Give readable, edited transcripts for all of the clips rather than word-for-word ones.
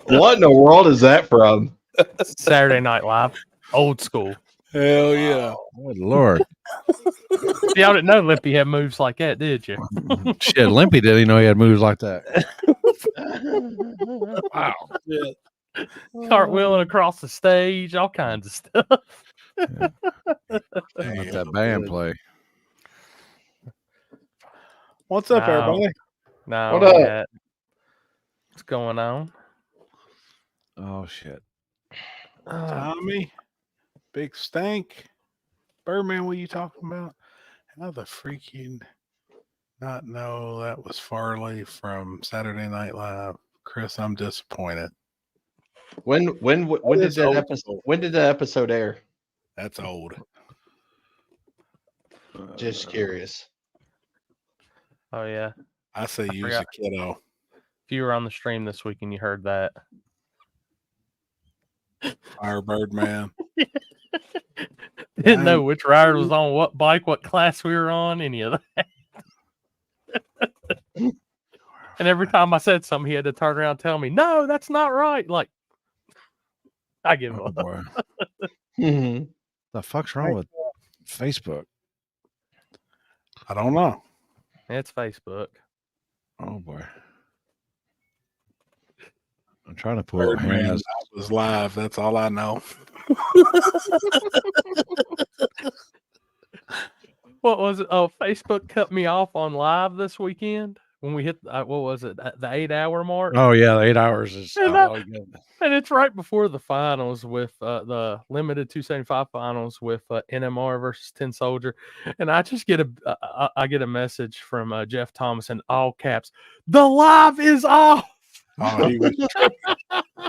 What in the world is that from? Saturday Night Live, old school. Hell yeah! Good Lord. Y'all didn't know Limpy had moves like that, did you? Shit, Limpy didn't even know he had moves like that. Wow. Yeah. Cartwheeling across the stage, all kinds of stuff. Let that band play. What's up, No. everybody? No, What up? yet. What's going on? Oh shit. Tommy, Big Stank, Birdman. What are you talking about? How the freaking not know that was Farley from Saturday Night Live? Chris, I'm disappointed. When did is that old episode? school. When did the episode air? That's old. Just curious. Oh yeah. I say use forgot. a kiddo. If you were on the stream this week and you heard that. Firebird man. Didn't know which rider was on what bike, what class we were on, any of that. And every time I said something, he had to turn around and tell me, no, that's not right. Like, I give Oh, up. boy. Mhm. The fuck's wrong with Facebook? I don't know. It's Facebook. Oh boy. I'm trying to pull up Birdman Hannah's. was live. That's all I know. What was it? Oh, Facebook cut me off on live this weekend when we hit, what was it, the 8-hour mark? Oh yeah, the 8 hours is And oh, good. And it's right before the finals with the limited 275 finals with NMR versus Tin Soldier, and I just get I get a message from Jeff Thomas in all caps. The live is off. Oh, he was tripping.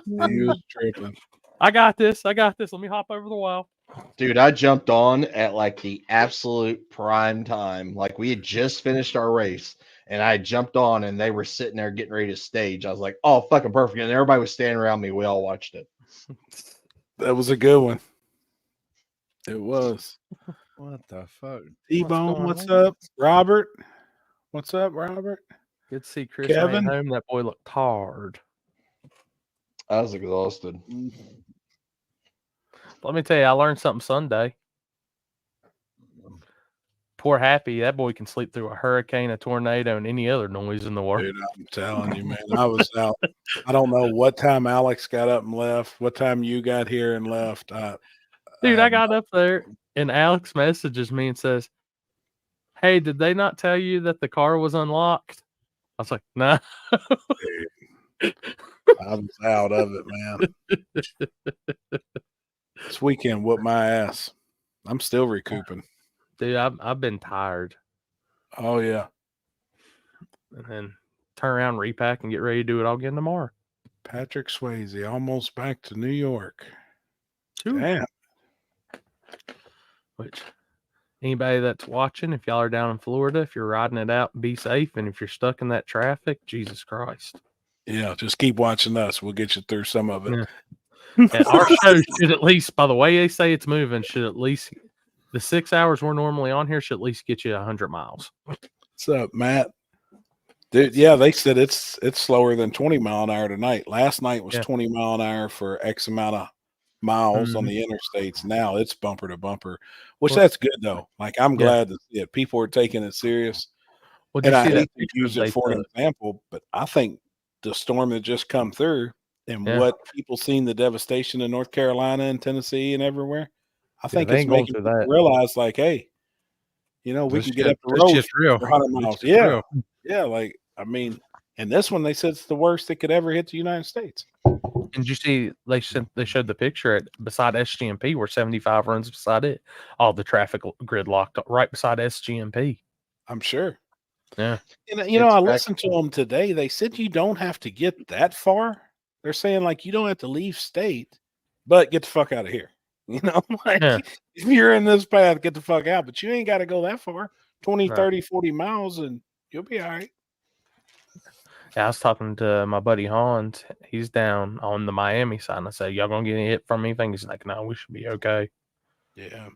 He was tripping. I got this. Let me hop over the wall. Dude, I jumped on at like the absolute prime time. Like we had just finished our race, and I jumped on, and they were sitting there getting ready to stage. I was like, "Oh, fucking perfect!" And everybody was standing around me. We all watched it. That was a good one. It was. What the fuck? T-Bone, going what's on? up? Robert, what's up, Robert? Good to see Chris Kevin? home. That boy looked hard. I was exhausted. Let me tell you, I learned something Sunday. Poor Happy, that boy can sleep through a hurricane, a tornado, and any other noise in the world. Dude, I'm telling you, man. I was out. I don't know what time Alex got up and left, what time you got here and left. Dude, I got up there, and Alex messages me and says, "Hey, did they not tell you that the car was unlocked?" I was like, "Nah." I was out of it, man. This weekend whooped my ass. I'm still recouping. Dude, I've been tired. Oh, yeah. And then turn around, repack, and get ready to do it all again tomorrow. Patrick Swayze, almost back to New York. Ooh. Damn. Which, anybody that's watching, if y'all are down in Florida, if you're riding it out, be safe. And if you're stuck in that traffic, Jesus Christ. Yeah, just keep watching us. We'll get you through some of it. Yeah. And our show should at least, by the way they say it's moving, should at least, the 6 hours we're normally on here should at least get you 100 miles. What's up, Matt? Dude, yeah, they said it's slower than 20 mile an hour tonight. Last night was 20 mile an hour for X amount of miles on the interstates. Now it's bumper to bumper, which that's good though. Like I'm glad to see it. People are taking it serious. Well, and I hate to use it for an example, but I think the storm that just come through and what people seen the devastation in North Carolina and Tennessee and everywhere, I think it's making people realize like, hey, you know, we can get up the road for 100 miles. Yeah. Yeah. Like, I mean, and this one, they said it's the worst that could ever hit the United States. And you see, they showed the picture beside SGMP where 75 runs beside it. All the traffic grid locked up right beside SGMP. I'm sure. Yeah. And, you know, I listened to them today. They said you don't have to get that far. They're saying, like, you don't have to leave state, but get the fuck out of here. You know, like, if you're in this path, get the fuck out. But you ain't got to go that far, 20, 30, 40 miles, and you'll be all right. Yeah, I was talking to my buddy Hans. He's down on the Miami side. And I said, y'all going to get any hit from anything? He's like, no, we should be okay. Yeah.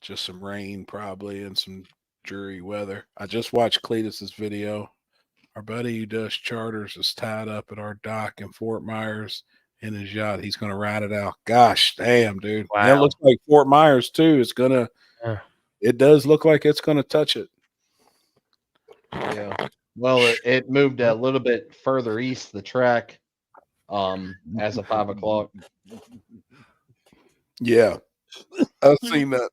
Just some rain probably and some dreary weather. I just watched Cletus's video, Our buddy who does charters is tied up at our dock in Fort Myers in his yacht. He's going to ride it out. Gosh, damn, dude. Wow. And it looks like Fort Myers too. It's going to. It does look like it's going to touch it. Yeah. Well, it moved a little bit further east, the track, as of 5 o'clock. Yeah. I've seen that.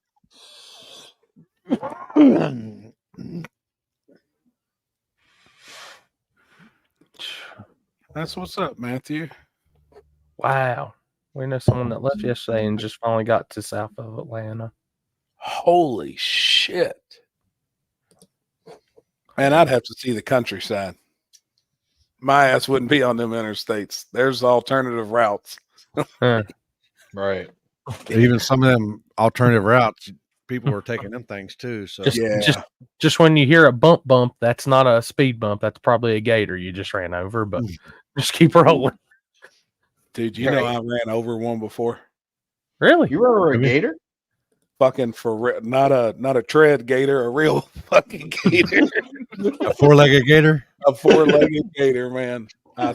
That's what's up, Matthew. Wow. We know someone that left yesterday and just finally got to south of Atlanta. Holy shit. Man, I'd have to see the countryside. My ass wouldn't be on them interstates. There's alternative routes. Right. Even some of them alternative routes, people were taking them things too. So Just when you hear a bump, that's not a speed bump. That's probably a gator you just ran over, but just keep rolling. Dude, you know I ran over one before. Really? You ran over a gator? Fucking for not a tread gator, a real fucking gator. A four-legged gator? A four-legged gator, man. I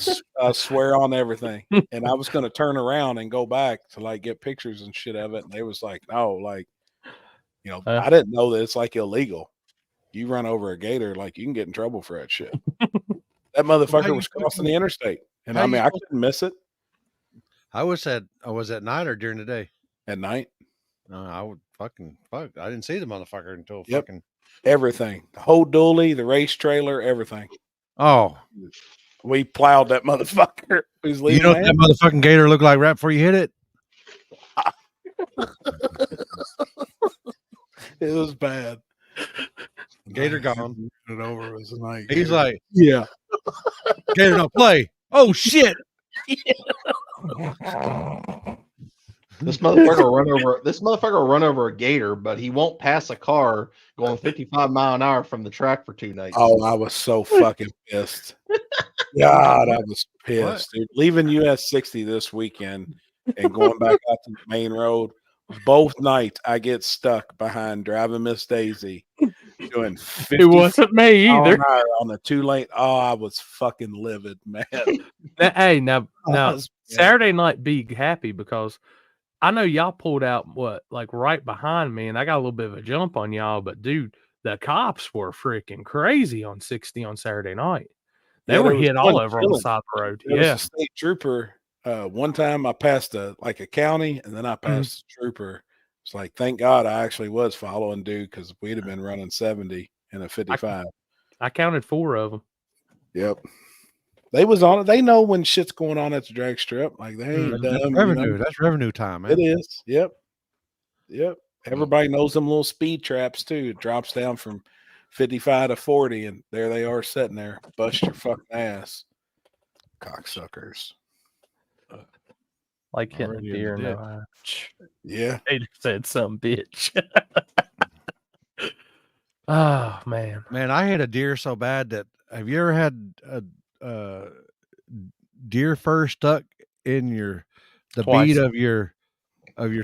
swear on everything. And I was going to turn around and go back to like get pictures and shit of it. And they was like, no, like, you know, I didn't know that it's like illegal. You run over a gator, like you can get in trouble for that shit. That motherfucker was crossing the interstate. And I mean, I couldn't miss it. I was at night or during the day? At night. No, I would fucking fuck. I didn't see the motherfucker until fucking everything. The whole dually, the race trailer, everything. Oh. We plowed that motherfucker. You know what that motherfucking gator looked like right before you hit it? It was bad. Gator gone. It over. It was a night. He's like, yeah. Gator don't play. Oh shit. This motherfucker will run over a gator, but he won't pass a car going 55 mile an hour from the track for 2 nights. Oh, I was so fucking pissed. God, I was pissed, dude. Leaving US 60 this weekend and going back out to the main road. Both nights I get stuck behind driving Miss Daisy doing 50. It wasn't me either. On the 2-lane. Oh, I was fucking livid, man. Now, Saturday night, be happy because I know y'all pulled out like right behind me, and I got a little bit of a jump on y'all. But dude, the cops were freaking crazy on 60 on Saturday night. They were hit all over on the side of the road. There was a state trooper. One time I passed a county, and then I passed a trooper. It's like, thank God I actually was following dude because we'd have been running 70 in a 55. I counted 4 of them. Yep. They was on it. They know when shit's going on at the drag strip. Like they ain't dumb. Revenue. That's revenue time, man. It is. Yep. Everybody knows them little speed traps too. It drops down from 55 to 40, and there they are sitting there. Bust your fucking ass. Cocksuckers. Like hitting a deer in the eye. Yeah. They said some bitch. Oh man. Man, I hit a deer so bad that have you ever had a deer fur stuck in the bead of your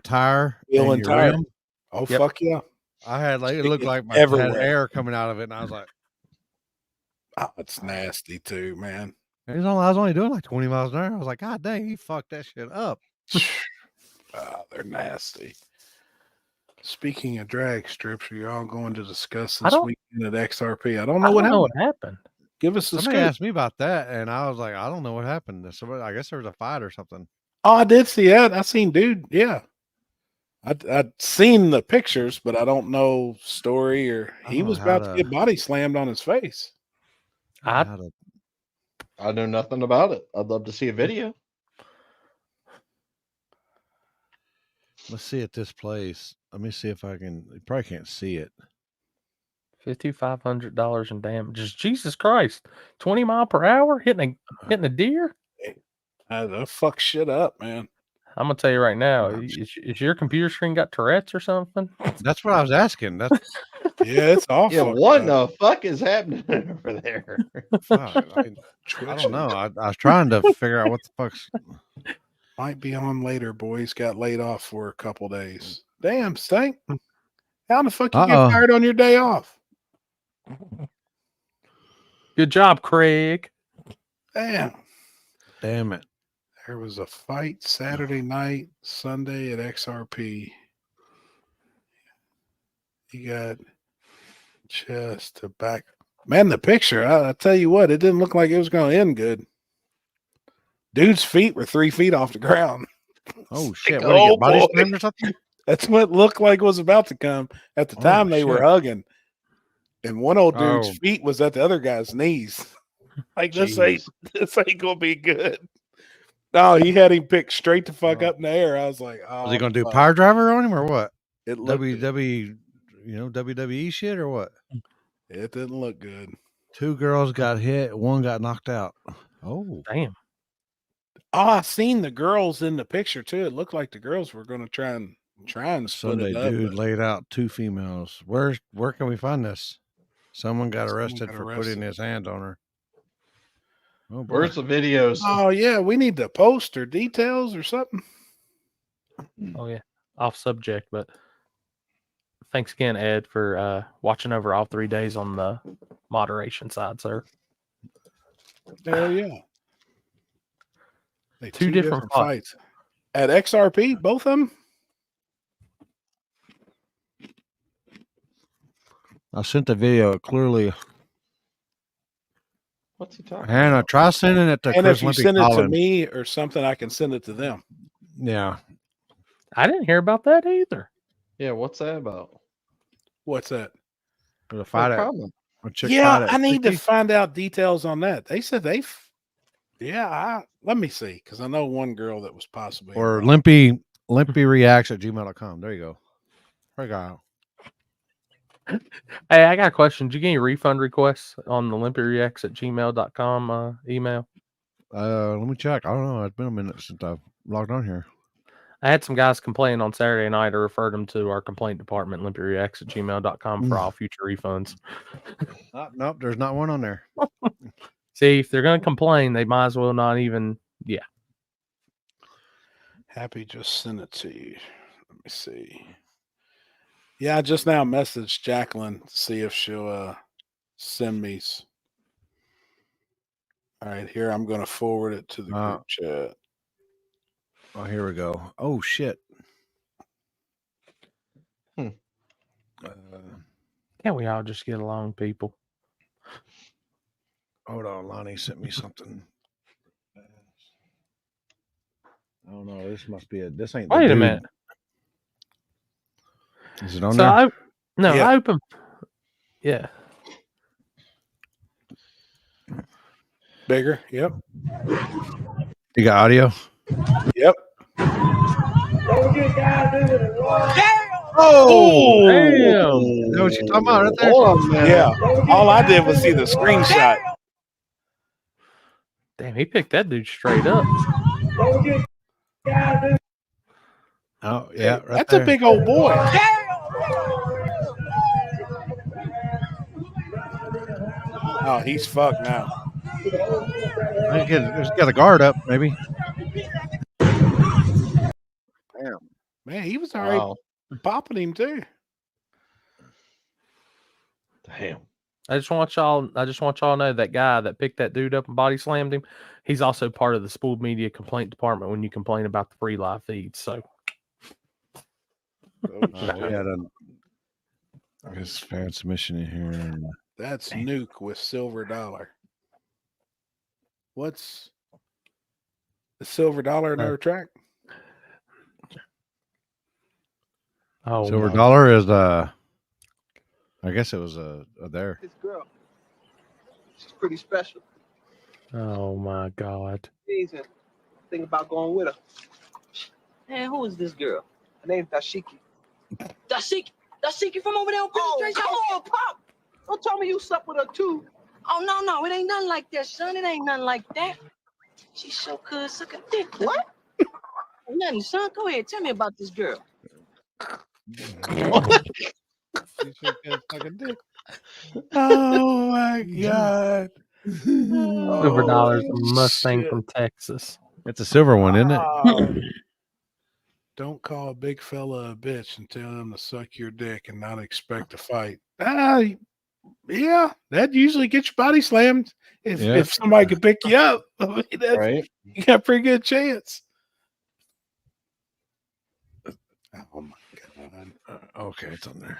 tire and your rim? Oh fuck yeah! I had like it looked like I had air coming out of it, and I was like, "Oh, it's nasty too, man." I was only doing like 20 miles an hour. I was like, "God dang, he fucked that shit up." They're nasty. Speaking of drag strips, are you all going to discuss this weekend at XRP? I don't know what happened. Give us the Somebody asked me about that, and I was like, I don't know what happened. So I guess there was a fight or something. Oh, I did see that. I seen dude. Yeah. I'd seen the pictures, but I don't know story or he was about to get body slammed on his face. I know nothing about it. I'd love to see a video. Let's see at this place. Let me see if I can. You probably can't see it. $5,500 in damages. Jesus Christ! 20 mile per hour hitting a deer. That fuck shit up, man. I'm gonna tell you right now. Is your computer screen got Tourette's or something? That's what I was asking. That's it's awful. Yeah, what the fuck is happening over there? I don't know. I was trying to figure out what the fuck's. Might be on later, boys. Got laid off for a couple days. Damn, Stank. How the fuck you get fired on your day off? Good job, Craig. Damn it. There was a fight Saturday night, Sunday at XRP. You got chest to back. Man, the picture, I tell you what, it didn't look like it was going to end good. Dude's feet were 3 feet off the ground. Oh, shit. Like, What, you get body slammed or something? That's what looked like was about to come. At the time, they were hugging. And one old dude's feet was at the other guy's knees. Like, this ain't going to be good. No, he had him picked straight the fuck up in the air. I was like, oh. Was he going to do power driver on him or what? It looked WWE shit or what? It didn't look good. 2 girls got hit. 1 got knocked out. Oh, damn. Oh, I seen the girls in the picture too. It looked like the girls were going to try and split Sunday it up, dude laid out 2 females. Where can we find this? Someone got arrested for putting his hand on her. Oh, where's the videos? Oh yeah, we need to post or details or something. Oh yeah, off subject, but thanks again, Ed, for watching over all 3 days on the moderation side, sir. Hell yeah. 2 different fights at XRP, both of them. I sent the video clearly. What's he talking Hannah, about? try sending it to and Chris if you Limpy send it Collins. to me or something, I can send it to them. Yeah. I didn't hear about that either. Yeah, what's that about? What's that? For the fight No problem. Yeah, I need to find out details on that. They said let me see, because I know one girl that was possibly or Limpy reacts at gmail.com. There you go. There you go. Hey, I got a question. Did you get any refund requests on the limpyreacts at gmail.com email? Let me check. I don't know. It's been a minute since I've logged on here. I had some guys complain on Saturday night. I referred them to our complaint department, limpyreacts at gmail.com for all future refunds. Nope, there's not one on there. See, if they're going to complain, they might as well not even, yeah. Happy just sent it to you. Let me see. Yeah, I just now messaged Jacqueline to see if she'll send me. All right, here I'm going to forward it to the group chat. Oh, here we go. Oh, shit. Can't we all just get along, people? Hold on, Lonnie sent me something. I don't know. This must be this ain't. Wait a minute. Is it on there? I opened. Yeah. Bigger. Yep. You got audio? Yep. Oh, damn. You know what you're talking about right there? Hold on, man. Yeah. All I did was see the screenshot. Damn, he picked that dude straight up. Oh, yeah. Right That's there. a big old boy. Oh, he's fucked now. He's got a guard up, maybe. Damn. Man, he was already popping him too. Damn. I just want y'all to know that guy that picked that dude up and body slammed him, he's also part of the spooled media complaint department when you complain about the free live feeds. So We had his fan submission in here. That's Nuke with Silver Dollar. What's the Silver Dollar in our track? Oh, Silver Dollar is I guess it was there. This girl, she's pretty special. Oh my God! Amazing. Think about going with her. Man, who is this girl? Her name's Dashiki. Dashiki from over there on Preston. Come on, Pop. Don't tell me you slept with her too. Oh no, it ain't nothing like that, son. It ain't nothing like that. She so could suck a dick. What? Nothing, son. Go ahead, tell me about this girl. Oh my God. Silver Dollar's a Mustang from Texas. It's a silver one, isn't it? Don't call a big fella a bitch and tell him to suck your dick and not expect to fight. Yeah, that usually gets your body slammed if somebody could pick you up. I mean, Right. You got a pretty good chance. Oh my God. Okay, it's on there.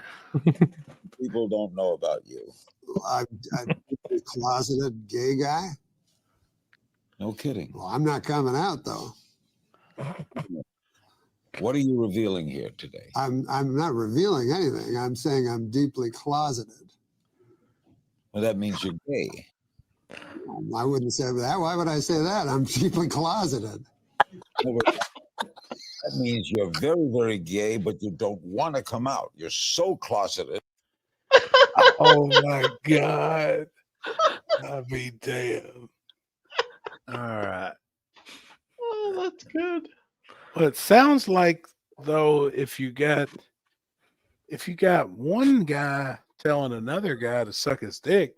People don't know about you. I'm a closeted gay guy. No kidding. Well, I'm not coming out though. What are you revealing here today? I'm not revealing anything. I'm saying I'm deeply closeted. Well, that means you're gay. I wouldn't say that. Why would I say that? I'm deeply closeted. No, that means you're very, very gay, but you don't want to come out. You're so closeted. Oh my God. I mean, damn. All right. Oh, that's good. Well, it sounds like though, if you got one guy telling another guy to suck his dick,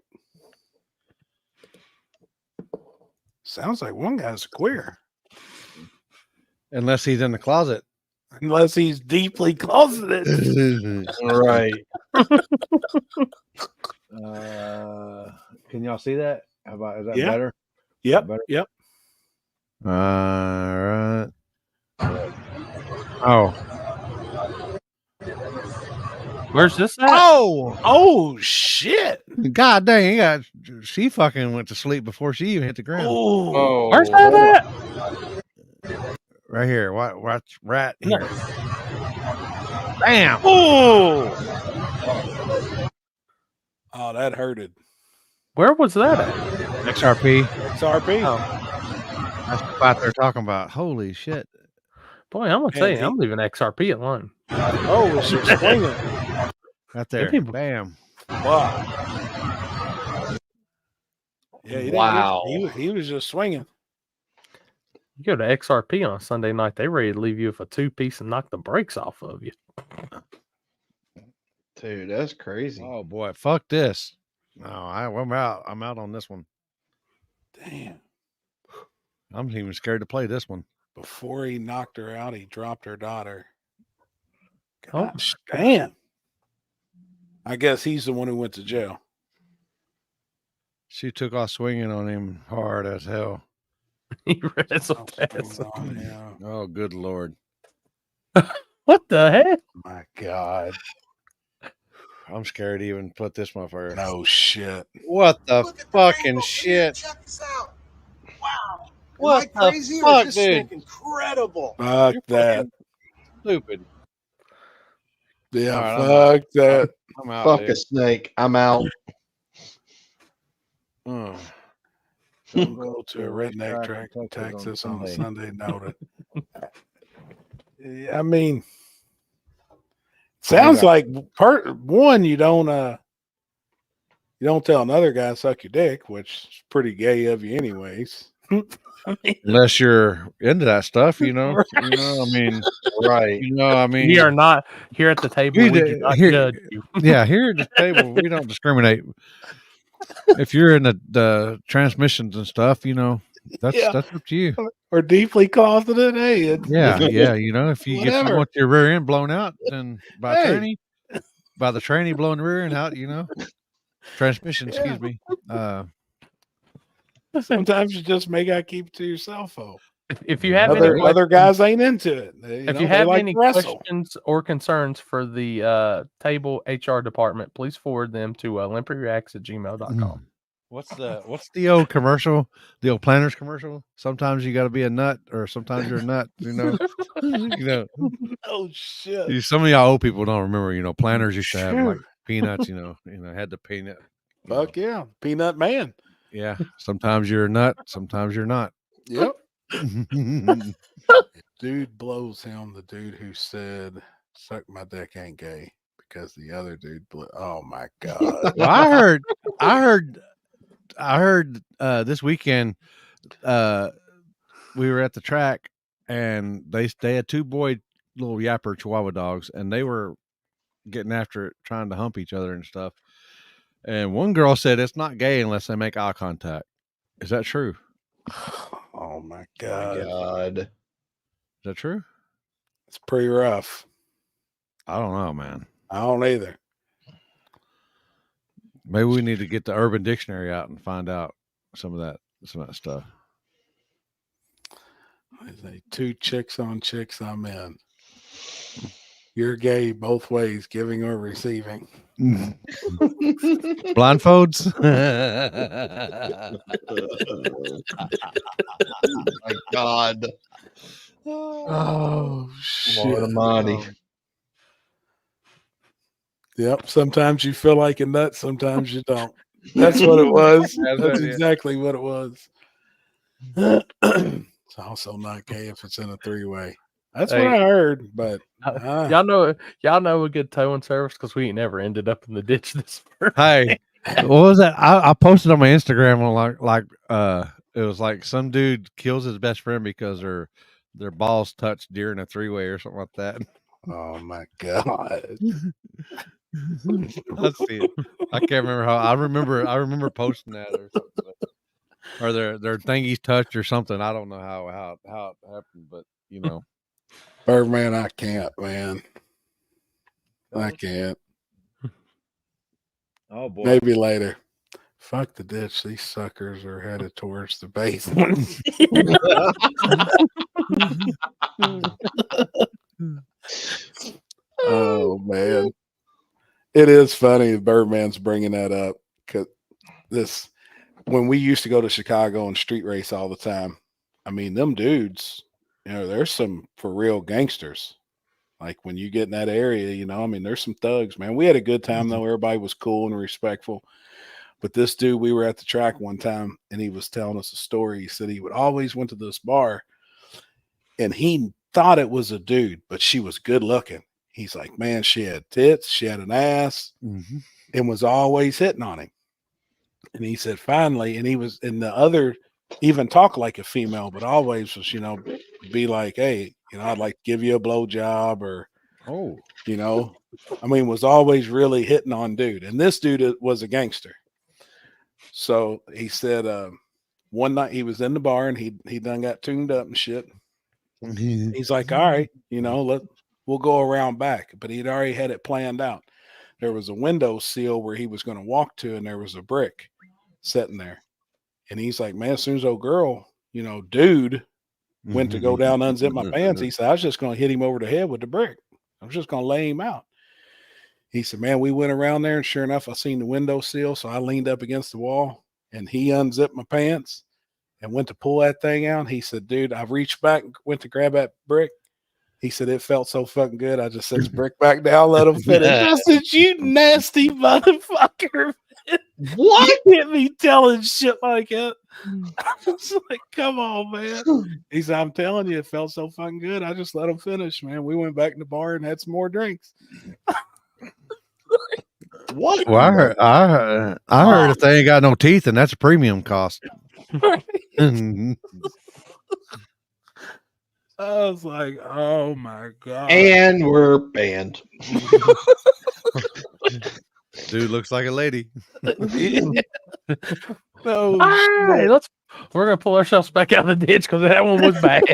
sounds like one guy's queer. Unless he's in the closet. Unless he's deeply closeted. Right. Can y'all see that? How about, is that Yeah. better? Yep. Better? Yep. All right. Oh. Where's this at? Oh shit. God dang, she fucking went to sleep before she even hit the ground. Oh. Where's that at? Right here. Watch right here. Bam. Oh, that hurted. Where was that at? XRP. XRP. That's the spot they're talking about. Holy shit. Boy, I'm gonna tell you, I'm leaving XRP alone. Oh, she's swinging. Right there. People- Bam. Wow. Yeah, he was just swinging. You go to XRP on a Sunday night, they ready to leave you with a 2-piece and knock the brakes off of you. Dude, that's crazy. Oh boy, fuck this. No, I'm out. I'm out on this one. Damn. I'm even scared to play this one. Before he knocked her out, he dropped her daughter. Oh, Gosh, damn. I guess he's the one who went to jail. She took off swinging on him hard as hell. he wrestled ass. Oh, good Lord. What the heck? My God. I'm scared to even put this motherfucker. No shit. What the fucking shit? Check this out. Wow. What Am I crazy or is this thing incredible? Fuck that. Stupid. Yeah, All right, fuck that. I'm out. Fuck Dude. a snake. I'm out. Oh. Don't go to a redneck track in Texas on a Sunday. Noted. I mean, sounds like one, you don't tell another guy to suck your dick, which is pretty gay of you anyways. Unless you're into that stuff, you know. You know, I mean, Right. you know, I mean, We are not here at the table. We do not judge you. Yeah, here at the table, we don't discriminate. If you're in the transmissions and stuff, you know, that's up to you. Or deeply closeted, hey. Yeah, you know, if you Whatever. want your rear end blown out, then by the tranny blowing the rear end out, you know, transmission. Excuse me. Sometimes you just may gotta keep it to yourself, folks. If you have other guys ain't into it. If you have any questions or concerns for the table HR department, please forward them to limperreacts@gmail.com. What's the old commercial? The old Planners commercial? Sometimes you got to be a nut, or sometimes you're a nut. You know, you know. Oh shit! Some of y'all old people don't remember. You know, Planners used to have like peanuts. You know, had the peanut. Fuck yeah, Peanut Man. Yeah, sometimes you're a nut, sometimes you're not. Yep. Dude blows him. The dude who said "suck my dick" ain't gay because the other dude oh my God. Well, I heard this weekend we were at the track and they had two little yapper Chihuahua dogs, and they were getting after it, trying to hump each other and stuff. And one girl said it's not gay unless they make eye contact. Is that true? Oh my God. Is that true? It's pretty rough. I don't know, man. I don't either. Maybe we need to get the Urban Dictionary out and find out some of that stuff. I say 2 chicks on chicks, I'm in. You're gay both ways, giving or receiving. Blindfolds. Oh my God. Oh shit. Lord Almighty. Yep. Sometimes you feel like a nut, sometimes you don't. That's what it was. That's exactly what it was. It's also not gay if it's in a 3-way. That's what I heard, but y'all know a good towing service because we ain't never ended up in the ditch this morning. Hey, what was that? I posted on my Instagram on it was like some dude kills his best friend because their balls touched during a 3-way or something like that. Oh my God. Let's see it. I can't remember how. I remember posting that or something, or their thingies touched or something. I don't know how it happened, but you know, Birdman, I can't, man. I can't. Oh boy, maybe later. Fuck the ditch. These suckers are headed towards the basement. Oh man. It is funny Birdman's bringing that up because when we used to go to Chicago and street race all the time, I mean, them dudes, you know, there's some for real gangsters. Like when you get in that area, you know, I mean, there's some thugs, man. We had a good time though. Everybody was cool and respectful. But this dude, we were at the track one time and he was telling us a story. He said he would always went to this bar and he thought it was a dude, but she was good looking. He's like, man, she had tits, she had an ass, and was always hitting on him. And he said, finally, and he was in the other, even talk like a female, but always was, you know, be like, hey, you know, I'd like to give you a blowjob or, you know, I mean, was always really hitting on dude. And this dude was a gangster. So he said, one night he was in the bar and he done got tuned up and shit. He's like, all right, you know, we'll go around back, but he'd already had it planned out. There was a window sill where he was going to walk to, and there was a brick sitting there. And he's like, man, as soon as old girl, you know, dude went to go down, unzip my pants, he said, I was just going to hit him over the head with the brick. I was just going to lay him out. He said, man, we went around there, and sure enough, I seen the window sill, so I leaned up against the wall, and he unzipped my pants and went to pull that thing out. He said, dude, I reached back and went to grab that brick. He said, it felt so fucking good. I just set his brick back down, let him finish. I said, you nasty motherfucker. What? You can't be telling shit like that. I was like, come on, man. He said, I'm telling you, it felt so fucking good. I just let him finish, man. We went back in the bar and had some more drinks. What? Well, I heard if they ain't got no teeth, and that's a premium cost. I was like, oh my God. And we're banned. Dude looks like a lady. No, right, we're gonna pull ourselves back out of the ditch because that one was bad.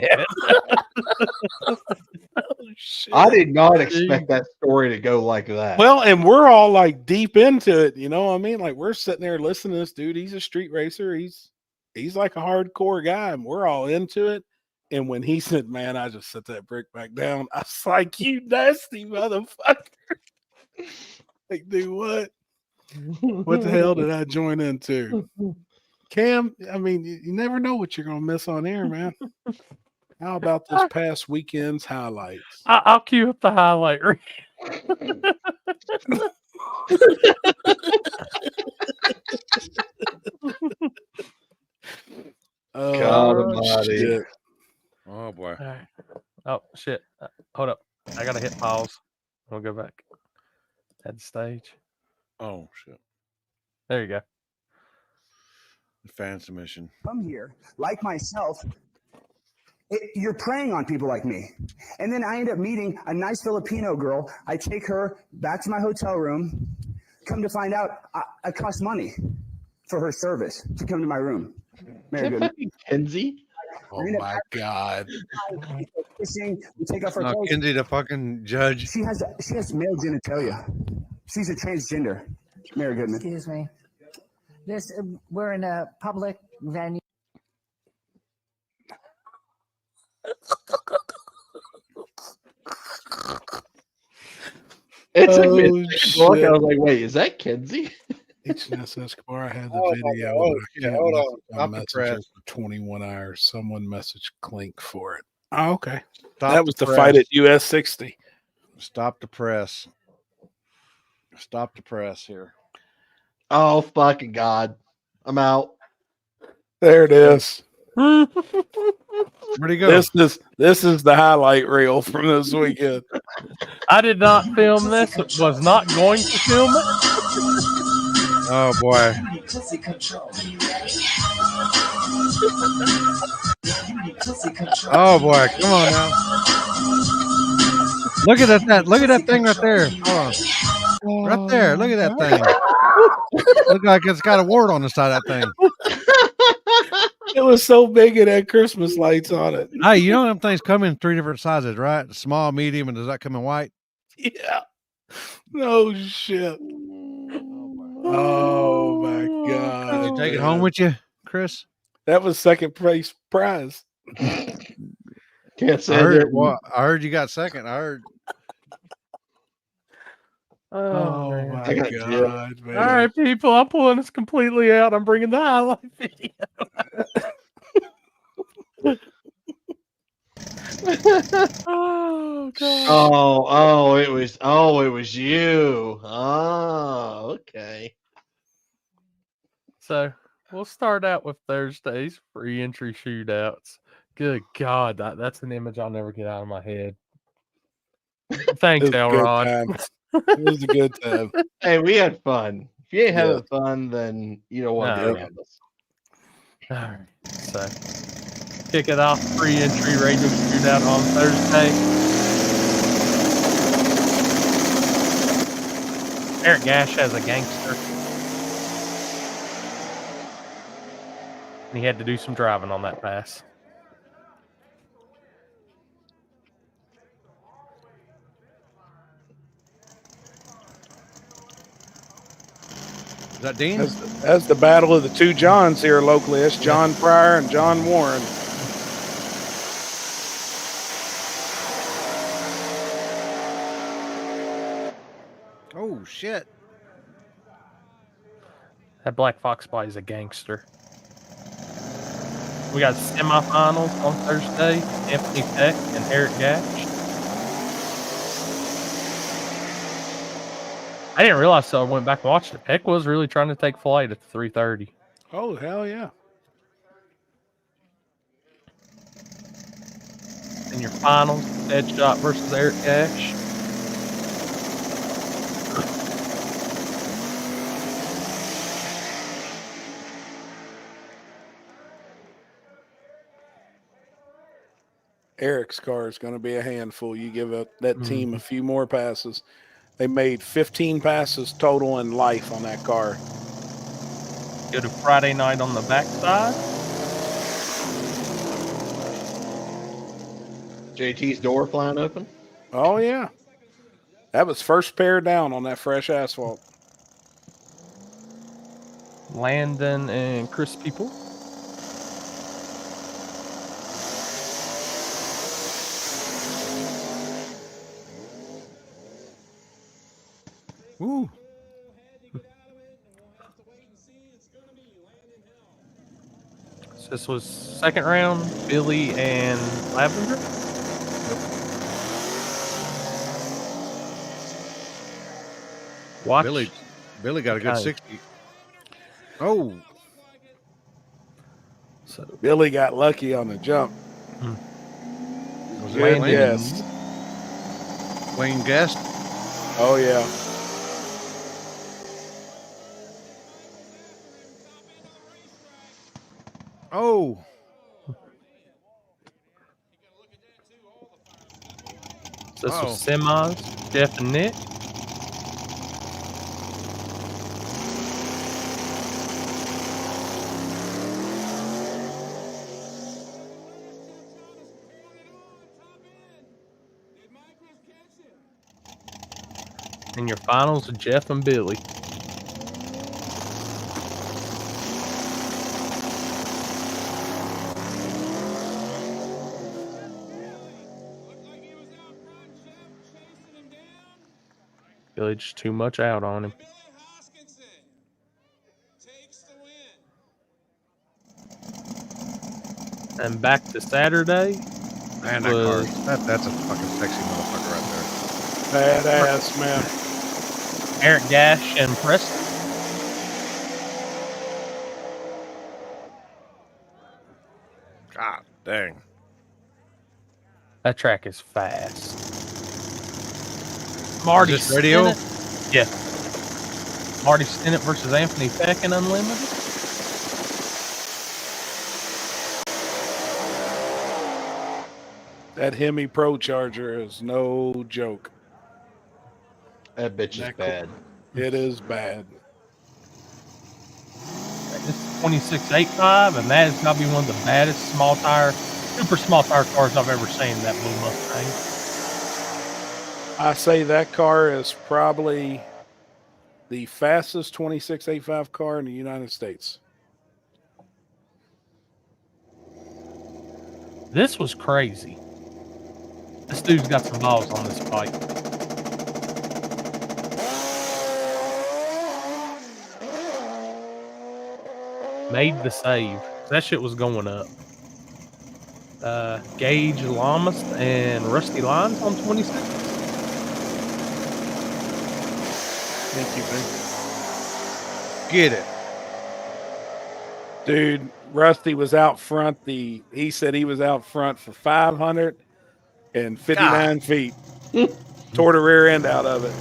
I did not expect that story to go like that. Well, and we're all like deep into it, you know what I mean? Like we're sitting there listening to this dude. He's a street racer. He's like a hardcore guy, and we're all into it. And when he said, man, I just set that brick back down, I was like, you nasty motherfucker. Like, dude, what? What the hell did I join into? Cam, I mean, you never know what you're going to miss on air, man. How about this past weekend's highlights? I'll cue up the highlight reel. God almighty. Shit. Oh boy. All right. Oh shit. Hold up. I gotta hit pause. We'll go back. At the stage. Oh shit. There you go. Fan submission. Come here, like myself. You're preying on people like me. And then I end up meeting a nice Filipino girl. I take her back to my hotel room. Come to find out, I cost money for her service to come to my room. Kenzie? Oh my God. Kissing, we take off her clothes. Kenzie, the fucking judge. She has male genitalia. She's a transgender. Mary Goodman. Excuse me. We're in a public venue. It took me a second to look. I was like, wait, is that Kenzie? HNS Escobar, I had the video. But I can't hold on. Messenger for 21 hours. Someone messaged Clink for it. Oh, okay. That was the fight at US 60. Stop the press. Stop the press here. Oh, fucking God. I'm out. There it is. Where'd he go? This is the highlight reel from this weekend. I did not film this. Was not going to film it. Oh boy. Oh boy, come on now. Look at that. Look at that thing right there. Hold on. Right there. Look at that thing. Look like it's got a wart on the side of that thing. It was so big it had Christmas lights on it. Hey, you know them things come in 3 different sizes, right? Small, medium, and does that come in white? Yeah. No shit. Oh my God. Did you take it home with you, Chris? That was second place prize. Can't say I heard, that. well, I heard you got second. I heard. Oh my God, man. All right, people, I'm pulling this completely out. I'm bringing the highlight video. Oh God. It was you. Oh, okay. So we'll start out with Thursday's free entry shootouts. Good God, that's an image I'll never get out of my head. Thanks, Elrod. It was a good time. Hey, we had fun. If you ain't having fun, then you don't want to be around us. All right, so kick it off. Free entry radio shootout on Thursday. Eric Gash has a gangster. And he had to do some driving on that pass. Is that Dean? That's the battle of the two Johns here locally. That's John Pryor and John Warren. Oh, shit. That Black Fox Boy is a gangster. We got semifinals on Thursday. Anthony Peck and Eric Gash. I didn't realize, so I went back and watched it. Peck was really trying to take flight at 3:30. Oh, hell yeah. In your finals, Headshot versus Eric Gash. Eric's car is going to be a handful. You give that team a few more passes. They made 15 passes total in life on that car. Go to Friday night on the backside. JT's door flying open. Oh, yeah. That was first pair down on that fresh asphalt. Landon and Chris People. Ooh. So this was second round, Billy and Lavender. Watch. Billy got a good 60. Oh. So Billy got lucky on the jump. Was Good Wayne guess. Wayne Guest? Oh, yeah. Oh. So this was semis, Jeff and Nick. In your finals, Jeff and Billy. until it's just too much out on him. And back to Saturday. Man, that's a fucking sexy motherfucker right there. Badass, man. Eric Gash and Preston. God dang. That track is fast. Marty radio? Stinnett. Yeah. Marty Stinnett versus Anthony Peck in Unlimited. That Hemi Pro Charger is no joke. That bitch is bad. It is bad. This is 2685, and that has got to be one of the baddest super small tire cars I've ever seen, that Blue Mustang. I say that car is probably the fastest 2685 car in the United States. This was crazy. This dude's got some balls on this bike. Made the save. That shit was going up. Gage Lamas and Rusty Lines on 26. Thank you, man. Get it. Dude, Rusty was out front. He said he was out front for 559 feet. Tore the rear end out of it.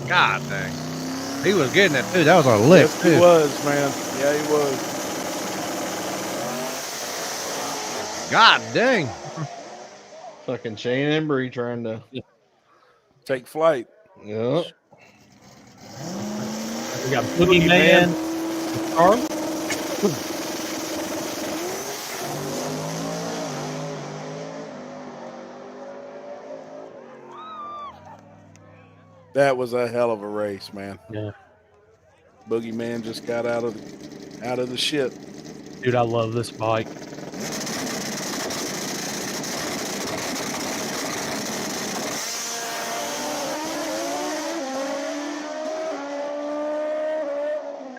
God dang. He was getting it too. That was a lick. Yes, he was, man. Yeah, he was. God dang. Fucking Shane Embry trying to take flight. Yep. We got Boogie Man. That was a hell of a race, man. Yeah. Boogeyman just got out of the shit. Dude, I love this bike.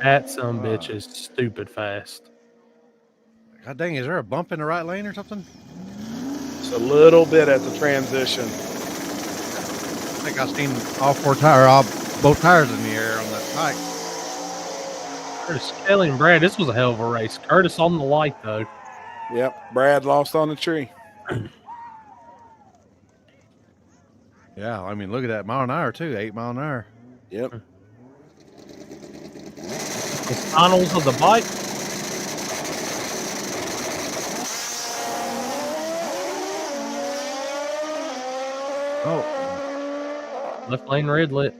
That some bitch is stupid fast. God dang, is there a bump in the right lane or something? It's a little bit at the transition. I think I've seen both tires in the air on that bike. Curtis Kelly and Brad, this was a hell of a race. Curtis on the light, though. Yep, Brad lost on the tree. Yeah, I mean, look at that, mile an hour, too. 8 mile an hour. Yep. The finals of the bike. Oh. Left lane red lit.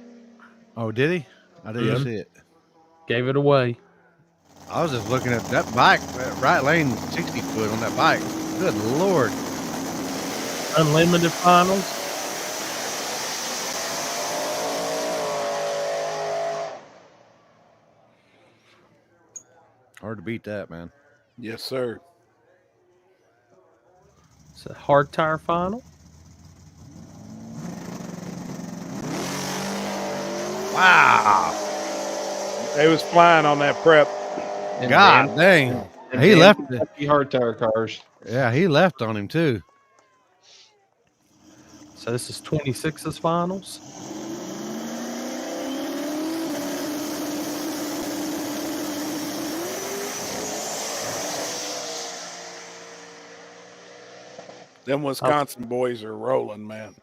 Oh, did he? I didn't see it. Gave it away. I was just looking at that bike, that right lane 60 foot on that bike. Good Lord. Unlimited finals. Hard to beat that, man. Yes, sir. It's a hard tire final. Wow. They was flying on that prep. And God dang. He left it. Hard tire cars. Yeah, he left on him too. So this is 26's finals. Them Wisconsin boys are rolling, man.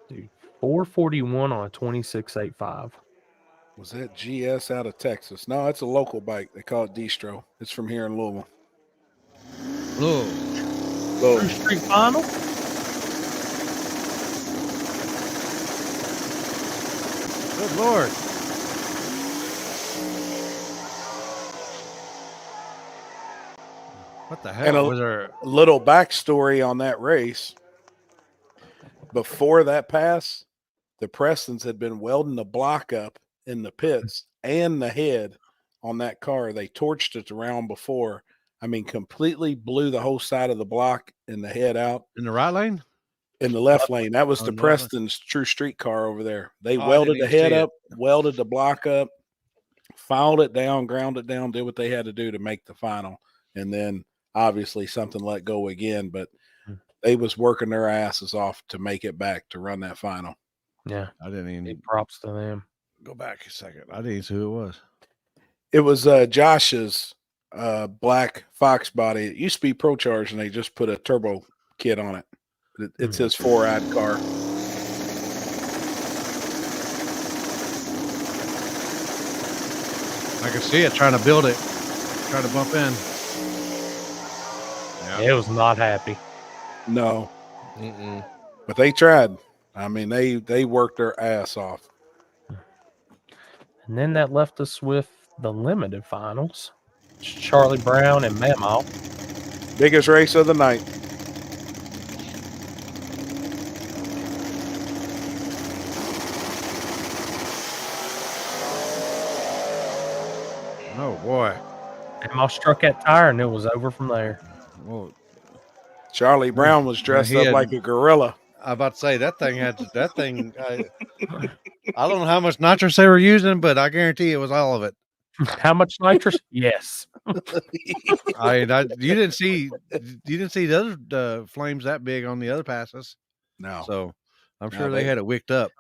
Dude, 441 on a 26.85. Was that GS out of Texas? No, it's a local bike. They call it Distro. It's from here in Louisville. True Street final. Good Lord. What the hell? And was there a little backstory on that race. Before that pass, the Prestons had been welding the block up in the pits and the head on that car. They torched it the round before. I mean, completely blew the whole side of the block and the head out. in the right lane? In the left lane. That was the Preston's True Street car over there. They welded the head up, welded the block up, filed it down, ground it down, did what they had to do to make the final. And then obviously something let go again, but they was working their asses off to make it back to run that final. Yeah. I didn't even props to them. Go back a second. I didn't see who it was. It was Josh's black Fox body. It used to be Pro Charge, and they just put a turbo kit on it. It's his 4-eyed car. I can see it trying to build it, trying to bump in. Yeah. It was not happy. No. But they tried. I mean, they worked their ass off. And then that left us with the limited finals. Charlie Brown and Mamaw. Biggest race of the night. Oh boy! Mamaw struck that tire, and it was over from there. Well, Charlie Brown was dressed up like a gorilla. I was about to say that thing had that thing. I don't know how much nitrous they were using, but I guarantee it was all of it. How much nitrous? Yes. You didn't see the other flames that big on the other passes. No. So I'm sure they had it wicked up.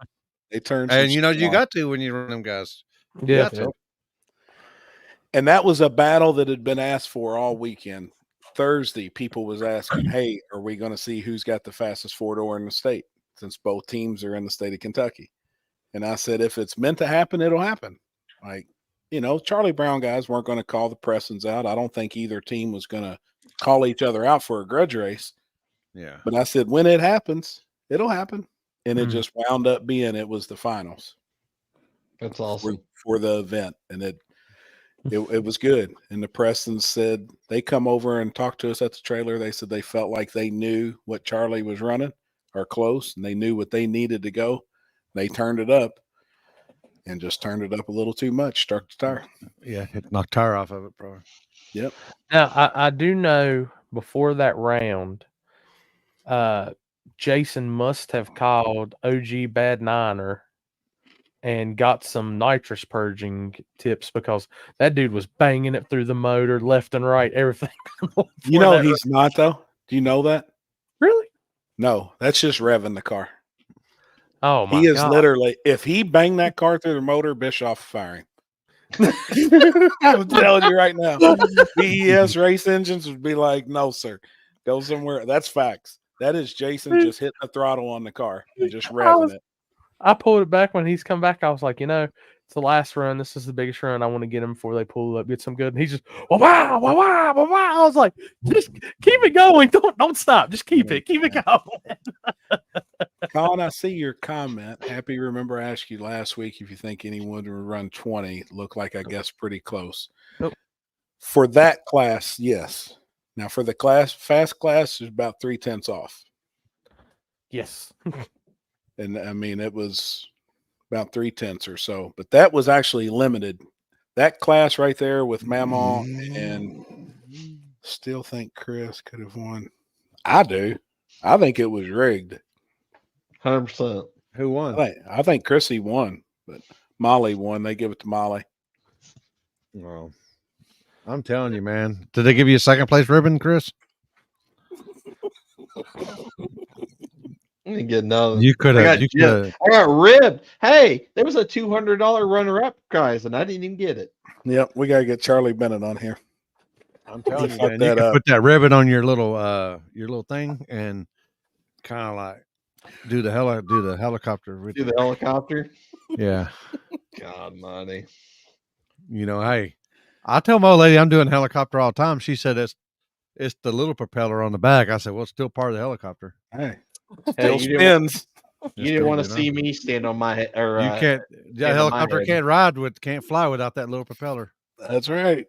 They turned, and you got to when you run them guys. Yeah. And that was a battle that had been asked for all weekend. Thursday, people was asking, hey, are we going to see who's got the fastest four-door in the state, since both teams are in the state of Kentucky? And I said, if it's meant to happen, it'll happen. Like, Charlie Brown guys weren't going to call the Prestons out. I don't think either team was going to call each other out for a grudge race. Yeah. But I said, when it happens, it'll happen. And it just wound up being, it was the finals. That's awesome. For the event. And it was good. And the Prestons said they come over and talked to us at the trailer. They said they felt like they knew what Charlie was running or close, and they knew what they needed to go. They turned it up and just turned it up a little too much, struck the tire. Yeah, it knocked tire off of it, probably. Yep. Now, I do know before that round, Jason must have called OG Bad Niner and got some nitrous purging tips, because that dude was banging it through the motor left and right, everything. He's not, though. Do you know that? Really? No, that's just revving the car. Oh, my God. He is literally, if he banged that car through the motor, Bischoff firing. I'm telling you right now. BES race engines would be like, no, sir. Go somewhere. That's facts. That is Jason just hitting the throttle on the car and just revving it. I pulled it back when he's come back. I was like, it's the last run. This is the biggest run. I want to get him before they pull it up, get some good. And he's just, wow. I was like, just keep it going. Don't stop. Just keep it going. Colin, I see your comment. Happy, remember I asked you last week if you think anyone would run 20. Look like, I guess, pretty close. Nope. For that class, yes. Now, for the fast class, is about 3/10 off. Yes. And I mean, it was about 3/10 or so, but that was actually limited. That class right there with Mamaw, and still think Chris could have won. I do. I think it was rigged. 100%. Who won? I think Chrissy won, but Molly won. They give it to Molly. Well, I'm telling you, man. Did they give you a second place ribbon, Chris? I didn't get none. You could have. I got ribbed. Hey, there was a $200 runner-up prize, and I didn't even get it. Yep, we gotta get Charlie Bennett on here. I'm telling you, man, you can put that ribbon on your little thing and kind of like do the helicopter. Do the helicopter? Yeah. God, money. Hey, I tell my old lady I'm doing helicopter all the time. She said it's the little propeller on the back. I said, well, it's still part of the helicopter. Hey, still spins. You didn't want to see me stand on my head, or you can't. That helicopter can't fly without that little propeller. That's right.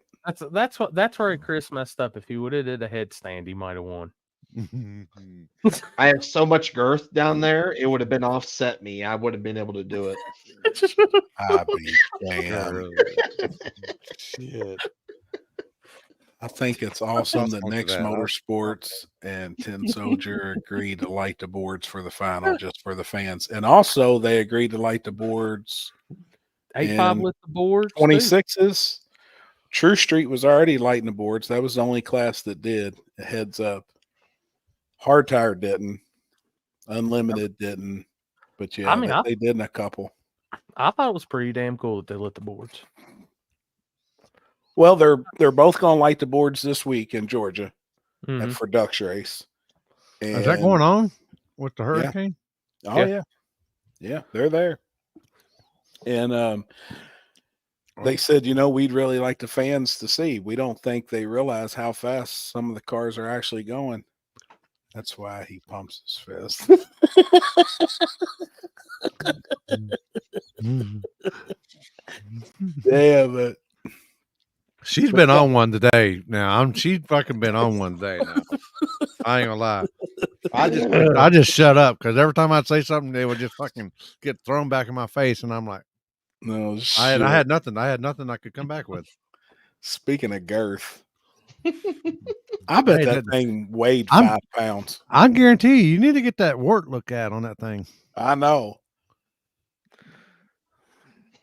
That's where Chris messed up. If he would have did a headstand, he might have won. I have so much girth down there, it would have been offset me. I would have been able to do it. I'd be damn. Shit. I think it's awesome that Next Motorsports and Tin Soldier agreed to light the boards for the final just for the fans. And also they agreed to light the boards. 8-5 lit the boards. 26s. True Street was already lighting the boards. That was the only class that did. A heads up. Hard Tire didn't. Unlimited didn't. But yeah, I mean, they did in a couple. I thought it was pretty damn cool that they lit the boards. Well, they're both going to light the boards this week in Georgia for Ducks Race. And is that going on with the hurricane? Yeah. Oh yeah. Yeah, they're there. And they said, we'd really like the fans to see. We don't think they realize how fast some of the cars are actually going. That's why he pumps his fist. Yeah, but she's been on one today. Now she's fucking been on one today. Now I ain't gonna lie. I just shut up because every time I'd say something, they would just fucking get thrown back in my face, and I'm like, no, shit. I had nothing. I had nothing I could come back with. Speaking of girth, I bet that thing weighed 5 pounds. I guarantee you need to get that wart looked at on that thing. I know.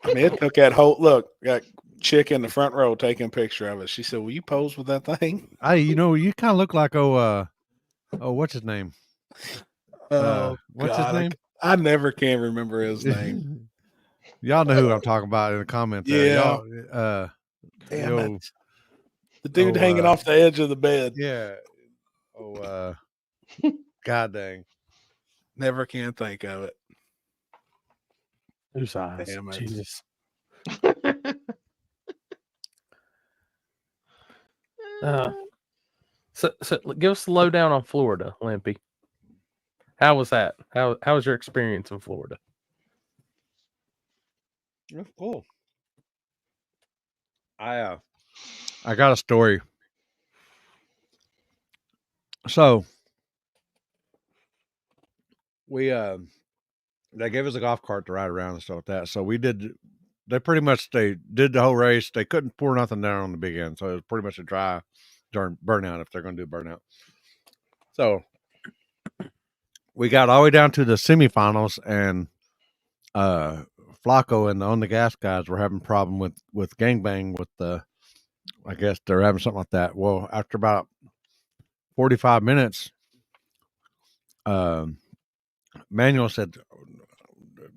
I mean, it took that whole look. Got chick in the front row taking a picture of it. She said, "Will you pose with that thing?" Hey, you kind of look like what's his name? What's his name? I never can remember his name. Y'all know who I'm talking about in the comments. Yeah. Damn it. The dude hanging off the edge of the bed. Yeah. God dang. Never can think of it. Whose eyes? Damn it. Jesus. So give us the lowdown on Florida, Limpy. How was that? How was your experience in Florida? That's cool. I got a story. So we they gave us a golf cart to ride around and stuff like that. So they did the whole race. They couldn't pour nothing down on the big end. So it was pretty much a dry during burnout if they're going to do burnout. So we got all the way down to the semifinals, and Flacco and the On the Gas guys were having a problem with gangbang with the, I guess they're having something like that. Well, after about 45 minutes, Manuel said,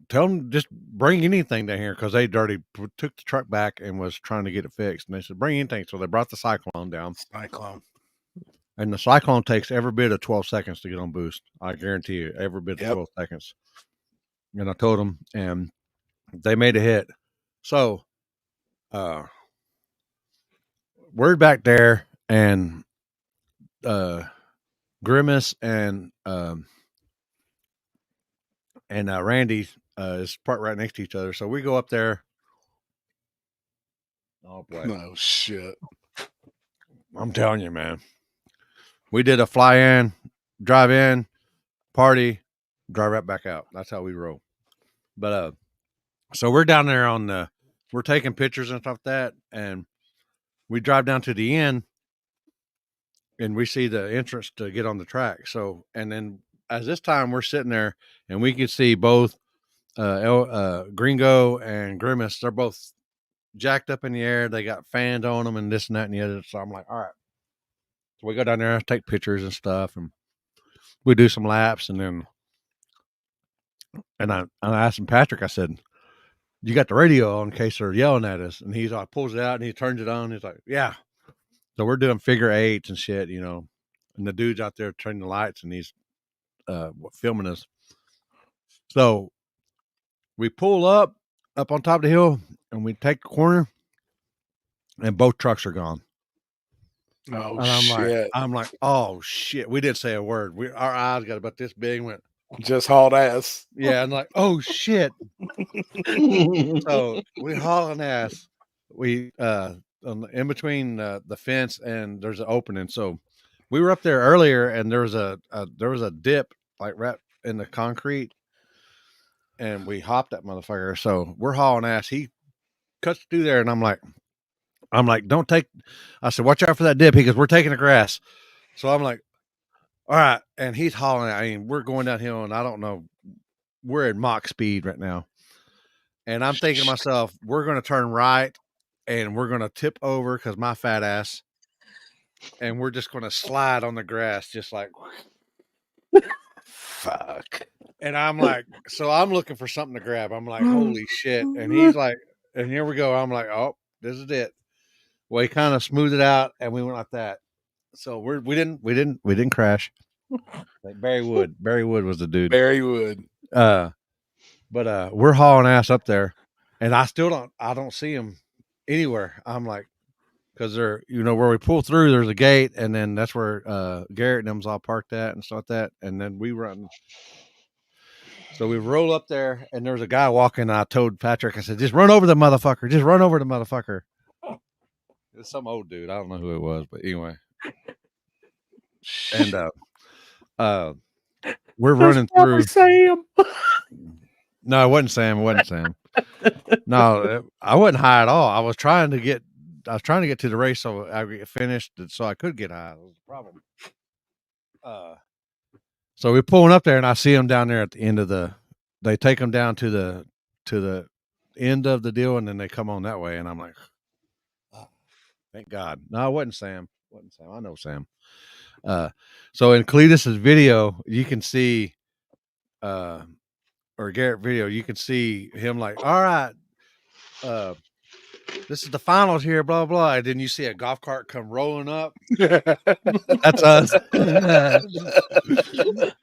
tell them just bring anything down here, because they'd already took the truck back and was trying to get it fixed. And they said, bring anything. So they brought the Cyclone down. And the Cyclone takes every bit of 12 seconds to get on boost. I guarantee you, every bit of 12 seconds. And I told them, and they made a hit. So we're back there, and Grimace and Randy is parked right next to each other. So we go up there. Oh boy! No shit! I'm telling you, man. We did a fly in, drive in, party, drive right back out. That's how we roll. But so we're down there we're taking pictures and stuff like that, and we drive down to the end, and we see the entrance to get on the track. So, and then as this time we're sitting there, and we can see both Gringo and Grimace. They're both jacked up in the air. They got fans on them and this and that and the other. So I'm like, all right. So we go down there, take pictures and stuff, and we do some laps, and then I asked him, Patrick, I said, you got the radio on in case they're yelling at us? And he's like, pulls it out and he turns it on. He's like, yeah. So we're doing figure eights and shit, and the dude's out there turning the lights, and he's filming us. So we pull up on top of the hill, and we take the corner, and both trucks are gone. Oh, and shit. I'm like, oh shit. We didn't say a word. Our eyes got about this big and went, just hauled ass. Yeah. And like, oh shit. So we hauling ass. We, in between the fence and there's an opening. So we were up there earlier, and there was a dip like right in the concrete, and we hopped that motherfucker. So we're hauling ass. He cuts through there, and I'm like, I'm like, don't take. I said, watch out for that dip. He goes, we're taking the grass. So I'm like, all right. And he's hauling. I mean, we're going downhill, and I don't know. We're at Mach speed right now. And I'm thinking to myself, we're going to turn right, and we're going to tip over because my fat ass, and we're just going to slide on the grass, just like, fuck. And I'm like, so I'm looking for something to grab. I'm like, holy shit. And he's like, and here we go. I'm like, oh, this is it. Well, he kind of smoothed it out, and we went like that. So we didn't crash. Like Barry Wood was the dude. Barry Wood. But we're hauling ass up there, and I don't see him anywhere. I'm like, because they're, where we pull through, there's a gate, and then that's where Garrett and them's all parked at and stuff like that. And then we run. So we roll up there, and there's a guy walking. And I told Patrick, I said, just run over the motherfucker. Just run over the motherfucker. It's some old dude. I don't know who it was, but anyway. And we're running through. Sam. No, it wasn't Sam. No, I wasn't high at all. I was trying to get to the race so I get finished, so I could get high. That was the problem. So we're pulling up there, and I see them down there at the end of they take them down to the end of the deal, and then they come on that way. And I'm like, oh, thank God. No, it wasn't Sam. I know Sam. So in Cletus's video, you can see, or Garrett video, you can see him like, all right, this is the finals here, blah, blah. And then you see a golf cart come rolling up. That's us. The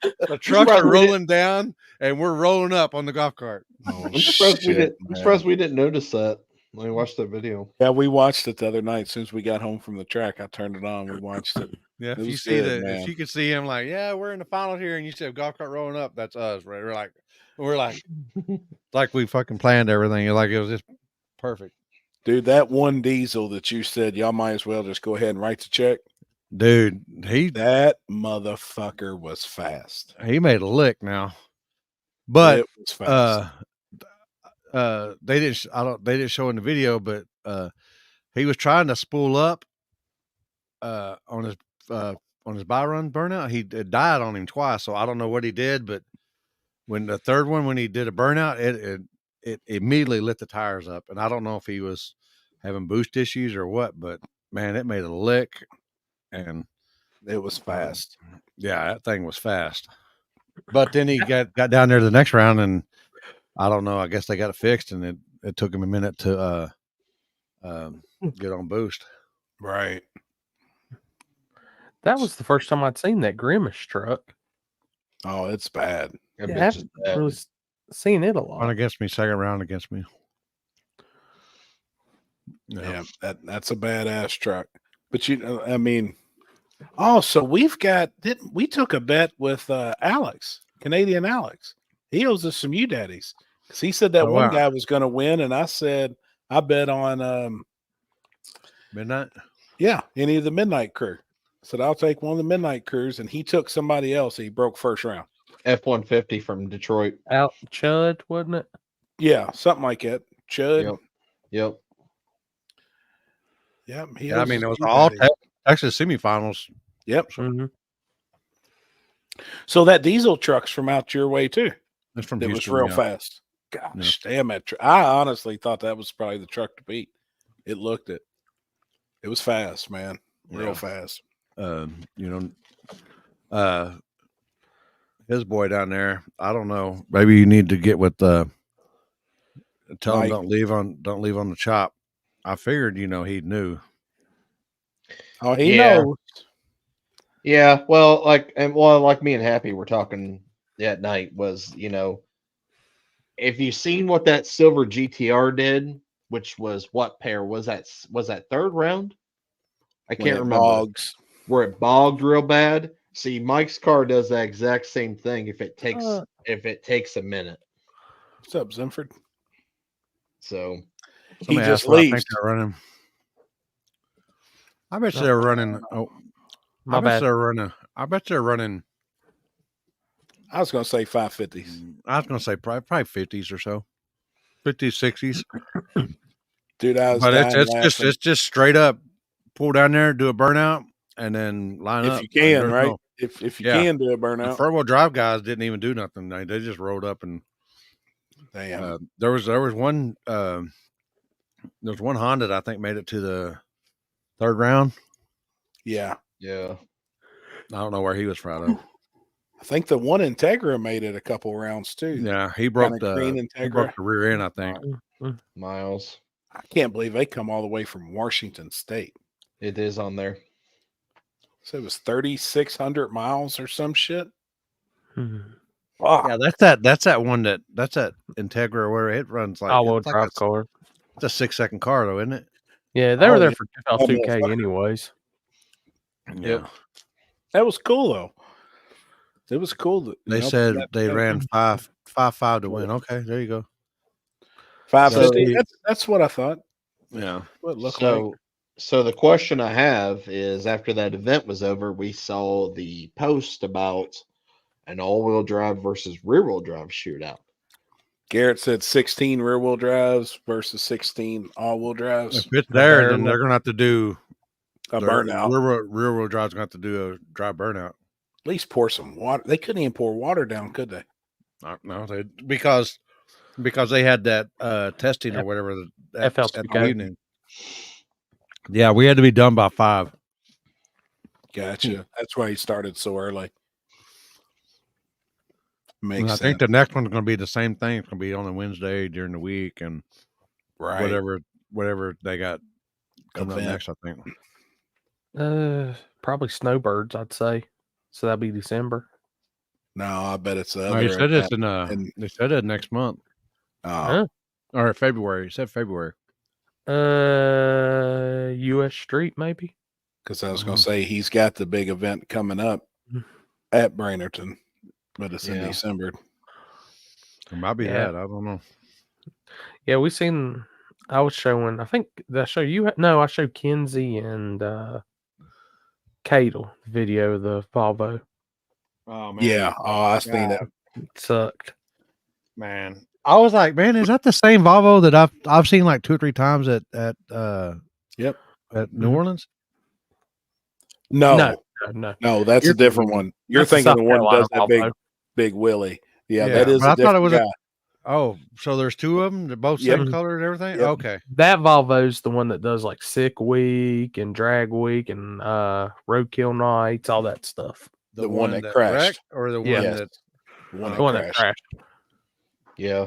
trucks are rolling down, and we're rolling up on the golf cart. I'm surprised we didn't notice that when we watched that video. Yeah, we watched it the other night. As soon as we got home from the track, I turned it on. We watched it. Yeah, if you could see him like, yeah, we're in the final here, and you see a golf cart rolling up, that's us, right? We're like like we fucking planned everything. Like it was just perfect. Dude, that one diesel that you said y'all might as well just go ahead and write the check. Dude, that motherfucker was fast. He made a lick now. But it was fast. They didn't show in the video, but he was trying to spool up on his buy run burnout. He died on him twice, so I don't know what he did, but when the third one, when he did a burnout, it immediately lit the tires up. And I don't know if he was having boost issues or what, but man, it made a lick, and it was fast. Yeah, that thing was fast. But then he got down there to the next round, and I don't know, I guess they got it fixed, and it took him a minute to get on boost. Right. That was the first time I'd seen that Grimace truck. Oh, it's bad. I haven't really seen it a lot. One against me, second round against me. Yeah, that's a badass truck. But I mean, also we took a bet with Alex, Canadian Alex. He owes us some daddies. Because he said that one guy was going to win, and I said I bet on Midnight. Yeah, any of the Midnight crew. I said I'll take one of the Midnight crews, and he took somebody else. He broke first round. F-150 from Detroit. Out Chud, wasn't it? Yeah, something like that. Chud. Yep. Yeah, I mean, it was all Texas semifinals. Yep. Mm-hmm. So that diesel truck's from out your way too. It's from Houston, Houston, was real fast. Gosh, damn that truck! I honestly thought that was probably the truck to beat. It looked it. It was fast, man. Real fast. His boy down there. I don't know. Maybe you need to get with tell him don't leave on the chop. I figured, he knew. Oh, he knows. Yeah, well, like me and Happy were talking that night was, if you've seen what that silver GTR did, which was what pair was that third round? I can't remember. Where it bogged real bad. See, Mike's car does that exact same thing if it takes a minute. What's up, Zinford? So he just leaves. I think they're running. I bet they're running. Oh, my bad. I bet they're running. I was going to say 550s. I was going to say probably 50s or so, 50s, 60s. Dude, I was But dying it's just straight up pull down there, do a burnout, and then line up. If you can, There's right? no- If you Yeah. can do a The burnout. four-wheel drive guys didn't even do nothing. They just rolled up and Damn. there was one Honda that I think made it to the third round. Yeah. Yeah. I don't know where he was proud of. I think the one Integra made it a couple rounds too. Yeah, he broke Kinda green he Integra. broke the rear end, I think. Miles. I can't believe they come all the way from Washington State. It is on there. So it was 3,600 miles or some shit. Yeah, that's that one that's that Integra where it runs like all-wheel it's like drive car. It's a 6-second car though, isn't it? Yeah, they were Oh, there yeah. for Oh, 2K motherfucker. anyways. Yeah. That was cool though. It was cool. That, They said they ran 5.5 to win. Okay, there you go. 550. That's what I thought. Yeah. What it looked like. So the question I have is, after that event was over, we saw the post about an all-wheel drive versus rear-wheel drive shootout. Garrett said 16 rear-wheel drives versus 16 all-wheel drives. If it's there, then they're gonna have to do a burnout. Rear-wheel drive's gonna have to do a dry burnout. At least pour some water. They couldn't even pour water down, could they? No, because they had that testing or whatever at the evening. Yeah, we had to be done by 5. Gotcha. That's why he started so early. Makes And I sense. think the next one's going to be the same thing. It's going to be on a Wednesday during the week and whatever they got coming up next. I think. Probably snowbirds, I'd say. So that'd be December. No, I bet it's the No, other. he said it's they said it next month. Or February. He said February. U.S. Street, maybe. Because I was going to say he's got the big event coming up at Brannerton, but it's in December. It might be that. I don't know. Yeah, we seen. I was showing. I think did I show you. No, I showed Kenzie and Cadle video of the Volvo. Oh man. Yeah. Oh, I seen it. It sucked. Man, I was like, man, is that the same Volvo that I've seen like 2 or 3 times at at New Orleans? No, that's a different one. You're thinking the one that does that big Willie. Yeah, that is. But I thought it was guy. Oh, so there's 2 of them. They're both same color and everything. Yep. Okay, that Volvo's the one that does like sick week and drag week and roadkill nights, all that stuff. The one that crashed, wrecked, or the one that that crashed. Yeah.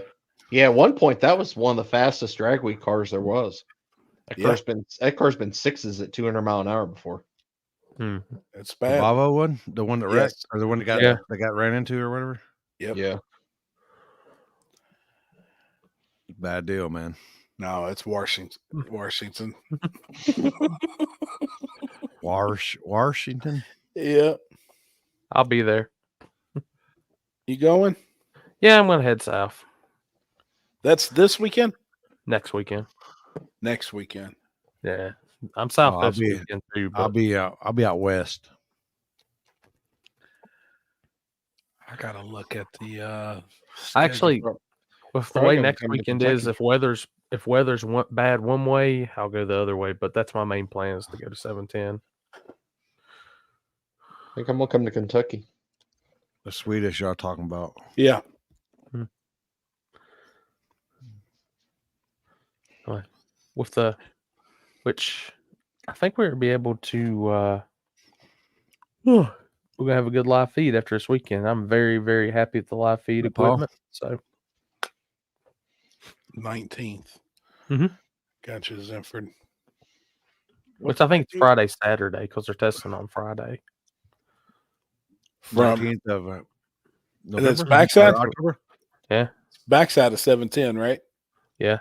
At one point, that was one of the fastest drag week cars there was. That car's been 6s at 200 mile an hour before. It's bad. The Volvo one, the one that wrecked, or the one that got ran into, or whatever. Yep. Yeah. Bad deal, man. No, it's Washington. Washington. Yeah. I'll be there. You going? Yeah, I'm gonna head south. That's this weekend? Next weekend. Next weekend. Yeah. I'm south this weekend too. I'll be out west. I gotta look at the actually with the way next weekend is, if weather's bad one way, I'll go the other way. But that's my main plan is to go to 710. I think I'm gonna come to Kentucky. The Swedish y'all talking about? Yeah. With which I think we're gonna be able to. We're gonna have a good live feed after this weekend. I'm very, very happy with the live feed equipment. So 19th. Gotcha, Zenford. Which I think it's Friday, Saturday, because they're testing on Friday. From 19th of and it's backside. October. Yeah, backside of 710, right? Yeah.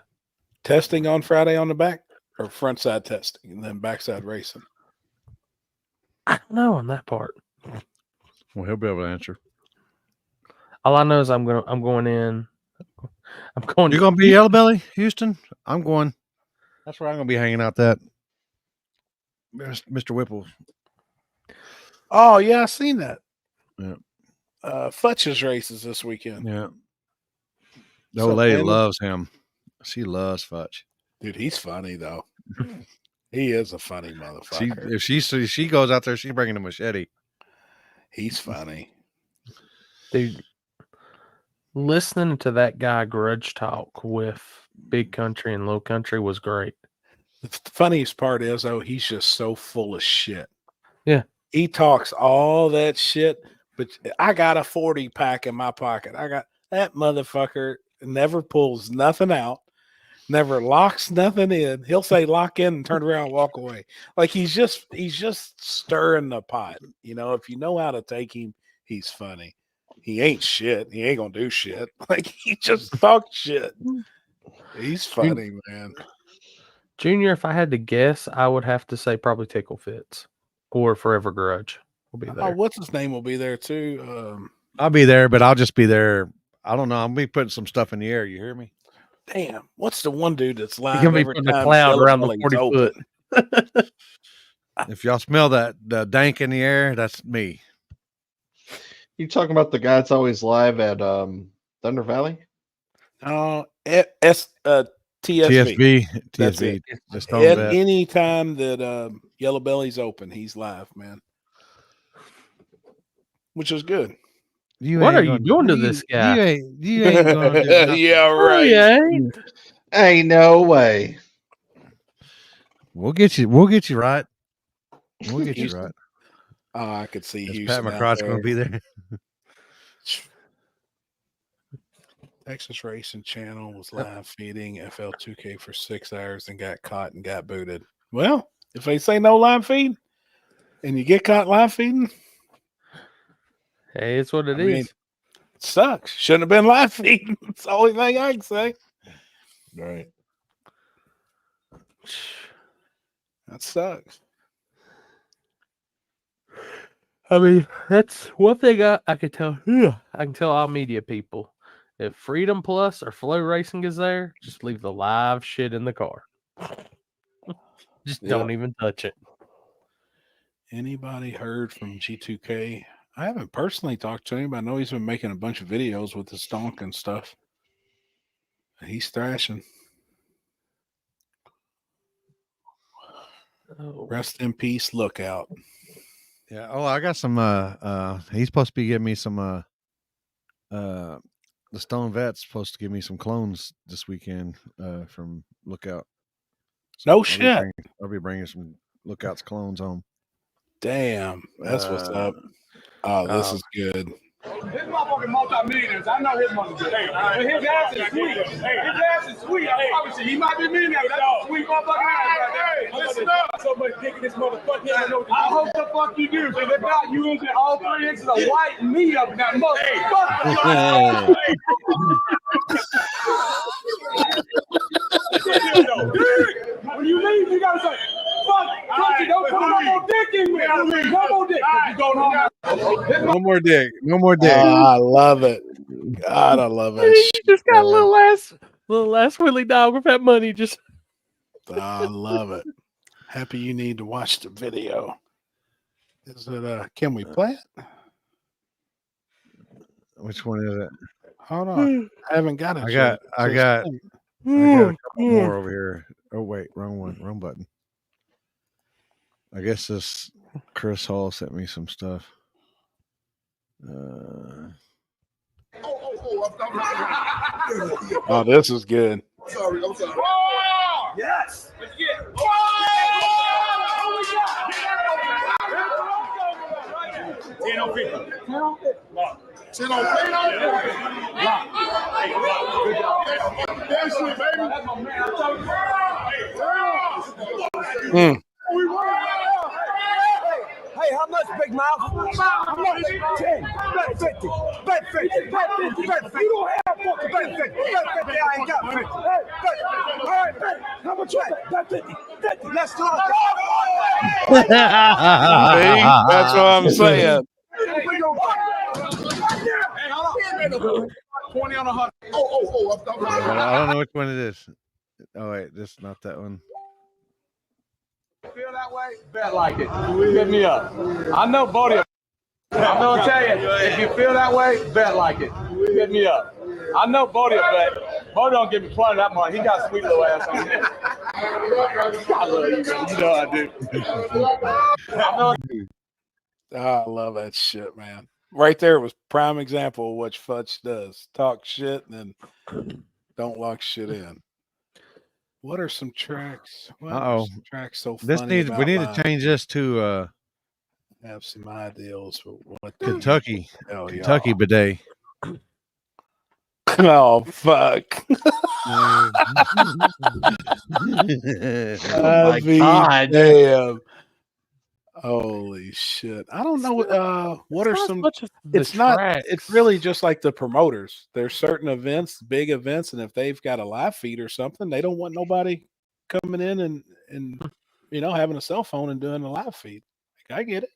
Testing on Friday on the back, or front side testing, and then backside racing. I don't know on that part. Well, he'll be able to answer. All I know is I'm going in. You're gonna be Yellow Belly, Houston. I'm going. That's where I'm gonna be hanging out. That Mr. Whipple. Oh yeah, I seen that. Yeah. Futch's races this weekend. Yeah. The old lady loves him. She loves Futch. Dude, he's funny though. He is a funny motherfucker. If she goes out there, she's bringing a machete. He's funny. Dude, listening to that guy Grudge talk with Big Country and Low Country was great. The funniest part is, though, he's just so full of shit. Yeah. He talks all that shit, but I got a 40 pack in my pocket. I got that motherfucker never pulls nothing out, never locks nothing in. He'll say lock in and turn around and walk away. Like he's just stirring the pot. You know, if you know how to take him, he's funny. He ain't shit. He ain't gonna do shit. Like he just talks shit. He's funny, man. Junior, if I had to guess, I would have to say probably Tickle Fits or Forever Grudge will be there. Oh, what's his name will be there too. I'll be there, but I'll just be there. I don't know. I'm gonna be putting some stuff in the air. You hear me? Damn, what's the one dude that's live? You're gonna be putting a cloud around the 40 foot. If y'all smell the dank in the air, that's me. You talking about the guy that's always live at Thunder Valley? TSV. That's it. At any time that Yellow Belly's open, he's live, man. Which is good. What are you doing to this guy? You ain't gonna do nothing. Yeah, right. Ain't no way. We'll get you right. We'll get you right. Oh, I could see Is Houston. Pat McCrotch gonna be there? Texas Racing Channel was live feeding FL2K for 6 hours and got caught and got booted. Well, if they say no live feed and you get caught live feeding, hey, it's what it mean, is. It sucks. Shouldn't have been live feeding. It's the only thing I can say. Right. That sucks. I mean, that's one thing I can tell. I can tell all media people. If Freedom Plus or Flow Racing is there, just leave the live shit in the car. Just don't even touch it. Anybody heard from G2K? I haven't personally talked to him, but I know he's been making a bunch of videos with his stonk and stuff. He's thrashing. Oh. Rest in peace, Lookout. Yeah. Oh, I got some. He's supposed to be giving me some. The Stone Vet's supposed to give me some clones this weekend. From Lookout. So No shit. I'll be bringing some Lookout's clones home. Damn, that's what's up. Oh, this is good. His motherfucking multi-millionaires. I know his money good. Hey, his ass is sweet. His ass is sweet. Obviously, he might be millionaire. That's a sweet motherfucking ass right there. Listen up. So much dick in this motherfucker. I hope the fuck you do. Because if not, you into all 3 inches of white meat up in that motherfucker. When you leave, you gotta say, fuck you, don't put no more dick in me. No more dick. You going home. No more dick. No more dick. I love it. God, I love it. He just got a little ass Willie dog with that money. Just I love it. Happy you need to watch the video. Is it can we play it? Which one is it? Hold on. I haven't got it. I got a couple more over here. Oh wait, wrong one, wrong button. I guess this Chris Hall sent me some stuff. Oh, this is good. Sorry. Yes. Let's get it. Hey, how much, Big Mouth? How much? 10. Bet 50. Bet 50. Bet 50. Bet 50. You don't have fucking bet 50. Bet 50. I ain't got 50. Hey, bet. All right, bet. How much? Bet 50. 50. Let's talk. That's what I'm saying. Hey, hold on. 20 on 100. I don't know which one it is. Oh wait, this is not that one. Feel that way? Bet like it. Hit me up. I know both of you. I'm gonna tell you, if you feel that way, bet like it. Hit me up. I know both of you, but Bo don't give me plenty of that money. He got sweet little ass on him. I love you, man. You know I do. I love that shit, man. Right there was prime example of what Fudge does. Talk shit and then don't lock shit in. What are some tracks? Tracks so funny we need to change this to have some ideals. What Kentucky bidet. Oh fuck! Oh my God! Damn! Holy shit! I don't know. What are some? It's not. It's really just like the promoters. There's certain events, big events, and if they've got a live feed or something, they don't want nobody coming in and having a cell phone and doing a live feed. Like, I get it.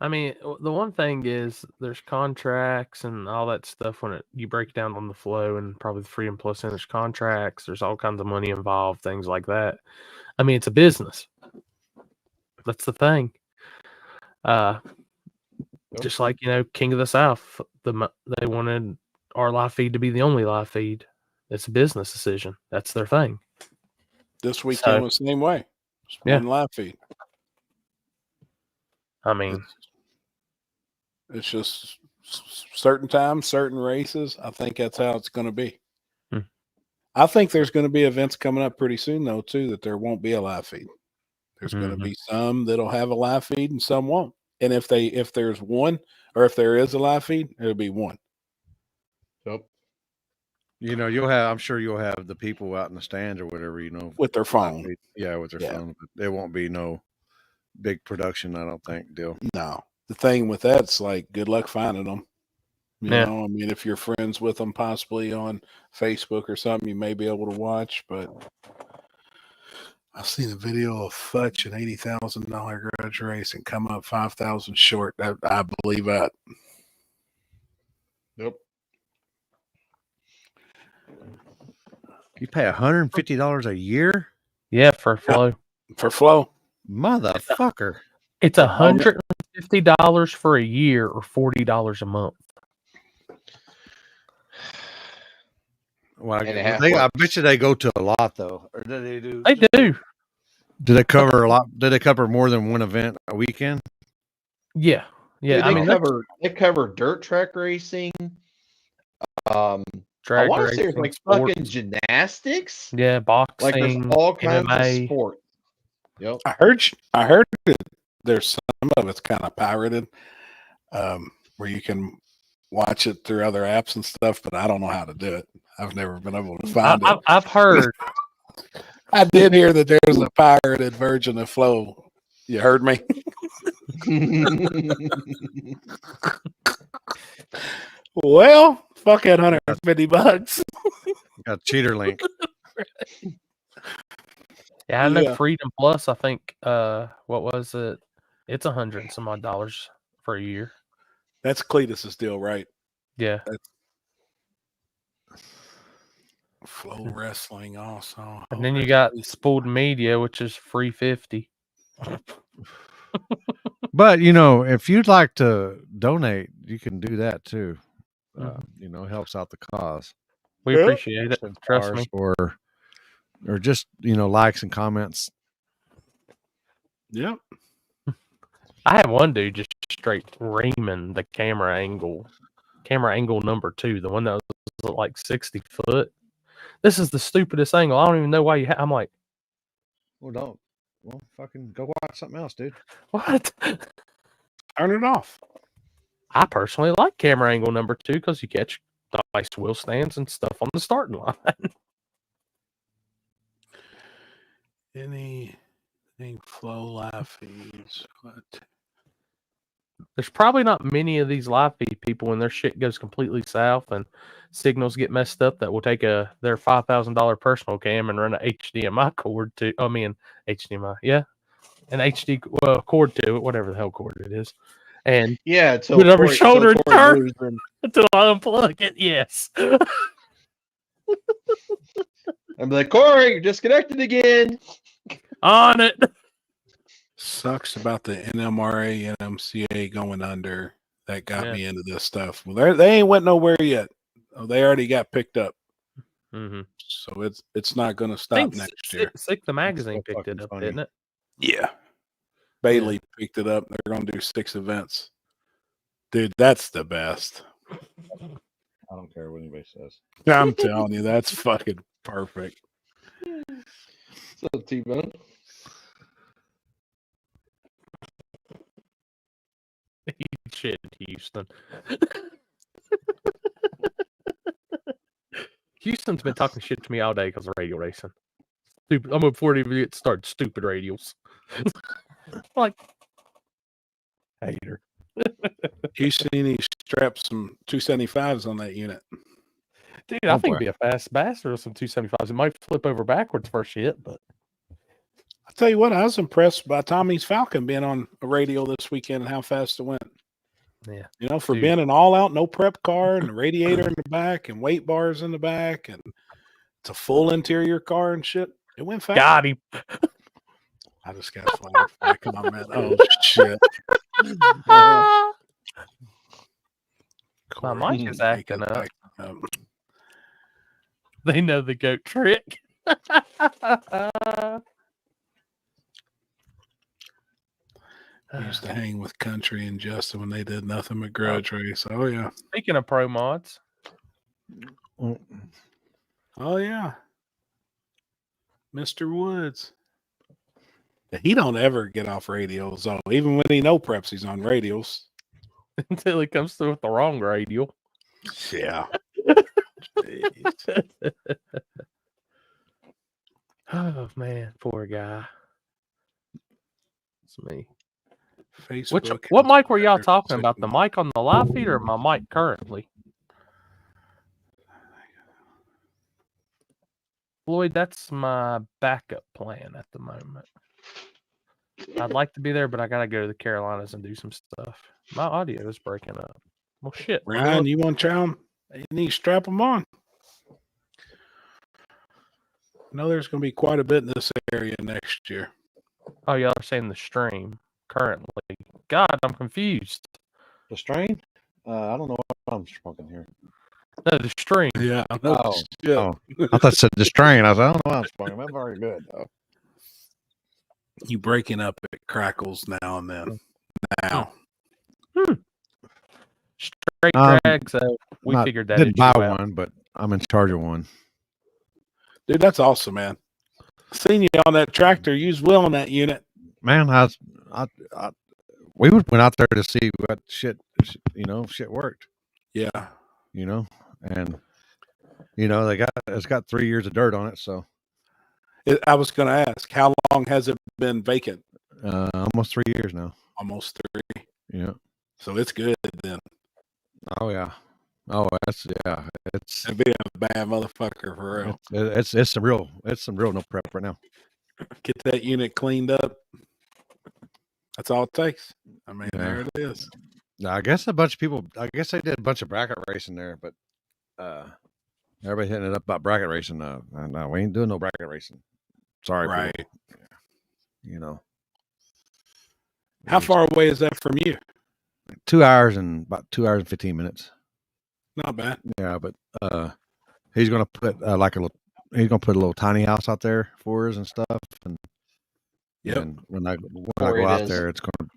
I mean, the one thing is there's contracts and all that stuff when you break down on the flow, and probably the Freedom Plus, and there's contracts. There's all kinds of money involved, things like that. I mean, it's a business. That's the thing. Just like, King of the South, they wanted our live feed to be the only live feed. It's a business decision. That's their thing. This weekend was the same way. One live feed. I mean, it's just certain times, certain races. I think that's how it's going to be. I think there's going to be events coming up pretty soon, though, too, that there won't be a live feed. There's going to be some that'll have a live feed and some won't. And if there's one, or if there is a live feed, it'll be one. Yep. I'm sure you'll have the people out in the stands or whatever, with their phone. Yeah, with their phone. But there won't be no big production, I don't think, deal. No. The thing with that's like, good luck finding them. You know, I mean, if you're friends with them possibly on Facebook or something, you may be able to watch, but I've seen a video of Futch an $80,000 grudge race and come up 5,000 short. I believe that. Yep. You pay $150 a year? Yeah, for flow. For flow. Motherfucker. It's $150 for a year or $40 a month. Well, I bet you they go to a lot, though. Or do they do? They do. Do they cover a lot? Do they cover more than one event a weekend? Yeah. Yeah. They cover dirt track racing. Drag I want to racing, say it's like fucking gymnastics. Yeah, boxing. Like there's all kinds MMA. of sports. Yep. I heard that there's some of it's kind of pirated, where you can watch it through other apps and stuff, but I don't know how to do it. I've never been able to find it. I've heard. I did hear that there's a pirated version of Flow. You heard me? Well, fuck it, $150. Got a cheater link. Yeah, I know Freedom Plus, I think, what was it? It's $100 and some odd for a year. That's Cletus's deal, right? Yeah. That's Flow Wrestling also. And then you got Spooled Media, which is free $50. But, if you'd like to donate, you can do that too. Helps out the cause. We appreciate it. Trust me. Or just, likes and comments. Yep. I had one dude just straight reaming the camera angle number 2, the one that was like 60 foot. This is the stupidest angle. I don't even know why I'm like, well, fucking go watch something else, dude. What? Turn it off. I personally like camera angle number 2 because you catch nice wheel stands and stuff on the starting line. Anything Flow live feeds? What? There's probably not many of these live feed people when their shit goes completely south and signals get messed up that will take their $5,000 personal cam and run an HDMI cord to. HDMI, yeah, an HD cord to it, whatever the hell cord it is, and put it over his shoulder and turn until I unplug it. Yes. I'm like, Corey, you're disconnected again. On it. Sucks about the NMRA, NMCA going under. That got me into this stuff. Well, they ain't went nowhere yet. Oh, they already got picked up. Mm-hmm. So it's not going to stop next year. Sick the magazine picked it up, didn't it? Yeah. Bailey picked it up. They're going to do 6 events. Dude, that's the best. I don't care what anybody says. I'm telling you, that's fucking perfect. So, T-Bone. Shit, Houston. Houston's been talking shit to me all day because of radio racing. Stupid. I'm before it even started. Stupid radials. Like, hater. Houston, he strapped some 275s on that unit. Dude, I think it'd be a fast bastard with some 275s. It might flip over backwards first hit, but I'll tell you what, I was impressed by Tommy's Falcon being on a radio this weekend and how fast it went. Yeah. You know, for being an all-out, no prep car and a radiator in the back and weight bars in the back and it's a full interior car and shit, it went fast. Got him. I just got flagged for that comment. Oh, shit. My mic is acting up. They know the goat trick. I used to hang with Country and Justin when they did nothing but Grudge race. Oh, yeah. Speaking of pro mods. Oh, yeah. Mr. Woods. He don't ever get off radials, though. Even when he no preps, he's on radials. Until he comes through with the wrong radial. Yeah. Oh, man. Poor guy. It's me. Facebook. What mic were y'all talking about? The mic on the live feed or my mic currently? Floyd, that's my backup plan at the moment. I'd like to be there, but I got to go to the Carolinas and do some stuff. My audio is breaking up. Well, shit. Ryan, you want to try them? You need to strap them on. I know there's going to be quite a bit in this area next year. Oh, y'all are saying the stream currently. God, I'm confused. The strain? I don't know what I'm smoking here. No, the stream. Yeah. I thought it said the strain. I was like, I don't know what I'm smoking. I'm very good, though. You breaking up at crackles now and then. Now. Straight drag, so we figured that. Didn't buy one, but I'm in charge of one. Dude, that's awesome, man. Seen you on that tractor. Use Will on that unit. Man, we went out there to see what shit worked. Yeah. And it's got 3 years of dirt on it. So I was going to ask, how long has it been vacant? Almost 3 years now. Almost 3. Yeah. So it's good then. Oh yeah. Oh, it's and being a bad motherfucker for real. It's some real no prep right now. Get that unit cleaned up. That's all it takes. I mean, there it is. I guess a bunch of people. I guess they did a bunch of bracket racing there, but everybody hitting it up about bracket racing. No, we ain't doing no bracket racing. Sorry, right? People. How far away is that from you? 2 hours and about 2 hours and 15 minutes. Not bad. Yeah, but he's gonna put he's gonna put a little tiny house out there for us and stuff. And and when I go out there, it's gonna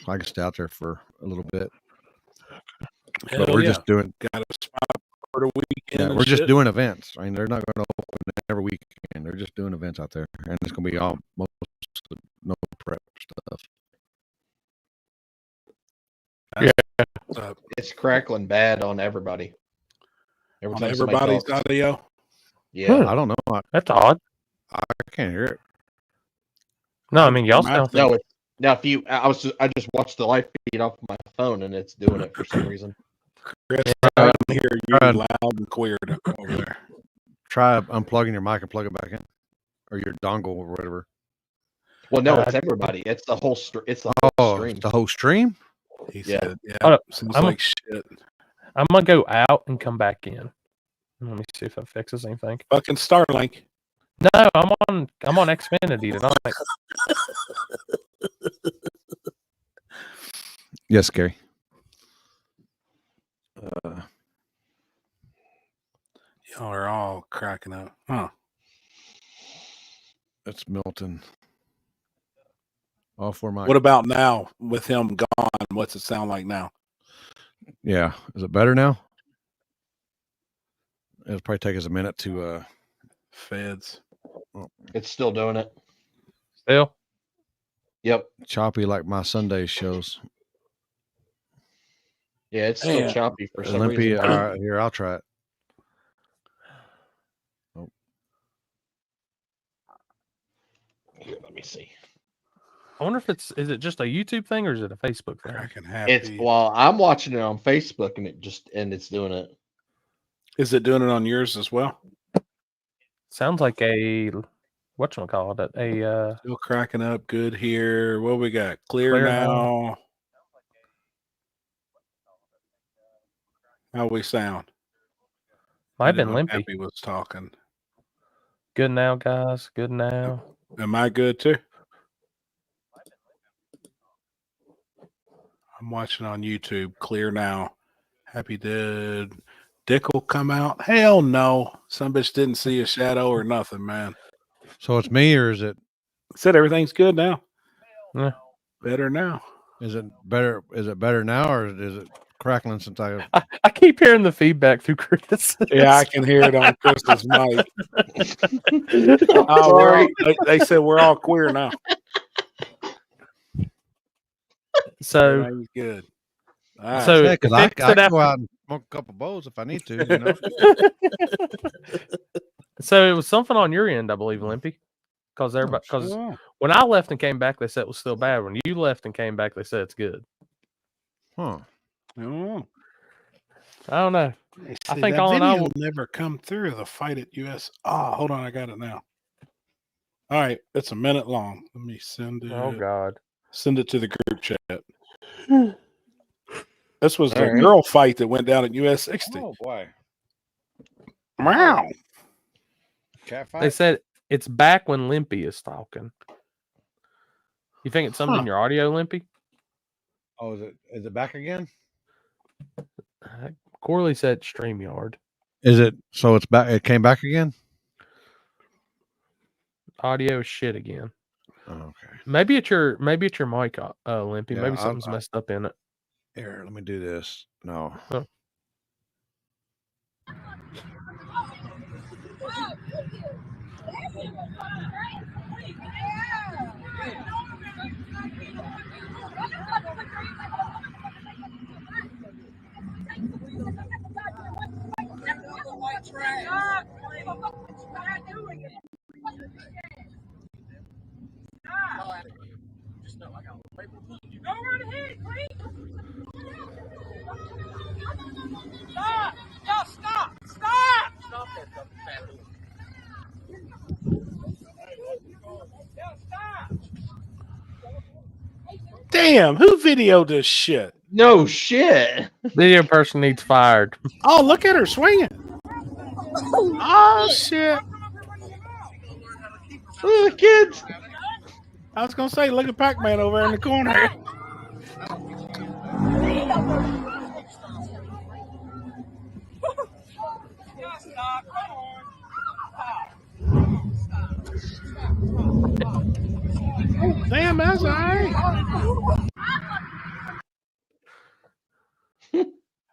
I can stay out there for a little bit. But we're just doing got a spot for the weekend. Yeah, we're just doing events. I mean, they're not going to open every weekend. They're just doing events out there, and it's going to be all most no prep stuff. It's crackling bad on everybody. On everybody's audio. Yeah, I don't know. That's odd. I can't hear it. No, I mean y'all still. No, now if you, I just watched the live feed off my phone and it's doing it for some reason. Chris, I can hear you loud and clear over there. Try unplugging your mic and plug it back in, or your dongle or whatever. Well, no, it's everybody. It's the whole. It's the whole stream. The whole stream. He said, "Yeah, seems like shit." I'm gonna go out and come back in. Let me see if that fixes anything. Fucking Starlink. No, I'm on Xfinity tonight. Yes, Gary. Y'all are all cracking up. Huh. That's Milton. All four mics. What about now with him gone? What's it sound like now? Yeah. Is it better now? It'll probably take us a minute to Feds. It's still doing it. Still? Yep. Choppy like my Sunday shows. Yeah, it's still choppy for some Olympia, reason. here, I'll try it. Oh. Here, let me see. I wonder if is it just a YouTube thing or is it a Facebook thing? It's I'm watching it on Facebook and it's doing it. Is it doing it on yours as well? Sounds like a whatchamacallit, a still cracking up good here. What we got? Clear now. How we sound? Might have been Limpy. Happy was talking. Good now, guys. Good now. Am I good too? I'm watching on YouTube. Clear now. Happy did Dick will come out? Hell no. Some bitch didn't see a shadow or nothing, man. So it's me, or is it? Said everything's good now. Yeah. Better now. Is it better? Is it better now, or is it crackling since I keep hearing the feedback through Chris. Yeah, I can hear it on Chris's mic. They said we're all queer now. So good. Right. So because I can go out and smoke a couple bowls if I need to, you know. So it was something on your end, I believe, Limpy, because when I left and came back, they said it was still bad. When you left and came back, they said it's good. Huh? I don't know. I think all in all will never come through the fight at US. Hold on, I got it now. All right, it's a minute long. Let me send it. Oh God. Send it to the group chat. This was the girl fight that went down at US 60. Oh boy. Wow. Cat fight? They said it's back when Limpy is talking. You think it's something in your audio, Limpy? Oh, is it back again? Corley said StreamYard. Is it so it's back? It came back again? Audio is shit again. Oh, okay. Maybe it's your mic, Limpy. Maybe something's messed up in it. Here, let me do this. No. Oh. Stop! Y'all stop! Stop! Stop that fucking fat dude. Damn, who videoed this shit? No shit. Video person needs fired. Oh, look at her swinging. Oh shit. Look at the kids. I was gonna say, look at Pac-Man over in the corner. Damn, that's all right.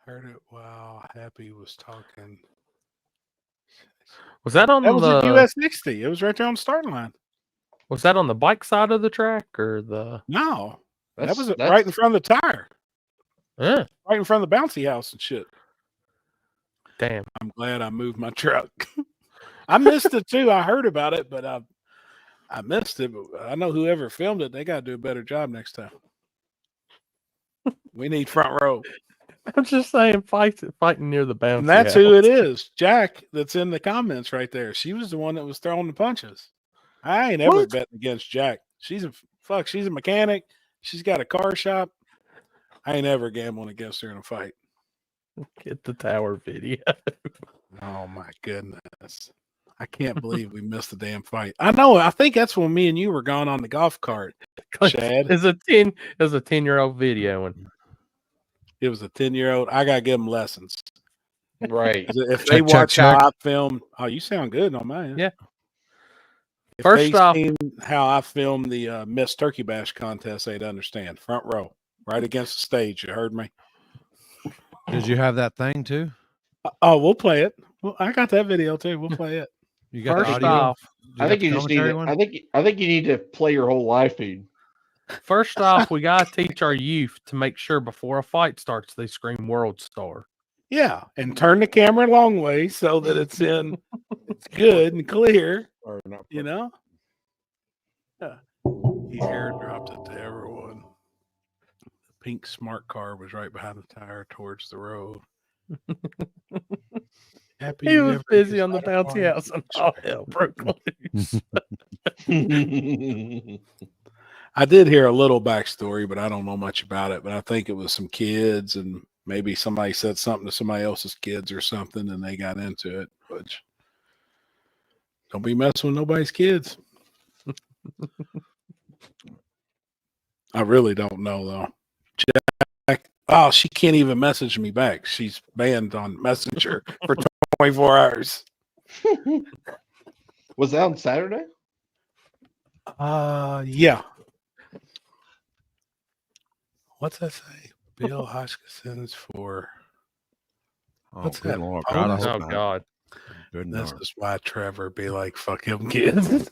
Heard it while Happy was talking. Was that on that was the at US 60? It was right there on the starting line. Was that on the bike side of the track or the? No, that was right in front of the tire. Yeah, right in front of the bouncy house and shit. Damn, I'm glad I moved my truck. I missed it too. I heard about it, but I missed it. But I know whoever filmed it, they got to do a better job next time. We need front row. I'm just saying, fighting near the bouncy. And that's who it is. Jack, that's in the comments right there. She was the one that was throwing the punches. I ain't ever betting against Jack. She's a mechanic. She's got a car shop. I ain't ever gambling against her in a fight. Get the tower video. Oh my goodness. I can't believe we missed the damn fight. I know. I think that's when me and you were gone on the golf cart, Chad. It was a 10-year-old video, and it was a 10-year-old. I gotta give him lessons. Right. If they watch how I film, oh, you sound good on mine. Yeah. If First off, seen how I filmed the Miss Turkey Bash contest, they'd understand. Front row, right against the stage. You heard me. Did you have that thing too? Oh, we'll play it. Well, I got that video too. We'll play it. You got first the audio? off, I think you just need to, I think you need to play your whole live feed. First off, we gotta teach our youth to make sure before a fight starts they scream "World Star." Yeah, and turn the camera a long way so that it's in, it's good and clear. You know. Yeah. He airdropped it to everyone. The pink smart car was right behind the tire towards the road. He was busy on the bouncy house and all hell broke loose. I did hear a little backstory, but I don't know much about it. But I think it was some kids, and maybe somebody said something to somebody else's kids or something, and they got into it. Which don't be messing with nobody's kids. I really don't know though. Jack, oh, she can't even message me back. She's banned on Messenger for 24 hours. Was that on Saturday? Yeah. What's that say? Bill Hodgkinson's for. What's that? Lord. Oh God. This is why Trevor be like, fuck him, kids.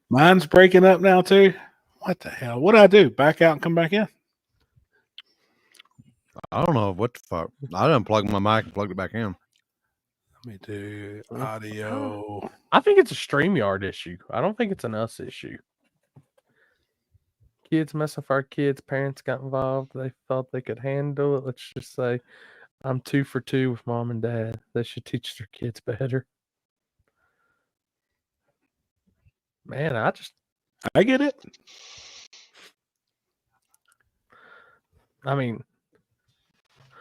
Mine's breaking up now too. What the hell? What'd I do? Back out and come back in? I don't know what the fuck. I unplugged my mic and plugged it back in. Let me do audio. I think it's a StreamYard issue. I don't think it's an us issue. Kids messing with our kids. Parents got involved. They thought they could handle it. Let's just say I'm 2 for 2 with mom and dad. They should teach their kids better. Man, I get it. I mean,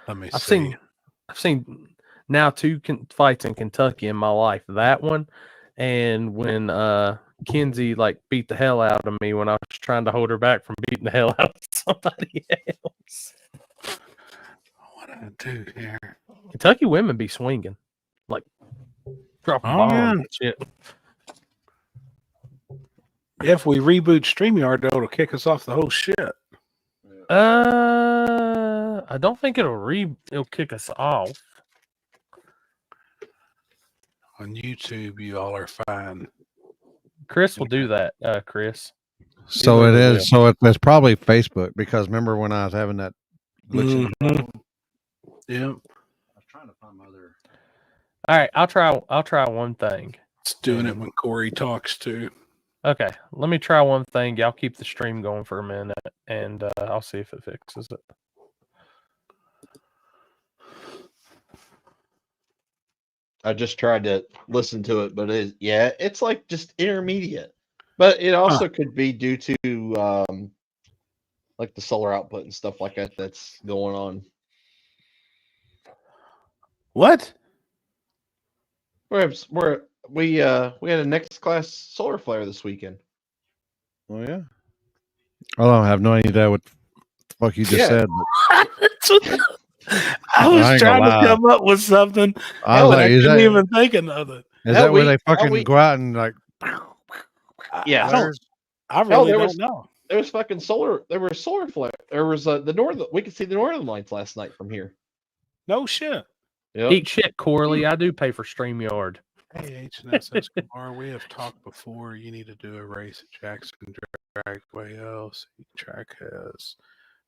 let me I've see. seen now 2 fights in Kentucky in my life. That one, and when Kenzie like beat the hell out of me when I was trying to hold her back from beating the hell out of somebody else. What did I do here? Kentucky women be swinging, like dropping bombs and shit. If we reboot StreamYard, though, it'll kick us off the whole shit. I don't think it'll kick us off. On YouTube, you all are fine. Chris will do that, Chris. So it is. So it's probably Facebook, because remember when I was having that glitch? Yeah. I was trying to find my other. All right, I'll try one thing. It's doing it when Corey talks too. Okay, let me try one thing. Y'all keep the stream going for a minute, and I'll see if it fixes it. I just tried to listen to it, but it's like just intermediate. But it also could be due to like the solar output and stuff like that that's going on. What? We had a next class solar flare this weekend. Oh yeah. I don't have no idea what the fuck you just said. But I was trying to come up with something. I couldn't even think of nothing. Is that where they fucking go out and like? Yeah, I really don't know. There was fucking solar. There was solar flare. There was the northern. We could see the northern lights last night from here. No shit. Yep. Eat shit, Corley. I do pay for StreamYard. Hey, H&S Kumar, we have talked before. You need to do a race at Jackson Dragway LC. Track has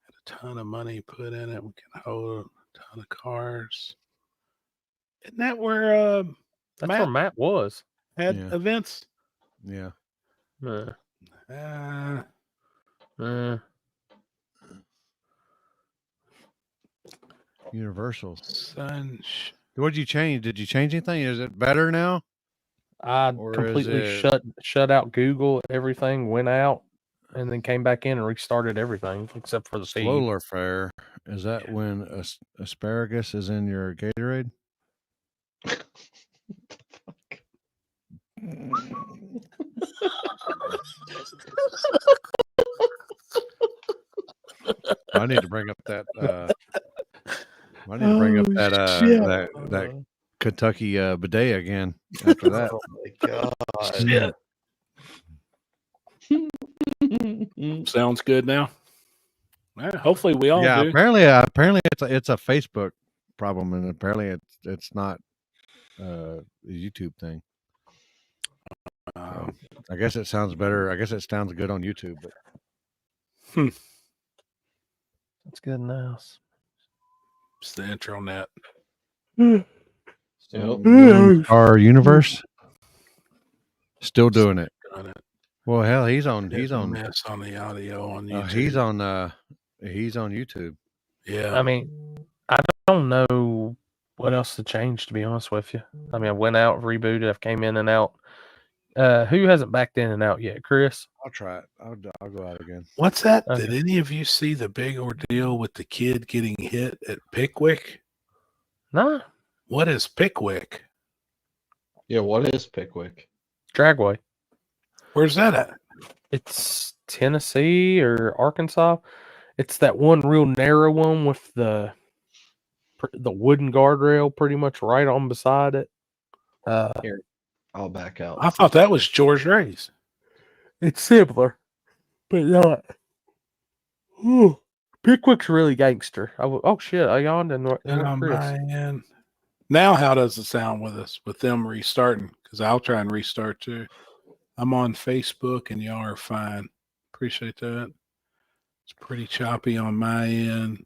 a ton of money put in it. We can hold a ton of cars. Isn't that where that's where Matt was? Had events? Yeah. Universal. What'd you change? Did you change anything? Is it better now? I completely shut out Google. Everything went out, and then came back in and restarted everything except for the feed. Solar flare. Is that when asparagus is in your Gatorade? I need to bring up that. I need to bring up that Kentucky bidet again. After that, Oh my god! Sounds good now. Hopefully we all do. Apparently it's a Facebook problem, and apparently it's not a YouTube thing. I guess it sounds better. I guess it sounds good on YouTube, but that's good now. It's the intro net. Our universe still doing it. Well, hell, he's on mess on the audio on YouTube. He's on YouTube. Yeah. I mean, I don't know what else to change, to be honest with you. I mean, I went out, rebooted, I've came in and out. Who hasn't backed in and out yet? Chris? I'll try it. I'll go out again. What's that? Okay. Did any of you see the big ordeal with the kid getting hit at Pickwick? Nah. What is Pickwick? Yeah, what is Pickwick? Dragway. Where's that at? It's Tennessee or Arkansas. It's that one real narrow one with the wooden guardrail pretty much right on beside it. Here, I'll back out. I thought that was George Ray's. It's similar, but not. Ooh, Pickwick's really gangster. Oh shit! I yawned and man. Now, how does it sound with them restarting? Because I'll try and restart too. I'm on Facebook and y'all are fine. Appreciate that. It's pretty choppy on my end.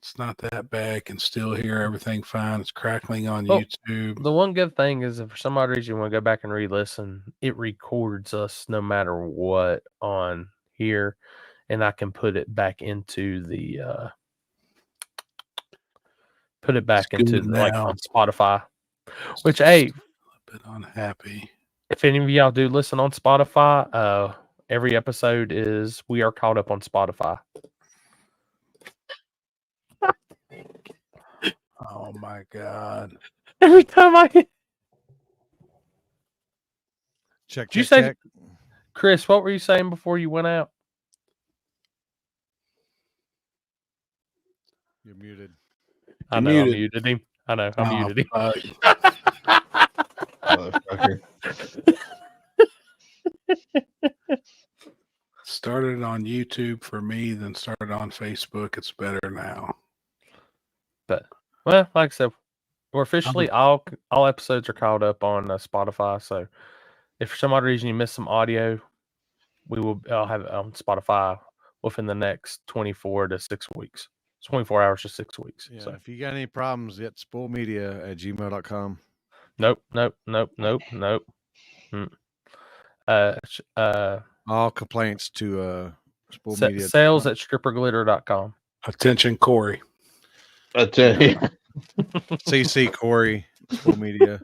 It's not that bad. Can still hear everything fine. It's crackling on YouTube. The one good thing is if for some odd reason you want to go back and re-listen, it records us no matter what on here, and I can put it back into the like on Spotify. Which, hey, a bit unhappy. If any of y'all do listen on Spotify, every episode we are caught up on Spotify. Oh my god! Every time I check. Did you say, Chris? What were you saying before you went out? You're muted. I know. I muted him. I know. I muted him. Motherfucker. Started on YouTube for me, then started on Facebook. It's better now. But well, like I said, we're officially all episodes are caught up on Spotify. So if for some odd reason you missed some audio, I'll have it on Spotify within the next 24 to 6 weeks. 24 hours to 6 weeks. Yeah, so if you got any problems, get spoolmedia@gmail.com. Nope. All complaints to spoolmedia. Sales@stripperglitter.com. Attention, Corey. CC Corey, spoolmedia.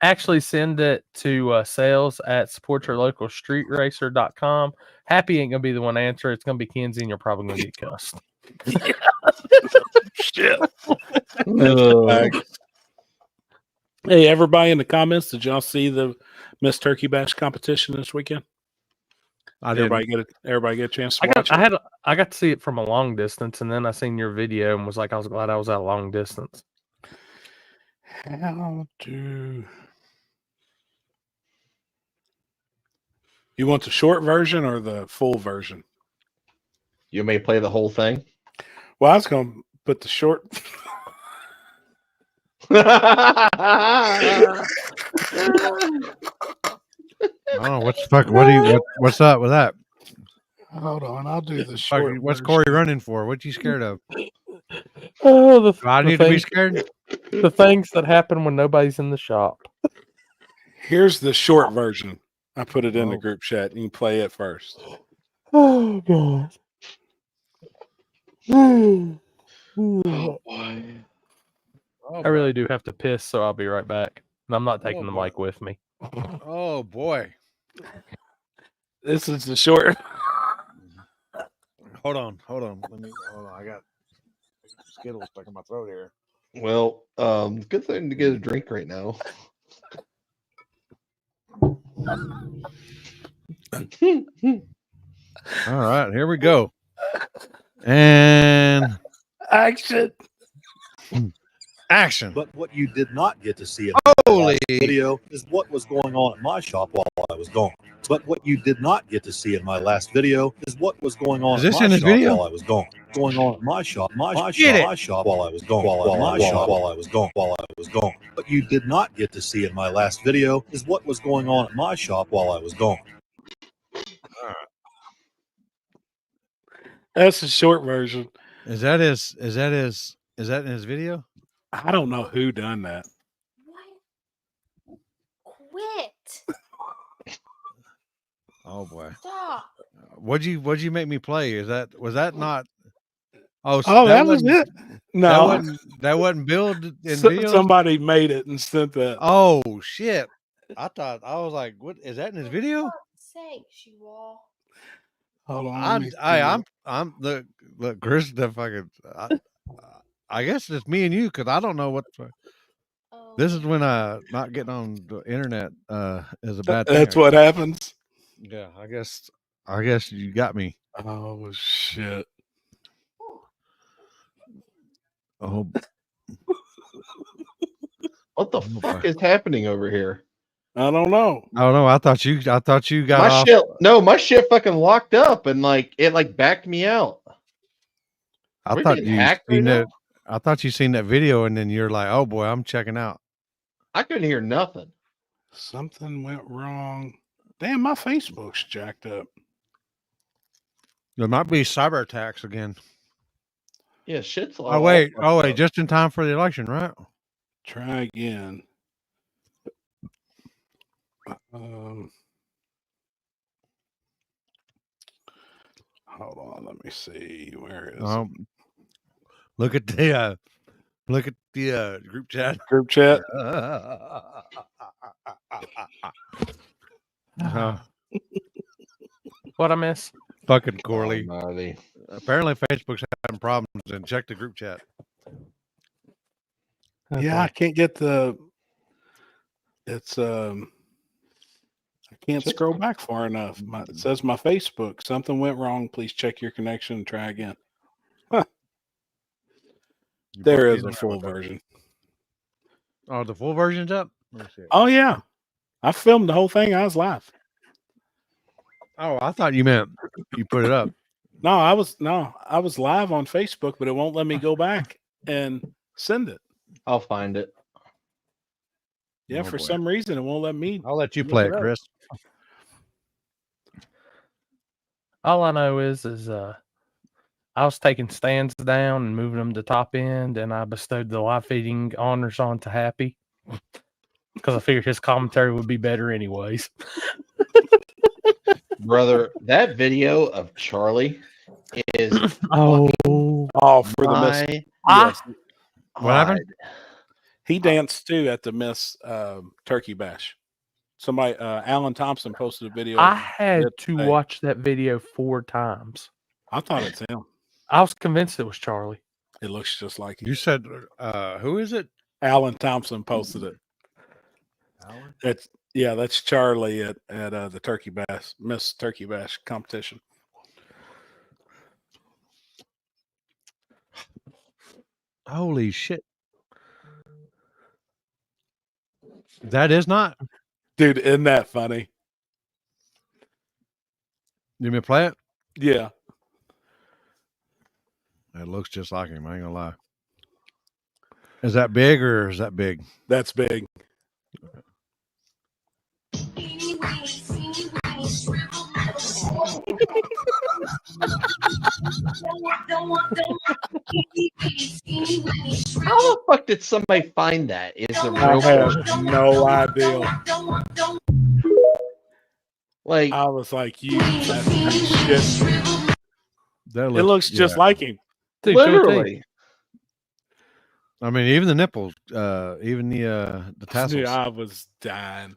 Actually send it to sales@supportyourlocalstreetracer.com. Happy ain't gonna be the one to answer. It's gonna be Kenzie, and you're probably gonna get cussed. Shit. Hey, everybody in the comments, did y'all see the Miss Turkey Bash competition this weekend? Everybody get a chance to watch it? I got to see it from a long distance, and then I seen your video and was like, I was glad I was at a long distance. You want the short version or the full version? You may play the whole thing. Well, I was going to put the short. Oh, what's the fuck? What's up with that? Hold on, I'll do the short. What's Corey running for? What you scared of? Oh, I need to be scared. The things that happen when nobody's in the shop. Here's the short version. I put it in the group chat. You can play it first. Oh god. Oh boy. I really do have to piss, so I'll be right back. And I'm not taking the mic with me. Oh boy. This is the short. Hold on. Hold on. I got Skittles stuck in my throat here. Well, good thing to get a drink right now. All right, here we go. And action. Action. But what you did not get to see in Holy my video is what was going on at my shop while I was gone. But what you did not get to see in my last video is what was going on Is at this my in his shop video? while I was gone. Going on at my shop, my shop while I was gone. While I was gone. What you did not get to see in my last video is what was going on at my shop while I was gone. That's the short version. Is that in his video? I don't know who done that. Quit. Oh boy. Stop. What'd you make me play? Was that not? Oh, that was it. No, that wasn't billed in video. Somebody made it and sent that. Oh shit! I was like, what is that in his video? Thanks, you all. Hold on. I'm look, Chris. The fucking. I guess it's me and you because I don't know what. This is when not getting on the internet is a bad thing. That's what happens. Yeah, I guess you got me. Oh shit. Oh. What the fuck is happening over here? I don't know. I thought you got my off. shit. No, my shit fucking locked up and it backed me out. I thought you seen that video and then you're like, oh boy, I'm checking out. I couldn't hear nothing. Something went wrong. Damn, my Facebook's jacked up. There might be cyber attacks again. Yeah, shit's all. Oh wait, just in time for the election, right? Try again. Hold on, let me see. Where is it? Look at the group chat. Group chat. What I miss? Fucking Corley. Oh, apparently Facebook's having problems and check the group chat. Yeah, I can't get the. It's I can't scroll back far enough. It says my Facebook. Something went wrong. Please check your connection and try again. Huh. There is a full version. Oh, the full version's up? Oh yeah. I filmed the whole thing. I was live. Oh, I thought you meant you put it up. No, I was live on Facebook, but it won't let me go back and send it. I'll find it. Yeah, for some reason it won't let me. I'll let you play it, Chris. All I know is I was taking stands down and moving them to top end, and I bestowed the live feeding honors on to Happy because I figured his commentary would be better anyways. Brother, that video of Charlie is for the Miss. Yes. What happened? He danced too at the Miss Turkey Bash. Somebody, Alan Thompson, posted a video. I had to watch that video 4 times. I thought it's him. I was convinced it was Charlie. It looks just like him. You said, who is it? Alan Thompson posted it. Alan? That's Charlie at the Turkey Bash, Miss Turkey Bash competition. Holy shit. That is not. Dude, isn't that funny? You mean play it? Yeah. It looks just like him. I ain't gonna lie. Is that big or is that big? That's big. How the fuck did somebody find that? Is the real I have no idea. Like I was like, you shit. That It looks just like him. Dude, literally. I mean, even the nipples, even the tassels. Dude, I was dying.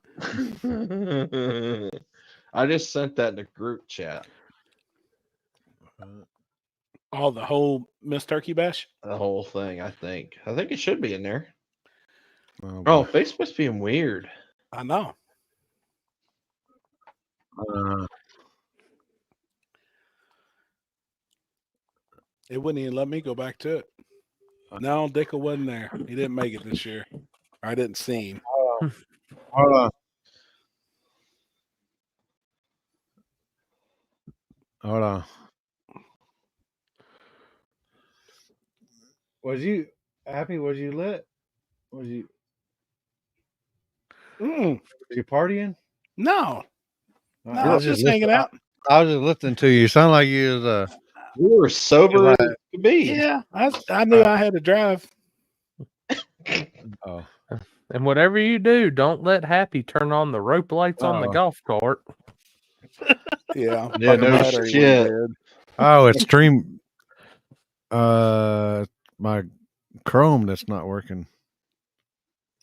I just sent that in the group chat. Oh, the whole Miss Turkey Bash? The whole thing, I think. I think it should be in there. Oh, Facebook's being weird. I know. It wouldn't even let me go back to it. No, Dickel wasn't there. He didn't make it this year. I didn't see him. Hold on. Hold on. Was you happy? Was you lit? Was you partying? No. No, I was just hanging out. I was just listening to you. You sound like you was you were sober to be. Yeah, I knew I had to drive. Oh. And whatever you do, don't let Happy turn on the rope lights on the golf cart. Yeah. Yeah, no shit. Oh, it's stream. My Chrome that's not working.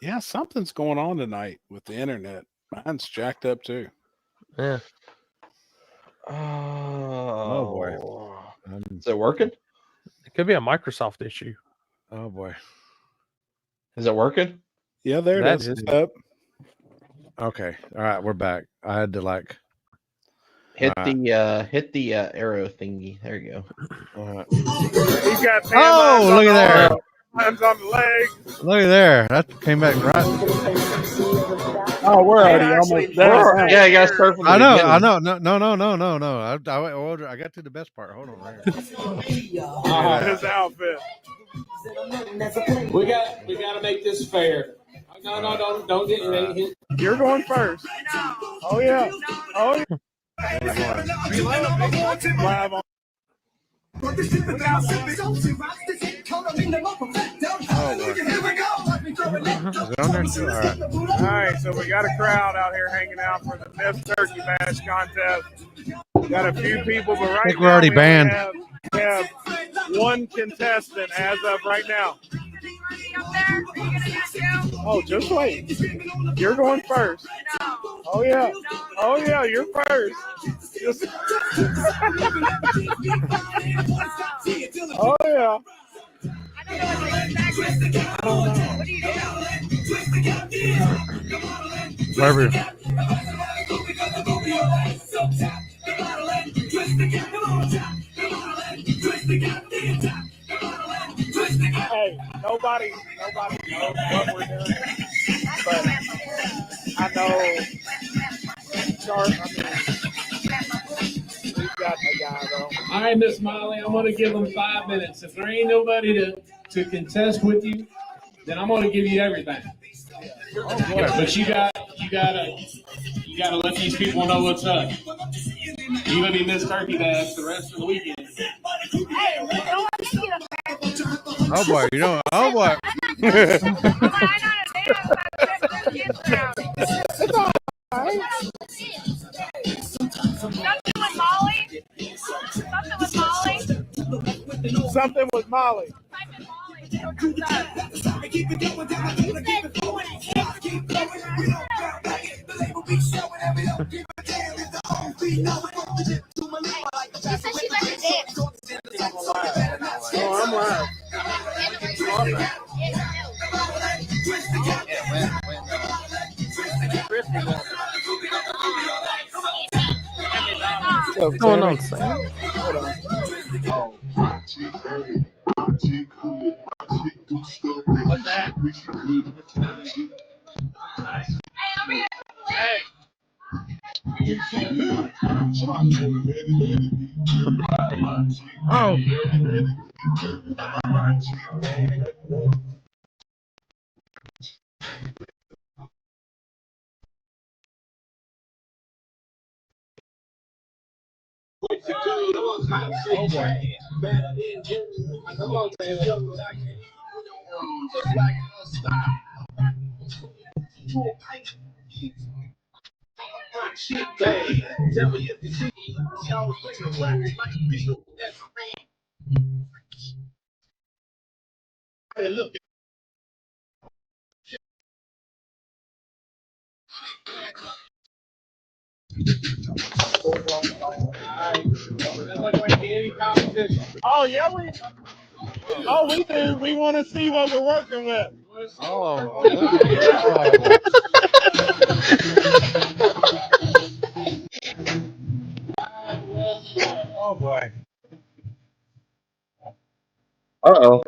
Yeah, something's going on tonight with the internet. Mine's jacked up too. Yeah. Oh boy. Is it working? It could be a Microsoft issue. Oh boy. Is it working? Yeah, there it is. It's up. Okay. All right, we're back. I had to hit the arrow thingy. There you go. All right. He's got Oh, look at there. hands on the leg. Look at there. That came back right. Oh, we're already almost done. Yeah, you guys perfectly. I know. No. I got to the best part. Hold on. Right here. His outfit. We got to make this fair. No, don't get hit. You're going first. Oh yeah. Oh yeah. Live on. All right, so we got a crowd out here hanging out for the Best Turkey Bash contest. Got a few people, but right now we're already banned. We have one contestant as of right now. Oh, just wait. You're going first. Oh yeah. Oh yeah, you're first. Just... oh yeah. Wherever. Hey, nobody knows what we're doing, but I know. We've got a guy though. All right, Miss Molly, I'm gonna give them 5 minutes. If there ain't nobody to contest with you, then I'm gonna give you everything. But you gotta let these people know what's up. You're gonna be Miss Turkey Dash the rest of the weekend. Oh boy, oh boy. Something with Molly. Oh, I'm live. What's going on, Sam? What's that? Hey. Oh. Oh yeah, we do. We want to see what we're working with. Oh boy. Uh-oh.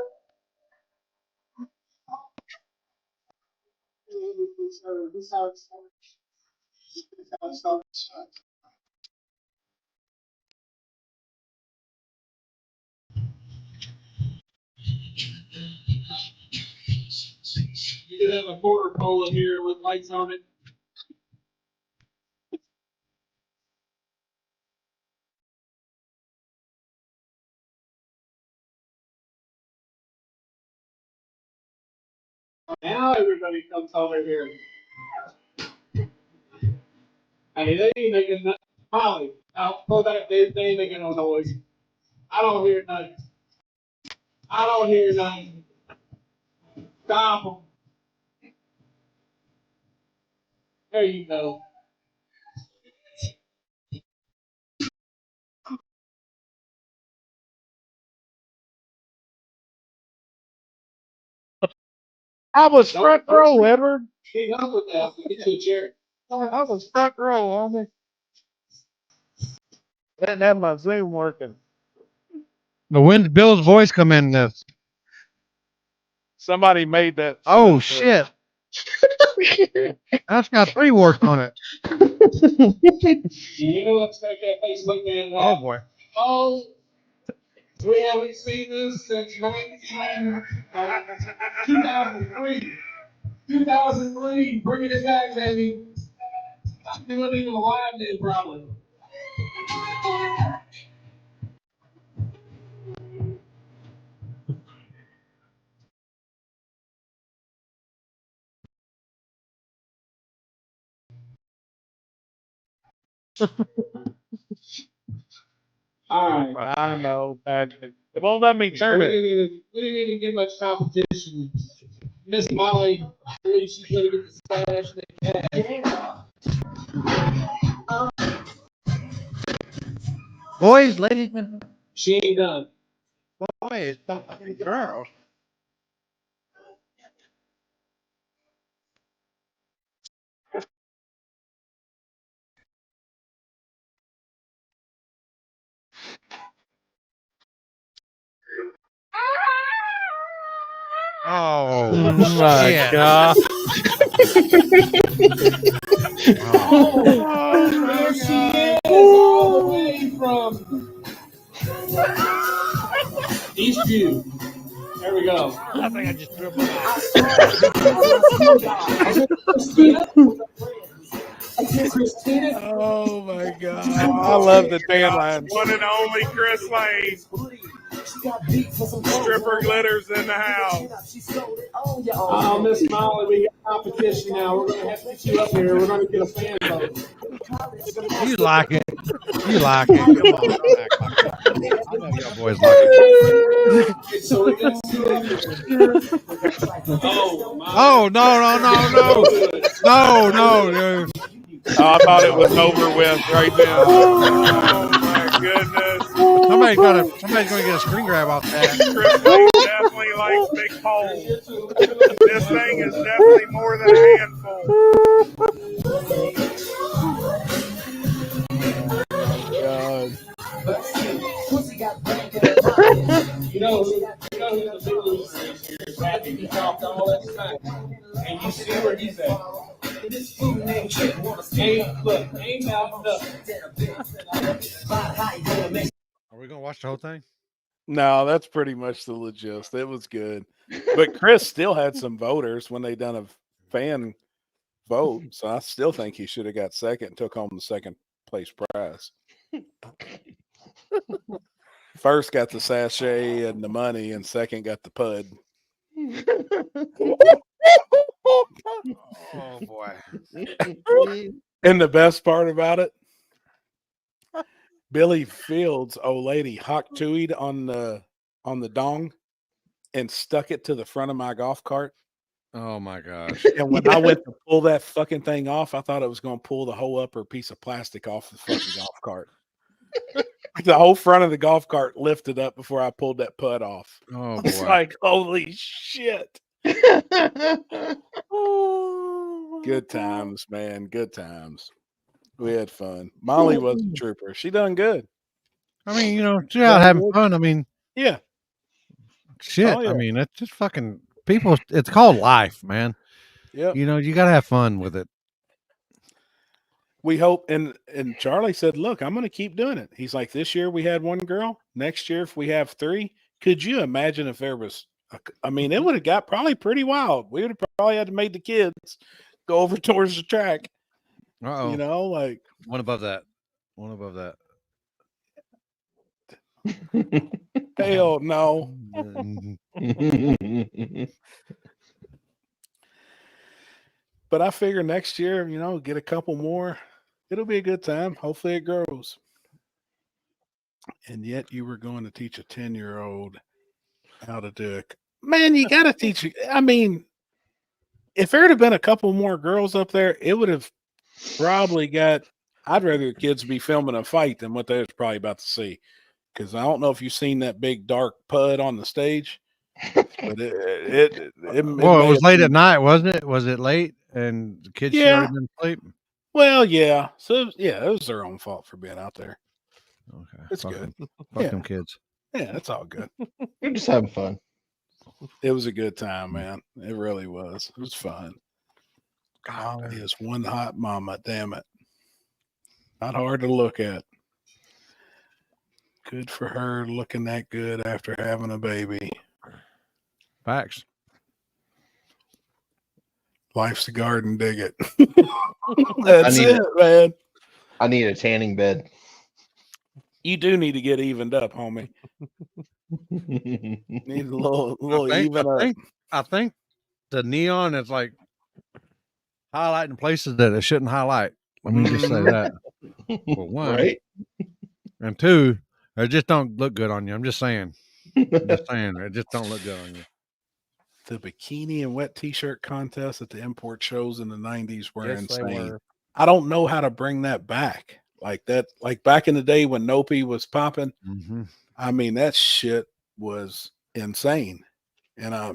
You could have a quarter pole in here with lights on it. Now everybody comes over here. Hey, they ain't making no Molly. I'll pull that. They ain't making no noise. I don't hear nothing. I don't hear nothing. Stop 'em. There you go. I was front row, Edward. Get up with that. Get you a chair. I was front row, homie. Didn't have my Zoom working. But when did Bill's voice come in this? Somebody made that. Oh shit! That's got 3 works on it. You know what's like that Facebook man? Oh boy. Oh, we haven't seen this since 2003. 2003. Bringing it back, baby. They weren't even alive then, probably. All right. I know. It won't let me turn it. We didn't even get much competition. Miss Molly, she's gonna get the stash that Boys, ladies, men. she ain't done. Boys, girls. Oh my God. Oh, there she is, all the way from Eastview. There we go. I think I just threw up Oh my God. I love the tan lines. One and only Chris Lane. Stripper glitters in the house. Oh, Miss Molly, we got competition now. We're gonna have to get you up here. We're gonna get a fan vote. You like it. You like it. Come on. Don't act like that. I know y'all boys like it. So we got two up here. Oh, no. No, dude. Oh, I thought it was over with right now. Oh my goodness. Somebody's going to get a screen grab off that. Chris Lane definitely likes big poles. This thing is definitely more than a handful. God. You know who the big loser is here? Rappy. He talked all that time. And you see where he's at. Ain't loud enough. Are we going to watch the whole thing? No, that's pretty much the gist. It was good. But Chris still had some voters when they done a fan vote. So I still think he should have got second and took home the second place prize. First got the sachet and the money, and second got the pud. Oh boy. And the best part about it, Billy Fields' old lady hawk tooied on the dong and stuck it to the front of my golf cart. Oh my gosh. And when I went to pull that fucking thing off, I thought it was going to pull the whole upper piece of plastic off the fucking golf cart. The whole front of the golf cart lifted up before I pulled that putt off. Oh boy. It's like, holy shit. Good times, man. Good times. We had fun. Molly was a trooper. She done good. I mean, you know, she's out having fun. I mean, yeah. shit. Oh, yeah. I mean, it's just fucking people. It's called life, man. Yep. You know, you got to have fun with it. We hope, and Charlie said, look, I'm going to keep doing it. He's like, this year we had one girl. Next year, if we have 3, could you imagine if there was, I mean, it would have got probably pretty wild. We would have probably had to make the kids go over towards the track. Uh-oh. You know, like. One above that. One above that. Hell no. But I figure next year, you know, get a couple more. It'll be a good time. Hopefully it grows. And yet you were going to teach a 10-year-old how to do it. Man, you got to teach. I mean, if there had been a couple more girls up there, it would have probably got. I'd rather the kids be filming a fight than what they're probably about to see. Because I don't know if you've seen that big dark PUD on the stage. But it was late at night, wasn't it? Was it late? And the kids should already been asleep? Well, yeah. So, yeah, it was their own fault for being out there. Okay. It's good. Fuck them kids. Yeah, it's all good. We're just having fun. It was a good time, man. It really was. It was fun. God, is one hot mama. Damn it. Not hard to look at. Good for her looking that good after having a baby. Facts. Life's a garden, dig it. That's it, man. I need a tanning bed. You do need to get evened up, homie. Need a little even up. I think the neon is like highlighting places that it shouldn't highlight. Let me just say that. Well, one. Right? And 2, it just don't look good on you. I'm just saying. It just don't look good on you. The bikini and wet t-shirt contest at the import shows in the 90s were insane. I don't know how to bring that back. Like that, like back in the day when Nopi was popping. Mm-hmm. I mean, that shit was insane. And I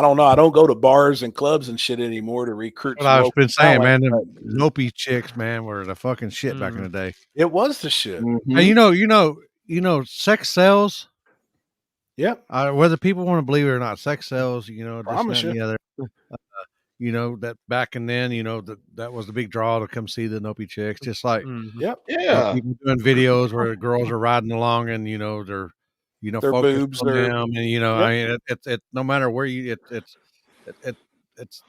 don't know. I don't go to bars and clubs and shit anymore to recruit. Well, I've been saying, man, the Nopi chicks, man, were the fucking shit back in the day. It was the shit. Mm-hmm. And you know, sex sells. Yep. Whether people want to believe it or not, sex sells. You know, this, that, and the other. You know, that back and then, you know, that was the big draw to come see the Nopi chicks. Just like, yep, yeah, people doing videos where girls are riding along and you know they're, you know, their focused boobs on them, and you know, yep. I mean, it no matter where you, it's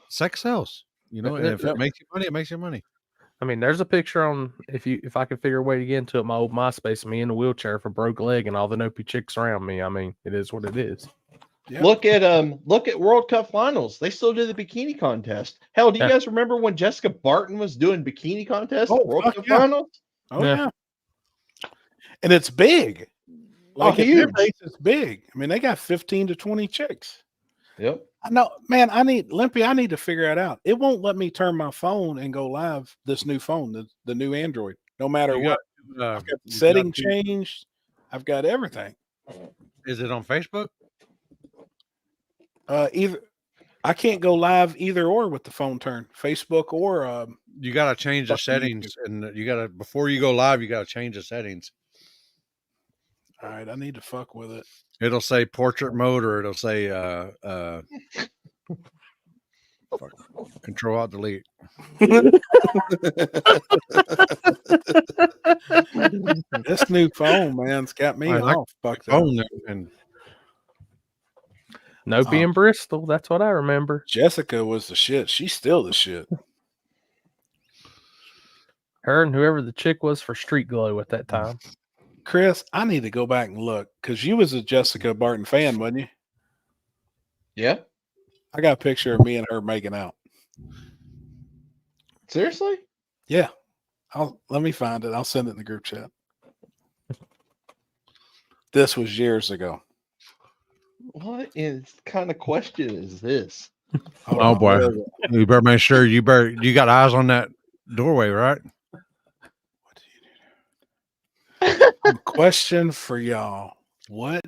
sex sells. You know, and if it makes you money, it makes you money. I mean, there's a picture on if I could figure a way to get into it, my old MySpace, me in a wheelchair for broke leg and all the Nopi chicks around me. I mean, it is what it is. Yep. Look at World Cup finals. They still do the bikini contest. Hell, do you guys remember when Jessica Barton was doing bikini contest at World Cup finals? Oh yeah. And it's big. Like huge. It's big. I mean, they got 15 to 20 chicks. Yep. I know, man. I need to figure it out. It won't let me turn my phone and go live. This new phone, the new Android. No matter what, I've got the setting changed. I've got everything. Is it on Facebook? Either I can't go live either or with the phone turned, Facebook or you got to change the settings, and you got to before you go live, you got to change the settings. All right, I need to fuck with it. It'll say portrait mode, or it'll say Control Alt Delete. This new phone, man's got me off. Fuck that phone and. Nopi in Bristol. That's what I remember. Jessica was the shit. She's still the shit. Her and whoever the chick was for Street Glow at that time. Chris, I need to go back and look because you was a Jessica Barton fan, wasn't you? Yeah. I got a picture of me and her making out. Seriously? Yeah. Let me find it. I'll send it in the group chat. This was years ago. What kind of question is this? Oh boy, you better make sure you got eyes on that doorway, right? Question for y'all: what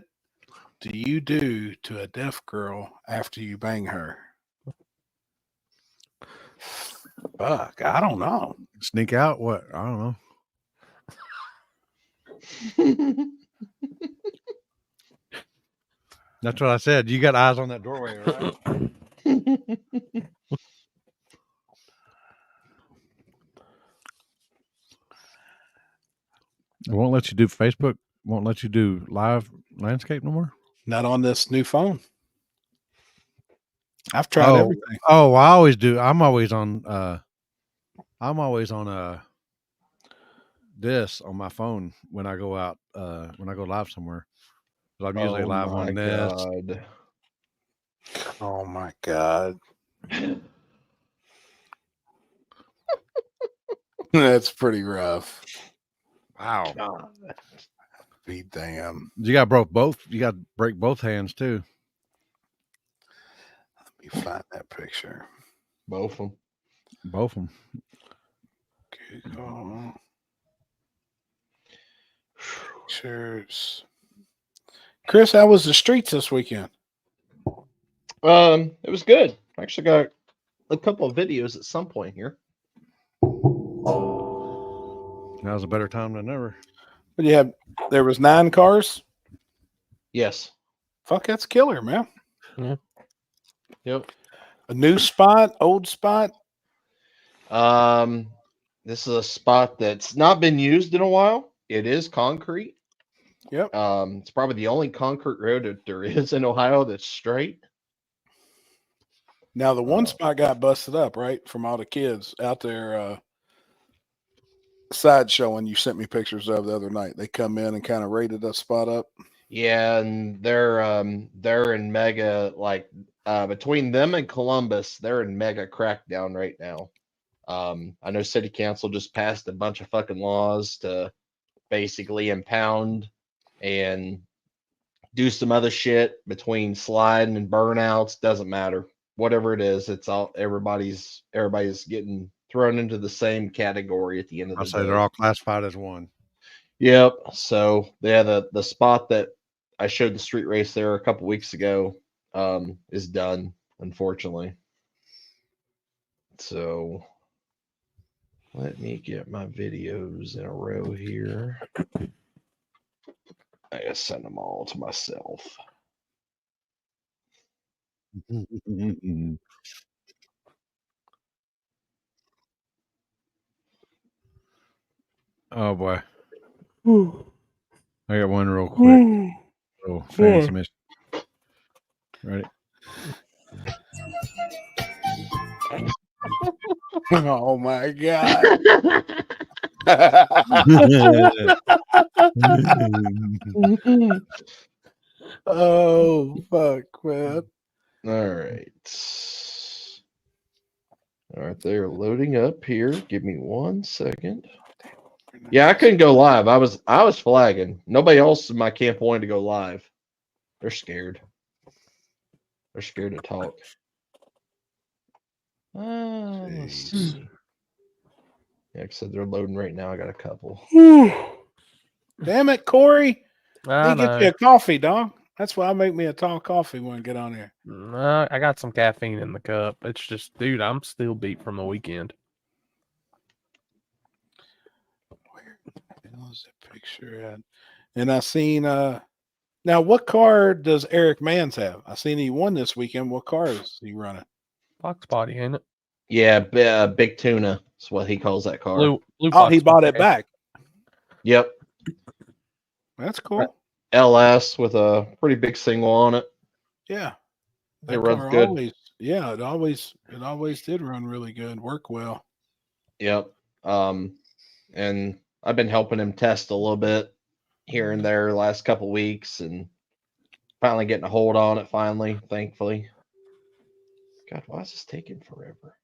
do you do to a deaf girl after you bang her? Fuck, I don't know. Sneak out? What? I don't know. That's what I said. You got eyes on that doorway, right? It won't let you do Facebook. Won't let you do live landscape no more. Not on this new phone. I've tried everything. Oh, I always do. I'm always on this on my phone when I go out when I go live somewhere. I'm usually live on this. God. Oh my God. That's pretty rough. Wow. God. Be damn. You got both. You got to break both hands too. Let me find that picture. Both of them. Both of them. Google. Pictures. Chris, how was the streets this weekend? It was good. I actually got a couple of videos at some point here. That was a better time than ever. But you had there was 9 cars. Yes. Fuck, that's killer, man. Yeah. Yep. A new spot, old spot. This is a spot that's not been used in a while. It is concrete. Yep. It's probably the only concrete road that there is in Ohio that's straight. Now the one spot got busted up, right? From all the kids out there sideshowing you sent me pictures of the other night. They come in and kind of raided that spot up. Yeah, and they're in mega, like between them and Columbus, they're in mega crackdown right now. I know city council just passed a bunch of fucking laws to basically impound and do some other shit between sliding and burnouts. Doesn't matter. Whatever it is, it's all everybody's getting thrown into the same category at the end of the day. I'll say they're all classified as one. Yep. So yeah, the spot that I showed the street race there a couple weeks ago is done, unfortunately. So let me get my videos in a row here. I gotta send them all to myself. Oh boy. I got one real quick. Oh, fancy mission. Ready? Oh my God. Oh fuck, man. All right, they're loading up here. Give me 1 second. Yeah, I couldn't go live. I was flagging. Nobody else in my camp wanted to go live. They're scared. They're scared to talk. Let's see. Yeah, I said they're loading right now. I got a couple. Damn it, Corey. I get you a coffee, dog. That's why I make me a tall coffee when I get on here. I got some caffeine in the cup. It's just, dude, I'm still beat from the weekend. Where was the picture at? And I seen now what car does Eric Mans have? I seen he won this weekend. What car is he running? Fox body, ain't it? Yeah, Big Tuna is what he calls that car. Blue oh, he bought it back. Yep. That's cool. LS with a pretty big single on it. Yeah. It runs good. It always did run really good, work well. Yep. And I've been helping him test a little bit here and there the last couple weeks and finally getting a hold on it finally, thankfully. God, why is this taking forever?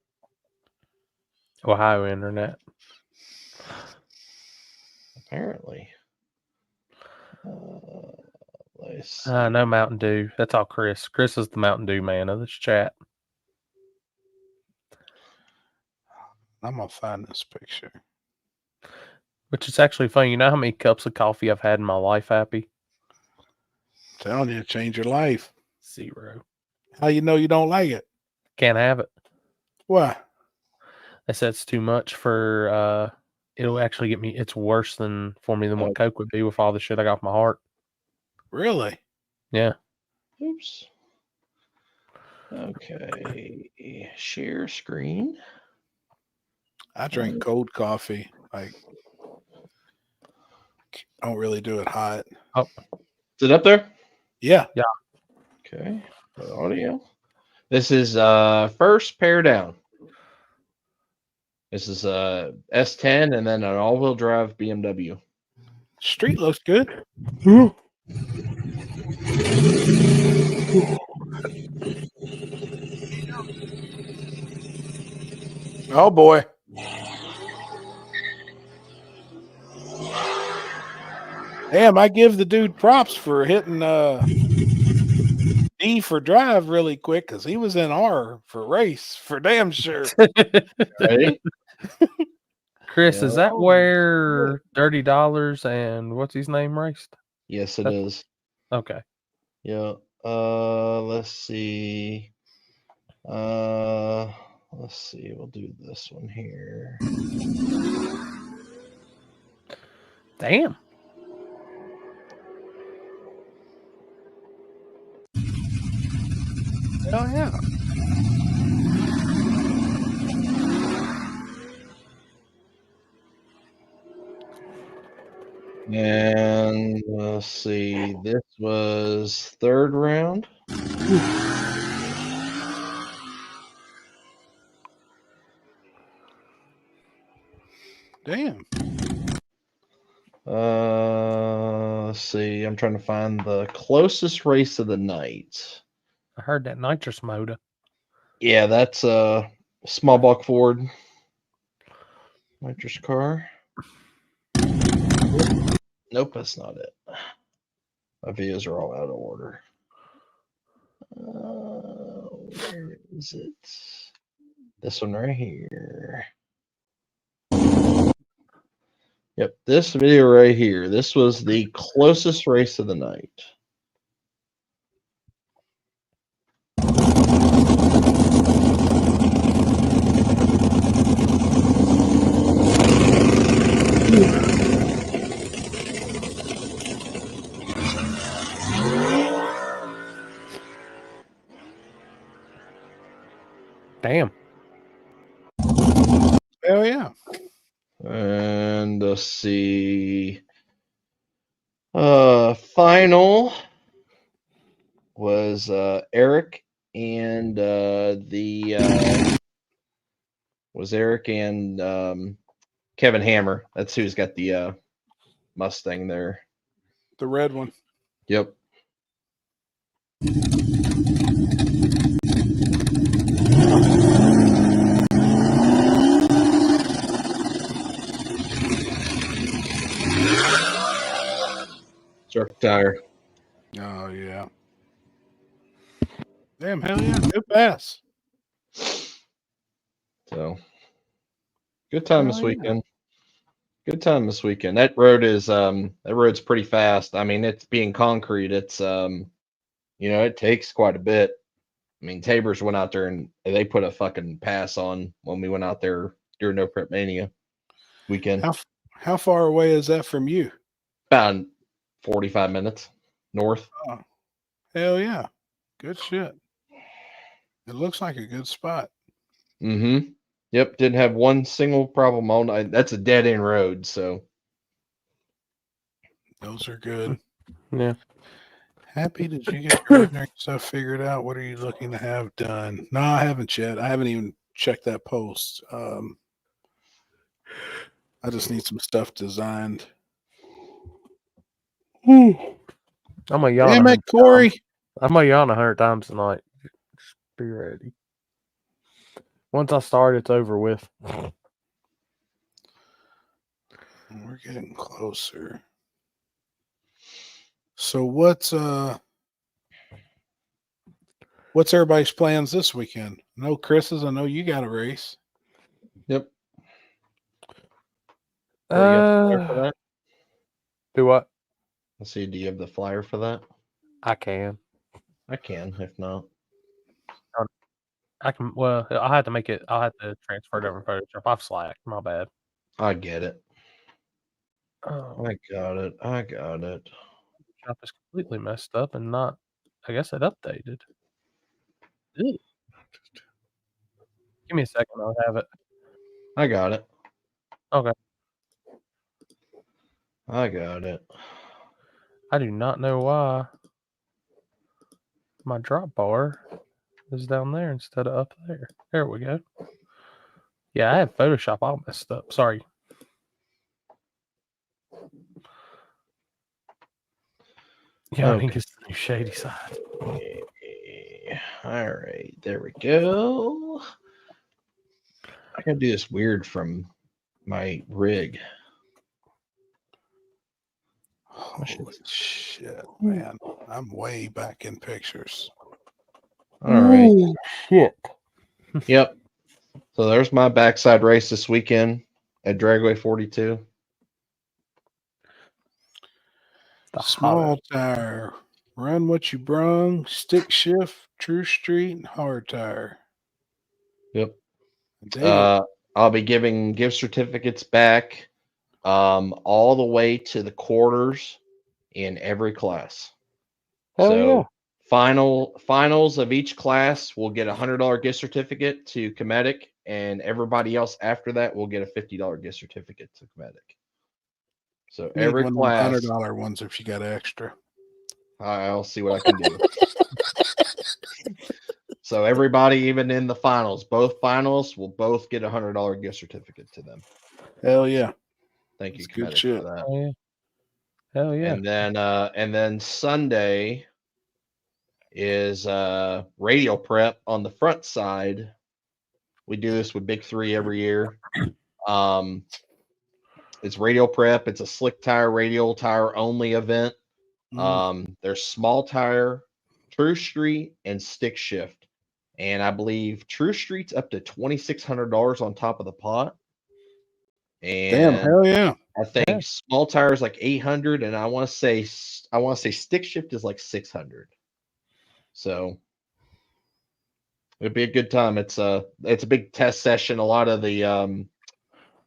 Ohio internet. Apparently. No Mountain Dew. That's all Chris. Chris is the Mountain Dew man of this chat. I'm going to find this picture. Which is actually funny. You know how many cups of coffee I've had in my life, Happy? I'm telling you, change your life. 0. How you know you don't like it? Can't have it. Why? They said it's too much for it'll actually get me. It's worse for me than what Coke would be with all the shit I got off my heart. Really? Yeah. Oops. Okay. Share screen. I drink cold coffee. Like, I don't really do it hot. Oh, is it up there? Yeah. Yeah. Okay. The audio. This is first pair down. This is S10 and then an all-wheel drive BMW. Street looks good. Oh boy. Damn, I give the dude props for hitting D for drive really quick because he was in R for race for damn sure. Right? Chris, is that where Dirty Dollars and what's his name raced? Yes, it is. Okay. Yeah. Let's see. Let's see. We'll do this one here. Damn. Hell yeah. And let's see. This was third round. Damn. Let's see. I'm trying to find the closest race of the night. I heard that nitrous motor. Yeah, that's a small block Ford nitrous car. Nope, that's not it. My videos are all out of order. Where is it? This one right here. Yep, this video right here. This was the closest race of the night. Damn. Hell yeah. And let's see. Final was Eric and Kevin Hammer. That's who's got the Mustang there. The red one. Yep. Truck tire. Oh yeah. Damn, hell yeah. Good pass. So good time this weekend. Good time this weekend. That road's pretty fast. I mean, it's being concrete. It's it takes quite a bit. I mean, Tabor's went out there and they put a fucking pass on when we went out there during No Prep Mania weekend. How far away is that from you? About 45 minutes north. Oh, hell yeah. Good shit. It looks like a good spot. Mm-hmm. Yep. Didn't have one single problem all night. That's a dead end road. So those are good. Yeah. Happy did you get your stuff figured out? What are you looking to have done? No, I haven't yet. I haven't even checked that post. I just need some stuff designed. I'm a yawn. Damn it, Corey. I'm a yawn 100 times tonight. Just be ready. Once I start, it's over with. We're getting closer. So what's everybody's plans this weekend? No, Chris's. I know you got a race. Yep. Do what? Let's see. Do you have the flyer for that? I can. I can, if not. I can. Well, I had to make it. I had to transfer it over Photoshop. I've slacked. My bad. I get it. Oh, I got it. Photoshop is completely messed up and not I guess it updated. Ew. Give me a second. I'll have it. I got it. Okay. I got it. I do not know why my drop bar is down there instead of up there. There we go. Yeah, I had Photoshop all messed up. Sorry. Yeah, I think it's the new shady side. All right, there we go. I gotta do this weird from my rig. Holy shit, man. I'm way back in pictures. All right. Ooh, shit. Yep. So there's my backside race this weekend at Dragway 42. Small tire. Run what you brung. Stick shift. True street and hard tire. Yep. I'll be giving gift certificates back all the way to the quarters in every class. Yeah. Finals of each class will get a $100 gift certificate to Cometic, and everybody else after that will get a $50 gift certificate to Cometic. So every class, $100 ones if you got extra. I'll see what I can do. So everybody, even in the finals, both finals will both get a $100 gift certificate to them. Hell yeah! Thank you, good Cometic, shit. for that. Oh, yeah. Hell yeah! And then Sunday is radio prep on the front side. We do this with Big Three every year. It's radio prep. It's a slick tire, radial tire only event. There's small tire, True Street, and stick shift. And I believe True Street's up to $2,600 on top of the pot. And damn, hell yeah! I think small tire is like 800, and I want to say stick shift is like 600. So it'll be a good time. It's a big test session. A lot of the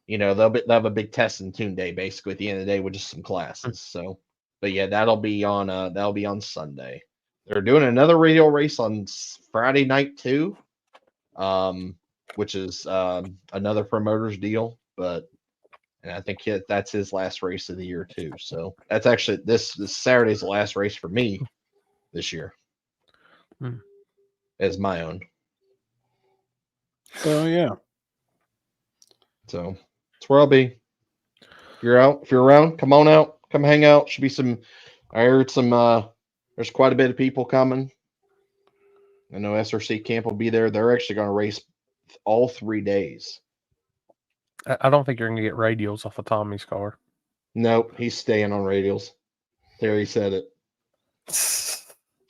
they'll have a big test and tune day basically at the end of the day with just some classes. So, but yeah, that'll be on Sunday. They're doing another radio race on Friday night too, which is another promoter's deal. And I think that's his last race of the year too. So that's actually this Saturday's the last race for me this year as my own. Oh yeah. So that's where I'll be. If you're around, come on out, come hang out. Should be some. I heard some. There's quite a bit of people coming. I know SRC Camp will be there. They're actually going to race all 3 days. I don't think you're going to get radials off of Tommy's car. Nope, he's staying on radials. Terry said it.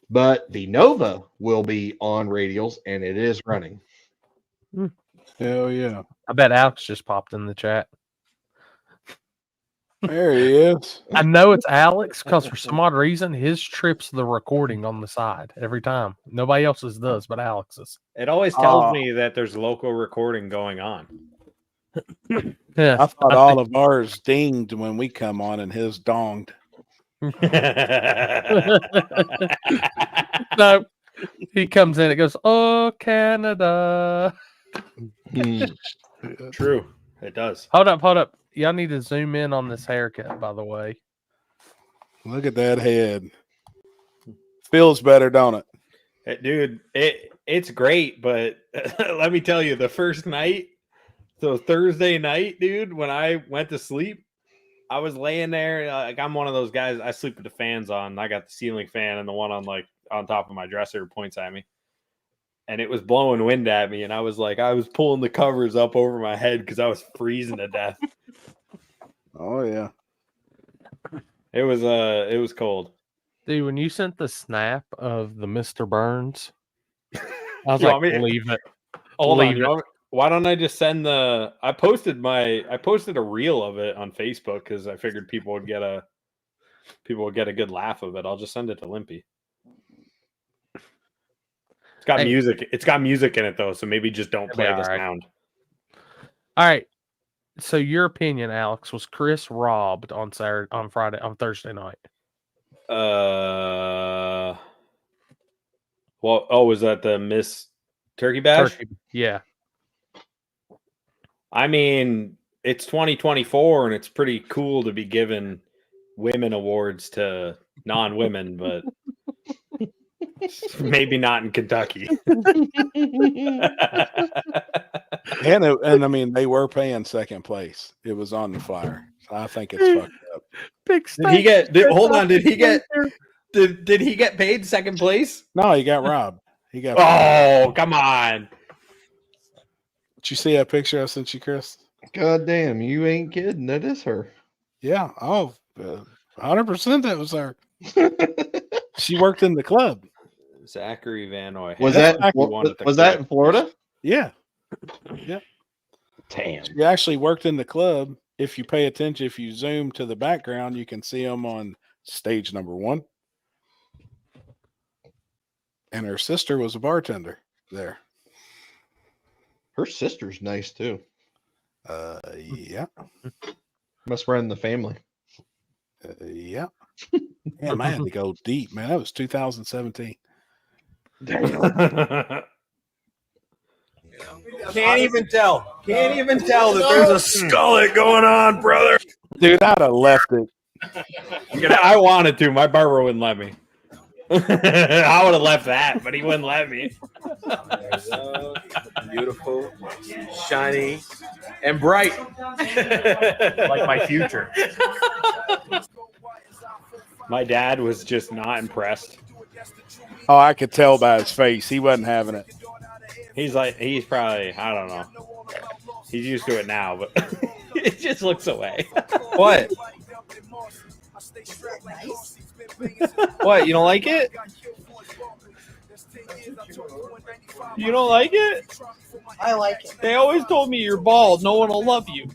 But the Nova will be on radials, and it is running. Hell yeah. I bet Alex just popped in the chat. There he is. I know it's Alex because for some odd reason, his trips the recording on the side every time. Nobody else's does, but Alex's. It always tells me that there's local recording going on. Yeah, I thought all of ours dinged when we come on and his donged. No, he comes in, it goes, "Oh, Canada." True, it does. Hold up. Y'all need to zoom in on this haircut, by the way. Look at that head. Feels better, don't it? Dude, it's great, but let me tell you, the first night, so Thursday night, dude, when I went to sleep, I was laying there. Like, I'm one of those guys, I sleep with the fans on. I got the ceiling fan and the one on top of my dresser points at me. And it was blowing wind at me, and I was pulling the covers up over my head because I was freezing to death. Oh yeah. It was cold. Dude, when you sent the snap of the Mr. Burns, I was like, leave it. Leave it. Why don't I just send I posted a reel of it on Facebook because I figured people would get a good laugh of it. I'll just send it to Limpy. It's got music. It's got music in it though, so maybe just don't play the sound. All right. So your opinion, Alex, was Chris robbed on Thursday night? Well, oh, was that the Miss Turkey Bash? Yeah. I mean, it's 2024, and it's pretty cool to be giving women awards to non-women, but maybe not in Kentucky. And I mean, they were paying second place. It was on the flyer. So I think it's fucked up. Big Did he get? Hold on. Did he get? Did he get paid second place? No, he got robbed. He got. Oh, come on! Did you see that picture I sent you, Chris? God damn, you ain't kidding. That is her. Yeah. Oh, 100% that was her. She worked in the club. Zachary Van Oy. Was that in Florida? Yeah. Yeah. Damn. She actually worked in the club. If you pay attention, if you zoom to the background, you can see them on stage number 1. And her sister was a bartender there. Her sister's nice too. Yeah. Must run the family. Yeah. Damn, I had to go deep, man. That was 2017. Can't even tell. Can't even tell that there's a skullet going on, brother. Dude, I'd have left it. I wanted to. My barber wouldn't let me. I would have left that, but he wouldn't let me. Beautiful, shiny, and bright. Like my future. My dad was just not impressed. Oh, I could tell by his face. He wasn't having it. He's probably, I don't know. He's used to it now, but it just looks away. What? What? You don't like it? You don't like it? I like it. They always told me you're bald. No one will love you.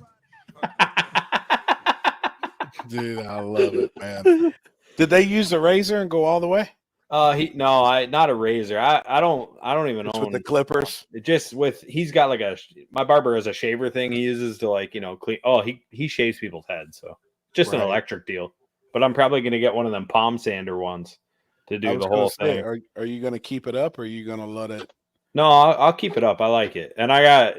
Dude, I love it, man. Did they use the razor and go all the way? Not a razor. I don't even own with the clippers. It just he's got like my barber has a shaver thing he uses to clean. Oh, he shaves people's heads, so just an electric deal. But I'm probably gonna get one of them palm sander ones to do the whole thing. Are you gonna keep it up or are you gonna let it? No, I'll keep it up. I like it, and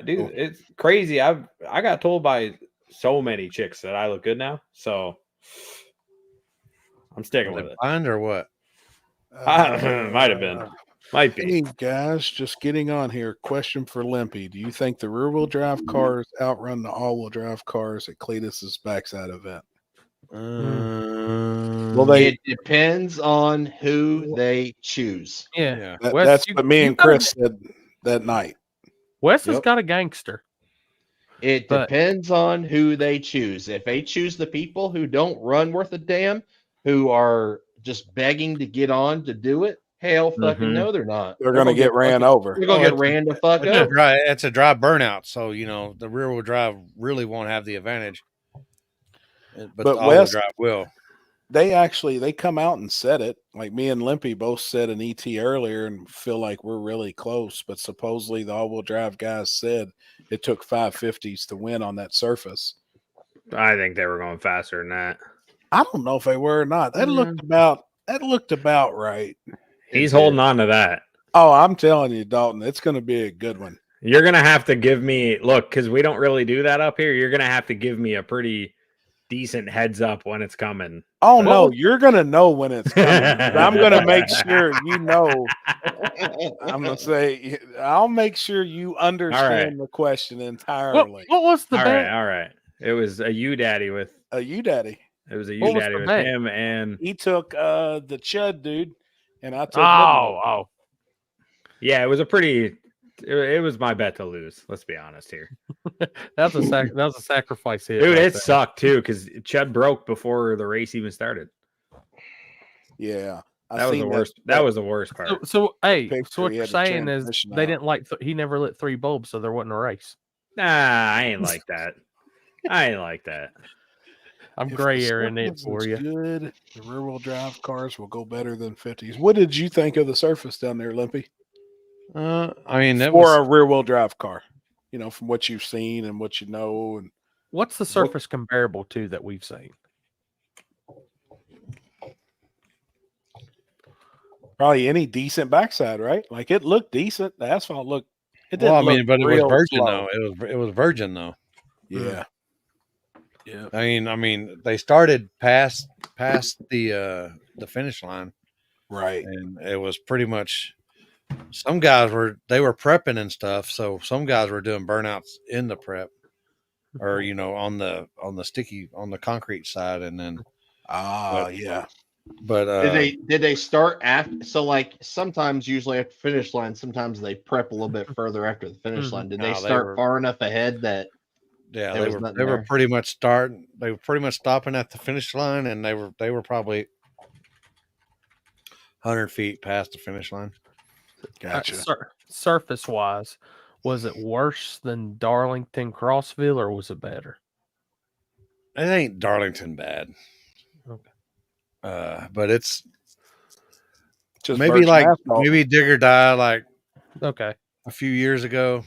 it's crazy. I got told by so many chicks that I look good now, so I'm sticking with it. Blind or what? Might have been. Might be. Hey guys, just getting on here. Question for Limpy. Do you think the rear-wheel drive cars outrun the all-wheel drive cars at Cletus's backside event? It depends on who they choose. Yeah. That's what me and Chris said that night. Wes has got a gangster. It depends on who they choose. If they choose the people who don't run worth a damn, who are just begging to get on to do it, hell fucking no, they're not. They're going to get ran over. They're going to get ran the fuck over. It's a dry burnout, so the rear wheel drive really won't have the advantage. But the all-wheel drive will. They come out and said it. Like me and Limpy both said an ET earlier and feel like we're really close. But supposedly the all-wheel drive guys said it took 550s to win on that surface. I think they were going faster than that. I don't know if they were or not. That looked about right. He's holding on to that. Oh, I'm telling you, Dalton, it's going to be a good one. You're going to have to give me because we don't really do that up here. You're going to have to give me a pretty decent heads up when it's coming. Oh no, you're gonna know when it's coming. I'm gonna make sure you know. I'm gonna say I'll make sure you understand the question entirely. What was the bet? All right. It was a U daddy with a U daddy. It was a U daddy with him, and he took the Chud dude, and I took. Oh, yeah, it was a pretty. It was my bet to lose. Let's be honest here. That was a sacrifice hit, dude. It sucked too because Chud broke before the race even started. Yeah, that was the worst. That was the worst part. So what you're saying is they didn't he never lit 3 bulbs, so there wasn't a race. Nah, I ain't like that. I'm gray airing it for you. Good. The rear wheel drive cars will go better than 50s. What did you think of the surface down there, Limpy? I mean, that for was a rear wheel drive car, from what you've seen and what you know. And what's the surface comparable to that we've seen? Probably any decent backside, right? Like it looked decent. The asphalt looked. It Well, didn't I mean, but it was real virgin slow. though. It was virgin though. Yeah. Yeah. I mean, they started past the finish line, right? And it was pretty much. Some guys were prepping and stuff, so some guys were doing burnouts in the prep, or on the concrete side, and then yeah. But did they start after? So like sometimes, usually at the finish line, sometimes they prep a little bit further after the finish line. Did they start far enough ahead that? Yeah, they were pretty much starting. They were pretty much stopping at the finish line, and they were probably 100 feet past the finish line. Gotcha. Surface wise, was it worse than Darlington Crossville, or was it better? It ain't Darlington bad. Okay. But it's just maybe maybe dig or die like a few years ago.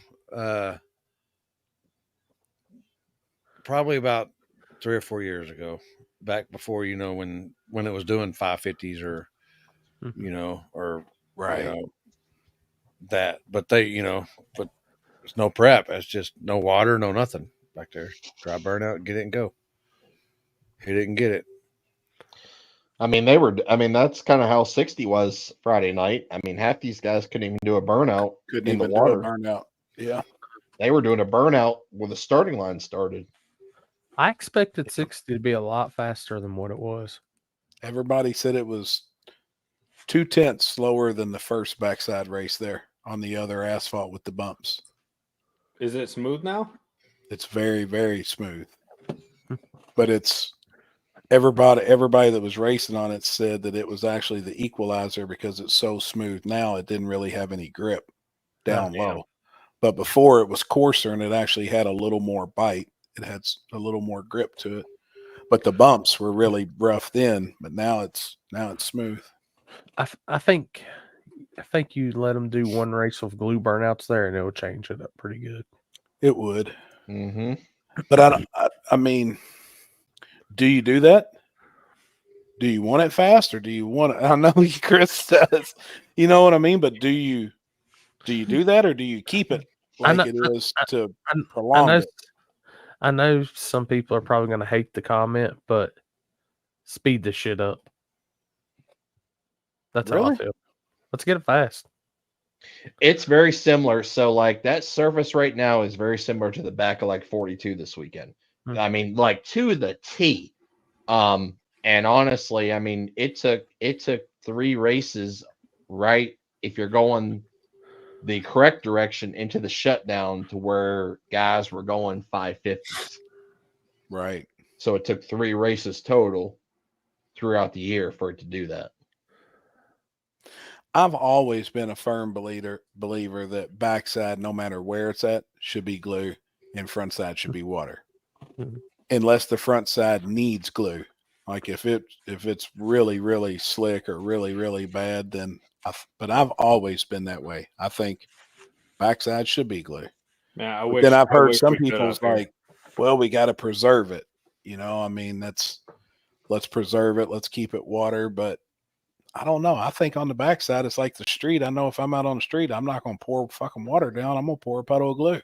Probably about 3 or 4 years ago, back before when it was doing 550s or or right. That, but but there's no prep. It's just no water, no nothing back there. Dry burnout, get it and go. Hit it and get it. I mean, that's kind of how 60 was Friday night. I mean, half these guys couldn't even do a burnout in the water. Do a burnout. Yeah. They were doing a burnout when the starting line started. I expected 60 to be a lot faster than what it was. Everybody said it was 0.2 slower than the first backside race there on the other asphalt with the bumps. Is it smooth now? It's very, very smooth. But it's everybody that was racing on it said that it was actually the equalizer because it's so smooth now. It didn't really have any grip down low. But before it was coarser and it actually had a little more bite. It had a little more grip to it. But the bumps were really roughed in, but now it's smooth. I think you let them do one race with glue burnouts there, and it'll change it up pretty good. It would. Mm-hmm. But I mean, do you do that? Do you want it fast, or do you want it? I know Chris does. You know what I mean? But do you do that, or do you keep it like it is to prolong it? I know some people are probably going to hate the comment, but speed this shit up. That's how I feel. Let's get it fast. It's very similar. So like that surface right now is very similar to the back of like 42 this weekend. I mean, like to the T. And honestly, I mean, it took 3 races, right? If you're going the correct direction into the shutdown to where guys were going 550s. Right. So it took 3 races total throughout the year for it to do that. I've always been a firm believer that backside, no matter where it's at, should be glue and front side should be water. Unless the front side needs glue. Like if it's really, really slick or really, really bad, then but I've always been that way. I think backside should be glue. Yeah, then I've heard some people's like, well, we got to preserve it. I mean, let's preserve it. Let's keep it water. But I don't know. I think on the backside, it's like the street. I know if I'm out on the street, I'm not going to pour fucking water down. I'm going to pour a puddle of glue.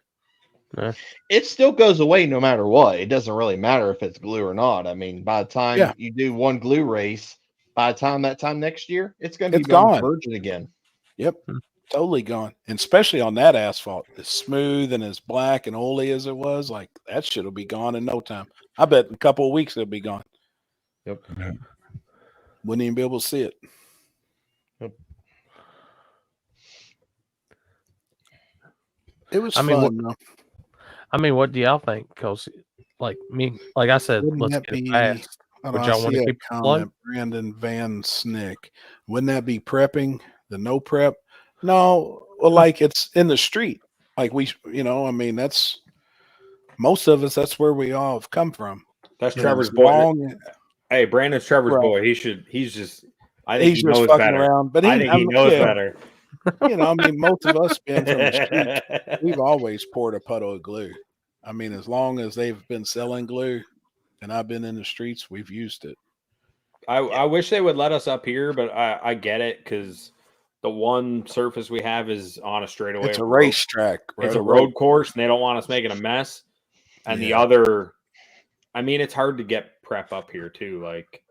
Yeah. It still goes away no matter what. It doesn't really matter if it's glue or not. I mean, by the time you do one glue race, by the time next year, it's going to be gone. virgin again. Yep. Totally gone. And especially on that asphalt, as smooth and as black and oily as it was, like that shit will be gone in no time. I bet in a couple of weeks it'll be gone. Yep. Wouldn't even be able to see it. Yep. It was fun. I mean, what do y'all think? Because, like I said, let's get it fast. Would y'all want to keep comment? Brandon Van Snick. Wouldn't that be prepping? The no prep? No. Well, like it's in the street. Like I mean, that's most of us. That's where we all have come from. That's Trevor's boy. Hey, Brandon's Trevor's boy. He's just. I think he knows better. Around, but I think he knows better. I mean, most of us being from the street, we've always poured a puddle of glue. I mean, as long as they've been selling glue and I've been in the streets, we've used it. I wish they would let us up here, but I get it because the one surface we have is on a straightaway. It's a racetrack. It's a road course, and they don't want us making a mess. And the other, I mean, it's hard to get prep up here too. Like,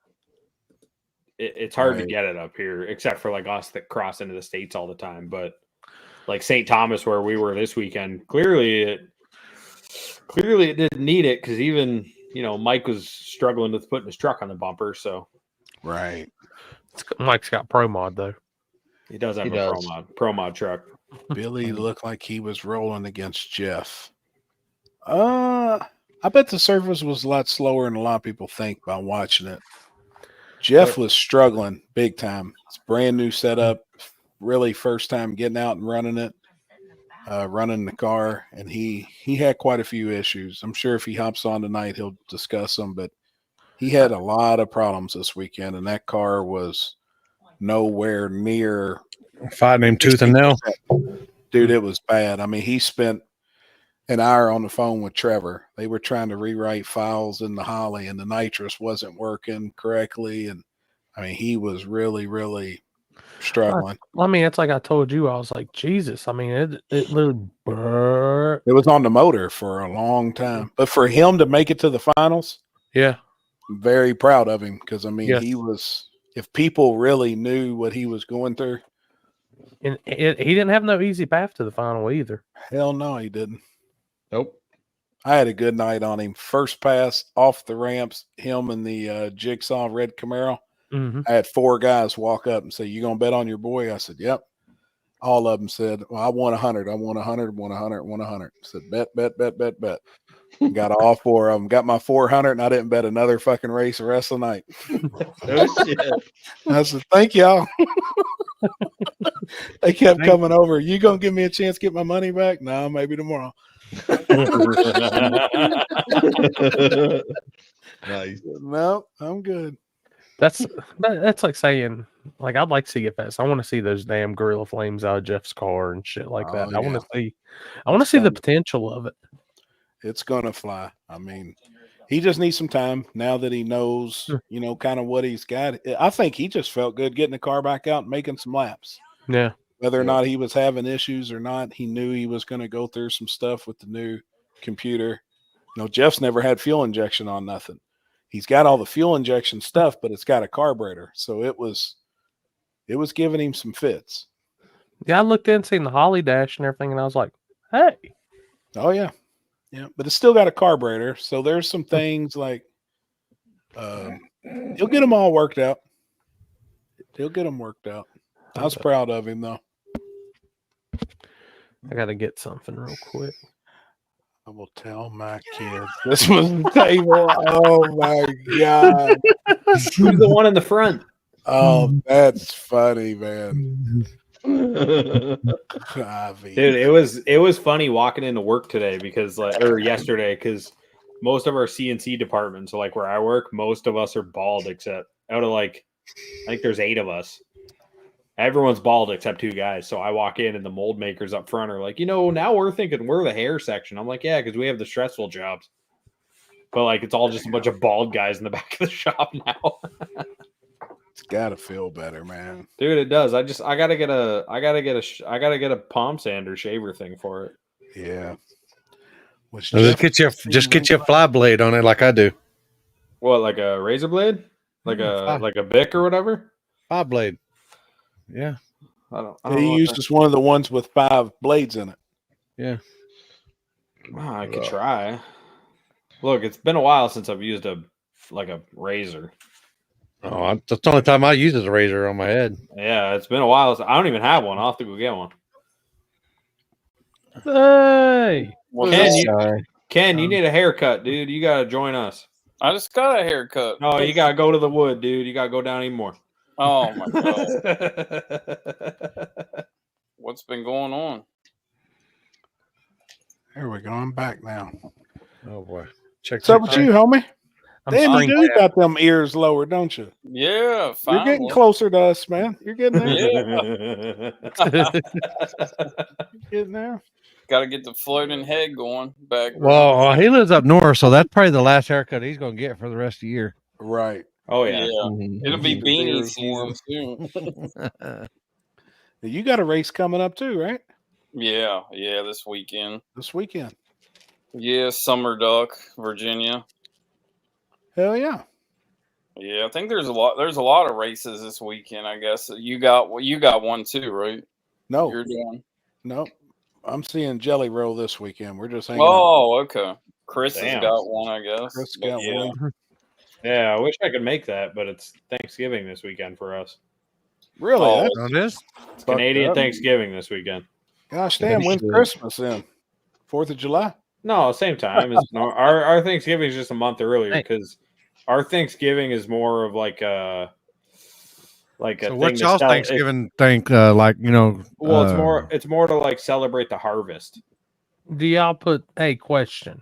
it's hard to get it up here, except for like us that cross into the States all the time. But like St. Thomas, where we were this weekend, clearly it didn't need it because even Mike was struggling with putting his truck on the bumper. So right, Mike's got pro mod though. He does have a pro mod truck. Billy looked like he was rolling against Jeff. I bet the surface was a lot slower than a lot of people think by watching it. Jeff was struggling big time. It's brand new setup, really first time getting out and running it, running the car, and he had quite a few issues. I'm sure if he hops on tonight, he'll discuss them, but he had a lot of problems this weekend, and that car was nowhere near fighting him tooth and nail. Dude, it was bad. I mean, he spent an hour on the phone with Trevor. They were trying to rewrite files in the Holly, and the nitrous wasn't working correctly. And I mean, he was really, really struggling. I mean, it's like I told you. I was like, Jesus. I mean, it literally. It was on the motor for a long time, but for him to make it to the finals, yeah, I'm very proud of him because I mean, he was. If people really knew what he was going through, and he didn't have no easy path to the final either. Hell no, he didn't. Nope. I had a good night on him. First pass off the ramps, him and the Jigsaw red Camaro. Mm-hmm. I had 4 guys walk up and say, "You gonna bet on your boy?" I said, "Yep." All of them said, "Well, I want 100. I want 100. Want 100. Want 100." I said, "Bet." Got all 4 of them. Got my 400, and I didn't bet another fucking race the rest of the night. Oh shit! I said, "Thank y'all." They kept coming over. You gonna give me a chance to get my money back? No, maybe tomorrow. Nice. No, I'm good. That's like saying, like, I'd like to see it fast. I want to see those damn Gorilla Flames out of Jeff's car and shit like that. I want to see the potential of it. It's gonna fly. I mean, he just needs some time now that he knows, kind of what he's got. I think he just felt good getting the car back out and making some laps. Yeah. Whether or not he was having issues or not, he knew he was going to go through some stuff with the new computer. Jeff's never had fuel injection on nothing. He's got all the fuel injection stuff, but it's got a carburetor. So it was giving him some fits. Yeah, I looked in, seen the Holly dash and everything, and I was like, hey. Oh, yeah. Yeah, but it's still got a carburetor. So there's some things like he'll get them all worked out. He'll get them worked out. I was proud of him, though. I got to get something real quick. I will tell my kids this was the table. Oh, my God. Who's the one in the front? Oh, that's funny, man. Dude, it was funny walking into work today yesterday because most of our CNC departments, so like where I work, most of us are bald except out of I think there's 8 of us. Everyone's bald except 2 guys. So I walk in and the mold makers up front are like, now we're thinking we're the hair section. I'm like, yeah, because we have the stressful jobs. But it's all just a bunch of bald guys in the back of the shop now. It's gotta feel better, man. Dude, it does. I gotta get a palm sander shaver thing for it. Yeah. Just get you a fly blade on it like I do. What, like a razor blade? Like a Bic or whatever? Fly blade. Yeah. I don't he uses one of the ones with 5 blades in it. Yeah. Well, I could try. Look, it's been a while since I've used a razor. Oh, that's the only time I use a razor on my head. Yeah, it's been a while. I don't even have one. I'll have to go get one. Hey, Ken, you need a haircut, dude. You gotta join us. I just got a haircut. No, you gotta go to the wood, dude. You gotta go down even more. Oh my God. What's been going on? There we go. I'm back now. Oh boy. What's up with you, homie? I'm Damn, you do got them ears lower, don't you? Yeah, finally. You're getting closer to us, man. You're getting there. Yeah. Getting there. Got to get the floating head going back. Well, he lives up north, so that's probably the last haircut he's going to get for the rest of the year. Right. Oh, yeah. It'll be beanie season soon. You got a race coming up too, right? Yeah, this weekend. Yeah, Summer Duck, Virginia. Hell yeah. Yeah, I think there's a lot of races this weekend, I guess. You got one too, right? No. You're doing. No. I'm seeing Jelly Roll this weekend. We're just hanging out. Oh, okay. Chris has got one, I guess. Chris got one. Yeah, I wish I could make that, but it's Thanksgiving this weekend for us. Really? Oh, it is? It's Canadian Thanksgiving this weekend. Gosh damn, when's Christmas then? 4th of July? No, same time. Our Thanksgiving is just a month earlier because our Thanksgiving is more of like a So what's y'all's Thanksgiving thing? Well, it's more to like celebrate the harvest. Do y'all put question?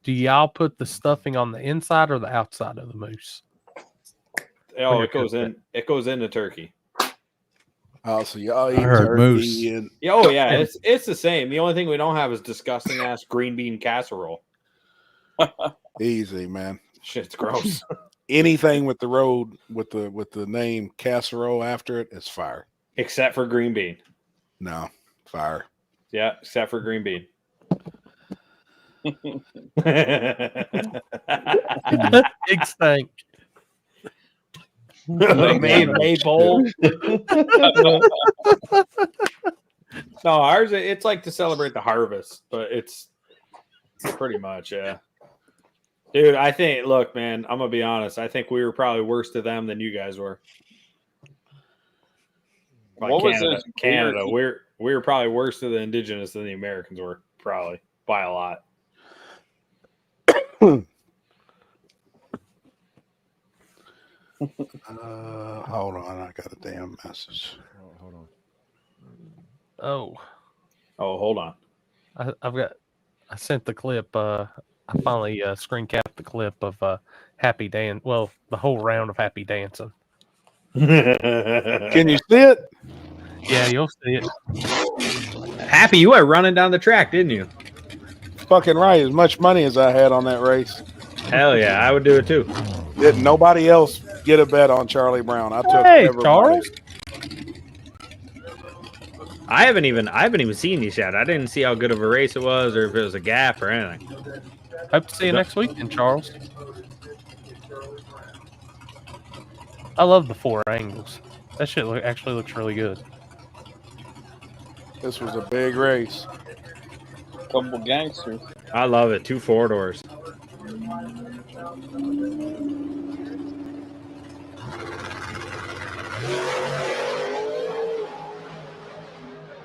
Do y'all put the stuffing on the inside or the outside of the moose? Oh, it goes in. It goes into turkey. Oh, so y'all eat turkey moose. Oh yeah, it's the same. The only thing we don't have is disgusting ass green bean casserole. Easy, man. Shit's gross. Anything with the road with the name casserole after it is fire. Except for green bean. No, fire. Yeah, except for green bean. Big stank. Maple. No, ours it's like to celebrate the harvest, but it's pretty much Dude, I think. Look, man, I'm gonna be honest. I think we were probably worse to them than you guys were. Like What was Canada, this Canada, weird- we were probably worse to the indigenous than the Americans were, probably by a lot. Hold on, I got a damn message. Hold on. Oh, hold on. I sent the clip. I finally screen capped the clip of Happy Dan. Well, the whole round of Happy Dancing. Can you see it? Yeah, you'll see it. Happy, you were running down the track, didn't you? Fucking right. As much money as I had on that race. Hell yeah, I would do it too. Did nobody else get a bet on Charlie Brown? I took everybody. Charles. I haven't even seen these yet. I didn't see how good of a race it was, or if it was a gap or anything. Hope to see you next weekend, Charles. I love the 4 angles. That shit actually looks really good. This was a big race. Couple gangsters. I love it. 2 4-doors.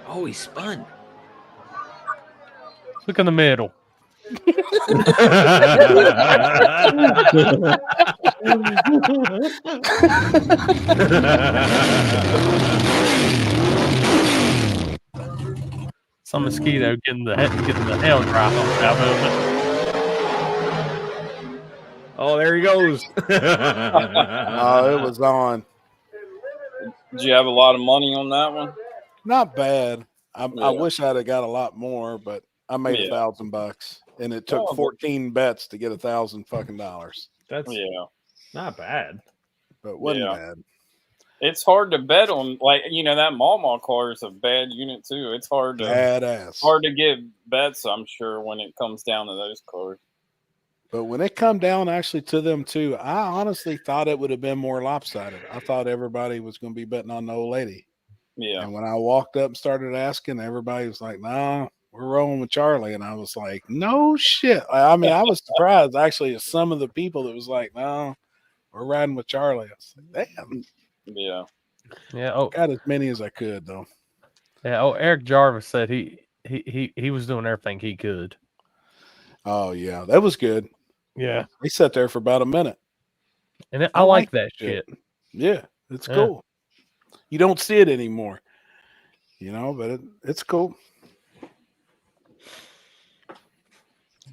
Oh, he spun. Look in the middle. Some mosquito getting the hell drop out of it. Oh, there he goes. Oh, it was on. Did you have a lot of money on that one? Not bad. I wish I'd have got a lot more, but I made $1,000, and it took 14 bets to get $1,000 fucking dollars. That's not bad, but wasn't bad. It's hard to bet on, like, that Mama car is a bad unit too. It's hard to badass. Hard to get bets, I'm sure, when it comes down to those cars. But when it come down actually to them too, I honestly thought it would have been more lopsided. I thought everybody was going to be betting on the old lady. Yeah. And when I walked up and started asking, everybody was like, "Nah, we're rolling with Charlie." And I was like, "No shit." I mean, I was surprised actually at some of the people that was like, "No, we're riding with Charlie." I was like, "Damn." Yeah. Yeah. Oh, got as many as I could though. Yeah. Oh, Eric Jarvis said he was doing everything he could. Oh yeah, that was good. Yeah. He sat there for about a minute. And I like that shit. Yeah, it's cool. You don't see it anymore, but it's cool.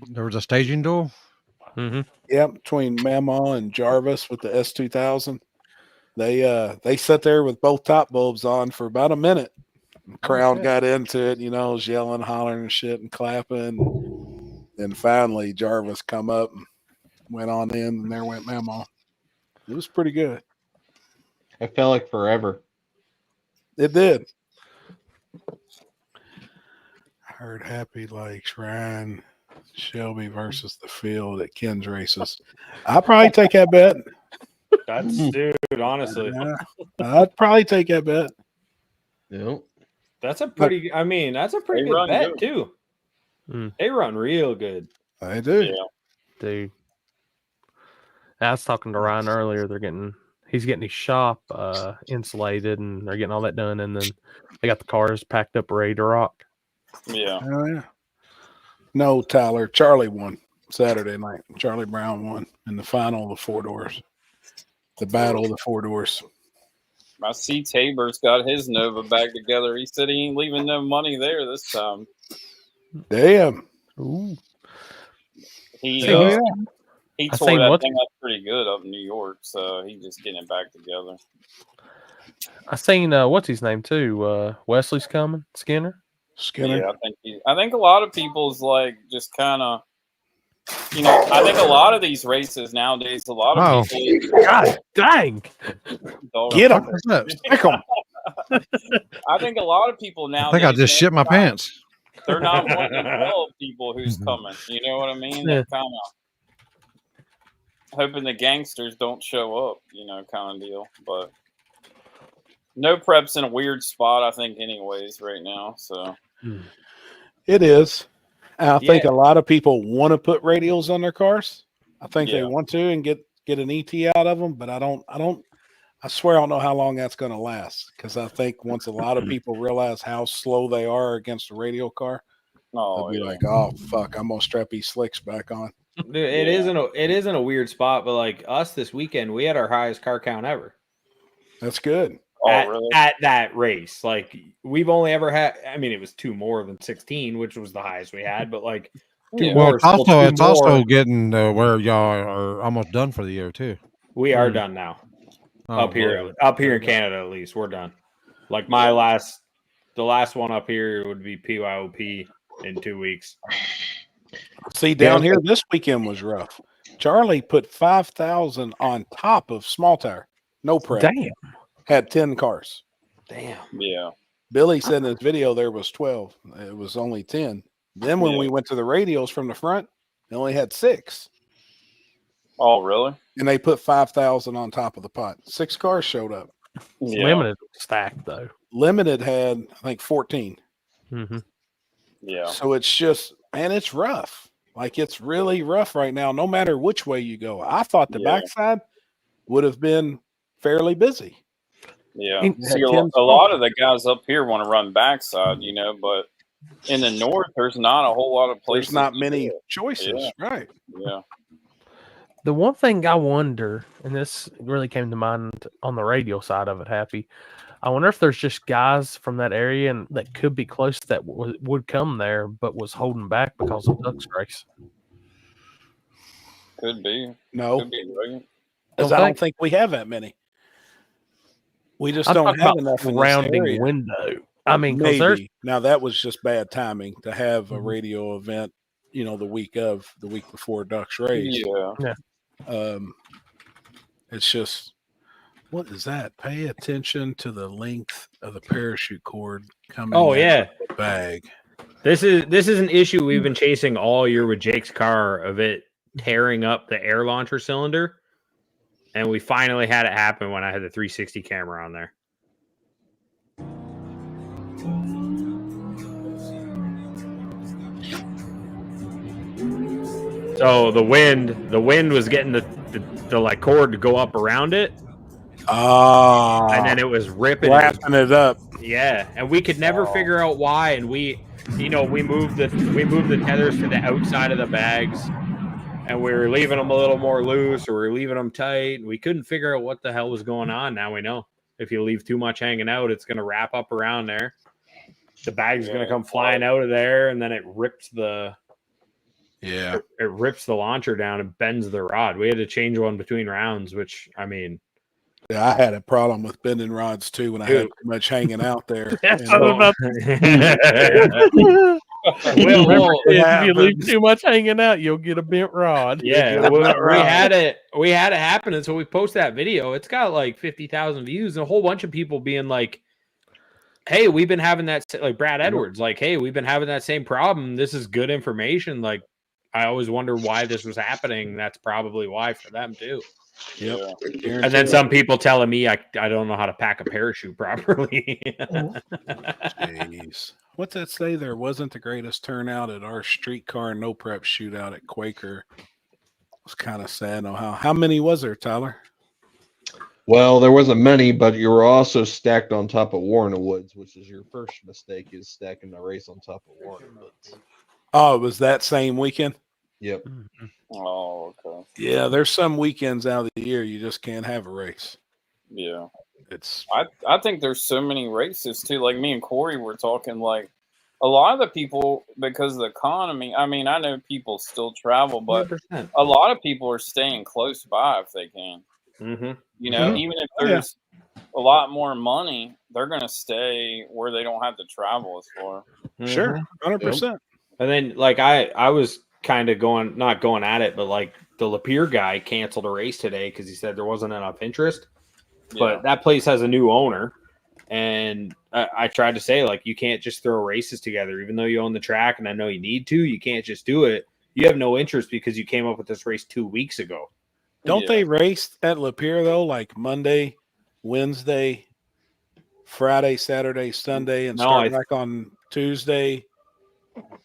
There was a staging duel. Mm-hmm. Yeah, between Mamaw and Jarvis with the S2000. They sat there with both top bulbs on for about a minute. The crowd got into it, was yelling, hollering and shit and clapping. And finally Jarvis come up and went on in, and there went Mamaw. It was pretty good. It felt like forever. It did. heard Happy Lakes, Ryan, Shelby versus the field at Ken's races. I'd probably take that bet. That's dude, honestly. Yeah, I'd probably take that bet. Yep. That's a pretty that's a pretty good bet too. They run real good. I do. Yeah. Dude. I was talking to Ryan earlier. He's getting his shop insulated and they're getting all that done, and then they got the cars packed up ready to rock. Yeah. Oh, yeah. No, Tyler. Charlie won Saturday night. Charlie Brown won in the final of the 4 doors. The battle of the 4 doors. I see Tabor's got his Nova back together. He said he ain't leaving no money there this time. Damn. Ooh. He I tore that thing up pretty good up in New York, so he's just getting it back together. I seen what's his name too. Wesley's coming. Skinner. Yeah, I think a lot of people's like just kind of, I think a lot of these races nowadays, a lot of people. God dang! Get them. Stick them. I think a lot of people now. I think I just shit my pants. They're not wanting to tell people who's coming. You know what I mean? They're kind of hoping the gangsters don't show up, kind of deal. But no prep's in a weird spot, I think, anyways, right now. So it is. I think a lot of people want to put radials on their cars. I think they want to and get an ET out of them, but I swear I don't know how long that's going to last, because I think once a lot of people realize how slow they are against a radial car, they'll be like, oh, fuck, I'm going to strap these slicks back on. Dude, it isn't a weird spot, but like us this weekend, we had our highest car count ever. That's good. At that race. Like, we've only ever had, it was 2 more than 16, which was the highest we had, but like, it's also getting where y'all are almost done for the year too. We are done now. Up here in Canada, at least we're done. Like the last one up here would be PYOP in 2 weeks. See, down here this weekend was rough. Charlie put 5,000 on top of small tire, no prep. Damn. Had 10 cars. Damn. Yeah. Billy said in his video there was 12. It was only 10. Then when we went to the radios from the front, they only had 6. Oh, really? And they put 5,000 on top of the pot. 6 cars showed up. Limited stacked though. Limited had, I think, 14. Mm-hmm. Yeah. So it's just, man, it's rough. Like, it's really rough right now, no matter which way you go. I thought the backside would have been fairly busy. Yeah. See, a lot of the guys up here want to run backside, but in the north, there's not a whole lot of places. There's not many choices, right? Yeah. The one thing I wonder, and this really came to mind on the radio side of it, Happy, I wonder if there's just guys from that area and that could be close that would come there, but was holding back because of Duck's race. Could be. No. Could be, right? Because I don't think we have that many. We just don't have enough in rounding this area. window. Because maybe. Now that was just bad timing to have a radio event, the week before Duck's race. Yeah. It's just, what is that? Pay attention to the length of the parachute cord coming out of the bag. This is an issue we've been chasing all year with Jake's car, of it tearing up the air launcher cylinder. And we finally had it happen when I had the 360 camera on there. So the wind was getting the like cord to go up around it. And then it was wrapping it up. Yeah, and we could never figure out why. And we moved the tethers to the outside of the bags, and we were leaving them a little more loose, or we were leaving them tight. We couldn't figure out what the hell was going on. Now we know. If you leave too much hanging out, it's going to wrap up around there. The bag's going to come flying out of there, and then it rips the launcher down and bends the rod. We had to change one between rounds, which yeah, I had a problem with bending rods too when I had too much hanging out there. If you leave too much hanging out, you'll get a bent rod. Yeah, we had it happen, and so we posted that video. It's got like 50,000 views, and a whole bunch of people being like, hey, we've been having that, like Brad Edwards, like, hey, we've been having that same problem. This is good information. Like, I always wonder why this was happening. That's probably why for them too. Yep. And then some people telling me I don't know how to pack a parachute properly. Jeez. What's that say? There wasn't the greatest turnout at our streetcar no prep shootout at Quaker. It was kind of sad. How many was there, Tyler? Well, there wasn't many, but you were also stacked on top of Warren Woods, which is your first mistake, is stacking the race on top of Warren Woods. Oh, it was that same weekend? Yep. Oh, okay. Yeah, there's some weekends out of the year you just can't have a race. Yeah. It's I think there's so many races too. Like me and Corey were talking, like a lot of the people, because of the economy, I mean, I know people still travel, but 100%. a lot of people are staying close by if they can. Mm-hmm. You know, even if there's a lot more money, they're going to stay where they don't have to travel as far. Sure, 100%. And then, like, I was kind of not going at it, but like the Lapeer guy canceled a race today because he said there wasn't enough interest. But that place has a new owner, and I tried to say, like, you can't just throw races together, even though you own the track, and I know you need to. You can't just do it. You have no interest because you came up with this race 2 weeks ago. Don't they race at Lapeer though, like Monday, Wednesday, Friday, Saturday, Sunday, and start back on Tuesday?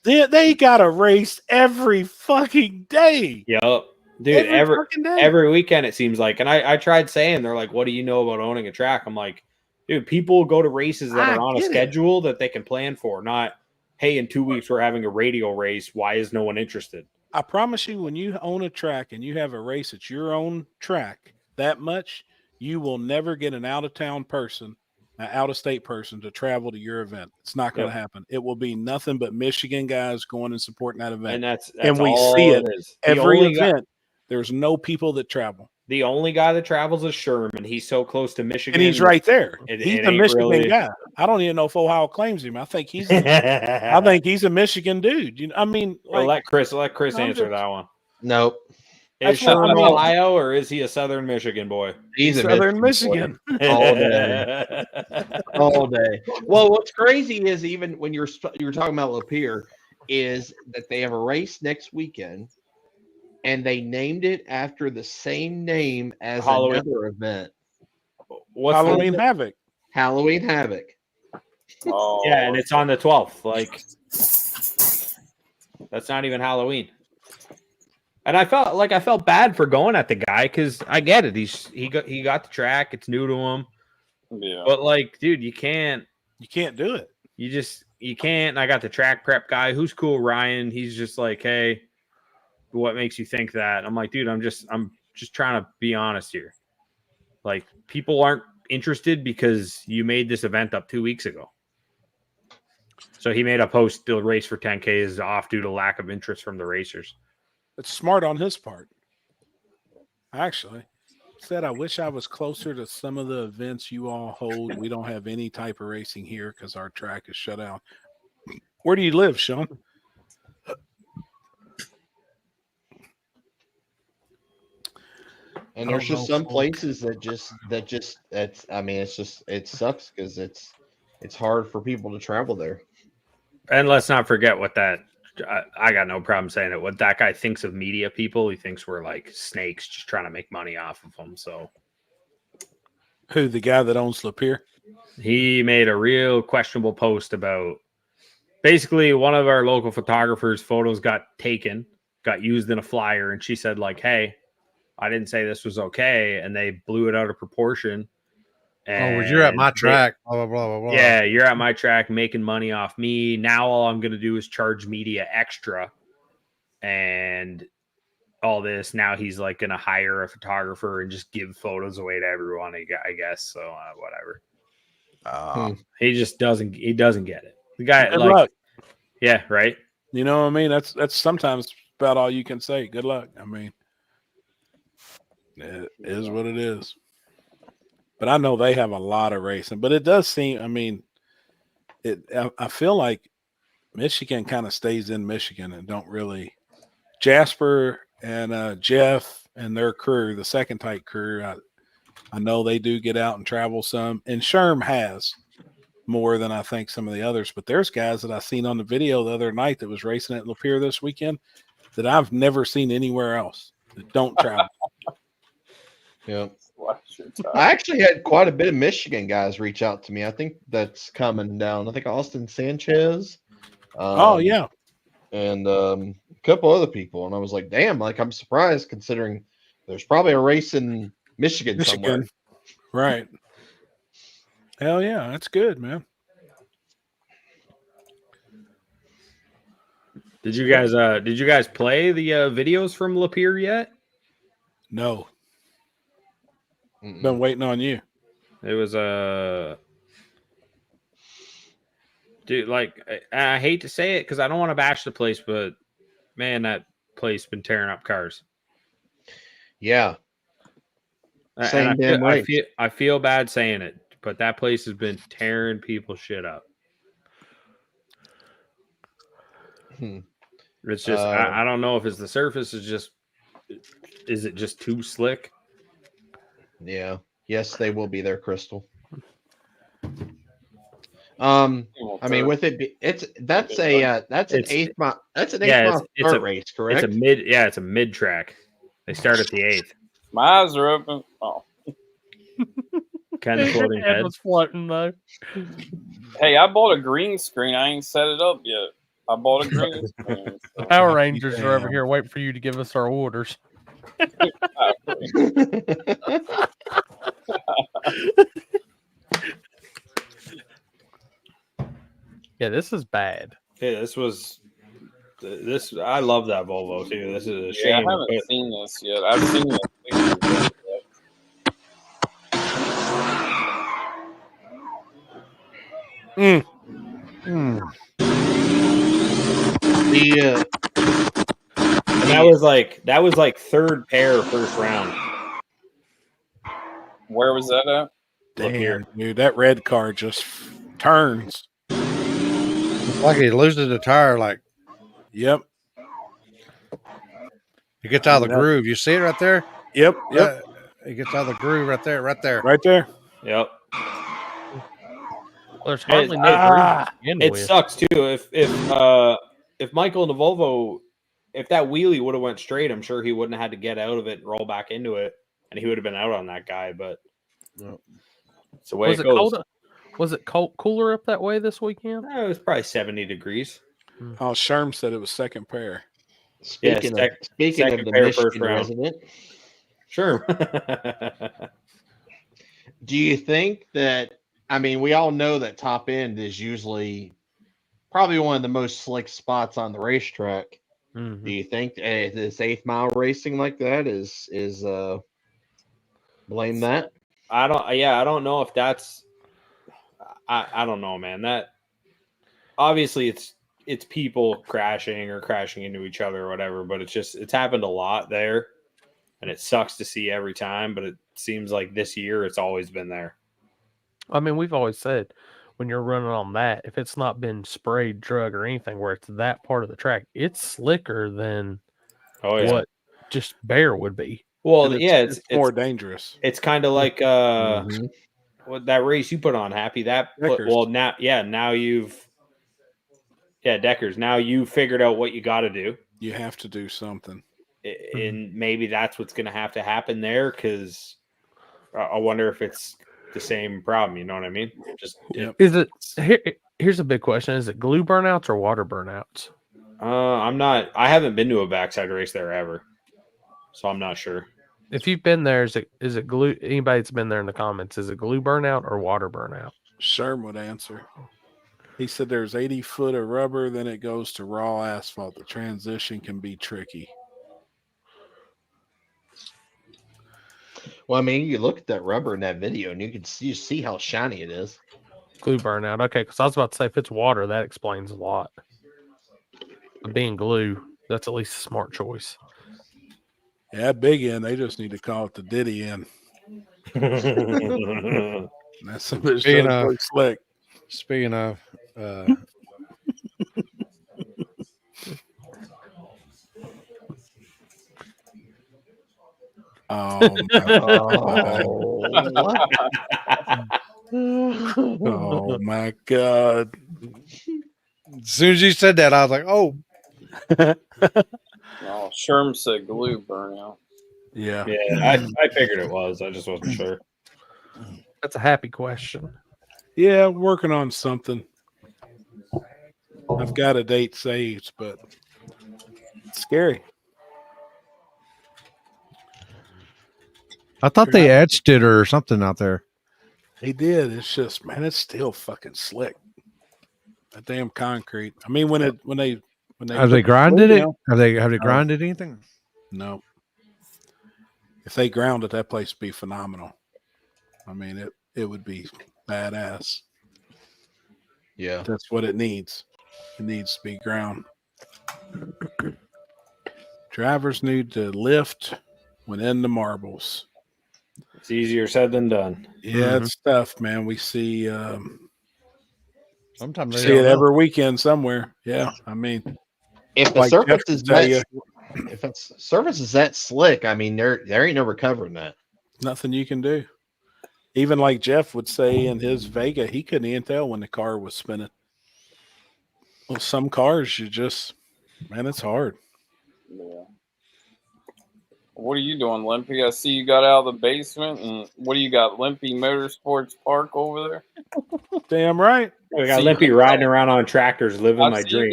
They got a race every fucking day. Yep. Dude, every weekend it seems like. And I tried saying, they're like, what do you know about owning a track? I'm like, dude, people go to races that are on a schedule that they can plan for, not, hey, in 2 weeks we're having a radial race. Why is no one interested? I promise you, when you own a track and you have a race at your own track that much, you will never get an out-of-town person, an out-of-state person to travel to your event. It's not going to happen. It will be nothing but Michigan guys going and supporting that event. And that's and we all see it is. every event. There's no people that travel. The only guy that travels is Sherman. He's so close to Michigan. And he's right there. He's it a ain't Michigan really- guy. I don't even know if Ohio claims him. I think he's a Michigan dude. You know, I mean, Well, like, let Chris I'm answer just- that one. Nope. Is Sherman Ohio or is he a Southern Michigan boy? He's a Southern Michigan. All day. All day. Well, what's crazy is even when you were talking about Lapeer, is that they have a race next weekend, and they named it after the same name as another event. What's Halloween Havoc. Halloween Havoc. Oh, Yeah, and it's on the 12th. Like, that's not even Halloween. And I felt bad for going at the guy because I get it. He got the track. It's new to him. Yeah. But like, dude, you can't do it. You can't. And I got the track prep guy who's cool, Ryan. He's just like, hey, what makes you think that? I'm like, dude, I'm just trying to be honest here. Like, people aren't interested because you made this event up 2 weeks ago. So he made a post, the race for 10K is off due to lack of interest from the racers. It's smart on his part. Actually, said, I wish I was closer to some of the events you all hold. We don't have any type of racing here because our track is shut out. Where do you live, Sean? And there's just some places it sucks because it's hard for people to travel there. And let's not forget what I got no problem saying it. What that guy thinks of media people, he thinks we're like snakes just trying to make money off of them. So, who, the guy that owns Lapeer? He made a real questionable post about basically one of our local photographers' photos got used in a flyer, and she said like, "Hey, I didn't say this was okay," and they blew it out of proportion. And you're at my track. Blah, blah, blah, blah, blah. Yeah, you're at my track making money off me. Now all I'm going to do is charge media extra and all this. Now he's like going to hire a photographer and just give photos away to everyone, I guess. So whatever. He just doesn't get it. The guy, Good luck. Yeah, right. You know what I mean? That's sometimes about all you can say. Good luck. I mean, it is what it is. But I know they have a lot of racing. But it does seem, I mean, I feel like Michigan kind of stays in Michigan and don't really. Jasper and Jeff and their crew, the second type crew, I know they do get out and travel some. And Sherm has. more than I think some of the others. But there's guys that I seen on the video the other night that was racing at Lapeer this weekend that I've never seen anywhere else that don't travel. Yeah. I actually had quite a bit of Michigan guys reach out to me. I think that's coming down. I think Austin Sanchez. Oh, yeah. And a couple other people. And I was like, damn, like I'm surprised considering there's probably a race in Michigan somewhere. Right. Hell yeah. That's good, man. Did you guys play the videos from Lapeer yet? No. Been waiting on you. It was dude, like I hate to say it because I don't want to bash the place, but man, that place been tearing up cars. Yeah. Same damn right. I feel bad saying it, but that place has been tearing people's shit up. It's just I don't know if it's the surface is it just too slick? Yeah. Yes, they will be there, Crystal. I mean, with it, that's an eighth mile start race, correct? It's a mid track. They start at the 8th. My eyes are open. Oh, kind of floating head. Was floating though. Hey, I bought a green screen. I ain't set it up yet. I bought a green screen. So. Power Rangers are over here waiting for you to give us our orders. Yeah, this is bad. Yeah, this. I love that Volvo too. This is a shame. I haven't seen this yet. I've seen the pictures. And that was like third pair first round. Where was that at? Damn, dude, that red car just turns. It's like he loses a tire. Like, yep. He gets out of the groove. You see it right there? Yep. He gets out of the groove right there. Right there. Yep. Well, there's hardly no groove. It sucks too. If Michael in the Volvo, if that wheelie would have went straight, I'm sure he wouldn't have had to get out of it and roll back into it, and he would have been out on that guy. But it's the way it goes. Was it cooler up that way this weekend? It was probably 70 degrees. Oh, Sherm said it was second pair. Speaking of the Michigan resident, sure. Do you think that? I mean, we all know that top end is usually probably one of the most slick spots on the racetrack. Mm-hmm. Do you think this 8th mile racing like that is blame that? I don't know if that's. I don't know, man. That obviously it's people crashing into each other or whatever, but it's happened a lot there, and it sucks to see every time. But it seems like this year it's always been there. I mean, we've always said when you're running on that, if it's not been sprayed, drug, or anything, where it's that part of the track, it's slicker than what just bare would be. Well, it's more dangerous. It's kind of like what that race you put on, Happy. Now you've Deckers. Now you figured out what you got to do. You have to do something, and maybe that's what's going to have to happen there. Because I wonder if it's the same problem. You know what I mean? Is it? Here's a big question: is it glue burnouts or water burnouts? I haven't been to a backside race there ever, so I'm not sure. If you've been there, is it glue? Anybody that's been there in the comments, is it glue burnout or water burnout? Sherm would answer. He said there's 80 foot of rubber, then it goes to raw asphalt. The transition can be tricky. Well, I mean, you look at that rubber in that video, and you see how shiny it is. Glue burnout. Okay, because I was about to say if it's water, that explains a lot. But being glue, that's at least a smart choice. Yeah, big end. They just need to call it the Diddy end. That's something that's slick. Speaking of, Oh my god! As soon as you said that, I was like, "Oh." Oh, Sherm said glue burnout. Yeah. I figured it was. I just wasn't sure. That's a happy question. Yeah, working on something. I've got a date saved, but it's scary. I thought they etched it or something out there. They did. It's just, man, it's still fucking slick. That damn concrete. I mean, when they Have they grinded it? Have they grinded anything? No. If they ground it, that place would be phenomenal. I mean, it would be badass. Yeah. That's what it needs. It needs to be ground. Drivers need to lift when in the marbles. It's easier said than done. Yeah, it's tough, man. We see sometimes see it every weekend somewhere. Yeah, I mean, if the like surface Jeff is can tell that, if that surface is that slick, I mean, there ain't no recovering that. nothing you can do. Even like Jeff would say in his Vega, he couldn't even tell when the car was spinning. Well, some cars you just, man, it's hard. Yeah. What are you doing, Limpy? I see you got out of the basement, and what do you got, Limpy Motorsports Park over there? Damn right. We got Limpy riding around on tractors, living my dream.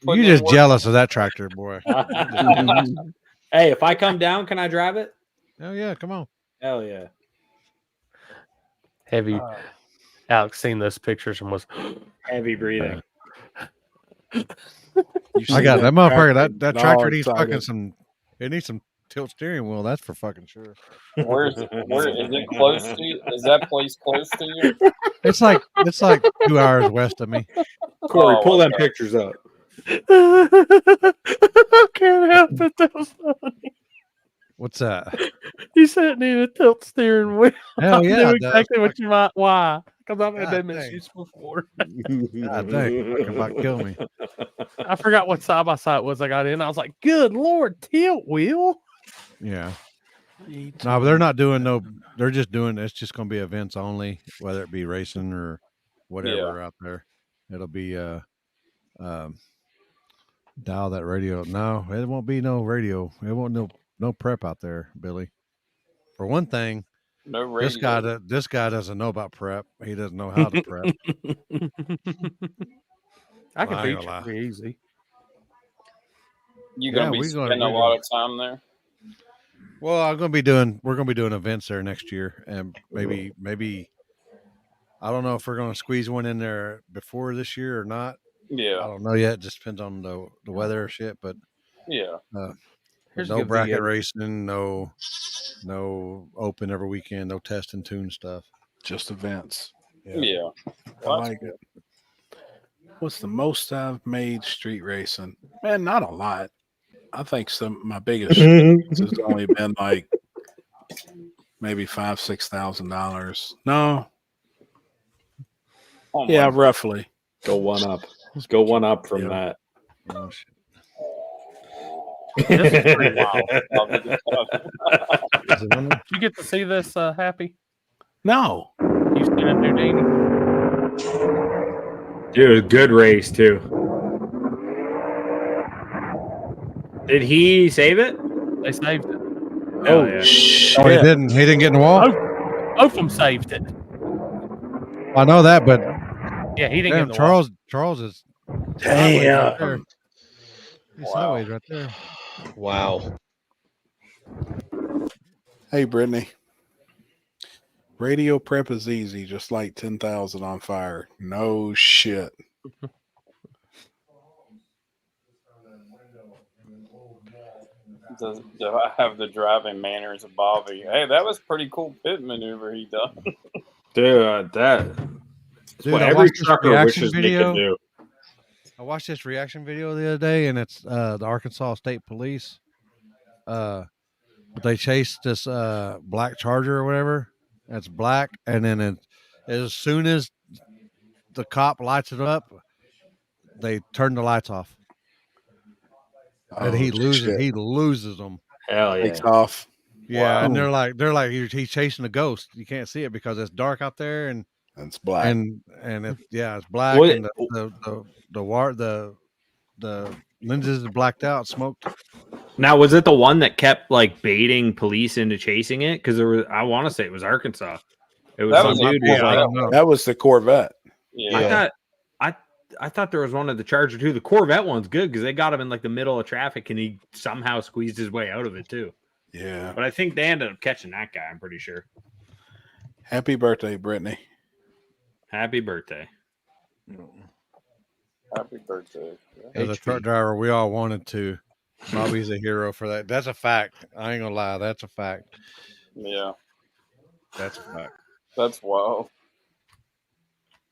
You're just jealous of that tractor, boy. Hey, if I come down, can I drive it? Oh yeah, come on. Hell yeah. Heavy. Alex seen those pictures and was heavy breathing. I got that motherfucker. That tractor needs fucking some. It needs some tilt steering wheel. That's for fucking sure. Where is it close to you? Is that place close to you? It's like 2 hours west of me. Corey, pull them pictures up. I can't help it. That was funny. What's that? You said it needed a tilt steering wheel. Hell yeah, I knew it exactly does. what you might. Why? Because I've had God that dang. issues before. God dang, fucking about kill me. I forgot what side by side it was I got in. I was like, "Good Lord, tilt wheel." Yeah. No, but they're not doing no. They're just doing. It's just going to be events only, whether it be racing or whatever out there. It'll be dial that radio. No, it won't be no radio. It won't no prep out there, Billy. For one thing, No radio. this guy doesn't know about prep. He doesn't know how to prep. I can Well, I ain't beat gonna you lie. pretty easy. You gonna be we're gonna- spending a we're lot gonna- of time there? Well, we're going to be doing events there next year, and maybe I don't know if we're going to squeeze one in there before this year or not. Yeah. I don't know yet. It just depends on the weather or shit. But Yeah. Here's a no good bracket video. racing, no open every weekend, no test and tune stuff. Just events. Yeah. I like it. What's the most I've made street racing? Man, not a lot. I think my biggest has only been like maybe $5,000-6,000. No. Oh Yeah, my- roughly. Go one up. Let's go one up from that. Oh, shit. This is pretty wild. Did you get to see this, Happy? No. You seen it, Houdini? Dude, good race too. Did he save it? They saved it. Oh yeah. Shit. Oh, he didn't get in the wall. Both of them saved it. I know that, but Yeah, he didn't get in damn, the Charles is Damn. sideways right there. He's sideways right there. Wow. Hey, Brittany. Radio prep is easy, just like 10,000 on fire. No shit. Do I have the driving manners of Bobby? Hey, that was pretty cool pit maneuver he done. Dude, that's Dude, what I every watched this trucker reaction wishes they video. could do. I watched this reaction video the other day, and it's the Arkansas State Police. But they chased this black Charger or whatever. It's black, and then as soon as the cop lights it up, they turn the lights off, and he loses them. Hell yeah. Takes off. Yeah, Wow. and they're like he's chasing a ghost. You can't see it because it's dark out there, and It's black. And it's black, What- and the lenses are blacked out, smoked. Now, was it the one that kept like baiting police into chasing it? Because I want to say it was Arkansas. It was That some was dude who was like, that was the Corvette. Yeah. I thought there was one of the Charger too. The Corvette one's good because they got him in like the middle of traffic and he somehow squeezed his way out of it too. Yeah. But I think they ended up catching that guy. I'm pretty sure. Happy birthday, Brittany. Happy birthday. Happy birthday. As a truck driver, we all wanted to. Bobby's a hero for that. That's a fact. I ain't gonna lie. That's a fact. Yeah. That's a fact. That's wild.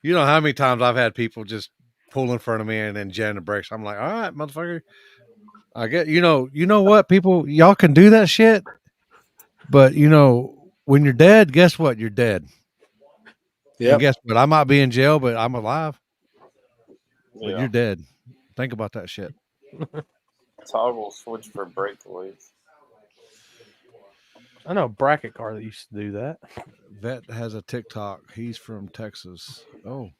You know how many times I've had people just pull in front of me and then jam the brakes. I'm like, all right, motherfucker. I get, you know what, people, y'all can do that shit. But when you're dead, guess what? You're dead. Yeah. Guess what? I might be in jail, but I'm alive. But you're dead. Think about that shit. Toggle switch for brake leads. I know a bracket car that used to do that. Vet has a TikTok. He's from Texas. Oh.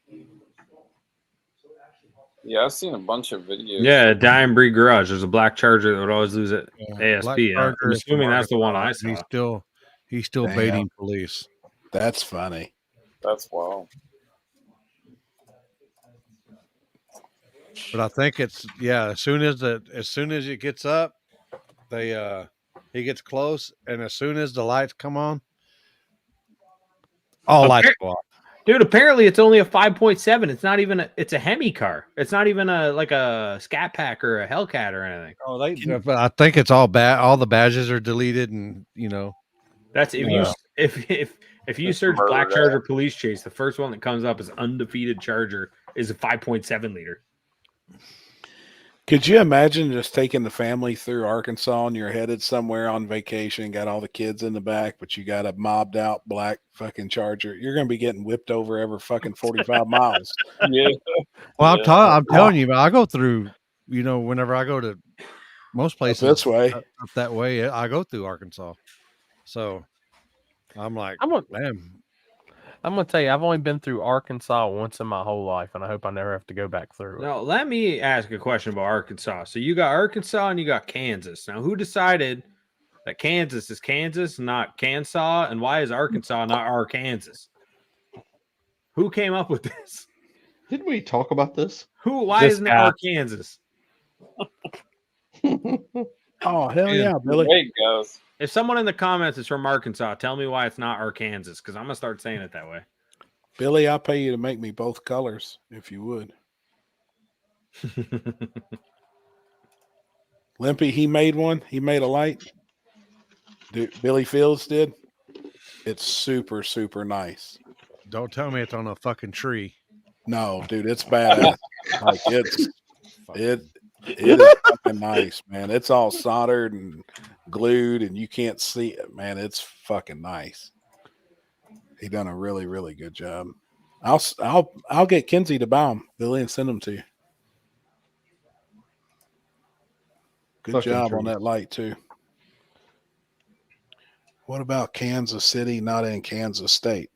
Yeah, I've seen a bunch of videos. Yeah, Dying Breed Garage. There's a black Charger that would always lose at ASP. I'm Charger assuming that's the one I saw. He's still Damn. baiting police. That's funny. That's wild. But I think it's as soon as it gets up, he gets close, and as soon as the lights come on, all lights go off. Dude, apparently it's only a 5.7. It's not even it's a Hemi car. It's not even like a Scat Pack or a Hellcat or anything. Oh, but I think it's all bad. All the badges are deleted, and that's if you search Black Charger police chase, the first one that comes up is undefeated Charger is a 5.7 liter. Could you imagine just taking the family through Arkansas and you're headed somewhere on vacation, got all the kids in the back, but you got a mobbed out black fucking Charger? You're going to be getting whipped over every fucking 45 miles. Yeah. Well, I'm telling you, I go through, whenever I go to most places this way, up that way, I go through Arkansas. So I'm like, damn. I'm gonna tell you, I've only been through Arkansas once in my whole life, and I hope I never have to go back through it. Now, let me ask a question about Arkansas. So you got Arkansas and you got Kansas. Now, who decided that Kansas is Kansas, not Kansas, and why is Arkansas not Arkansas? Who came up with this? Didn't we talk about this? Why isn't it Arkansas? Oh, hell yeah, Billy. There it goes. If someone in the comments is from Arkansas, tell me why it's not Arkansas, because I'm going to start saying it that way. Billy, I'll pay you to make me both colors, if you would. Limpy, he made one. He made a light. Billy Fields did. It's super, super nice. Don't tell me it's on a fucking tree. No, dude, it's badass. Like it is fucking nice, man. It's all soldered and glued, and you can't see it, man. It's fucking nice. He done a really, really good job. I'll get Kinsey to buy them, Billy, and send them to you. Good Fucking job tree. on that light too. What about Kansas City? Not in Kansas State.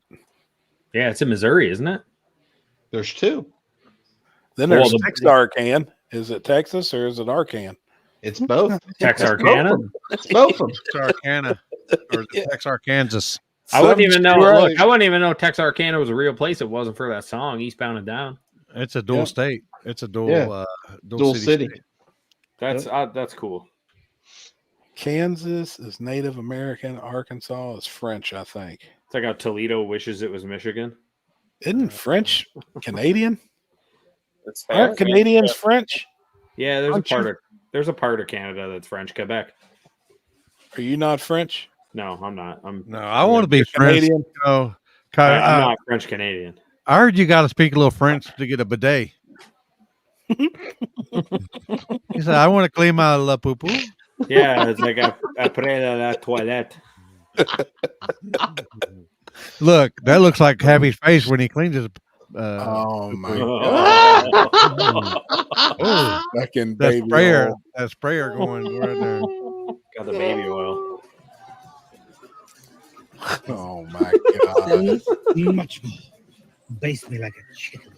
Yeah, it's in Missouri, isn't it? There's two. Then there's Texarkana. Is it Texas or is it Arkan? It's both. Texarkana? It's both of them. Texarkana or Texarkansas. I wouldn't even know. Look, I wouldn't even know Texarkana was a real place. If it wasn't for that song, Eastbound and Down. It's a dual state. It's a dual dual city. State. That's cool. Kansas is Native American. Arkansas is French, I think. It's like how Toledo wishes it was Michigan. Isn't French Canadian? It's Aren't Canadians French? Yeah, there's a part of Canada that's French. Quebec. Are you not French? No, I'm not. I want to be French. Canadian. I'm not French Canadian. I heard you got to speak a little French to get a bidet. He said, "I want to clean my la poo poo." Yeah, it's like après la toilette. Look, that looks like Happy's face when he cleans his. Oh my god! Fucking that baby sprayer, oil. that sprayer going right there. Got the baby oil. Oh my god! Baste me like a chicken.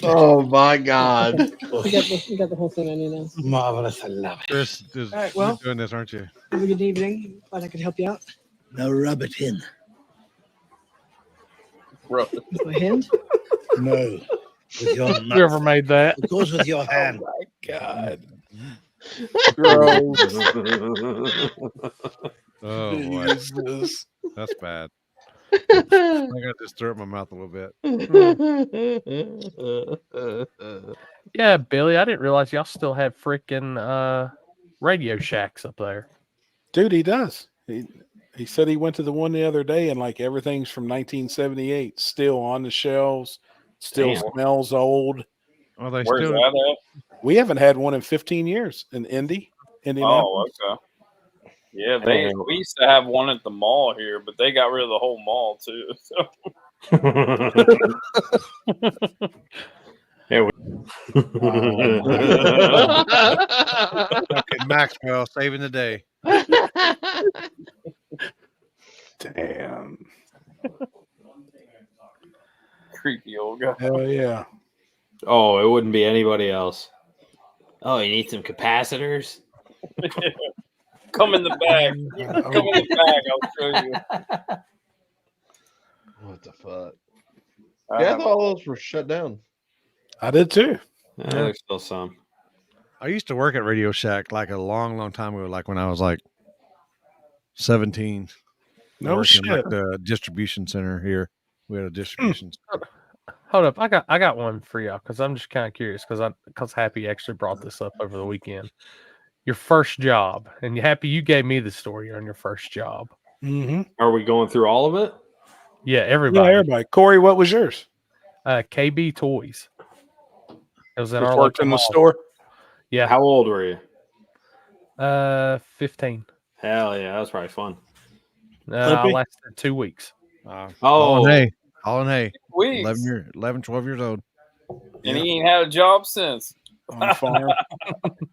Oh my God. We got the whole thing on you now. Marvelous. I love it. Chris, All right, well, you're doing this, aren't you? have a good evening. Glad I could help you out. Now rub it in. With my hand? No. With your nuts. Whoever made that. It goes with your hand. Oh my God. Oh boy. Jesus. That's bad. I gotta just throw it in my mouth a little bit. Yeah, Billy, I didn't realize y'all still have freaking Radio Shacks up there. Dude, he does. He said he went to the one the other day and like everything's from 1978, still on the shelves, still smells old. Well, they Where's still that at? We haven't had one in 15 years in Indianapolis. Oh, okay. Yeah, we used to have one at the mall here, but they got rid of the whole mall too. So. Okay, Maxwell saving the day. Damn. Creepy old guy. Hell yeah. Oh, it wouldn't be anybody else. Oh, you need some capacitors? Come in the bag. Come in the bag. I'll show you. What the fuck? Yeah, I thought all those were shut down. I did too. Yeah, there's still some. I used to work at Radio Shack like a long, long time ago, like when I was like 17. No working shit. at the distribution center here. We had a distribution center. Hold up, I got one for y'all because I'm just kind of curious because Happy actually brought this up over the weekend. Your first job, and Happy, you gave me the story on your first job. Mm-hmm. Are we going through all of it? Yeah, everybody. Yeah, everybody. Corey, what was yours? KB Toys. It was in Just our worked local in the mall. store. Yeah. How old were you? 15. Hell yeah, that was probably fun. I lasted 2 weeks. Oh, hey. All in hay. Weeks. 11, 12 years old. And he ain't had a job since. On the farm.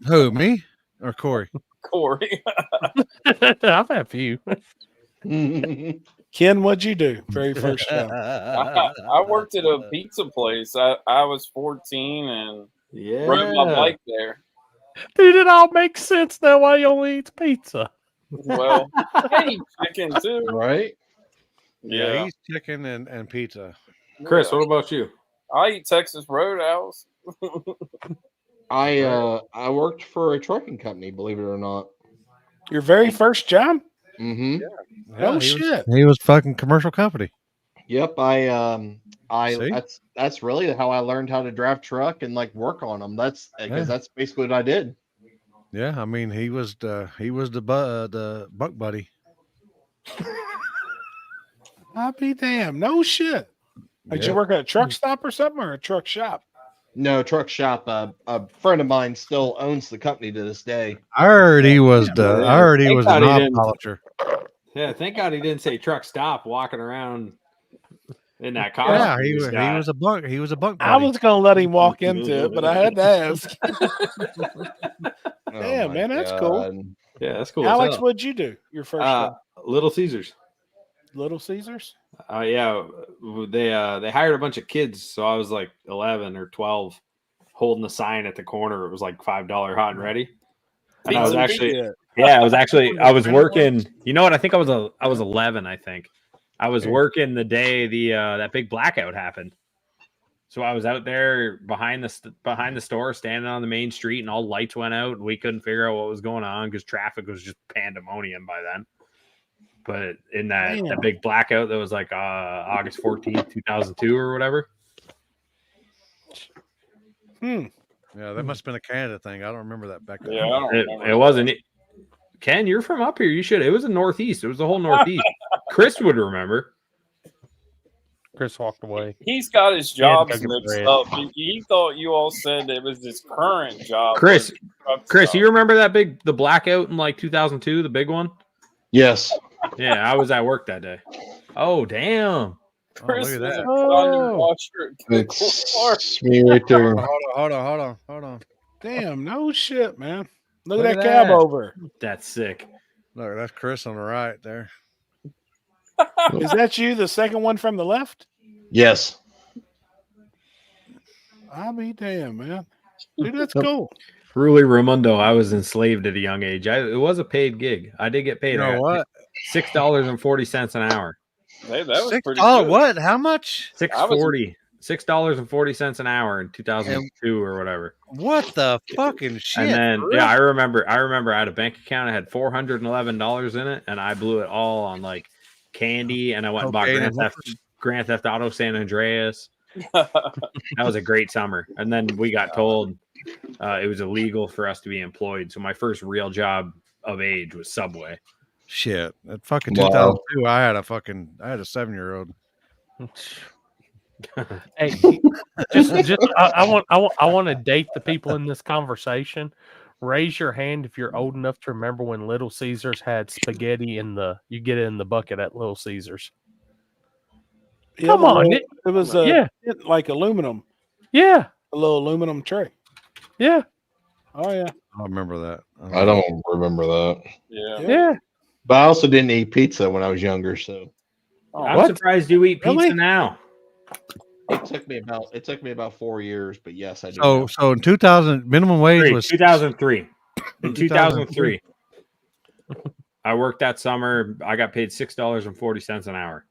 Who, me or Corey? Corey. I've had a few. Ken, what'd you do? Very first job. I worked at a pizza place. I was 14 and rode my bike there. Dude, it all makes sense now why he only eats pizza. Well, I eat chicken too. Right? Yeah, he's chicken and pizza. Chris, what about you? I eat Texas Roadhouse. I worked for a trucking company, believe it or not. Your very first job? Mm-hmm. Oh shit. He was fucking commercial company. Yep, that's really how I learned how to drive truck and like work on them. That's because that's basically what I did. Yeah, I mean he was the buck buddy. I'll be damned. No shit. Did you work at a truck stop or something, or a truck shop? No, truck shop. A friend of mine still owns the company to this day. I heard he was a knob polisher. Yeah, thank God he didn't say truck stop walking around in that car. Yeah, he was a bunk. He was a bunk buddy. I was gonna let him walk into it, but I had to ask. Damn, man, that's cool. Yeah, that's cool. Alex, what'd you do? Your first job? Little Caesars. Little Caesars? Yeah, they hired a bunch of kids, so I was like 11 or 12, holding the sign at the corner. It was like $5 hot and ready. And I was actually, I was working. You know what? I think I was 11. I think I was working the day that big blackout happened. So I was out there behind the store, standing on the main street, and all lights went out, and we couldn't figure out what was going on because traffic was just pandemonium by then. But in that big blackout that was like August 14th, 2002 or whatever. Yeah, that must have been a Canada thing. I don't remember that back then. Yeah, I don't remember It wasn't. Ken, you're from up here. You should. It was the Northeast. It was the whole Northeast. Chris would remember. Chris walked away. He's got his jobs mixed up. He thought you all said it was his current job. Chris, you remember the blackout in like 2002, the big one? Yes. Yeah, I was at work that day. Oh, damn. Chris, look at that. It's me right there. Hold on. Damn, no shit, man. Look Look at at that cab that. over. That's sick. Look, that's Chris on the right there. Is that you, the second one from the left? Yes. I'll be damned, man. Dude, that's cool. Ruli Ramundo, I was enslaved at a young age. It was a paid gig. I did get paid. You know what? $6.40 an hour. Hey, that was pretty $6. good. What? How much? $6.40. $6.40 an hour in 2002 or whatever. What the fucking shit? And then I remember I had a bank account. I had $411 in it, and I blew it all on like candy. And I went and bought Grand Theft Auto San Andreas. That was a great summer. And then we got told it was illegal for us to be employed. So my first real job of age was Subway. Shit. At fucking 2002, I had a 7-year-old. Hey, I want to date the people in this conversation. Raise your hand if you're old enough to remember when Little Caesars had spaghetti you get it in the bucket at Little Caesars. Yeah, Come on, it was like aluminum. Yeah, a little aluminum tray. Yeah. Oh yeah, I remember that. I don't remember that. Yeah. But I also didn't eat pizza when I was younger, so I'm surprised you eat pizza now. It took me about 4 years, but yes, I do. So in 2000, minimum wage was 2003. In 2003, I worked that summer. I got paid $6.40 an hour.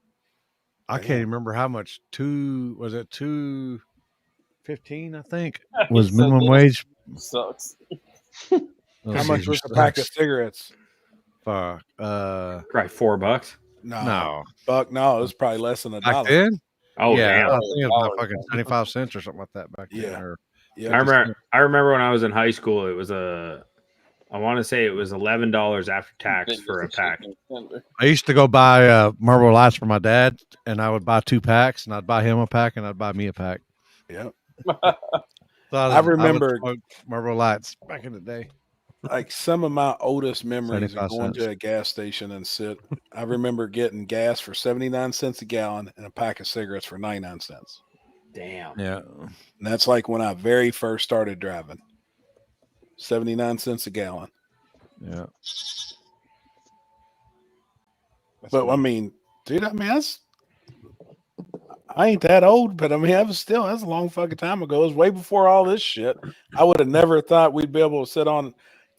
I can't remember how much. $2.15, I think, was minimum wage. Sucks. How much was a pack of cigarettes? Fuck. Probably $4. No, buck. No, it was probably less than $1. Back then? Oh yeah, damn. I think it was about fucking 75 cents or something like that back then. Yeah. I remember when I was in high school, it was I want to say it was $11 after tax for a pack. I used to go buy Marlboro Lights for my dad, and I would buy 2 packs, and I'd buy him a pack, and I'd buy me a pack. Yep. I remember Marlboro Lights back in the day. Like some of my oldest memories are 75 going cents. to a gas station and sit. I remember getting gas for 79 cents a gallon and a pack of cigarettes for 99 cents. Damn. Yeah. And that's like when I very first started driving. 79 cents a gallon. Yeah. But I mean, dude, I ain't that old, but I mean, that's a long fucking time ago. It was way before all this shit. I would have never thought we'd be able to sit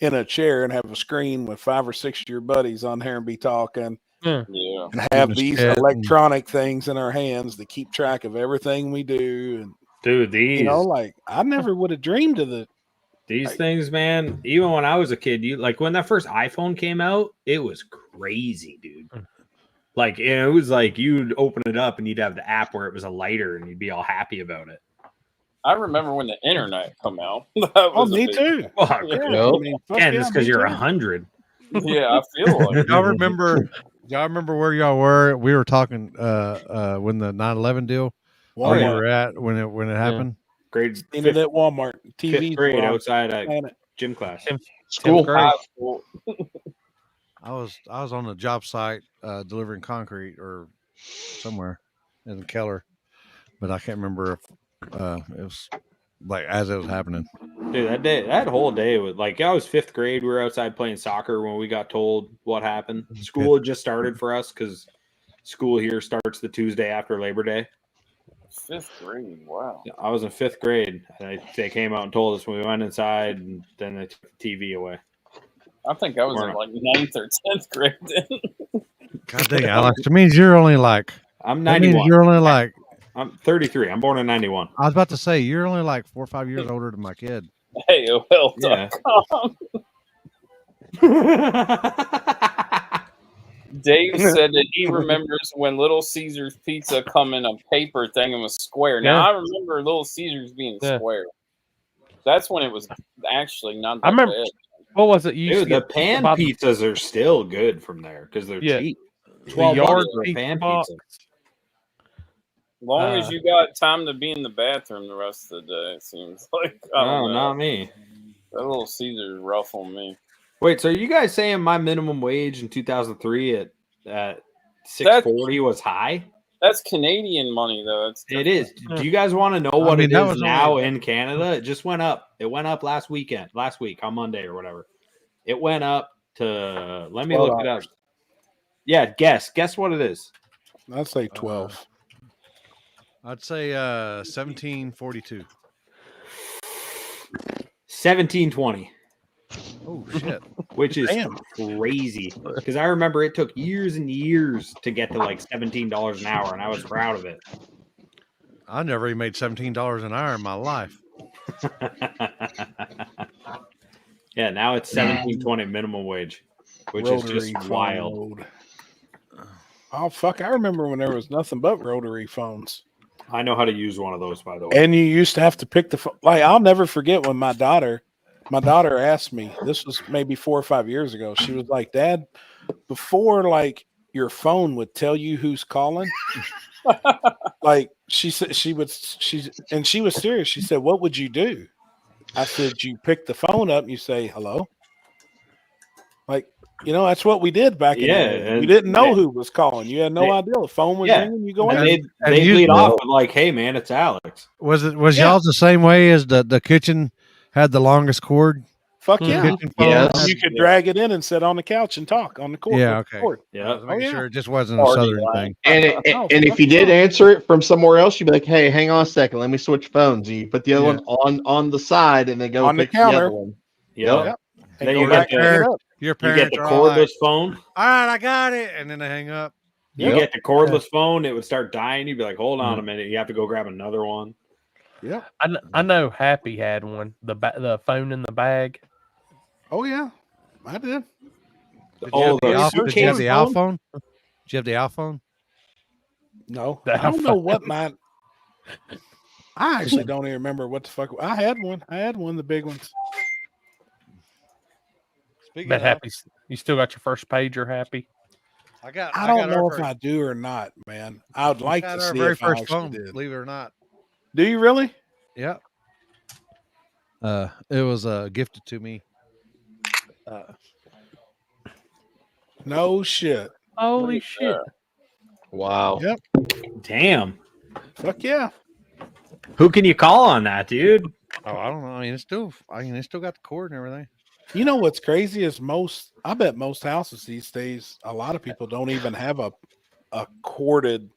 in a chair and have a screen with 5 or 6 of your buddies on here and be talking. Yeah. And have these electronic things in our hands that keep track of everything we do. And dude, these I never would have dreamed of these things, man. Even when I was a kid, when that first iPhone came out, it was crazy, dude. Like it was like you'd open it up and you'd have the app where it was a lighter and you'd be all happy about it. I remember when the internet come out. Me too. Fuck, Yeah. Ken, it's because you're 100. Yeah, I feel like Y'all remember where y'all were? We were talking when the 9/11 deal. Where you were at when it happened? Grade Seen it at Walmart. TV grade outside at gym class. School. I was on the job site delivering concrete or somewhere in Keller, but I can't remember if it was like as it was happening. Dude, that whole day was like I was 5th grade. We were outside playing soccer when we got told what happened. School had just started for us because school here starts the Tuesday after Labor Day. 5th grade. Wow. I was in 5th grade. And they came out and told us when we went inside, and then they took the TV away. I think I was in like 9th or 10th grade then. God dang, Alex! It means you're only like I'm that means 91. You're only like I'm 33. I'm born in 91. I was about to say you're only like 4 or 5 years older than my kid. AOL.com. Dave said that he remembers when Little Caesars pizza come in a paper thing and was square. Now I remember Little Caesars being square. That's when it was actually not that I remember. bad. What was it? You used Dude, to the get pan pizzas are still good from there because they're cheap. The 12 yard for a pan box. pizza. As long as you got time to be in the bathroom the rest of the day, it seems like. I don't know. Not me. That Little Caesars rough on me. Wait, so are you guys saying my minimum wage in 2003 at $6.40 was high? That's Canadian money, though. It is. Do you guys want to know what it is now in Canada? It just went up. It went up last week on Monday or whatever. It went up to. Let me look it up. Yeah, guess what it is. I'd say 12. I'd say 1742. 1720. Oh shit! Which is crazy because I remember it took years and years to get to like $17 an hour, and I was proud of it. I never even made $17 an hour in my life. Yeah, now it's $17.20 minimum wage, which is just wild. Oh fuck! I remember when there was nothing but rotary phones. I know how to use one of those, by the way. And you used to have to pick the phone. Like, I'll never forget when my daughter asked me, this was maybe 4 or 5 years ago. She was like, Dad, before like your phone would tell you who's calling, like she said, she was serious. She said, what would you do? I said, you pick the phone up and you say, hello. Like, you know, that's what we did back in the day. You didn't know who was calling. You had no idea. The phone was ringing. You go in. They lead off with like, "Hey, man, it's Alex." Was y'all's the same way as the kitchen had the longest cord? Fuck yeah. You could drag it in and sit on the couch and talk on the cord. Yeah, okay. Yeah, I was making sure it just wasn't a southern thing. And if you did answer it from somewhere else, you'd be like, "Hey, hang on a second, let me switch phones." And you put the other one on the side, and then go on pick the counter. The other one. Yep. Then you get your parents the cordless phone. All right, I got it, and then they hang up. You get the cordless phone, it would start dying. You'd be like, "Hold on a minute," you have to go grab another one. Yeah, I know. Happy had one. The phone in the bag. Oh yeah, I did. Did you have the iPhone? Did you have the iPhone? No, I don't know what mine. I actually don't even remember what the fuck. I had one. The big ones. But Happy, you still got your first pager, Happy? I don't know if I do or not, man. I would like to see very if I first actually phone, did. believe it or not. Do you really? Yeah. It was gifted to me. No shit. Holy shit! Wow. Yep. Damn. Fuck yeah. Who can you call on that, dude? Oh, I don't know. I mean, it's still got the cord and everything. You know what's crazy is I bet most houses these days, a lot of people don't even have a corded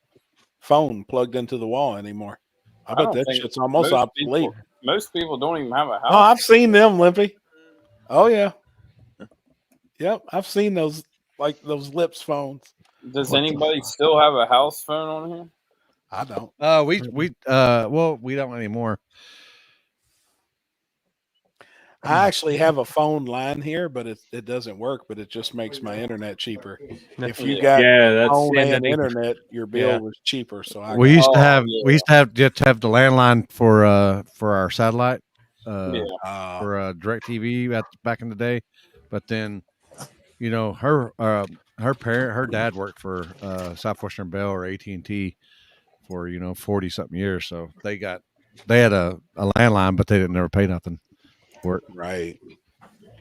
phone plugged into the wall anymore. I bet that shit's almost obsolete. Most people don't even have a house. Oh, I've seen them, Limpy. Oh yeah. Yep, I've seen those Lips phones. Does anybody still have a house phone on here? I don't. We don't anymore. I actually have a phone line here, but it doesn't work. But it just makes my internet cheaper. If you got phone and internet, your bill was cheaper. So we used to have the landline for our satellite for DirecTV back in the day, but then you know her dad worked for Southwestern Bell or AT&T for 40 something years, so they had a landline, but they didn't never pay nothing. Right.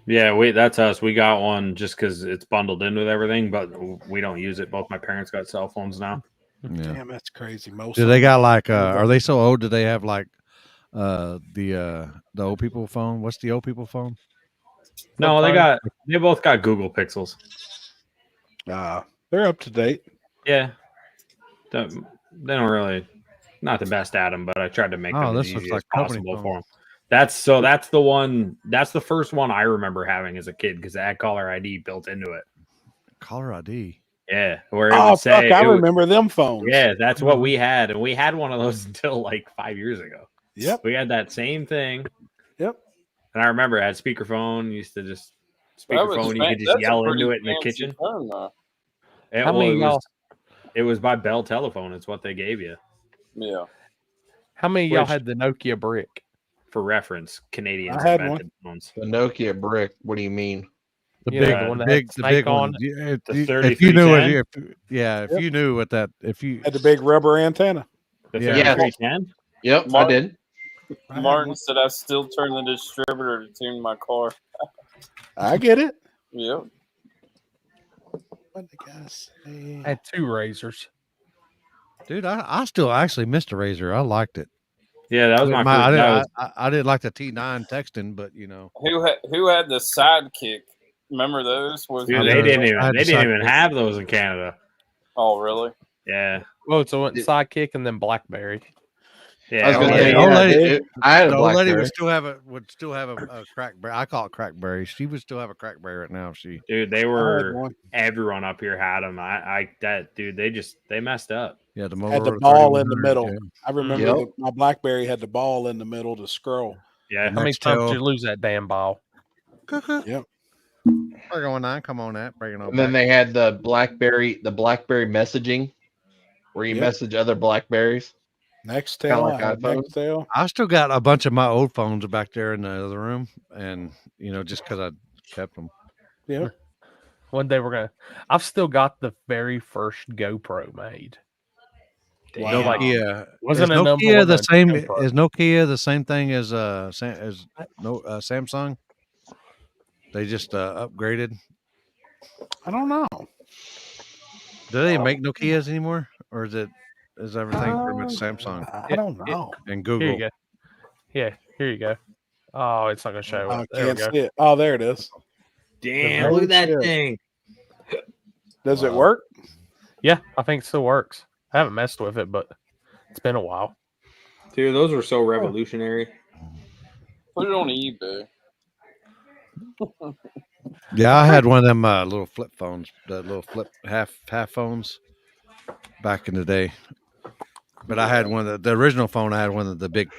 Yeah, that's us. We got one just because it's bundled in with everything, but we don't use it. Both my parents got cell phones now. Yeah. Damn, that's crazy. Do they got like? Are they so old? Do they have like the old people phone? What's the old people phone? No, they both got Google Pixels. They're up to date. Yeah, they don't really, not the best at them, but I tried to make them as easy as possible for them. That's the one. That's the first one I remember having as a kid because it had caller ID built into it. Caller ID. Yeah, where it would say. I remember them phones. Yeah, that's what we had, and we had one of those until like 5 years ago. Yep, we had that same thing. Yep, and I remember it had speakerphone. Used to just speakerphone. You could just yell into it in the kitchen. It was by Bell Telephone. It's what they gave you. Yeah. How many of y'all had the Nokia brick? For reference, Canadians I had invented phones. The Nokia brick. What do you mean? The big one, the big one. If you knew it, if you knew what that, if you had the big rubber antenna. The 3310. Yep, I did. Martin said I still turn the distributor to tune my car. I get it. Yep. What the guys? I had 2 razors. Dude, I still actually missed a razor. I liked it. Yeah, that was my first. I didn't like the T9 texting, but who had the Sidekick? Remember those? Dude, they didn't even have those in Canada. Oh, really? Yeah. Oh, so it went Sidekick and then BlackBerry. Yeah, I was gonna say, I had a the old lady BlackBerry. would still have a crackberry. I call it crackberry. She would still have a crackberry right now. If she, dude, they were everyone up here had them. They messed up. Yeah, the had the Motorola ball in the 3100, middle. yeah. I remember my BlackBerry had the ball in the middle to scroll. Yeah, how many times did you lose that damn ball? Yep. We're going on. Come on, that bring it on. And then they had the BlackBerry messaging, where you message other BlackBerries. Nextel, like iPhone. I still got a bunch of my old phones back there in the other room, and just because I kept them. Yeah. One day I've still got the very first GoPro made. Wow. Nokia. Wasn't is a number Nokia one the on same? GoPro. Is Nokia the same thing as Samsung? They just upgraded. I don't know. Do they make Nokias anymore, or is everything pretty much Samsung? I don't know. And Here Google. you go. Yeah, here you go. Oh, it's not gonna show I it. There we can't go. see it. Oh, there it is. Damn, look at that thing. Does it work? Yeah, I think it still works. I haven't messed with it, but it's been a while. Dude, those were so revolutionary. Put it on eBay. Yeah, I had one of them little flip phones, the little flip half phones back in the day. But I had one of the original phone. I had one of the big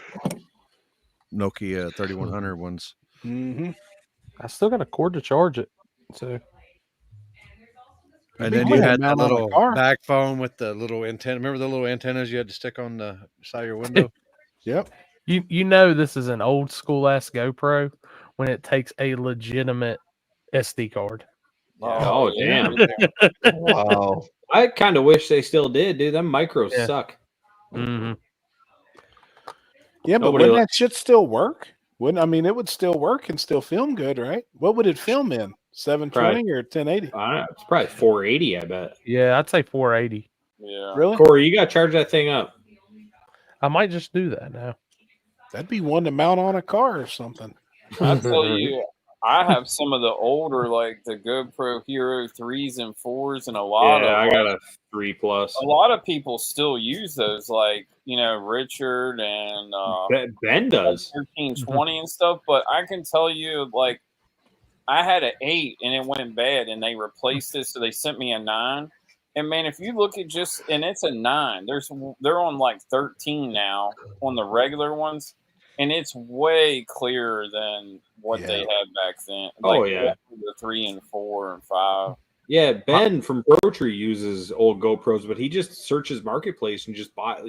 Nokia 3100 ones. Mm-hmm. I still got a cord to charge it. So, and then you had the little back phone with the little antenna. Remember the little antennas you had to stick on the side of your window? Yep. You know this is an old school ass GoPro when it takes a legitimate SD card. Oh, damn. Wow. I kind of wish they still did, dude. Them micros suck. Mm-hmm. Yeah, but wouldn't that shit still work? It would still work and still film good, right? What would it film in? 720 or 1080? It's probably 480, I bet. Yeah, I'd say 480. Yeah. Really? Corey, you got to charge that thing up. I might just do that now. That'd be one to mount on a car or something. I tell you, I have some of the older, like the GoPro Hero 3s and 4s, and a lot of. I got a 3+. A lot of people still use those, like Richard and Ben does 1320 and stuff. But I can tell you, like, I had an 8 and it went bad, and they replaced it, so they sent me a 9. And man, if you look at and it's a 9. They're on like 13 now on the regular ones. And it's way clearer than what they had back then. Like, the 3 and 4 and 5. Yeah, Ben from ProTree uses old GoPros, but he just searches Marketplace and just buy.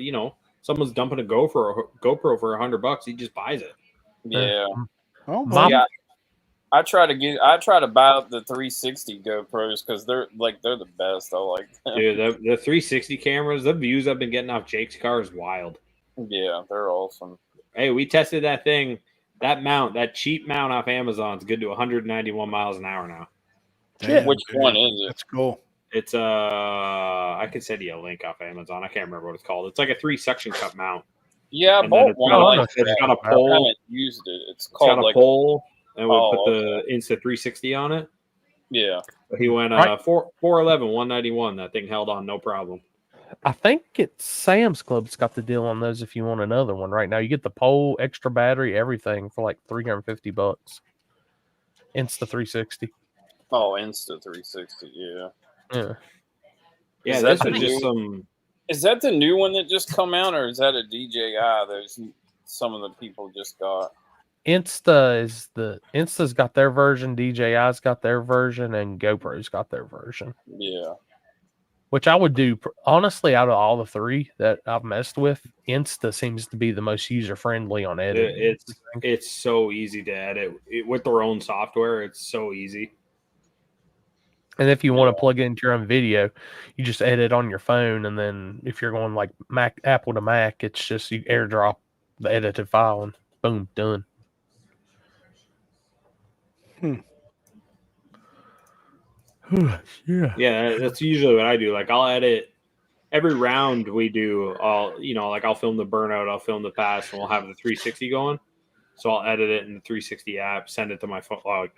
Someone's dumping a GoPro for $100. He just buys it. Yeah. Oh, yeah. I try to buy the 360 GoPros because they're the best. I like them. Dude, the 360 cameras, the views I've been getting off Jake's car is wild. Yeah, they're awesome. Hey, we tested that thing. That cheap mount off Amazon is good to 191 miles an hour now. Damn, Which one is it? That's cool. It's I can send you a link off Amazon. I can't remember what it's called. It's like a 3-section cup mount. Yeah, I bought one like that. It's got a I pole. haven't used it. It's called got a pole, and we put the Insta360 on it. Yeah. He went 411, 191. That thing held on no problem. I think it's Sam's Club's got the deal on those if you want another one right now. You get the pole, extra battery, everything for like $350. Insta360. Oh, Insta360, yeah. Yeah. Yeah, that's just some. Is that the new one that just come out, or is that a DJI? Those some of the people just got. Insta's got their version, DJI's got their version, and GoPro's got their version. Yeah. Which I would do, honestly, out of all the three that I've messed with, Insta seems to be the most user-friendly on editing. It's so easy to edit. With their own software, it's so easy. And if you want to plug it into your own video, you just edit on your phone, and then if you're going like Apple to Mac, it's just you airdrop the edited file, and boom, done. Yeah, that's usually what I do. Like I'll edit every round we do. I'll film the burnout, I'll film the pass, and we'll have the 360 going. So I'll edit it in the 360 app, send it to my phone.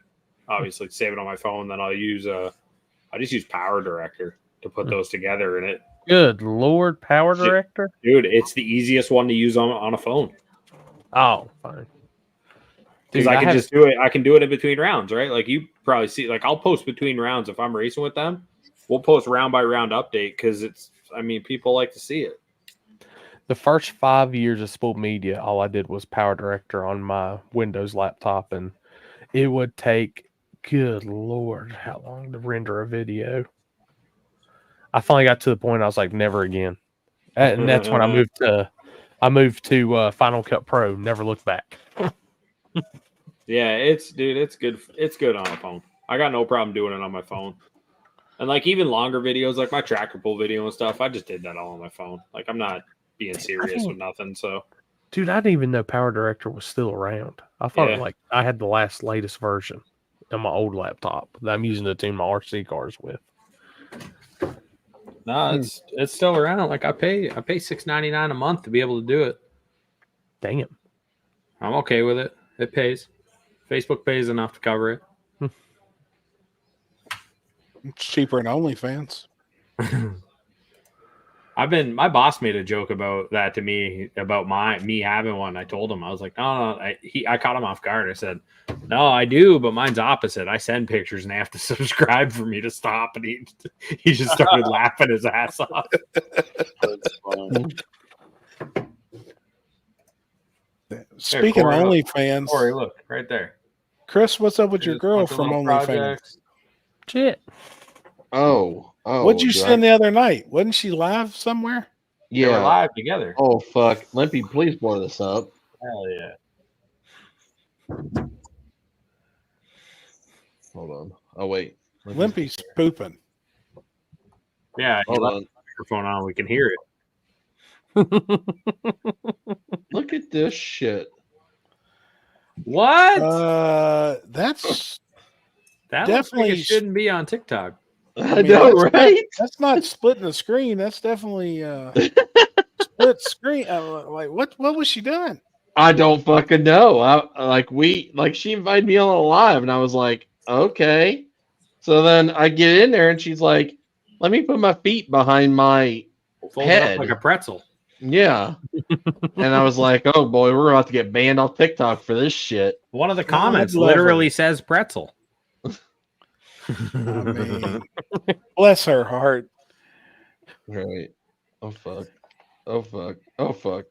Obviously, save it on my phone. Then I'll just use Power Director to put those together, and Good Lord, Power Director? Dude, it's the easiest one to use on a phone. Oh, fine. Because I can just do it. I can do it in between rounds, right? Like you probably see, like I'll post between rounds if I'm racing with them. We'll post round by round update because it's. I mean, people like to see it. The first 5 years of Spool Media, all I did was Power Director on my Windows laptop, and it would take, good Lord, how long to render a video. I finally got to the point I was like, never again, and that's when I moved to Final Cut Pro. Never looked back. Yeah, it's good. It's good on a phone. I got no problem doing it on my phone. And like even longer videos, like my tracker pull video and stuff, I just did that all on my phone. Like I'm not being serious with nothing. So, dude, I didn't even know Power Director was still around. I thought like I had the latest version on my old laptop that I'm using to tune my RC cars with. No, it's still around. Like I pay $6.99 a month to be able to do it. Damn, I'm okay with it. It pays. Facebook pays enough to cover it. It's cheaper than OnlyFans. My boss made a joke about that to me about me having one. I told him, I was like, no. I caught him off guard. I said, no, I do, but mine's opposite. I send pictures and they have to subscribe for me to stop. And he just started laughing his ass off. Speaking of OnlyFans, Corey, look right there. Chris, what's up with your girl from OnlyFans? Shit. Oh. What'd you send the other night? Wasn't she live somewhere? Yeah, they were live together. Oh fuck, Limpy, please blow this up. Hell yeah. Hold on. Oh wait, Limpy's pooping. Yeah, he left the microphone on. We can hear it. Look at this shit. What? That's that definitely looks like it shouldn't be on TikTok. I know, right? That's not splitting the screen. That's definitely split screen. Like what was she doing? I don't fucking know. She invited me on a live, and I was like, okay. So then I get in there, and she's like, "Let me put my feet behind my head up like a pretzel." Yeah. And I was like, "Oh boy, we're about to get banned off TikTok for this shit." One of the comments literally says pretzel. I mean, bless her heart. Right. Oh fuck. Oh fuck. Oh fuck.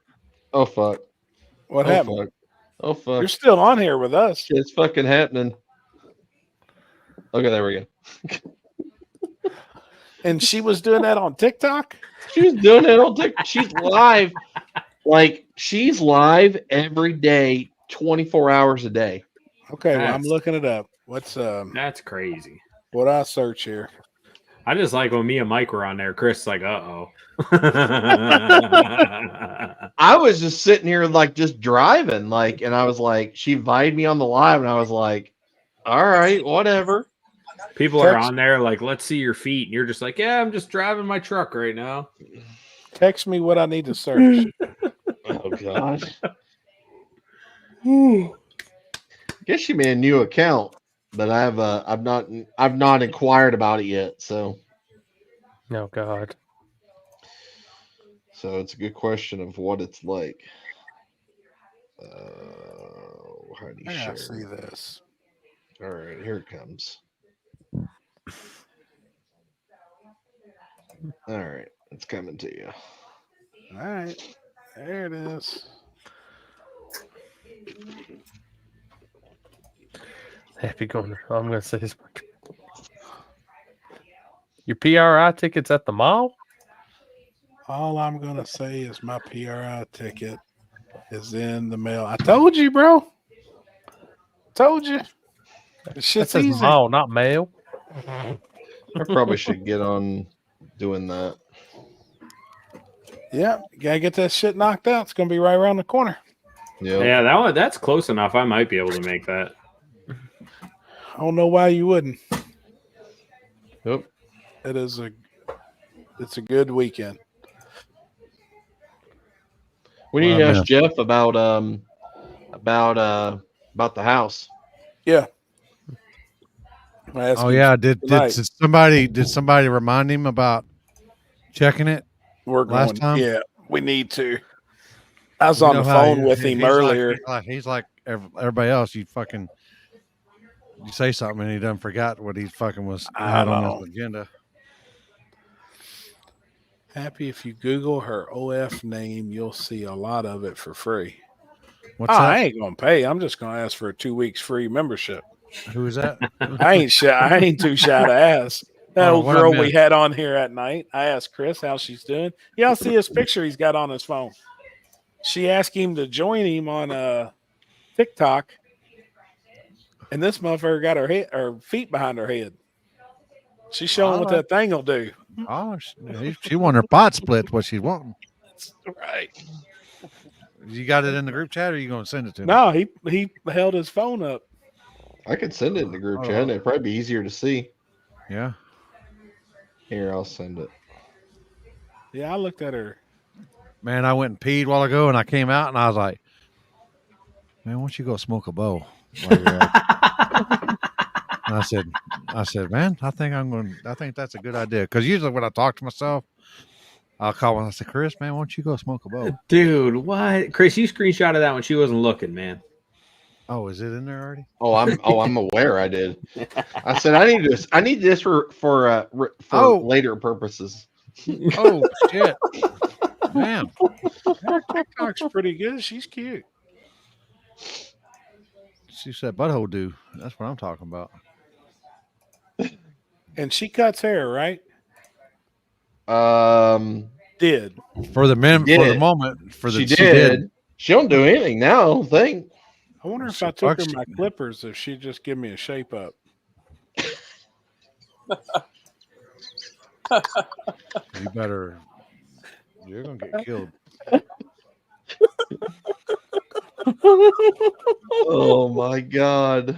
Oh fuck. What happened? Fuck. Oh fuck. You're still on here with us. It's fucking happening. Okay, there we go. And she was doing that on TikTok? She was doing it on TikTok. She's live. Like, she's live every day, 24 hours a day. Okay, well, I'm looking it up. What's That's crazy. What I search here? I just like when me and Mike were on there. Chris like, uh-oh. I was just sitting here like just driving, like, and I was like, she invited me on the live, and I was like, all right, whatever. People are on there like, let's see your feet, and you're just like, yeah, I'm just driving my truck right now. Text me what I need to search. Oh gosh. Guess she made a new account, but I've not inquired about it yet. So, oh god. So it's a good question of what it's like. How do you share? See this? All right, here it comes. All right, it's coming to you. All right, there it is. Happy going. I'm going to say his. Your PRI ticket's at the mall? All I'm going to say is my PRI ticket is in the mail. I told you, bro. Told you. Shit's easy. Mall, not mail. I probably should get on doing that. Yeah, gotta get that shit knocked out. It's gonna be right around the corner. Yeah, that's close enough. I might be able to make that. I don't know why you wouldn't. Yep. It's a good weekend. We need to ask Jeff about the house. Yeah. Oh yeah, did somebody remind him about checking it. We're last going. time? Yeah, we need to. I was You on know the how phone with him earlier. He's like everybody else. You say something and he done forgot what he fucking had on his agenda. Happy if you Google her OF name, you'll see a lot of it for free. What's that? I ain't gonna pay. I'm just gonna ask for a 2 weeks free membership. Who is that? I ain't shy. I ain't too shy to ask. That old what I girl we missed. had on here at night. I asked Chris how she's doing. Y'all see his picture he's got on his phone. She asked him to join him on TikTok, and this motherfucker got her feet behind her head. She's showing what that thing will do. Oh, she want her pot split. What she's wanting. That's right. You got it in the group chat, or are you going to send it to me? No, he held his phone up. I could send it in the group chat. It'd probably be easier to see. Yeah. Here, I'll send it. Yeah, I looked at her. Man, I went and peed a while ago, and I came out, and I was like, "Man, why don't you go smoke a bowl?" While you're out? And I said, "Man, I think that's a good idea." Because usually when I talk to myself, I'll call and I say, "Chris, man, why don't you go smoke a bowl?" Dude, what? Chris, you screenshotted that when she wasn't looking, man. Oh, is it in there already? I'm aware I did. I said I need this for later purposes. Oh shit. Man. TikTok's pretty good. She's cute. She said butthole do. That's what I'm talking about. And she cuts hair, right? Did. For the moment. She did. She don't do anything now, I don't think. I wonder if I took her my clippers, if she'd just give me a shape up. You're gonna get killed. Oh my god.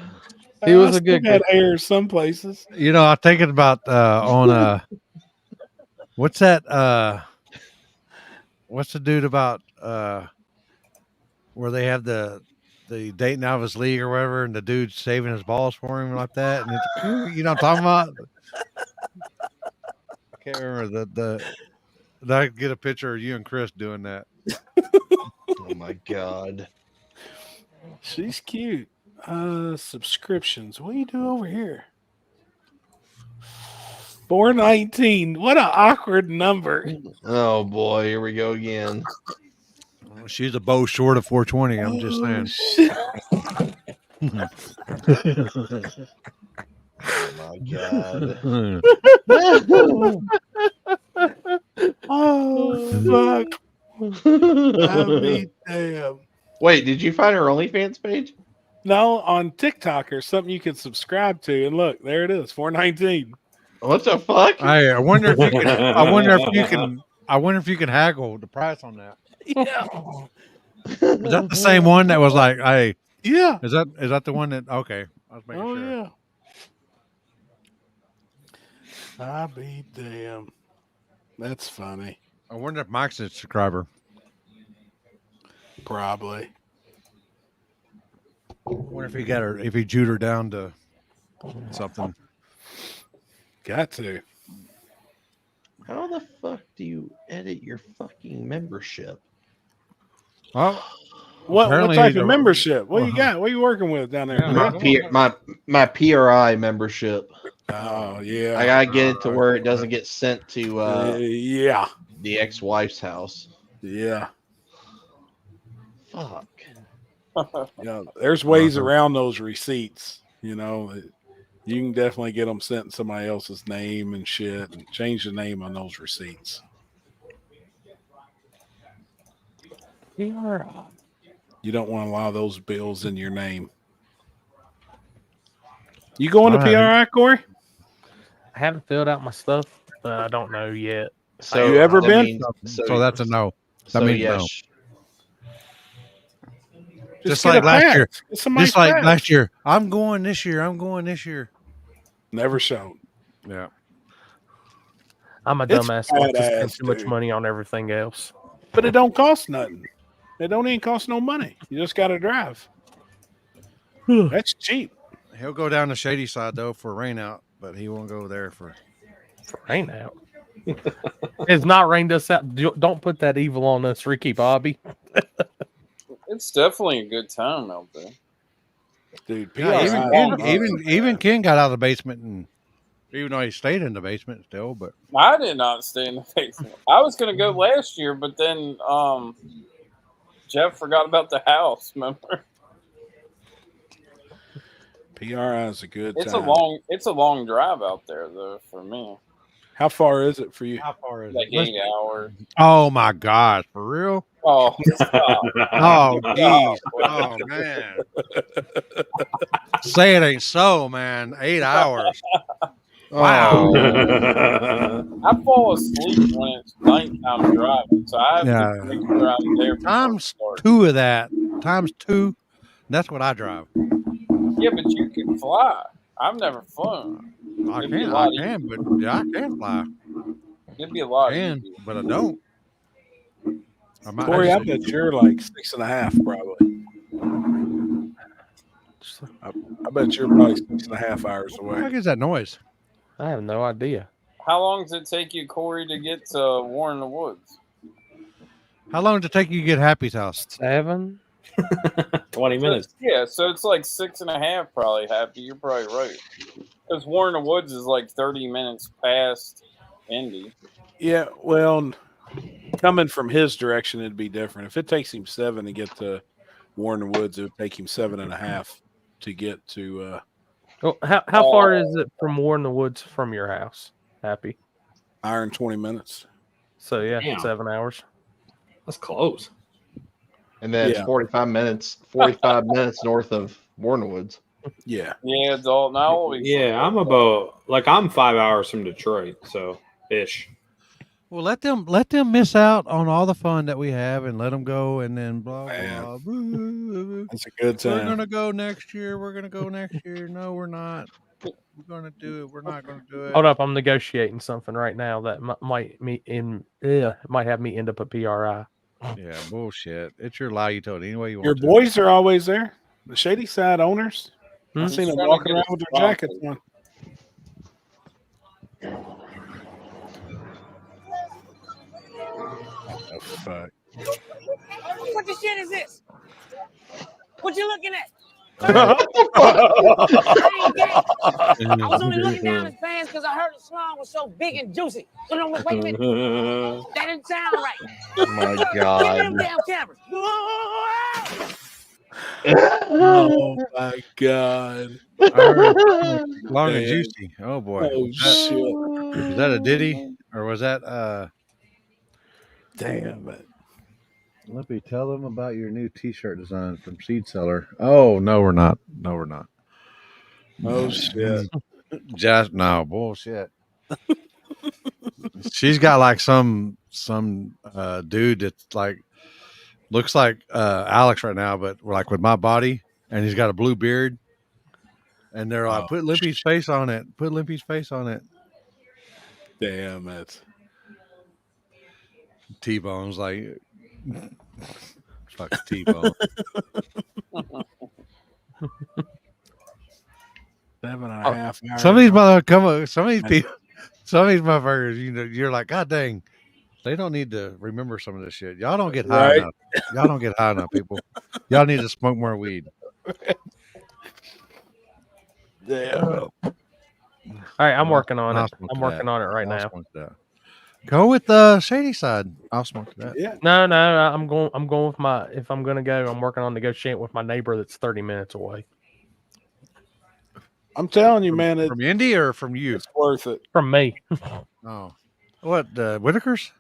He was a good had hair some places. You know, I'm thinking about on what's that what's the dude about where they have the dating out of his league or whatever, and the dude's saving his balls for him like that, and it's, you know what I'm talking about? I can't remember the did I get a picture of you and Chris doing that? Oh my god. She's cute. Subscriptions. What do you do over here? 419. What an awkward number. Oh boy, here we go again. She's a bow short of 420. I'm just saying. Oh my god. Oh fuck. I mean, damn. Wait, did you find her OnlyFans page? No, on TikTok or something you can subscribe to, and look, there it is, 419. What the fuck? I wonder if you can. I wonder if you can haggle the price on that. Yeah. Is that the same one that was like, hey? Yeah. Is that the one that? Okay, I was making sure. Yeah. I be damn. That's funny. I wonder if Mike's a subscriber. Probably. I wonder if he got her, if he jewed her down to something. Got to. How the fuck do you edit your fucking membership? Well, what type of membership? What you got? What are you working with down there? My PRI membership. Oh yeah. I gotta get it to where it doesn't get sent to yeah, the ex-wife's house. Yeah. Fuck. Yeah, there's ways around those receipts. You know, you can definitely get them sent in somebody else's name and shit, and change the name on those receipts. You don't want a lot of those bills in your name. You going to PRI, Corey? I haven't filled out my stuff, but I don't know yet. So you ever been? So that's a no. That means yes. no. Just like last year. Just like last year. I'm going this year. I'm going this year. Never shown. Yeah. I'm a dumbass. I spend too much money on everything else. But it don't cost nothing. It don't even cost no money. You just got to drive. That's cheap. He'll go down the shady side though for rain out, but he won't go there for rain out. It's not rained us out. Don't put that evil on us, Ricky Bobby. It's definitely a good time out there. Dude, even Ken got out of the basement, and even though he stayed in the basement still, but I did not stay in the basement. I was going to go last year, but then Jeff forgot about the house. Remember? PRI is a good It's time. a long drive out there though for me. How far is it for you? How far is Like 8 hours. oh my gosh, for real? Oh, stop. Oh, geez. Oh, man. Say it ain't so, man. 8 hours. Wow. I fall asleep when it's nighttime driving, so I have to make sure I'm there. Times 2 of that. Times 2. That's what I drive. Yeah, but you can fly. I've never flown. I It'd be a can, lot but yeah, I can fly. It'd be a lot easier. But I don't. Corey, I bet you're like 6.5, probably. I bet you're probably 6.5 hours away. What the heck is that noise? I have no idea. How long does it take you, Corey, to get to Warren the Woods? How long did it take you to get Happy's house? 7. 20 minutes. Yeah, so it's like 6.5 probably, Happy. You're probably right. Because Warren the Woods is like 30 minutes past Indy. Yeah, well, coming from his direction, it'd be different. If it takes him 7 to get to Warren the Woods, it would take him 7.5 to get to. Well, how far is it from Warren the Woods from your house, Happy? Hour and 20 minutes. So, yeah, Damn. 7 hours. That's close. And then it's 45 minutes north of Warren the Woods. Yeah. Yeah, Dalton. I always. Yeah, I'm about I'm 5 hours from Detroit, so ish. Well, let them miss out on all the fun that we have, and let them go, and then blah blah. blah. That's a good time. We're gonna go next year. We're gonna go next year. No, we're not. We're gonna do it. We're not gonna do it. Hold up, I'm negotiating something right now that might have me end up a PRI. Yeah, bullshit. It's your lie. You told it any way you want. Your boys are always there. The Shady Side owners. I've seen them walking around with their jackets on. Oh, fuck. What the shit is this? What you looking at? I was only looking down his pants because I heard the song was so big and juicy. So no, wait a minute. That didn't sound right. Oh my Give me God. them damn cameras. Oh my God. Long and juicy. Oh boy. Oh shit. Is that a ditty or was that Damn it. Let me tell them about your new t-shirt design from Seed Seller. Oh no, we're not. No, we're not. Oh shit. Just no bullshit. She's got like some dude that's like looks like Alex right now, but like with my body, and he's got a blue beard. And they're like, put Limpy's face on it. Put Limpy's face on it. Damn it. T-Bone's like, fuck T-Bone. 7.5 hours. Some of these motherfuckers, some of these people, some of these motherfuckers, you know, you're like, God dang, they don't need to remember some of this shit. Y'all don't get high enough. Y'all don't get high enough, people. Y'all need to smoke more weed. Yeah. All right, I'm working on it. I'm working on it right now. Go with the Shady Side. I'll smoke that. Yeah. No, I'm going with my. If I'm gonna go, I'm working on negotiating with my neighbor that's 30 minutes away. I'm telling you, man. From Indy or from you? It's worth it. From me. Oh, what? Whitakers?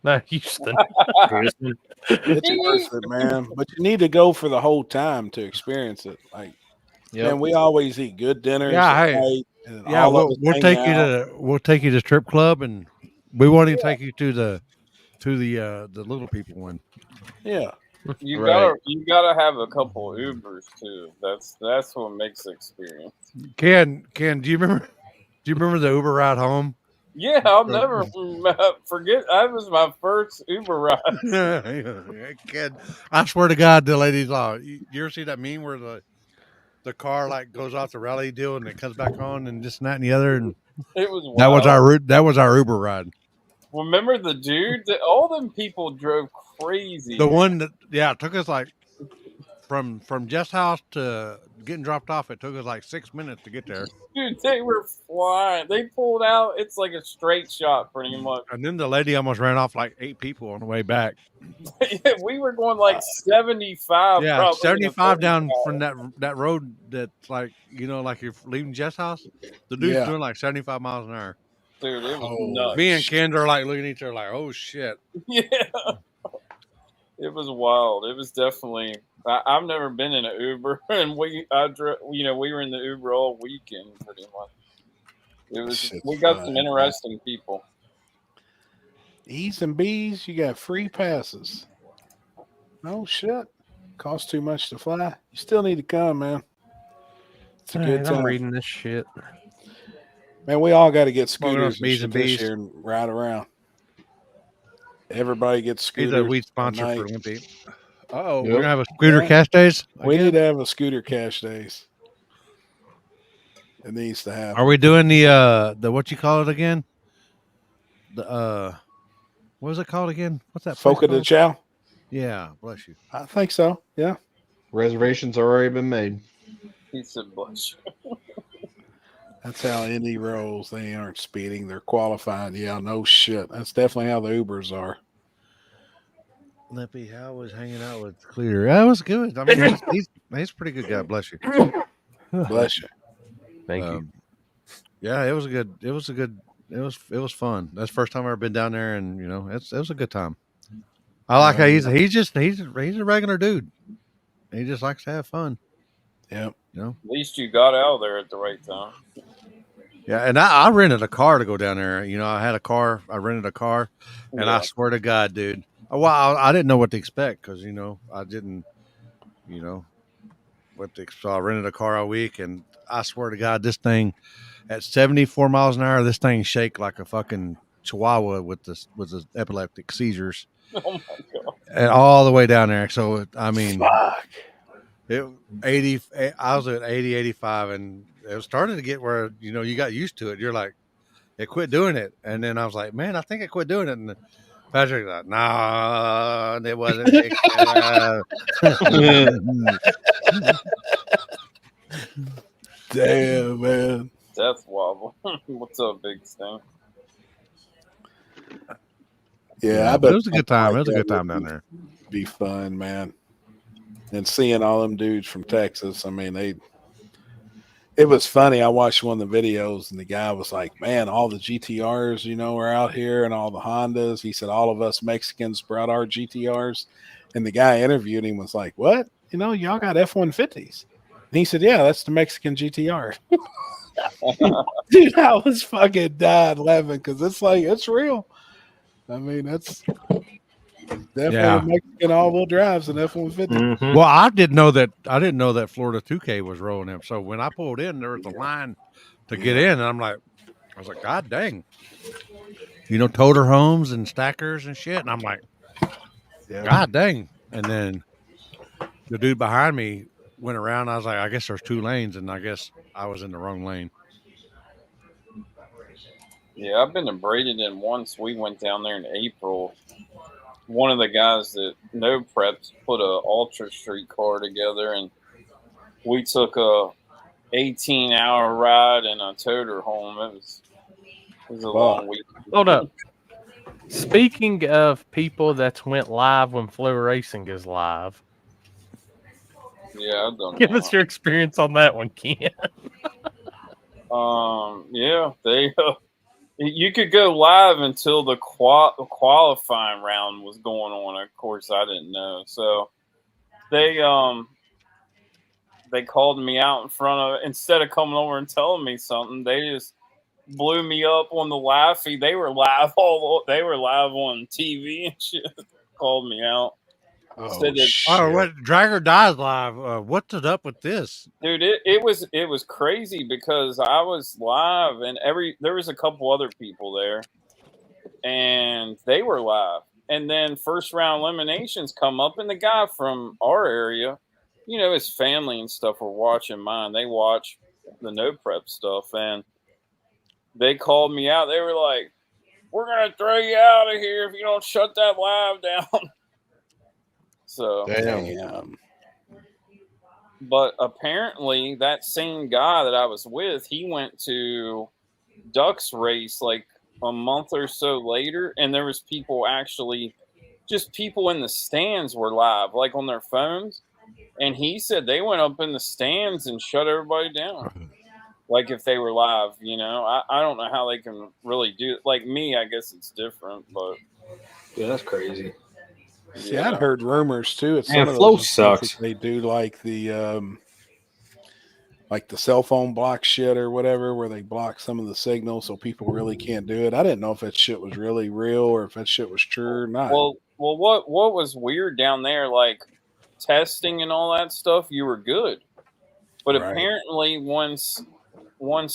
No, Houston. It's worth it, man. But you need to go for the whole time to experience it. Like, man, we always eat good dinners. Yeah, hey, yeah. We'll take you to strip club, and we won't even take you to the little people one. Yeah. You gotta have a couple Ubers too. That's what makes the experience. Ken, do you remember the Uber ride home? Yeah, I'll never forget. That was my first Uber ride. Ken, I swear to God, the ladies law. You ever see that meme where the car like goes off the rally deal and it comes back on and this and that and the other, and it was wild. that was our Uber ride. Remember the dude? All them people drove crazy. The one that it took us like from Jeff's house to getting dropped off. It took us like 6 minutes to get there. Dude, they were flying. They pulled out. It's like a straight shot, pretty much. And then the lady almost ran off like 8 people on the way back. We were going like 75. Yeah, probably 75 down from that road that's like, like you're leaving Jeff's house. The dude's doing like 75 miles an hour. Dude, it was nuts. Me and Kendra are like looking at each other like, oh shit. Yeah. It was wild. It was definitely. I've never been in an Uber, and we were in the Uber all weekend pretty much. It was. We got some interesting people. E's and B's, you got free passes. No shit. Costs too much to fly. You still need to come, man. It's a good time. I'm reading this shit. Man, we all got to get scooters B's and B's here and ride around. Everybody gets scooters. He's a weed sponsor for Limpy. Uh-oh, we're gonna have a scooter cash days. We need to have a scooter cash days. It needs to happen. Are we doing the what you call it again? The what was it called again? What's that? Foca de Chao? Yeah, bless you. I think so. Yeah. Reservations already been made. He said bless you. That's how Indy rolls. They aren't speeding. They're qualifying. Yeah, no shit. That's definitely how the Ubers are. Lippy, how was hanging out with Clear? That was good. I mean, he's a pretty good guy. Bless you. Bless you. Thank you. Yeah, it was It was fun. That's the first time I've ever been down there, and it was a good time. I like how he's a regular dude. He just likes to have fun. Yep. At least you got out of there at the right time. Yeah, and I rented a car to go down there. I had a car. I rented a car, and I swear to God, dude. Well, I didn't know what to expect because I didn't, so I rented a car all week, and I swear to God, this thing at 74 miles an hour, this thing shake like a fucking chihuahua with the epileptic seizures. Oh my God! And all the way down there. So I mean, fuck. I was at 80, 85, and it was starting to get where you got used to it. You're like, "They quit doing it," and then I was like, "Man, I think I quit doing it." And Patrick's like, "No, it wasn't." Damn, man. Death wobble. What's up, Big Sting? Yeah, I bet it was a good time. It was a good time down there. Be fun, man. And seeing all them dudes from Texas, I mean, it was funny. I watched one of the videos, and the guy was like, "Man, all the GTRs, are out here, and all the Hondas." He said, "All of us Mexicans brought our GTRs," and the guy interviewed him was like, "What? Y'all got F-150s?" And he said, "Yeah, that's the Mexican GTR." Dude, I was fucking dying laughing because it's real. I mean, that's definitely a Mexican all-wheel drives an F-150. Mm-hmm. Well, I didn't know that Florida 2K was rolling them. So when I pulled in, there was a line to get in, and I was like, God dang. Toter homes and stackers and shit. And I'm like, God dang. And then the dude behind me went around. I was like, I guess there's 2 lanes, and I guess I was in the wrong lane. Yeah, I've been to Bradenton once. We went down there in April. One of the guys that No Preps put a Ultra Street car together, and we took a 18-hour ride and I towed her home. It was a long week. Hold up. Speaking of people that went live when Flow Racing is live. Yeah, I've done Give us your experience on that one, Ken. Yeah, they you could go live until the qualifying round was going on. Of course, I didn't know. So they called me out in front of, instead of coming over and telling me something, they just blew me up on the live feed. They were live on TV and shit. Called me out. What Dragger Dies live? What's it up with this, dude? It was crazy because I was live and there was a couple other people there, and they were live. And then first round eliminations come up, and the guy from our area, his family and stuff were watching mine. They watch the No Prep stuff, and they called me out. They were like, we're gonna throw you out of here if you don't shut that live down. So, Damn. But apparently that same guy that I was with, he went to Ducks race like a month or so later, and there was people actually, just people in the stands were live, like on their phones. And he said they went up in the stands and shut everybody down. Like if they were live, you know. I don't know how they can really do it. Like me, I guess it's different, but Yeah, that's crazy. See, I'd heard rumors too. It's Man, some of Flow those places sucks. They do like the cell phone block shit or whatever, where they block some of the signals so people really can't do it. I didn't know if that shit was really real or if that shit was true or not. Well, what was weird down there, like testing and all that stuff, you were good, but Right. apparently once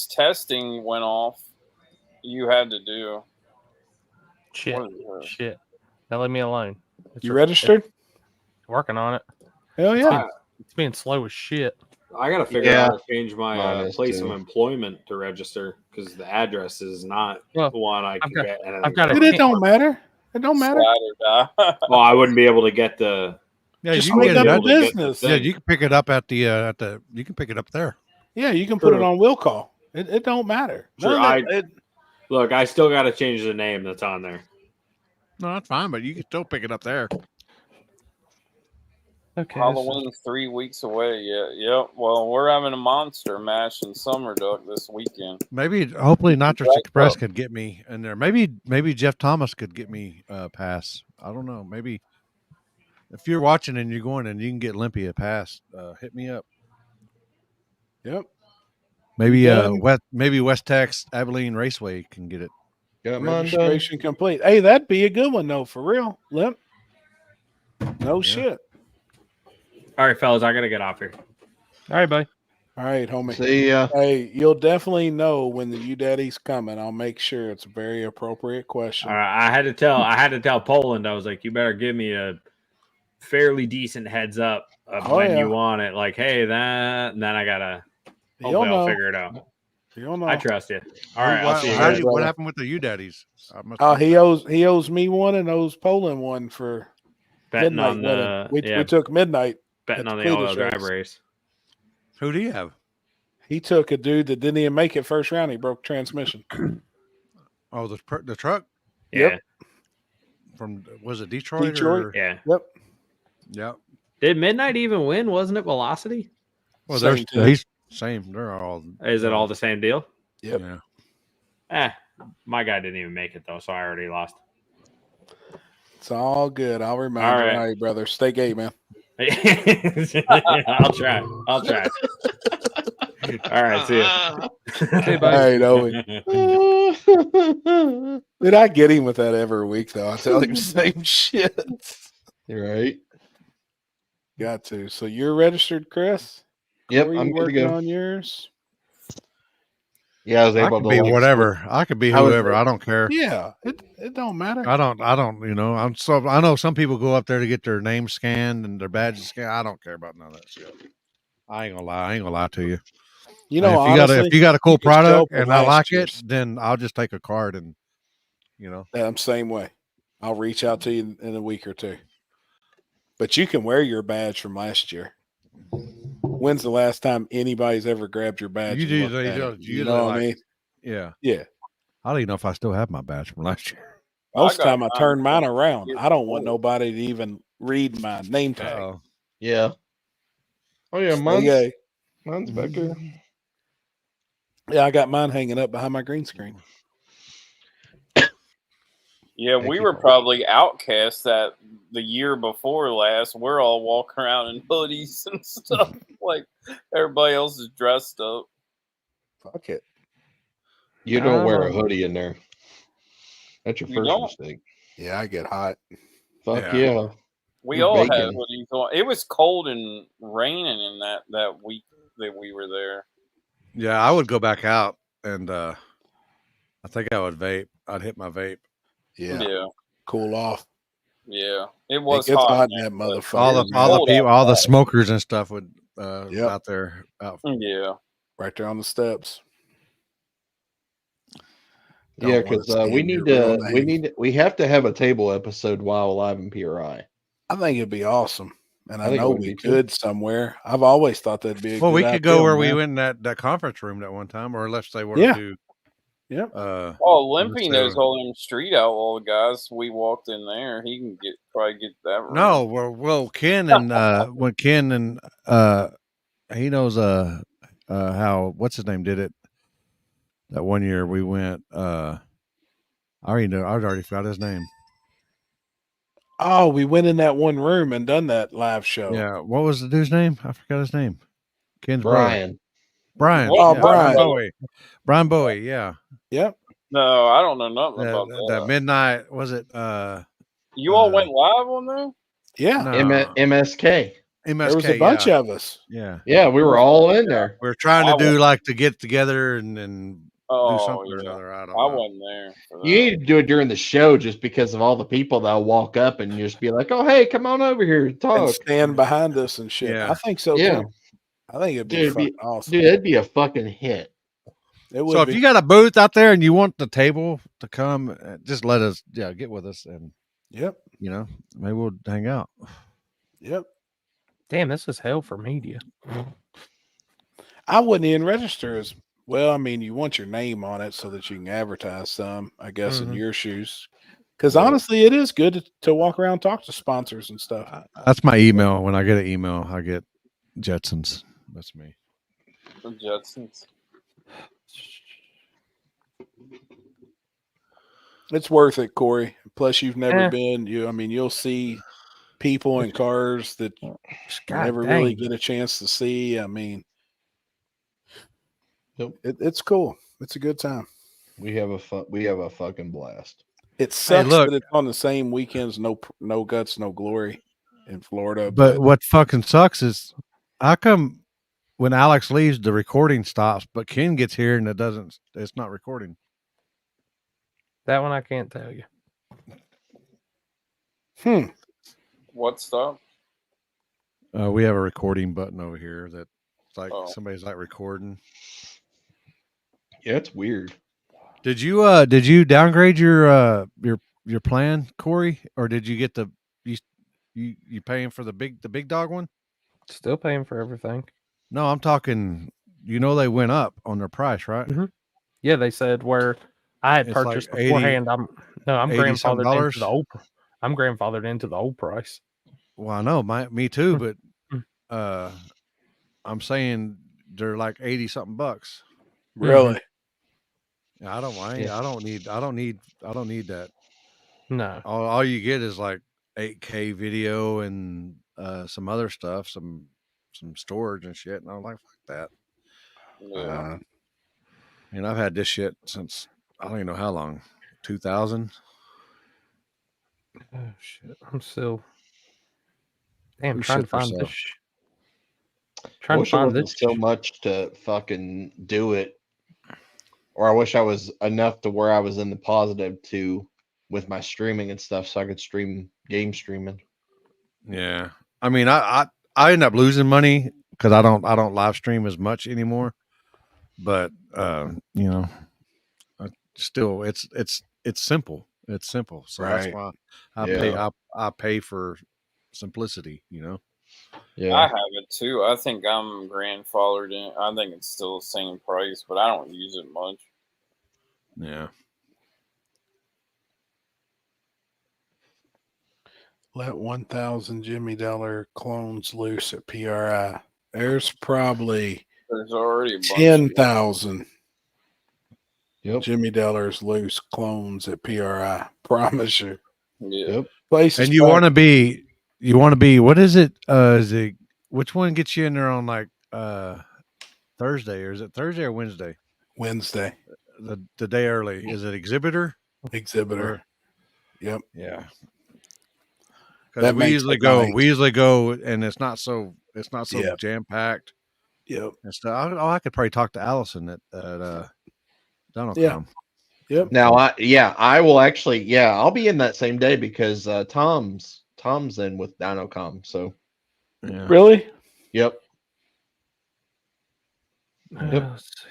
testing went off, you had to do Shit. Now leave me alone. You registered? Working on it. Hell yeah. It's being slow as shit. I gotta figure out how to change Mine my is place too. of employment to register because the address is not one I can get. Dude, it don't matter. It don't matter. Well, I wouldn't be able to get the. Yeah, Just you can make get up it a at business. Yeah, you can pick it up at the you can pick it up there. Yeah, you can put it on will call. It don't matter. Sure, None of that- look. I still got to change the name that's on there. No, that's fine, but you can still pick it up there. Okay. Halloween 3 weeks away. Yep. Well, we're having a monster mash in Summer Duck this weekend. Maybe, hopefully, Nitrous Right Express up. could get me in there. Maybe Jeff Thomas could get me a pass. I don't know. Maybe if you're watching and you're going and you can get Limpy a pass, hit me up. Yep. Maybe Done. West Tex Abilene Raceway can get it. Got mine done. Registration complete. Hey, that'd be a good one though, for real. Limp. No shit. All right, fellas, I gotta get off here. All right, bye. All right, homie. See ya. Hey, you'll definitely know when the U Daddy's coming. I'll make sure it's a very appropriate question. All right, I had to tell Poland. I was like, you better give me a fairly decent heads up of when you want it. Like, hey, that, and then I gotta. Hopefully, I'll figure it out. You'll know. I trust you. All right, I'll see you How'd guys. you- What happened with the U Daddies? He owes me one and owes Poland one for Betting midnight on winning. the We took midnight. betting at on the Cletus all-wheel drive race. race. Who do you have? He took a dude that didn't even make it first round. He broke transmission. Oh, the truck. Yeah. From was it Detroit? Detroit. Or? Yeah. Yep. Yep. Did Midnight even win? Wasn't it Velocity? Well, Same they're team. he's same. They're all. Is it all the same deal? Yep. Yeah. My guy didn't even make it though, so I already lost. It's all good. I'll remind All you. right. All right, brother. Stay gay, man. I'll try. All right, see ya. Okay, All bye. right, Owen. Dude, I get him with that every week, though. I tell him the same shit. You're right. Got to. So you're registered, Chris? Yep, Were you I'm good to working go. on yours? Yeah, I was I able could to be like, whatever. I could be I was- whoever. I don't care. Yeah, it don't matter. I don't. You know, I know some people go up there to get their name scanned and their badges scanned. I don't care about none of that shit. I ain't gonna lie to you. You know, And if you got a cool you can show product up with and I last like year's. it, then I'll just take a card and Yeah, I'm same way. I'll reach out to you in a week or two. But you can wear your badge from last year. When's the last time anybody's ever grabbed your badge? You and do. looked at it? You You know what I mean? Yeah. Yeah. I don't even know if I still have my badge from last year. Most got time I mine turn mine from around. years I don't want before. nobody to even read my name tag. Yeah. Oh yeah, mine's back there. Yeah, I got mine hanging up behind my green screen. Yeah, we were probably outcasts that the year before last. We're all walking around in hoodies and stuff. Like everybody else is dressed up. Fuck it. You don't wear a hoodie in there. That's your You first don't? mistake. Yeah, I get hot. Fuck yeah. We You're all had baking. hoodies on. It was cold and raining in that week that we were there. Yeah, I would go back out and I think I would vape. I'd hit my vape. Yeah. Cool off. Yeah. It was It gets hot in in that there, but motherfucker. All the it was cold people, all the outside. smokers and stuff would out there. Yeah. Right there on the steps. Yeah, Don't wanna because say we have to have a table episode while live in PRI. I think it'd be awesome, and I think it know would we be too. could somewhere. I've always thought that'd be a Well, good we idea. could go where we man. went in that conference room that one time, or unless they want Yeah. to do. Yep. Oh, Limpy unless they knows wanna- all them street outlaw guys. We walked in there. He can probably get that room. No, well, Ken and when Ken and he knows how what's his name did it that one year we went. I already forgot his name. Oh, we went in that one room and done that live show. Yeah, what was the dude's name? I forgot his name. Ken's Brian. Brother. Brian. Oh, yeah, Brian. Bowie. Brian Bowie. Yeah. Yep. No, I don't know nothing about that. That midnight was it? You all went live on there? Yeah. No. MSK. MSK. There was a bunch of us. Yeah. Yeah, we were all in there. We were trying to do like to get together and do something or yeah. another. I don't I know. wasn't there. For that. You need to do it during the show just because of all the people that'll walk up and you just be like, "Oh, hey, come on over here and And talk." stand behind us and shit. Yeah. I think so Yeah. too. I think it'd be Dude, fucking awesome. Dude, it'd be a fucking hit. It would So if be. you got a booth out there and you want the table to come, just let us, get with us, and Yep. maybe we'll hang out. Yep. Damn, this is hell for media. I wouldn't even register as well. I mean, you want your name on it so that you can advertise some, I guess, in your shoes. Because honestly, it is good to walk around and talk to sponsors and stuff. That's my email. When I get an email, I get Jetsons. That's me. The Jetsons. It's worth it, Corey. Plus, you've never been. You'll see people and cars that you never really get a chance to see. I mean, it's cool. It's a good time. We have a fucking blast. It sucks that it's on the same weekends. No guts, no glory in Florida. But what fucking sucks is how come when Alex leaves, the recording stops, but Ken gets here and it's not recording. That one I can't tell you. What stuff? We have a recording button over here that's like somebody's like recording. Yeah, it's weird. Did you downgrade your plan, Corey, or did you get you paying for the big dog one? Still paying for everything. No, I'm talking. They went up on their price, right? Mm-hmm. Yeah, they said where I had It's purchased like 80 beforehand. I'm grandfathered into the old. I'm grandfathered into the old price. Well, I know, me too, but I'm saying they're like 80 something bucks. Really? Yeah, I don't need that. No. All you get is like 8K video and some other stuff, some storage and shit, and I'm like, fuck that. Yeah. I've had this shit since I don't even know how long. 2000. Oh shit! I'm still. Damn, trying to find this. I wish I wasn't so much to fucking do it, or I wish I was enough to where I was in the positive too with my streaming and stuff, so I could stream game streaming. Yeah, I mean, I end up losing money because I don't live stream as much anymore. But still, it's simple. It's simple, so that's why I pay for simplicity. Yeah, I have it too. I think I'm grandfathered in. I think it's still the same price, but I don't use it much. Yeah. Let 1,000 Jimmy Dollar clones loose at PRI. There's already a bunch 10,000 Jimmy Dollars loose clones at PRI. Promise you. Yeah. Places and you want to be what is it? Which one gets you in there on like Thursday, or is it Thursday or Wednesday? Wednesday. The day early. Is it exhibitor? Exhibitor. Yep. Yeah. That we usually go and it's not so jam packed. Yep. And stuff. I could probably talk to Allison at Donald. Yeah. Yep. Now I will actually I'll be in that same day because Tom's in with Dinocom. So really? Yep. Let's see.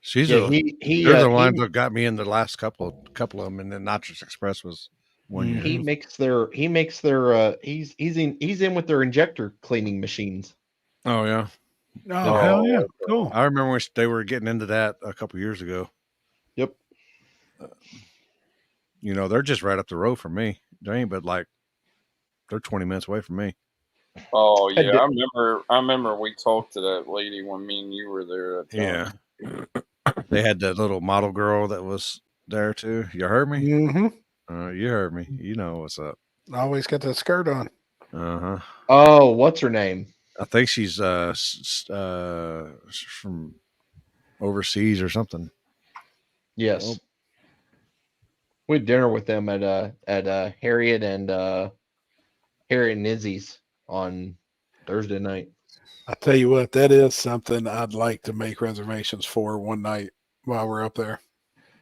She's Yeah, they're the ones that got me in the last couple of them, and then Nitrous Express was one year. He makes their he's in with their injector cleaning machines. Oh yeah. Oh hell yeah, cool. I remember when they were getting into that a couple years ago. Yep. You know, they're just right up the road from me. They ain't but like they're 20 minutes away from me. Oh yeah, I remember we talked to that lady when me and you were there. At Yeah. They had that little model girl that was there too. You heard me? Mm-hmm. You heard me. You know what's up. I always got that skirt on. Uh-huh. Oh, what's her name? I think she's from overseas or something. Yes. Oh. We had dinner with them at Harriet and Izzy's on Thursday night. I tell you what, that is something I'd like to make reservations for one night while we're up there.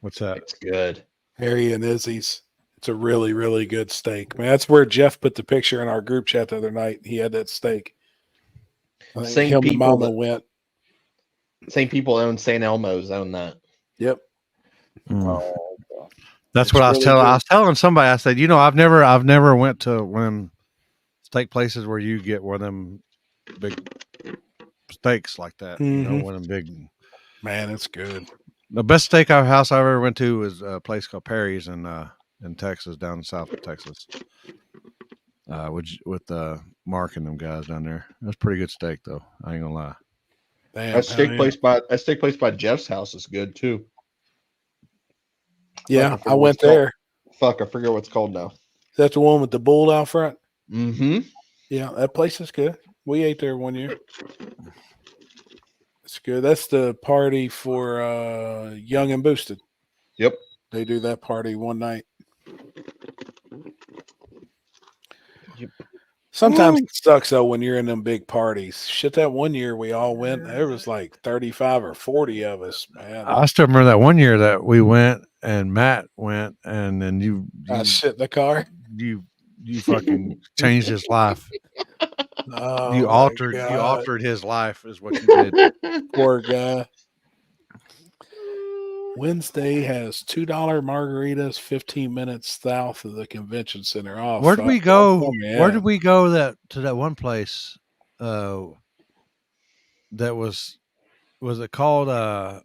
What's that? It's good. Harry and Izzy's. It's a really, really good steak. Man, that's where Jeff put the picture in our group chat the other night. He had that steak. Same people Mama went. Same people own St. Elmo's own that. Yep. Oh, that's it's what I was telling. I was telling somebody. I said, you know, I've never went to one of them steak places where you get one of them big steaks like that. Mm-hmm. You know, one of them big. Man, it's good. The best steakhouse I ever went to was a place called Perry's in Texas, down south of Texas. With Mark and them guys down there. That's pretty good steak though. I ain't gonna lie. Damn, that steak place by Jeff's house is good too. Yeah, I went there. Fuck, I forget what it's called now. Is that the one with the bull out front? Mm-hmm. Yeah, that place is good. We ate there one year. It's good. That's the party for Young and Boosted. Yep. They do that party one night. Yep. Sometimes it sucks though when you're in them big parties. Shit, that one year we all went, there was like 35 or 40 of us, man. I still remember that one year that we went and Matt went, and then you shit in the car. You fucking changed his life. Oh, you altered his life is what you did. Poor guy. Wednesday has $2 margaritas 15 minutes south of the convention center. Oh, where did we go? Where did we go to that one place? That was it called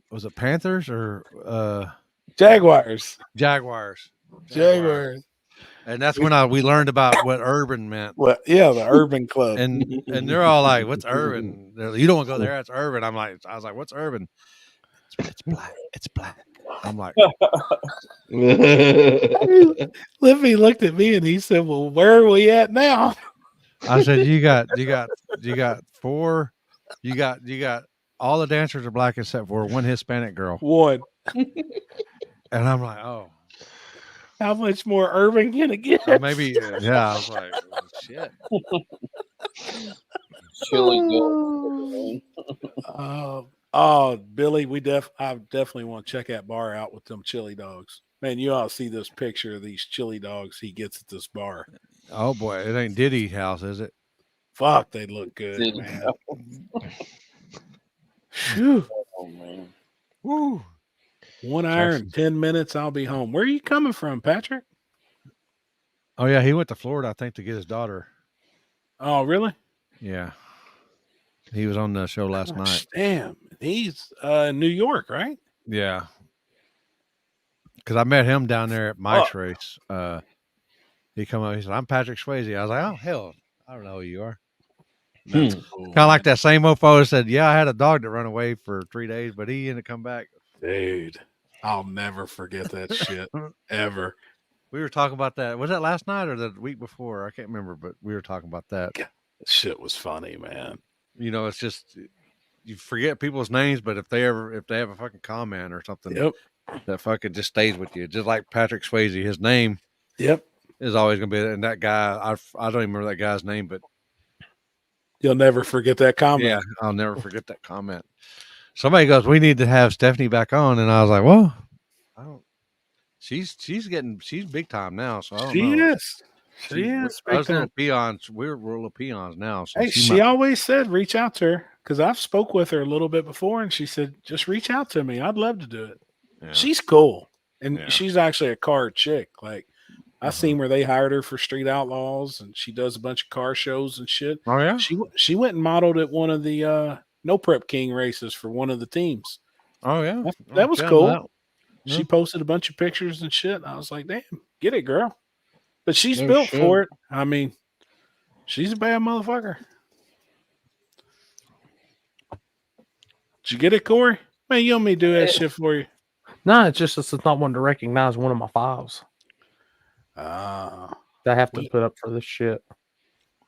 was it Panthers or Jaguars? Jaguars. And that's when we learned about what urban meant. Well, yeah, the urban club. And they're all like, "What's urban?" Like, you don't want to go there. It's urban. I was like, "What's urban?" It's black. It's black. I'm like, Lippy looked at me and he said, "Well, where are we at now?" I said, "You got four. You got all the dancers are black except for one Hispanic girl. One." And I'm like, "Oh, how much more urban can it get?" Maybe, yeah. I was like, oh, shit. Chili. Oh, Billy, I definitely want to check that bar out with them chili dogs. Man, you ought to see this picture of these chili dogs he gets at this bar. Oh boy, it ain't Diddy house, is it? Fuck, they look good, man. Oh man. Woo. 1 hour and 10 minutes, I'll be home. Where are you coming from, Patrick? Oh yeah, he went to Florida, I think, to get his daughter. Oh, really? Yeah. He was on the show last night. Damn. He's in New York, right? Yeah. Because I met him down there at Mike's race. He come up, he said, "I'm Patrick Swayze." I was like, "Oh, hell, I don't know who you are." That's cool, kind of like that same mofo said, "Yeah, I had a dog that ran away for 3 days, but he ended up come back." Dude, I'll never forget that shit, ever. We were talking about that. Was that last night or the week before? I can't remember, but we were talking about that. That shit was funny, man. You know, it's just you forget people's names, but if they have a fucking comment or something, that fucking just stays with you. Just like Patrick Swayze, his name, is always gonna be. And that guy, I don't even remember that guy's name, but you'll never forget that comment. Yeah, I'll never forget that comment. Somebody goes, "We need to have Stephanie back on," and I was like, "Well, I don't." She's big time now, so I don't know. She is. I was little peons. We're little peons now. So hey, she always said reach out to her because I've spoke with her a little bit before, and she said, "Just reach out to me. I'd love to do it." Yeah. She's cool, and Yeah. she's actually a car chick. Like I seen where they hired her for Street Outlaws, and she does a bunch of car shows and shit. Oh yeah. She went and modeled at one of the No Prep King races for one of the teams. Oh yeah. That was Yeah, cool. that- She posted a bunch of pictures and shit. I was like, damn, get it, girl. But she's No built shit. for it. I mean, she's a bad motherfucker. Did you get it, Corey? Man, you want me to do that shit for you? No, it's just it's not one to recognize one of my files. Ah, I have to put up for this shit.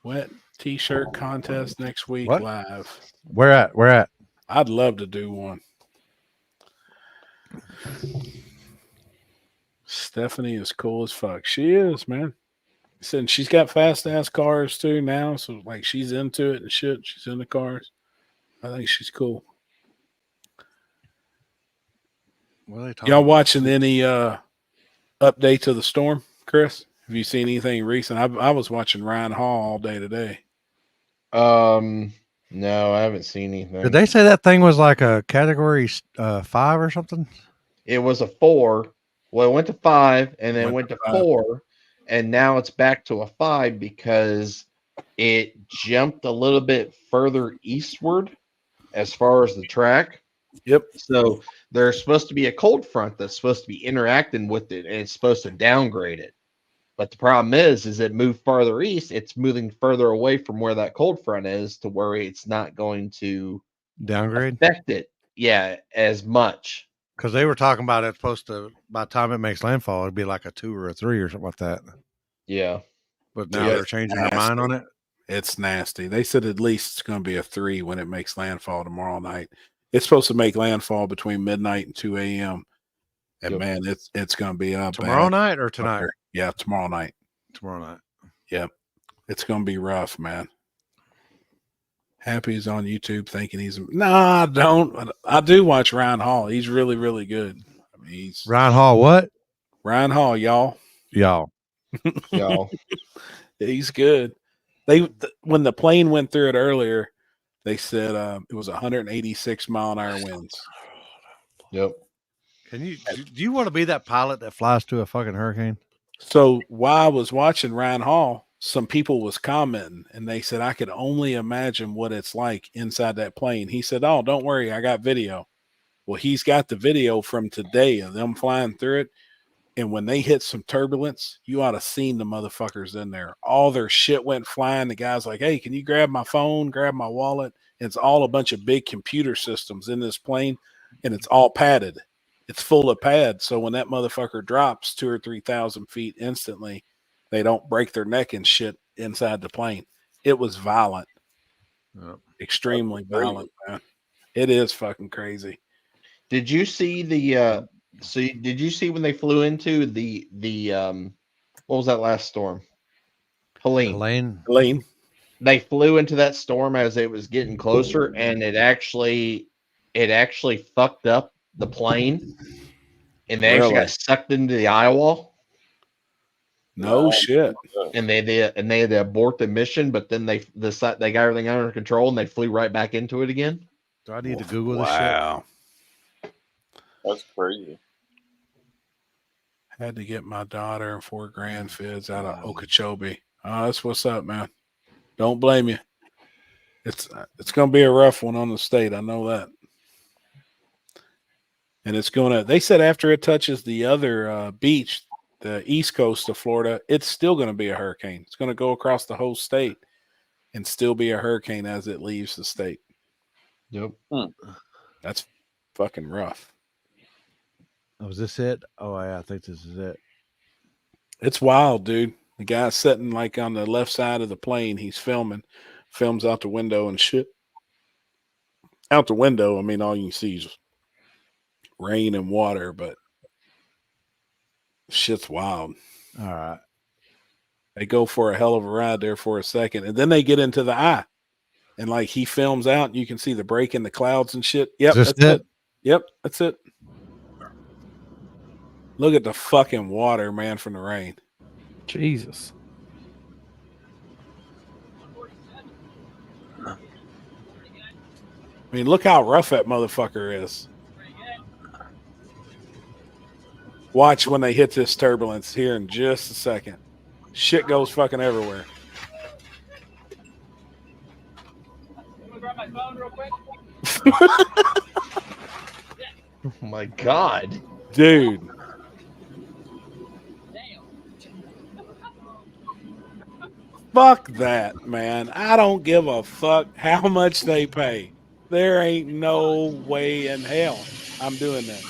wet t-shirt contest next week What? live. Where at? Where at? I'd love to do one. Stephanie is cool as fuck. She is, man. Said she's got fast ass cars too now, so like she's into it and shit. She's into cars. I think she's cool. What are they talking Y'all about? watching any updates of the storm, Chris? Have you seen anything recent? I was watching Ryan Hall all day today. No, I haven't seen anything. Did they say that thing was like a category 5 or something? It was a 4. Well, it went to 5 and then went to 5. 4, and now it's back to a 5 because it jumped a little bit further eastward as far as the track. Yep. So there's supposed to be a cold front that's supposed to be interacting with it, and it's supposed to downgrade it. But the problem is it moved farther east. It's moving further away from where that cold front is to where it's not going to Downgrade? affect it, as much. Because they were talking about it's supposed to, by the time it makes landfall, it'd be like a 2 or a 3 or something like that. Yeah. But now they're changing their mind on it. It's nasty. They said at least it's going to be a 3 when it makes landfall tomorrow night. It's supposed to make landfall between midnight and 2 a.m. And man, it's going to be up Tomorrow night or tonight? Yeah, tomorrow night. Tomorrow night. Yep. It's going to be rough, man. Happy's on YouTube thinking he's I don't. I do watch Ryan Hall. He's really, really good. I mean, he's Ryan Hall, what? Ryan Hall, y'all. Y'all. He's good. When the plane went through it earlier, they said it was 186 mile an hour winds. Yep. Do you want to be that pilot that flies to a fucking hurricane? So while I was watching Ryan Hall, some people was commenting and they said, I could only imagine what it's like inside that plane. He said, oh, don't worry, I got video. Well, he's got the video from today of them flying through it. And when they hit some turbulence, you ought to seen the motherfuckers in there. All their shit went flying. The guy's like, hey, can you grab my phone, grab my wallet? It's all a bunch of big computer systems in this plane, and it's all padded. It's full of pads. So when that motherfucker drops 2,000 or 3,000 feet instantly, they don't break their neck and shit inside the plane. It was violent. Extremely violent, man. It is fucking crazy. Did you see the did you see when they flew into the what was that last storm? Helene. They flew into that storm as it was getting closer, and it actually fucked up the plane, and they actually got sucked into the eye wall. No shit. And they had to abort the mission, but then they got everything under control and they flew right back into it again. Do I need to Google this shit? That's crazy. Had to get my daughter and 4 grandkids out of Okeechobee. Oh, that's what's up, man. Don't blame you. It's going to be a rough one on the state. I know that. And it's going to, they said after it touches the other beach, the east coast of Florida, it's still going to be a hurricane. It's going to go across the whole state and still be a hurricane as it leaves the state. Yep. That's fucking rough. Oh, is this it? Oh, yeah, I think this is it. It's wild, dude. The guy's sitting like on the left side of the plane. He's films out the window and shit. Out the window, I mean, all you can see is rain and water, but shit's wild. All right. They go for a hell of a ride there for a second, and then they get into the eye. And like he films out, and you can see the break in the clouds and shit. Yep, that's it. Yep, that's it. Look at the fucking water, man, from the rain. Jesus. I mean, look how rough that motherfucker is. Watch when they hit this turbulence here in just a second. Shit goes fucking everywhere. Grab my phone real quick. Oh my God. Dude. Fuck that, man. I don't give a fuck how much they pay. There ain't no way in hell I'm doing that.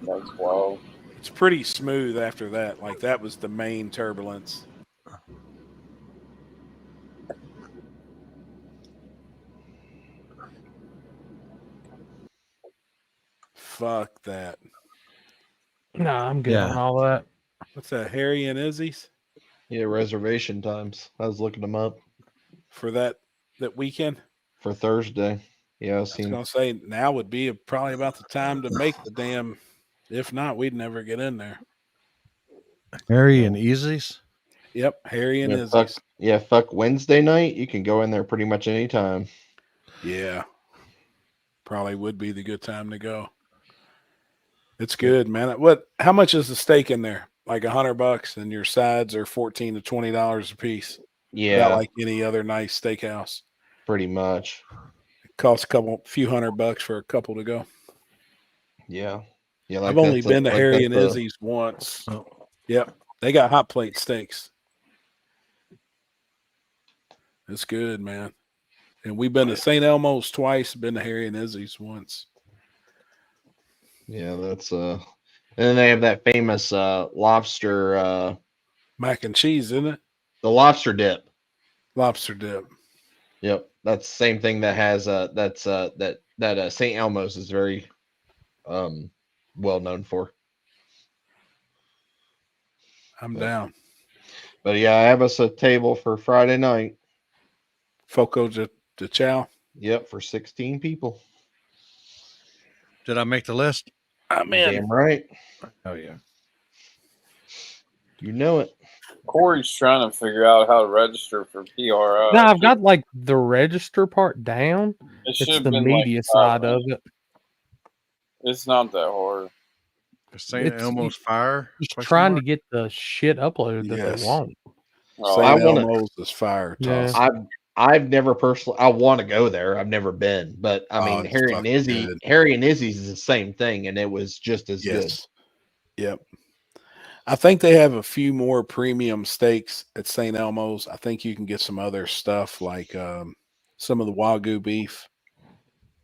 That's wild. It's pretty smooth after that. Like, that was the main turbulence. Fuck that. No, I'm good on all that. What's that, Harry and Izzy's? Yeah, reservation times. I was looking them up for that weekend for Thursday. Yeah, I was gonna say now would be probably about the time to make the damn. If not, we'd never get in there. Harry and Easy's. Yep, Harry and Izzy's. Fuck Wednesday night. You can go in there pretty much any time. Yeah, probably would be the good time to go. It's good, man. How much is the steak in there? Like $100, and your sides are $14 to $20 a piece. Yeah, not like any other nice steakhouse. Pretty much. It costs a few $100 for a couple to go. Yeah, yeah. Like I've only been to Harry and Izzy's once. Oh. Yep, they got hot plate steaks. It's good, man. And we've been to St. Elmo's twice. Been to Harry and Izzy's once. Yeah, that's and then they have that famous lobster mac and cheese, isn't it? The lobster dip. Lobster dip. Yep, that's the same thing that has that St. Elmo's is very well known for. I'm down. But yeah, I have us a table for Friday night. Foco de Chow. Yep, for 16 people. Did I make the list? I'm in. Damn right. Oh yeah. You know it. Corey's trying to figure out how to register for PRO. No, I've got like the register part down. It It's should've the been, media like, side of it. It's not that hard. St. Elmo's Fire. Just trying to get the shit uploaded that they want. St. Elmo's is fire. Yeah. I've never personally. I want to go there. I've never been, but I mean, it's Harry and fucking Izzy. good. Harry and Izzy's is the same thing, and it was just as good. Yep. I think they have a few more premium steaks at St. Elmo's. I think you can get some other stuff like some of the Wagyu beef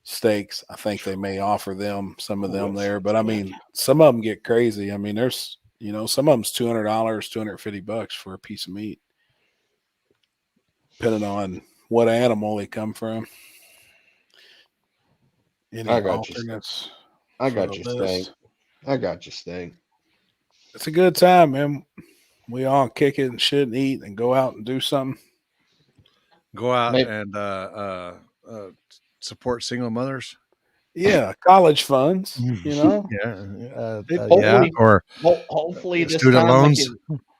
steaks. I think they may offer them some of them there, but I mean, some of them get crazy. I mean, there's some of them's $200, $250 for a piece of meat, depending on what animal they come from. Any I got you. alternates I for got the you, list? steak. I got you, steak. It's a good time, man. We all kick it and shit and eat and go out and do something. Go out Maybe- and support single mothers. Yeah, college funds, Yeah, Hopefully, or hopefully this student time loans.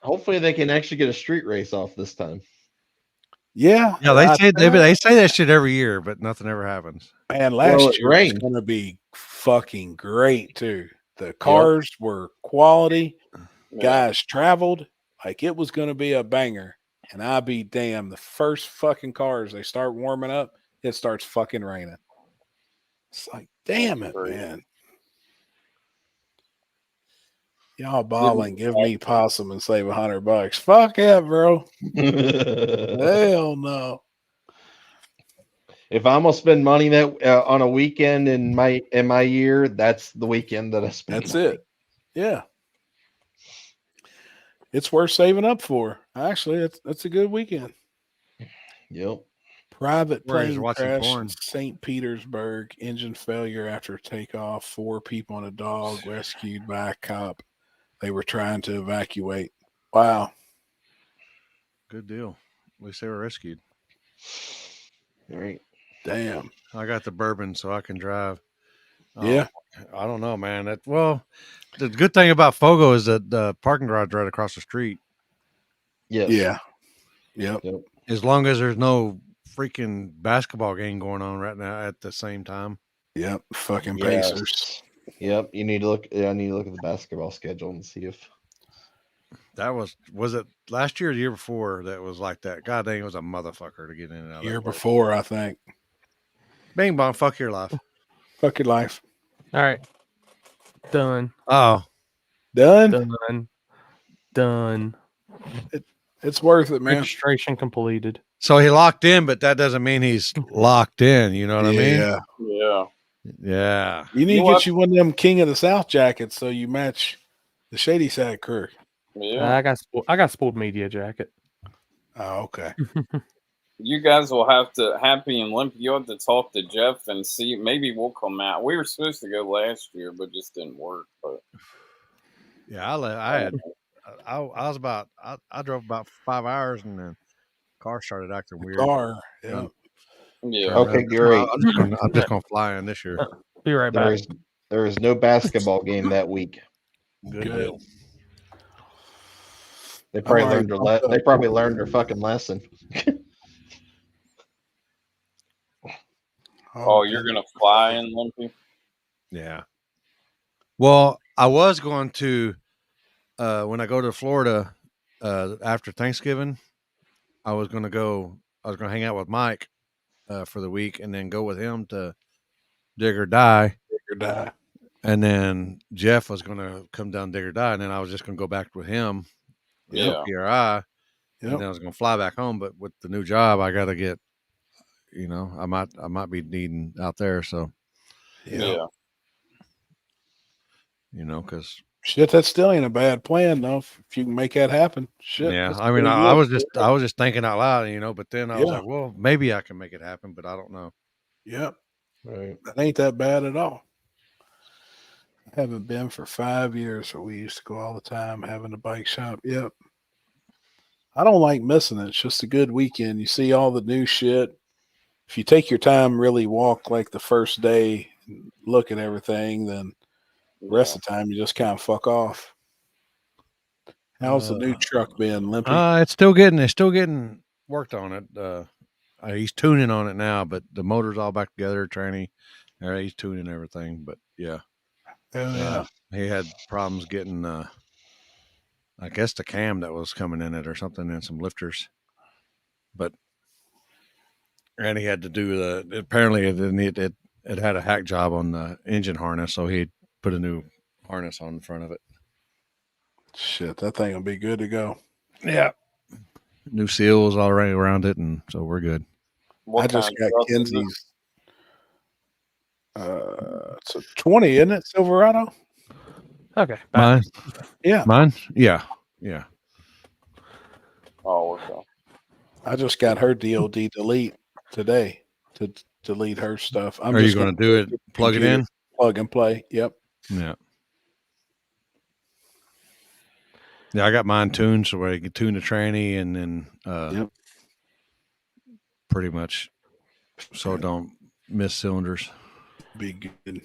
hopefully they can actually get a street race off this time. Yeah, Yeah, they say that shit every year, but nothing ever happens. Man, last Well, it year was rained. going to be fucking great too. The cars were quality. Guys traveled like it was going to be a banger. And I be damn, the first fucking cars they start warming up, it starts fucking raining. It's like, damn it, man. Y'all ball and give me possum and save $100. Fuck yeah, bro. Hell no. If I'm gonna spend money that on a weekend in my year, that's the weekend that I spend. That's it. Yeah. It's worth saving up for. Actually, that's a good weekend. Yep. Private Where he's plane watching crash porn. in St. Petersburg. Engine failure after takeoff. 4 people and a dog rescued by a cop. They were trying to evacuate. Wow. Good deal. At least they were rescued. All right. Damn. I got the bourbon, so I can drive. Yeah. I don't know, man. The good thing about Fogo is that the parking garage right across the street. Yes. Yeah. Yep. As long as there's no freaking basketball game going on right now at the same time. Yep. Fucking Yes. Pacers. Yep. You need to look. Yeah, I need to look at the basketball schedule and see if that was it last year or the year before that was like that. God dang, it was a motherfucker to get in and out of Year that place. before, I think. Bing bong, fuck your life. Fuck your life. All right. Done. Oh. Done? Done. It's worth it, man. Registration completed. So he locked in, but that doesn't mean he's locked in. You know what I mean? Yeah. Yeah. Yeah. You need to get you one of them King of the South jackets so you match the Shady Side crew. Yeah. I got spoiled media jacket. Oh, okay. You guys will have to, Happy and Limpy, you'll have to talk to Jeff and see. Maybe we'll come out. We were supposed to go last year, but just didn't work. But yeah, I drove about 5 hours and then car started acting weird. Yeah. Yeah. Okay, great. I'm just gonna fly in this year. Be right back. There is no basketball game that week. Good deal. They probably learned their fucking lesson. Oh, you're gonna fly in, Limpy? Yeah. Well, I was going to when I go to Florida after Thanksgiving, I was gonna hang out with Mike for the week and then go with him to Dig or Die. And then Jeff was gonna come down Dig or Die, and then I was just gonna go back with him. Yeah. PRI. And then I was gonna fly back home, but with the new job, I gotta get. I might be needing out there. So. Yeah. Because shit, that still ain't a bad plan, though. If you can make that happen, shit. Yeah, I mean, I was just thinking out loud, but then I was like, well, maybe I can make it happen, but I don't know. Yep, right. That ain't that bad at all. I haven't been for 5 years, so we used to go all the time having a bike shop. Yep. I don't like missing it. It's just a good weekend. You see all the new shit. If you take your time, really walk like the first day, look at everything, then the rest of the time you just kind of fuck off. How's the new truck been, Limpy? It's still getting worked on it. He's tuning on it now, but the motor's all back together, tranny. He's tuning everything, but yeah. He had problems getting I guess the cam that was coming in it or something and some lifters. And he had to do apparently it had a hack job on the engine harness, so he put a new harness on the front of it. Shit, that thing will be good to go. Yeah. New seals all around it, and so we're good. I just got Kenzie's. It's a 20, isn't it, Silverado? Okay. Mine? Yeah. Mine? Yeah. Yeah. Oh, okay. I just got her DOD delete today to delete her stuff. Are you going to do it? Plug it in? Plug and play. Yep. Yeah. Yeah, I got mine tuned so where you can tune the tranny and then pretty much so don't miss cylinders. Be good.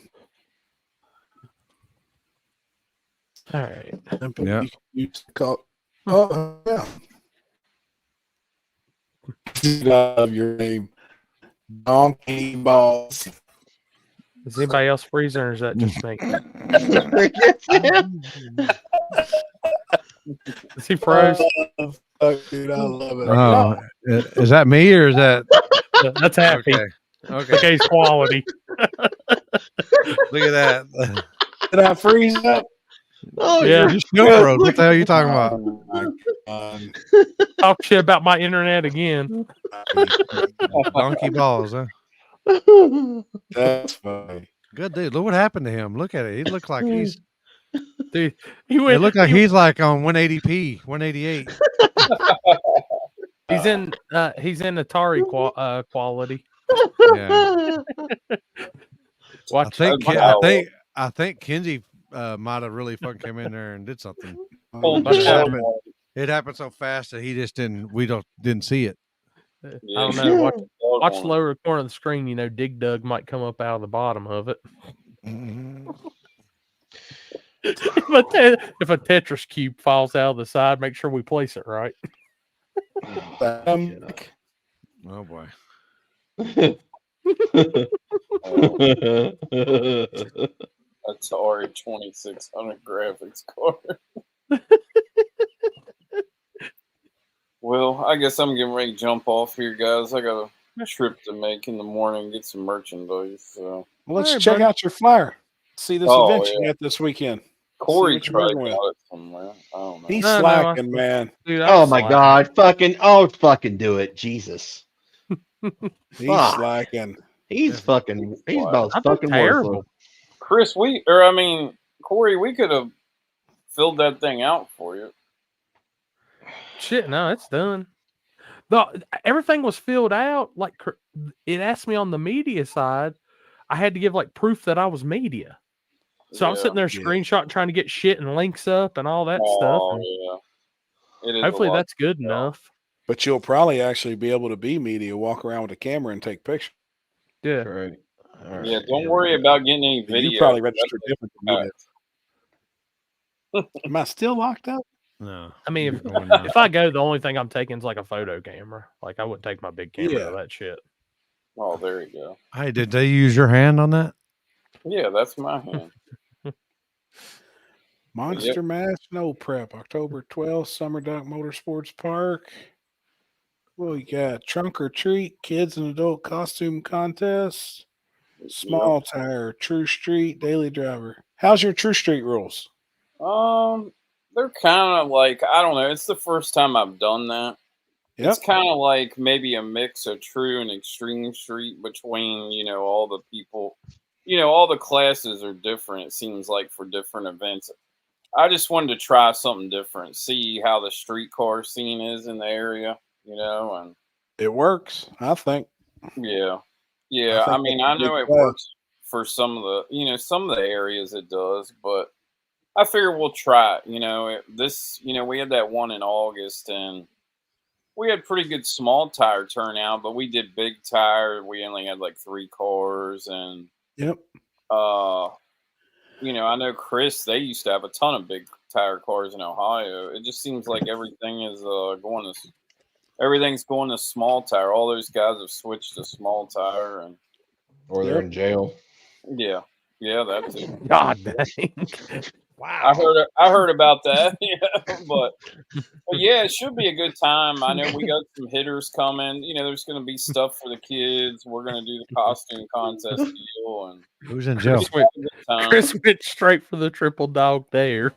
All right. Yeah. Oh, yeah. I love your name. Donkey Balls. Is anybody else freezing or is that just me? Is he froze? Dude, I love it. Oh, is that me or is that? That's Happy. Okay. Okay, he's quality. Look at that. Did I freeze up? Oh, yeah. You're still froze. What the hell are you talking about? Talk shit about my internet again. Donkey balls, huh? That's funny. Good dude. Look what happened to him. Look at it. He looked like he's. Dude, It looked like he's like on 180p, 188. He's in Atari quality. Yeah. Watch. I think Kenzie might have really fucking came in there and did something. It happened so fast that he just didn't see it. I don't know. Watch the lower corner of the screen. Dig Dug might come up out of the bottom of it. If a Tetris cube falls out of the side, make sure we place it right. Oh boy. That's already 2600 graphics card. Well, I guess I'm getting ready to jump off here, guys. I got a trip to make in the morning, get some merchandise. So. Well, let's check out your flyer. See this event you got this weekend. Corey tried got it somewhere. I don't know. He's slacking, man. Dude, oh my God! Fucking do it, Jesus! He's slacking. He's fucking. He's about fucking terrible. worthless. Chris, Corey, we could have filled that thing out for you. Shit, no, it's done. Everything was filled out. Like it asked me on the media side, I had to give like proof that I was media. So I'm sitting there screenshot trying to get shit and links up and all that stuff. And hopefully that's good enough. But you'll probably actually be able to be media, walk around with a camera and take pictures. Yeah. Right. Yeah, don't worry about getting any video. You probably registered different than media. Am I still locked up? No. I mean, if I go, the only thing I'm taking is like a photo camera. Like I wouldn't take my big camera to that shit. Oh, there you go. Hey, did they use your hand on that? Yeah, that's my hand. Monster Mash Snow Prep, October 12th, Summer Dock Motorsports Park. Well, you got Trunk or Treat, Kids and Adult Costume Contest, Small Tire, True Street, Daily Driver. How's your True Street rules? They're kind of like, I don't know. It's the first time I've done that. Yep. It's kind of like maybe a mix of True and Extreme Street between, all the people, all the classes are different. It seems like for different events. I just wanted to try something different, see how the streetcar scene is in the area, and it works, I think. Yeah. I mean, I know it works for some of the, some of the areas it does, but I figure we'll try it. We had that one in August and we had pretty good small tire turnout, but we did big tire. We only had like 3 cars and, I know Chris, they used to have a ton of big tire cars in Ohio. It just seems like everything is everything's going to small tire. All those guys have switched to small tire or they're in jail. Yeah, that's it. God dang. Wow. I heard about that. But yeah, it should be a good time. I know we got some hitters coming. There's going to be stuff for the kids. We're going to do the costume contest deal. And who's in jail? Chris went straight for the triple dog dare.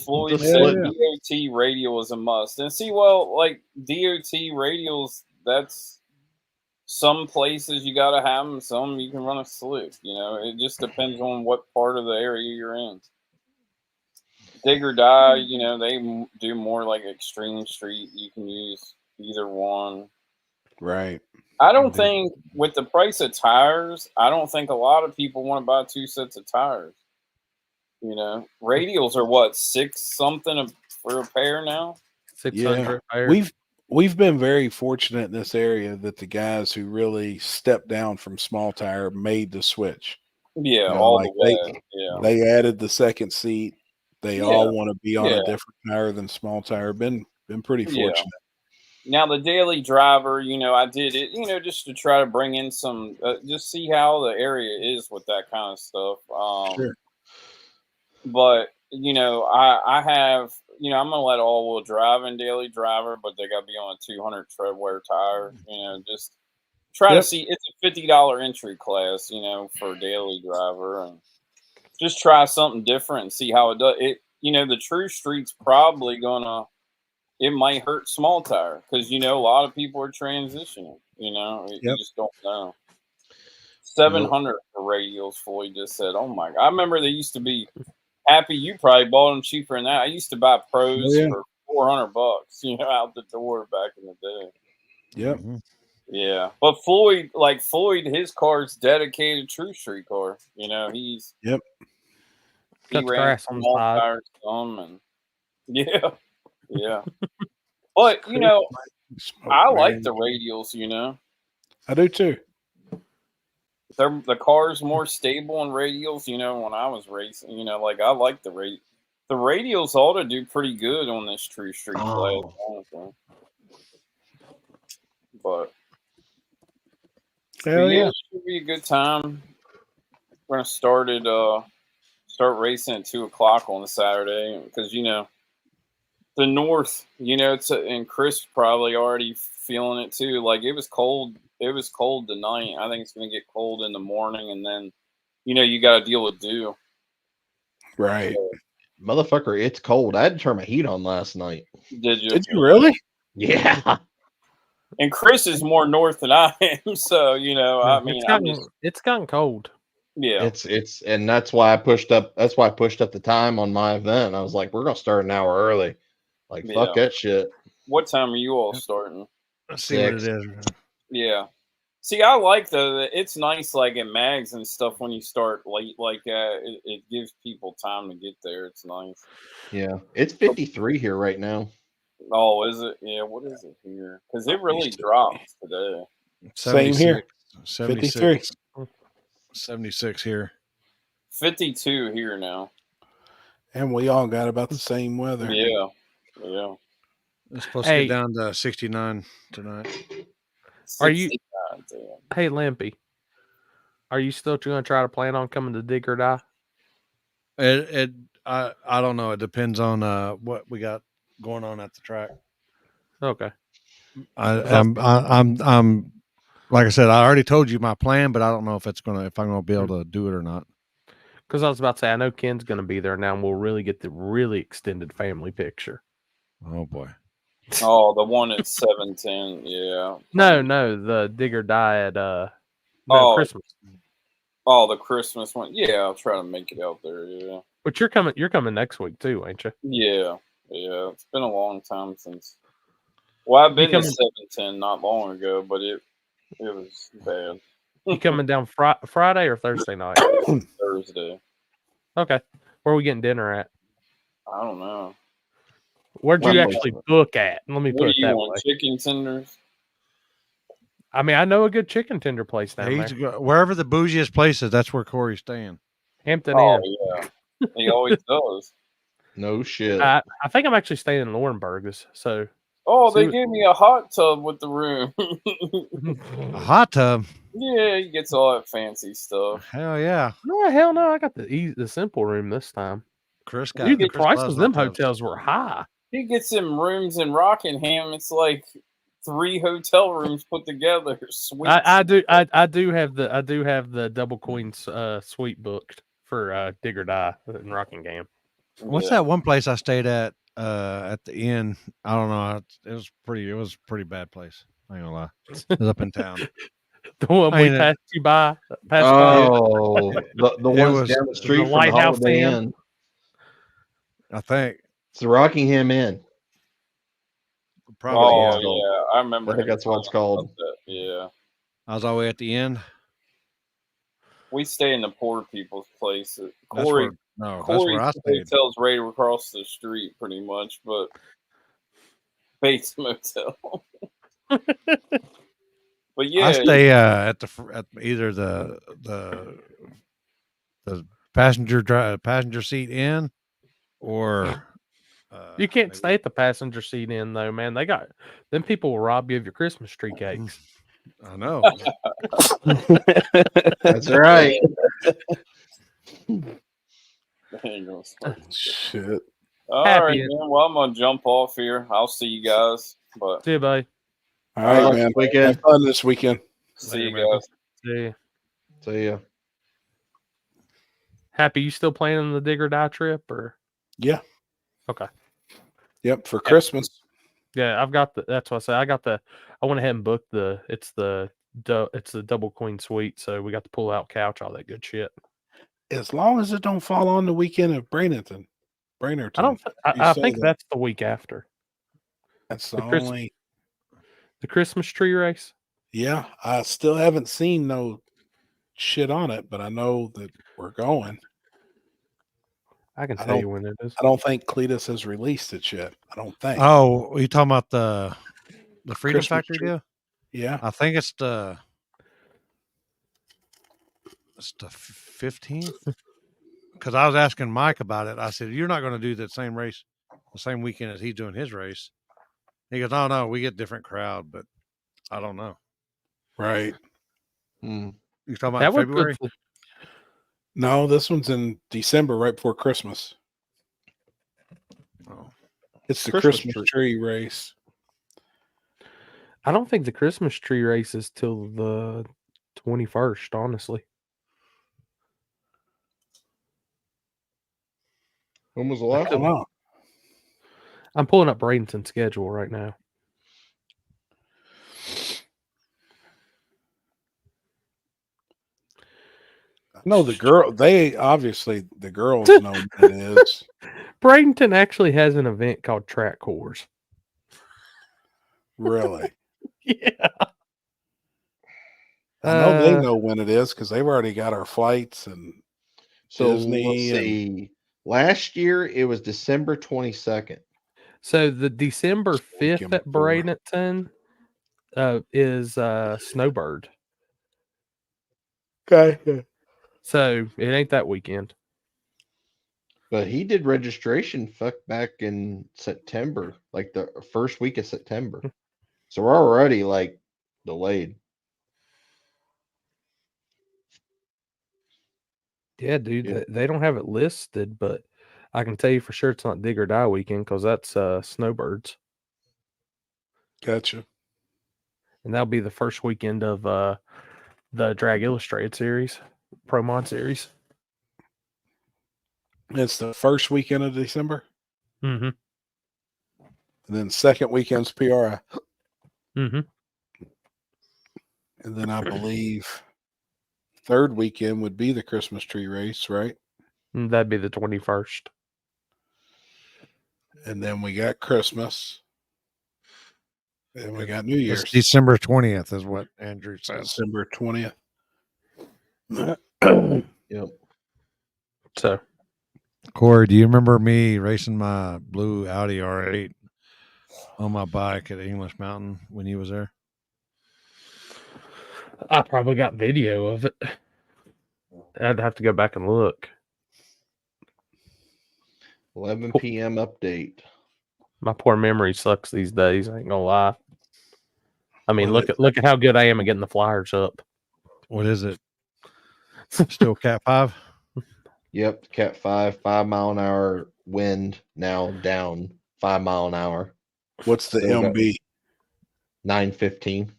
Floyd said DOT radial is a must. And see, like DOT radials, that's some places you got to have them. Some you can run a slick. It just depends on what part of the area you're in. Dig or die, they do more like Extreme Street. You can use either one. Right. I don't think with the price of tires, I don't think a lot of people want to buy 2 sets of tires. Radials are what, $6 something for a pair now? 600 pair. We've been very fortunate in this area that the guys who really stepped down from small tire made the switch. Yeah, all the way. They added the second seat. They all want to be on a different tire than small tire. Been pretty fortunate. Now the daily driver, I did it, just to try to bring in some, just see how the area is with that kind of stuff. Sure. But I have, I'm gonna let all-wheel drive in daily driver, but they got to be on a 200 tread wear tire. Just try to see. It's a $50 entry class, for daily driver, and just try something different and see how it does. The True Street's probably gonna. It might hurt small tire because a lot of people are transitioning. You just don't know. 700 for radials. Floyd just said, "Oh my god!" I remember they used to be. Happy you probably bought them cheaper than that. I used to buy pros for $400, out the door back in the day. Yep. Yeah, but Floyd, his car's dedicated True Street car. He's he ran small tires some and yeah. But I like the radials. I do too. The car's more stable in radials, when I was racing, I like the The radials ought to do pretty good on this True Street class, honestly. But yeah, it should be a good time. We're gonna start racing at 2:00 on the Saturday because the north, and Chris probably already feeling it too. Like it was cold. It was cold tonight. I think it's gonna get cold in the morning, and then you got to deal with dew. Right. So, motherfucker, it's cold. I had to turn my heat on last night. did you? Did you really? Yeah. And Chris is more north than I am, so I mean, it's gotten cold. Yeah, it's and that's why I pushed up. That's why I pushed up the time on my event. I was like, we're gonna start an hour early. Like, fuck that shit. What time are you all starting? Let's see what it is. Yeah. See, I like it's nice, like at mags and stuff, when you start late like that. It gives people time to get there. It's nice. Yeah, it's 53 here right now. Oh, is it? Yeah. What is it here? Because it really dropped today. Same here. 76. 76 here. 52 here now. And we all got about the same weather. Yeah. It's supposed to get down to 69 tonight. Are you? Hey, Lampy, are you still going to try to plan on coming to Dig or Die? I don't know. It depends on what we got going on at the track. Okay. I'm like I said, I already told you my plan, but I don't know if I'm gonna be able to do it or not. Because I was about to say, I know Ken's going to be there now, and we'll really get the really extended family picture. Oh boy. Oh, the one at 710, yeah. No, the Dig or Die at Christmas. Oh, the Christmas one. Yeah, I'll try to make it out there, yeah. But you're coming next week too, ain't you? Yeah. It's been a long time since. Well, I've been to 710 not long ago, but it was bad. You coming down Friday or Thursday night? Thursday. Okay. Where are we getting dinner at? I don't know. Where'd you actually book at? Let me put it that way. Chicken tenders? I mean, I know a good chicken tender place down there. Wherever the bougiest place is, that's where Corey's staying. Hampton Inn. Inn. Yeah. He always does. No shit. I think I'm actually staying in Laurenburg. So. Oh, they gave me a hot tub with the room. A hot tub? Yeah, he gets all that fancy stuff. Hell yeah. No, hell no. I got the simple room this time. Chris got the prices of them hotels were high. He gets them rooms in Rockingham. It's like 3 hotel rooms put together. Sweet. I do have the double queen suite booked for Dig or Die in Rockingham. What's that one place I stayed at the inn? I don't know. It was a pretty bad place. I ain't gonna lie. It was up in town. The one we passed you by. The ones down the street from the Holiday Inn. I think it's the Rockingham Inn. Probably. Oh yeah, I remember. I think that's what it's called. Yeah. I was all the way at the end. We stay in the poor people's place. Corey's hotel's right across the street, pretty much, but Bates Motel. But yeah, I stay at either the passenger seat in, or you can't stay at the passenger seat in though, man. Them people will rob you of your Christmas tree cakes. I know. That's right. Shit. All right, man. Well, I'm gonna jump off here. I'll see you guys. But see you, buddy. All right, man. Weekend. Have fun this weekend. See you guys. See ya. Happy, you still planning the Dig or Die trip, or? Yeah. Okay. Yep, for Christmas. Yeah, I've got that's what I say. I went ahead and booked it's the double queen suite, so we got the pull out couch, all that good shit. As long as it don't fall on the weekend of Bradenton. I think that's the week after. That's the only the Christmas tree race. Yeah, I still haven't seen no shit on it, but I know that we're going. I can tell you when it is. I don't think Cletus has released it yet. I don't think. Oh, are you talking about the Freedom Christmas Factory tree. deal? Yeah. I think it's the 15th. because I was asking Mike about it. I said, "You're not going to do that same race, the same weekend as he's doing his race." He goes, "Oh no, we get different crowd, but I don't know." Right. You talking about February? No, this one's in December, right before Christmas. Oh, it's the Christmas tree race. I don't think the Christmas tree race is till the 21st, honestly. When was the last one? I'm pulling up Bradenton's schedule right now. No, the girl. The girls know what it is. Bradenton actually has an event called Track Wars. Really? Yeah. I know they know when it is because they've already got our flights and So Disney. let's see. Last year it was December 22nd. So the December 5th at Bradenton is Snowbird. Okay. So it ain't that weekend. But he did registration back in September, like the first week of September. So we're already like delayed. Yeah, dude, they don't have it listed, but I can tell you for sure it's not Dig or Die weekend because that's Snowbirds. Gotcha. And that'll be the first weekend of the Drag Illustrated series, Pro Mod series. It's the first weekend of December. Mm-hmm. And then second weekend's PRI. Mm-hmm. And then I believe third weekend would be the Christmas tree race, right? That'd be the 21st. And then we got Christmas. And we got New Year's. It's December 20th is what Andrew says. December 20th. Yep. So, Corey, do you remember me racing my blue Audi R8 on my bike at English Mountain when you was there? I probably got video of it. I'd have to go back and look. 11 p.m. update. My poor memory sucks these days. I ain't gonna lie. I mean, look at how good I am at getting the flyers up. What is it? Still Cat 5? Yep, Cat 5, 5 mile an hour wind, now down 5 mile an hour. What's the MB? 915.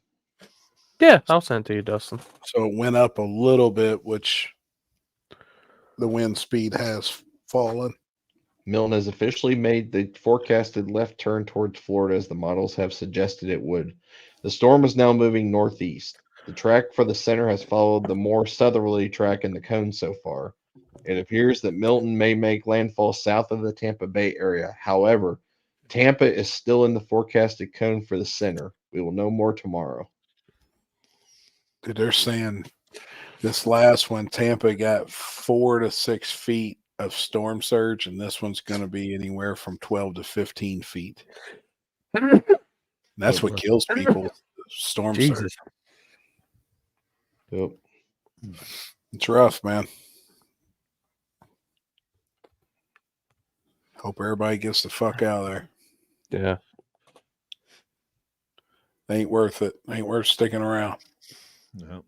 Yeah, I'll send it to you, Dustin. So it went up a little bit, which the wind speed has fallen. Milton has officially made the forecasted left turn towards Florida as the models have suggested it would. The storm is now moving northeast. The track for the center has followed the more southerly track in the cone so far. It appears that Milton may make landfall south of the Tampa Bay area. However, Tampa is still in the forecasted cone for the center. We will know more tomorrow. Dude, they're saying this last one, Tampa got 4 to 6 feet of storm surge, and this one's going to be anywhere from 12 to 15 feet. That's what kills people. Storm surge. Yep. It's rough, man. Hope everybody gets the fuck out of there. Yeah. Ain't worth it. Ain't worth sticking around. No.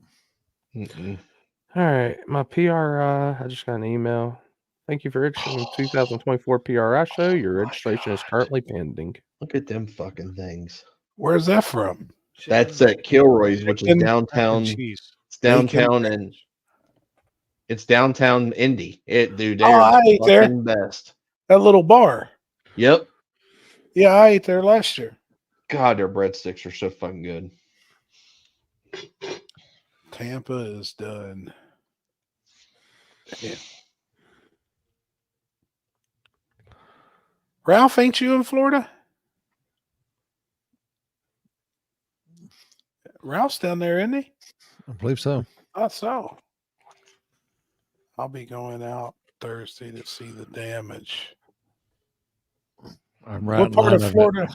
All right. My PRI, I just got an email. Thank you for registering the 2024 PRI show. Your registration is currently pending. Look at them fucking things. Where's that from? That's at Kilroy's, which is downtown. It's downtown and it's downtown Indy. Dude, they're I ate there. Best. That little bar. Yep. Yeah, I ate there last year. God, their breadsticks are so fucking good. Tampa is done. Damn. Ralph, ain't you in Florida? Ralph's down there, isn't he? I believe so. I saw. I'll be going out Thursday to see the damage. I'm right. What part of Florida?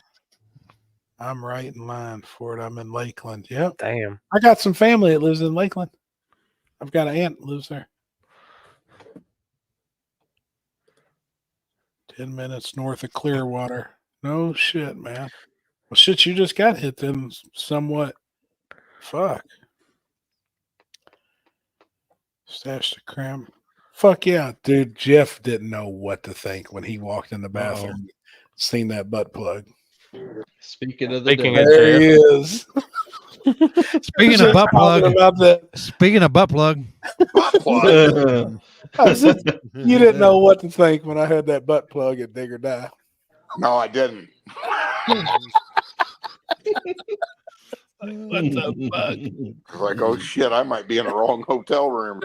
I'm right in line for it. I'm in Lakeland. Yep. Damn. I got some family that lives in Lakeland. I've got an aunt that lives there. 10 minutes north of Clearwater. No shit, man. Well, shit, you just got hit then somewhat. Fuck. Stash the cram. Fuck yeah, dude. Jeff didn't know what to think when he walked in the bathroom, seen that butt plug. Speaking of the there he is. Speaking of butt plug. Speaking of butt plug. I said, you didn't know what to think when I had that butt plug at Dig or Die. No, I didn't. What the fuck? I was like, oh shit, I might be in the wrong hotel room.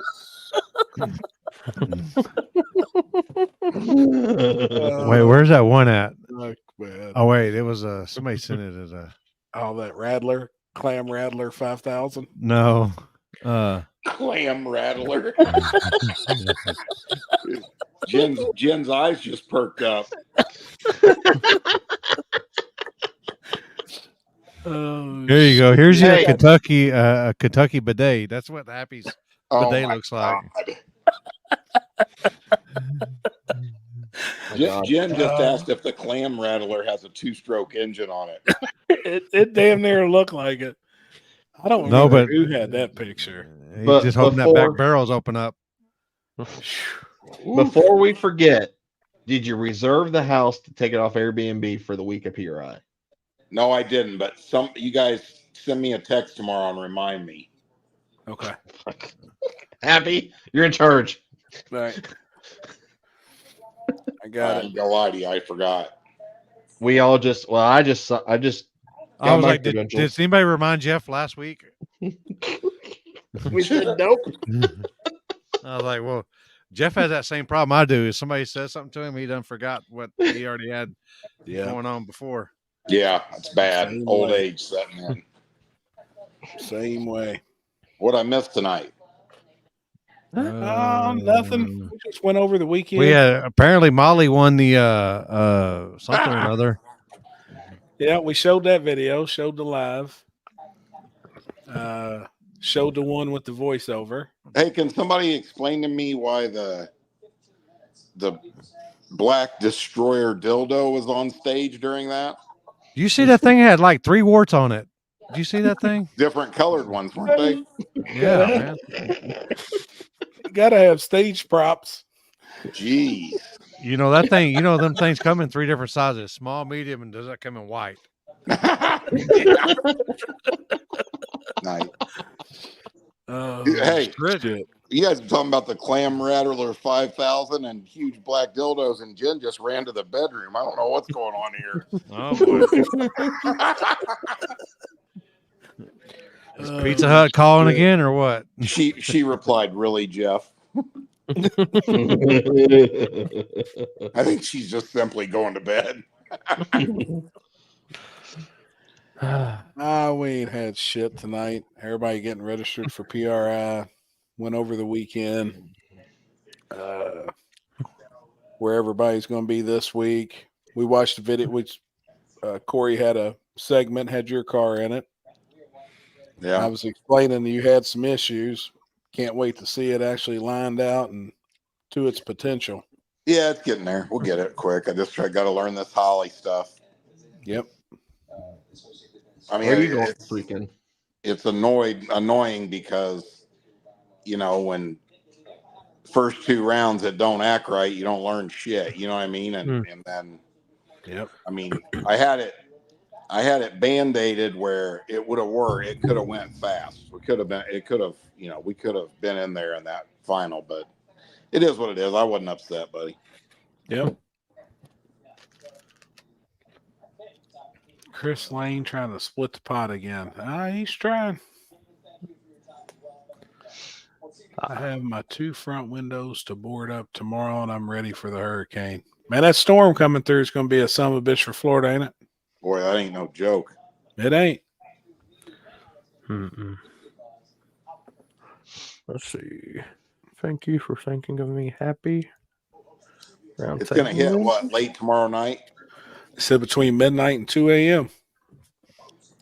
Wait, where's that one at? Fuck, man. Oh wait, it was somebody sent it as a that Rattler, Clam Rattler 5000. no. Clam rattler. Jen's eyes just perked up. Here you go. Here's your Kentucky bidet. That's what the Happy's bidet looks like. Jen just asked if the Clam Rattler has a 2-stroke engine on it. It damn near looked like it. I don't remember who had that picture. He's just hoping that back barrel's open up. Before we forget, did you reserve the house to take it off Airbnb for the week of PRI? No, I didn't, but you guys send me a text tomorrow and remind me. Okay. Happy, you're in charge. Right. I got it. I'm gonna lie to you, I forgot. We all just I was like, did anybody remind Jeff last week? We said nope. I was like, well, Jeff has that same problem I do. If somebody says something to him, he done forgot what he already had going on before. Yeah, it's bad. Old age setting in. Same way. What I missed tonight? Nothing. We just went over the weekend. We had apparently Molly won the something or another. Yeah, we showed that video, showed the live, showed the one with the voiceover. Hey, can somebody explain to me why the Black Destroyer dildo was on stage during that? You see that thing had like 3 warts on it. Did you see that thing? Different colored ones, weren't they? Yeah, man. You gotta have stage props. Jeez. You know that thing. You know them things come in 3 different sizes: small, medium, and does that come in white? Nice. Hey, you guys are talking about the Clam Rattler 5000 and huge black dildos, and Jen just ran to the bedroom. I don't know what's going on here. Oh boy. Is Pizza Hut calling again or what? She replied, "Really, Jeff?" I think she's just simply going to bed. We ain't had shit tonight. Everybody getting registered for PRI. Went over the weekend. Where everybody's going to be this week. We watched the video, which Corey had a segment, had your car in it. Yeah. I was explaining that you had some issues. Can't wait to see it actually lined out and to its potential. Yeah, it's getting there. We'll get it quick. I just got to learn this Holly stuff. Yep. I mean, Where are you going this weekend? It's annoying because, you know, when first 2 rounds that don't act right, you don't learn shit. You know what I mean? And then, yep. I mean, I had it band-aided where it would have worked. It could have went fast. We could have been in there in that final, but it is what it is. I wasn't upset, buddy. Yep. Chris Lane trying to split the pot again. He's trying. I have my 2 front windows to board up tomorrow, and I'm ready for the hurricane. Man, that storm coming through is going to be a son of a bitch for Florida, ain't it? Boy, that ain't no joke. It ain't. Let's see. Thank you for thinking of me. Happy. It's going to hit, what, late tomorrow night? Said between midnight and 2 a.m.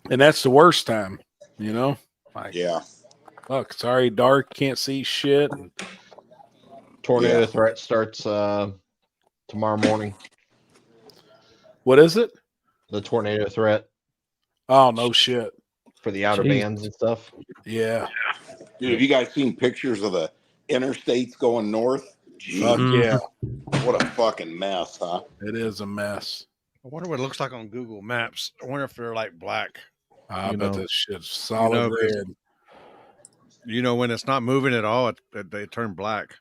And that's the worst time, you know? Like, yeah. Fuck, it's already dark. Can't see shit. Tornado threat starts tomorrow morning. What is it? The tornado threat. Oh, no shit. For the outer bands and stuff. Yeah. Dude, have you guys seen pictures of the interstates going north? Fuck yeah. What a fucking mess, huh? It is a mess. I wonder what it looks like on Google Maps. I wonder if they're like black. I bet this shit's solid red. When it's not moving at all, they turn black.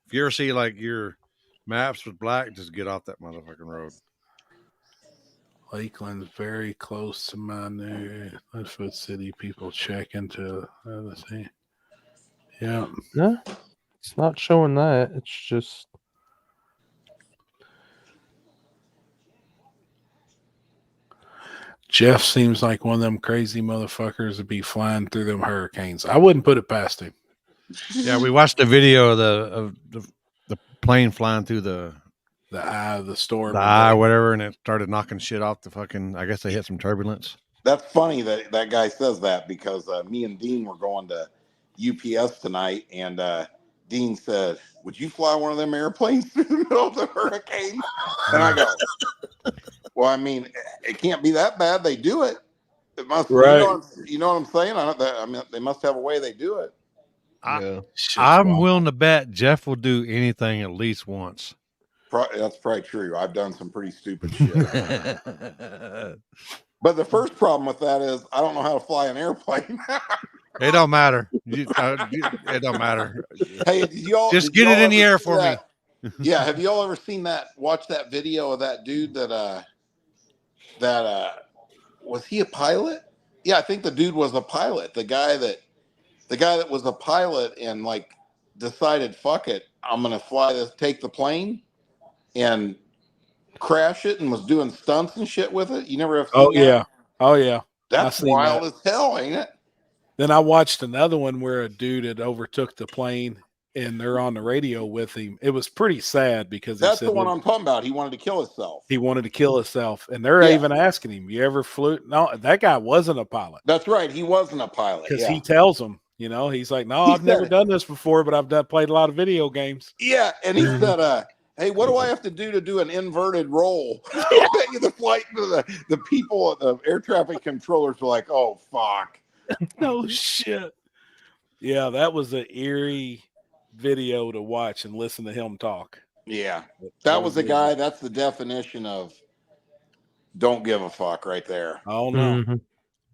If you ever see like your maps with black, just get off that motherfucking road. Lakeland's very close to my new Litchfield City. People check into let's see. Yeah. No, it's not showing that. It's just Jeff seems like one of them crazy motherfuckers to be flying through them hurricanes. I wouldn't put it past him. Yeah, we watched the video of the plane flying through the eye of the storm. The eye, whatever, and it started knocking shit off the fucking. I guess they hit some turbulence. That's funny that that guy says that because me and Dean were going to UPS tonight, and Dean said, "Would you fly one of them airplanes through the middle of the hurricane?" And I go, "Well, I mean, it can't be that bad. They do it. It must. Right. You know what I'm saying? I mean, they must have a way they do it." I'm willing to bet Jeff will do anything at least once. That's probably true. I've done some pretty stupid shit. But the first problem with that is I don't know how to fly an airplane. It don't matter. It don't matter. Hey, did y'all just get it in the air for me? Yeah. Have y'all ever seen that? Watch that video of that dude that was he a pilot? Yeah, I think the dude was a pilot. The guy that was a pilot and like decided, fuck it, I'm gonna take the plane and crash it, and was doing stunts and shit with it. You never have seen that? Oh yeah. That's wild as hell, ain't it? Then I watched another one where a dude had overtook the plane and they're on the radio with him. It was pretty sad because that's the one I'm talking about. He wanted to kill himself. He wanted to kill himself, and they're even asking him, "You ever flew?" No, that guy wasn't a pilot. That's right. He wasn't a pilot because he tells them, he's like, "No, I've never done this before, but I've played a lot of video games." Yeah, and he said, "Hey, what do I have to do an inverted roll?" The flight, the people, the air traffic controllers were like, "Oh fuck." No shit. Yeah, that was an eerie video to watch and listen to him talk. Yeah, that was the guy. That's the definition of don't give a fuck right there. Oh no.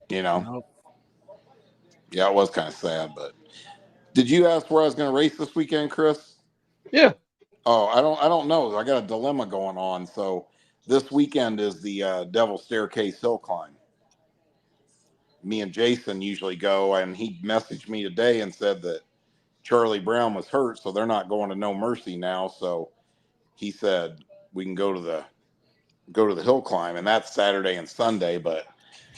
Yeah, it was kind of sad. But did you ask where I was going to race this weekend, Chris? Yeah. Oh, I don't know. I got a dilemma going on. So this weekend is the Devil Staircase Hill Climb. Me and Jason usually go, and he messaged me today and said that Charlie Brown was hurt, so they're not going to No Mercy now. So he said we can go to the hill climb, and that's Saturday and Sunday. But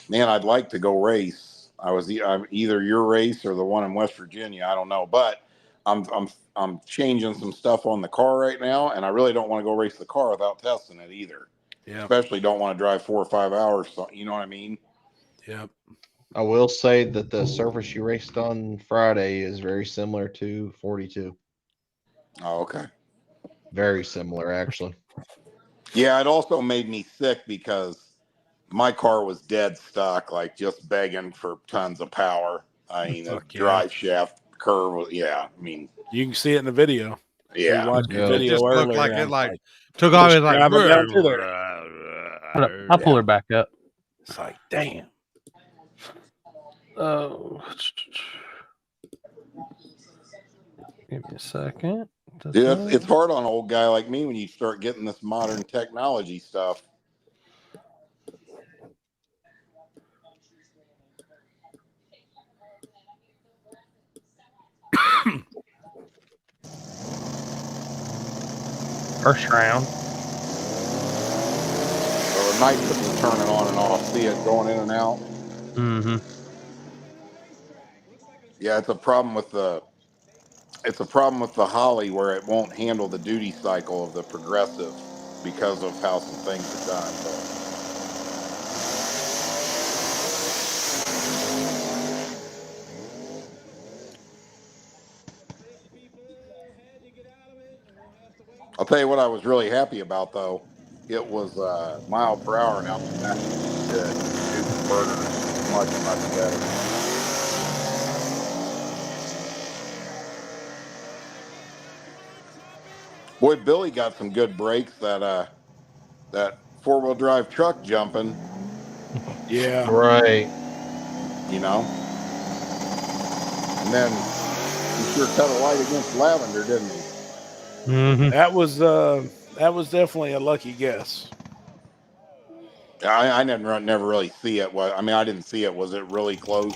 man, I'd like to go race. I'm either your race or the one in West Virginia. I don't know, but I'm changing some stuff on the car right now, and I really don't want to go race the car without testing it either. Yeah. Especially don't want to drive 4 or 5 hours. So, you know what I mean? Yep. I will say that the surface you raced on Friday is very similar to 42. Oh, okay. Very similar, actually. Yeah, it also made me sick because my car was dead stuck, like just begging for tons of power. I mean, the drive shaft curve. Yeah, I mean, you can see it in the video. Yeah, watched the video it just earlier. looked like it took off. It like I'll pull her back up. It's like, damn. Oh, give me a second. Dude, it's hard on an old guy like me when you start getting this modern technology stuff. First round. Well, the night is turning on and off. See it going in and out. Mm-hmm. Yeah, it's a problem with the Holly where it won't handle the duty cycle of the progressive because of how some things are done. I'll tell you what I was really happy about though. it was mile per hour, and out the back to shoot the burners much better. Boy, Billy got some good brakes. That 4-wheel drive truck jumping. Yeah. Right. You know. And then he sure cut a light against Lavender, didn't he? Mm-hmm. That was definitely a lucky guess. I never really see it. I mean, I didn't see it. Was it really close?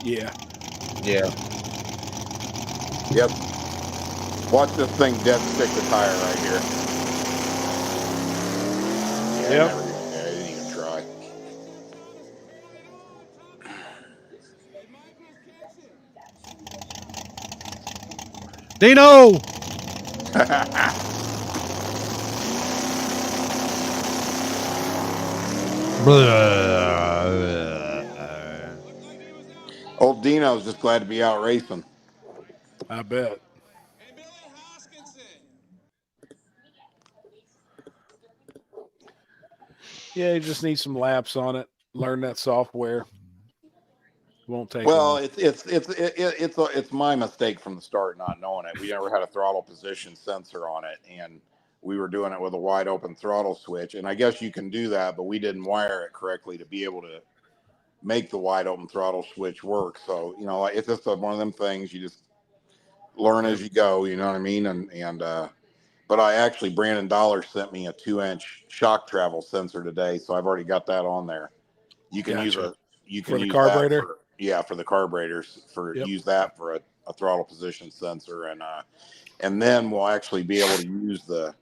Yeah. Yeah. Yep. Watch this thing dead stick the tire right here. Yeah, Yep. I didn't even try. Dino! Old Dino's just glad to be out racing. I bet. Yeah, you just need some laps on it. Learn that software. Won't take Well, long. it's my mistake from the start not knowing it. We never had a throttle position sensor on it, and we were doing it with a wide open throttle switch. And I guess you can do that, but we didn't wire it correctly to be able to make the wide open throttle switch work. So, you know, it's just one of them things you just learn as you go, you know what I mean? But I actually, Brandon Dollar sent me a 2-inch shock travel sensor today. So I've already got that on there. You can use Gotcha. you can For the use carburetor? that for the carburetors use that for a throttle position sensor. And then we'll actually be able to use the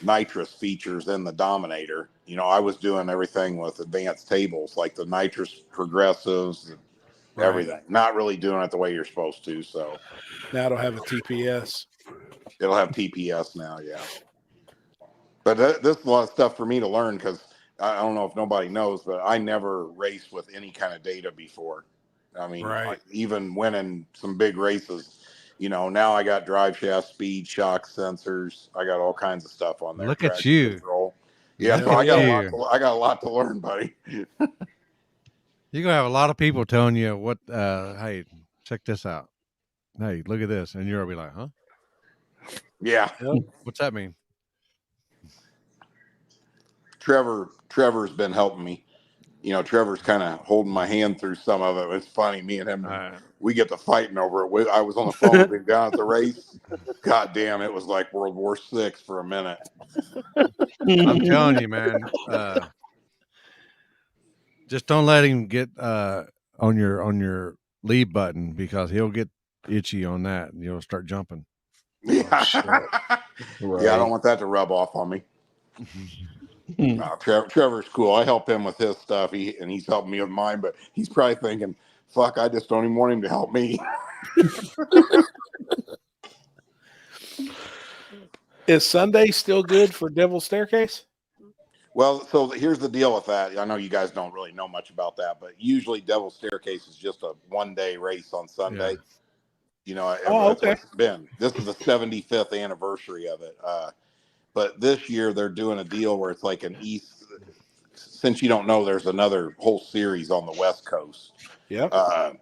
nitrous features in the Dominator. You know, I was doing everything with advanced tables, like the nitrous progressives, and everything. Not really doing it the way you're supposed to. So now it'll have a TPS. It'll have TPS now, yeah. But this is a lot of stuff for me to learn because I don't know if nobody knows, but I never raced with any kind of data before. I mean, even winning some big races, you know, now I got drive shaft speed, shock sensors. I got all kinds of stuff on there. Look at you. Control. Yeah, Look so I at got a lot to learn, buddy. You're gonna have a lot of people telling you what hey, check this out. Hey, look at this. And you'll be like, huh? Yeah. What's that mean? Trevor's been helping me. You know, Trevor's kind of holding my hand through some of it. It's funny. Me and him, we get to fighting over it. I was on the phone with him down at the race. God damn, it was like World War VI for a minute. I'm telling you, man. Just don't let him get on your leave button because he'll get itchy on that and you'll start jumping. Yeah. Yeah, I don't want that to rub off on me. Trevor's cool. I help him with his stuff, and he's helping me with mine, but he's probably thinking, fuck, I just don't even want him to help me. Is Sunday still good for Devil's Staircase? Well, so here's the deal with that. I know you guys don't really know much about that, but usually Devil's Staircase is just a one-day race on Sunday. Yeah. You know, that's what it's been. This is the 75th anniversary of it. But this year they're doing a deal where it's like an East. Since you don't know, there's another whole series on the West Coast. Yeah.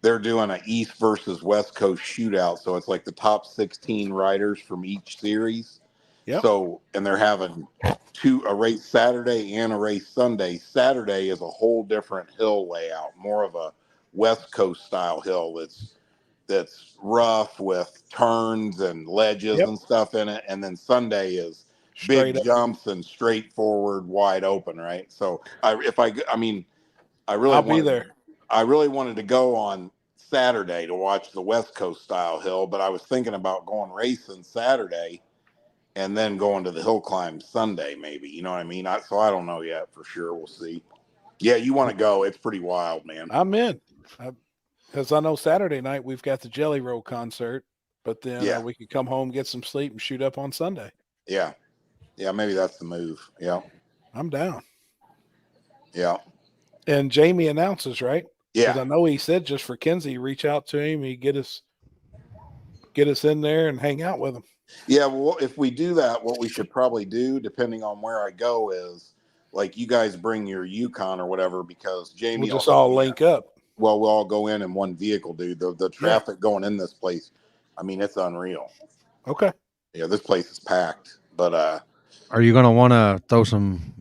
They're doing an East versus West Coast shootout. So it's like the top 16 riders from each series. Yep. So, and they're having a race Saturday and a race Sunday. Saturday is a whole different hill layout, more of a West Coast style hill that's rough with turns and ledges and stuff in it. And then Sunday is big jumps and straightforward, wide open, right? So I really wanted to go on Saturday to watch the West Coast style hill, but I was thinking about going racing Saturday and then going to the hill climb Sunday, maybe. You know what I mean? So I don't know yet for sure. We'll see. Yeah, you want to go? It's pretty wild, man. I'm in. Because I know Saturday night we've got the Jelly Roll concert, but then we could come home, get some sleep, and shoot up on Sunday. Yeah. Yeah, maybe that's the move. Yeah. I'm down. Yeah. And Jamie announces, right? Yeah. Because I know he said just for Kenzie, reach out to him, he get us in there and hang out with him. Yeah, well, if we do that, what we should probably do, depending on where I go, is like you guys bring your Yukon or whatever, because Jamie, We'll just all link up. Well, we'll all go in one vehicle, dude. The traffic going in this place, I mean, it's unreal. Okay. Yeah, this place is packed. But are you gonna want to throw some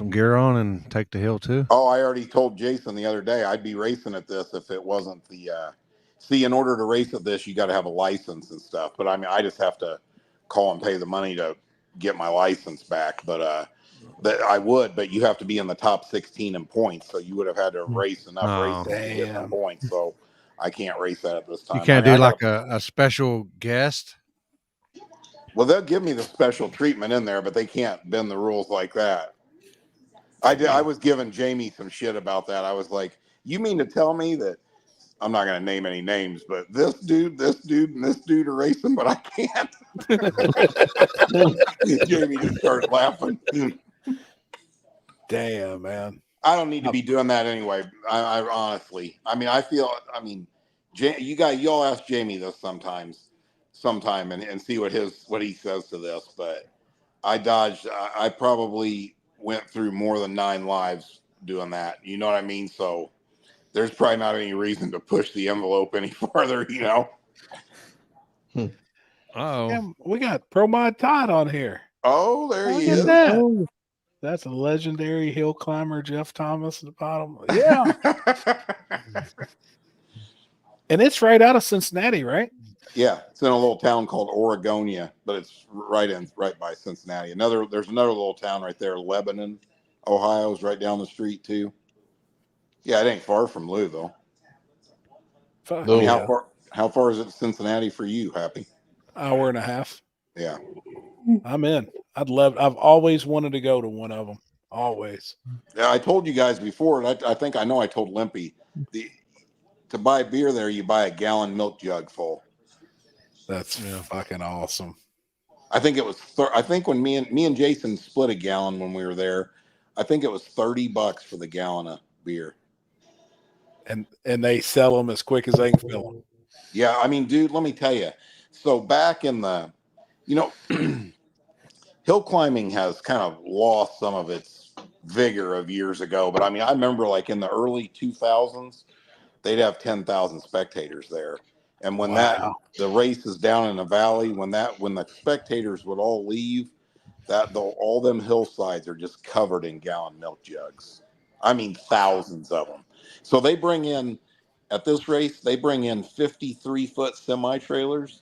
gear on and take the hill too? Oh, I already told Jason the other day I'd be racing at this if it wasn't the. See, in order to race at this, you got to have a license and stuff. But I mean, I just have to call and pay the money to get my license back. But that I would, but you have to be in the top 16 in points. So you would have had to race enough races to get the points. So I can't race that at this time. You can't do like a special guest. Well, they'll give me the special treatment in there, but they can't bend the rules like that. I was giving Jamie some shit about that. I was like, you mean to tell me that I'm not going to name any names, but this dude, and this dude are racing, but I can't. Jamie just started laughing. Damn, man. I don't need to be doing that anyway. I honestly, I mean, you all ask Jamie this sometime and see what he says to this, but I probably went through more than 9 lives doing that. You know what I mean? So there's probably not any reason to push the envelope any farther, you know? Oh, we got Pro Mod Todd on here. Oh, there he is. That. Oh, that's a legendary hill climber, Jeff Thomas at the bottom. Yeah. And it's right out of Cincinnati, right? Yeah, it's in a little town called Oregonia, but it's right by Cincinnati. There's another little town right there, Lebanon, Ohio, is right down the street too. Yeah, it ain't far from Louisville. I mean, how far is it to Cincinnati for you, Happy? Hour and a half. Yeah. I'm in. I've always wanted to go to one of them. Always. Yeah, I told you guys before, and I think I told Limpy, to buy beer there, you buy a gallon milk jug full. That's fucking awesome. I think it was. I think when me and Jason split a gallon when we were there, I think it was $30 for the gallon of beer. And they sell them as quick as they can fill them. Yeah, I mean, dude, let me tell you. So back in the, hill climbing has kind of lost some of its vigor of years ago. But I mean, I remember like in the early 2000s, they'd have 10,000 spectators there. And when the race is down in the valley, when the spectators would all leave, all them hillsides are just covered in gallon milk jugs. I mean, thousands of them. So they bring in, at this race, 53-foot semi-trailers,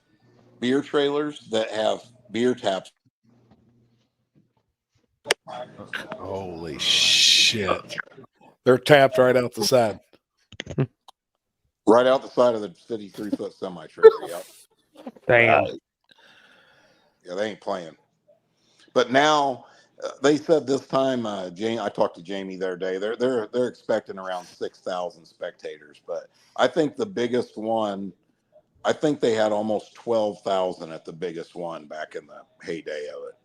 beer trailers that have beer taps. Holy shit. They're tapped right out the side. Right out the side of the 53-foot semi-trailer, yep. Damn. Yeah, they ain't playing. But now, they said this time, I talked to Jamie the other day. They're expecting around 6,000 spectators, but I think the biggest one, I think they had almost 12,000 at the biggest one back in the heyday of it.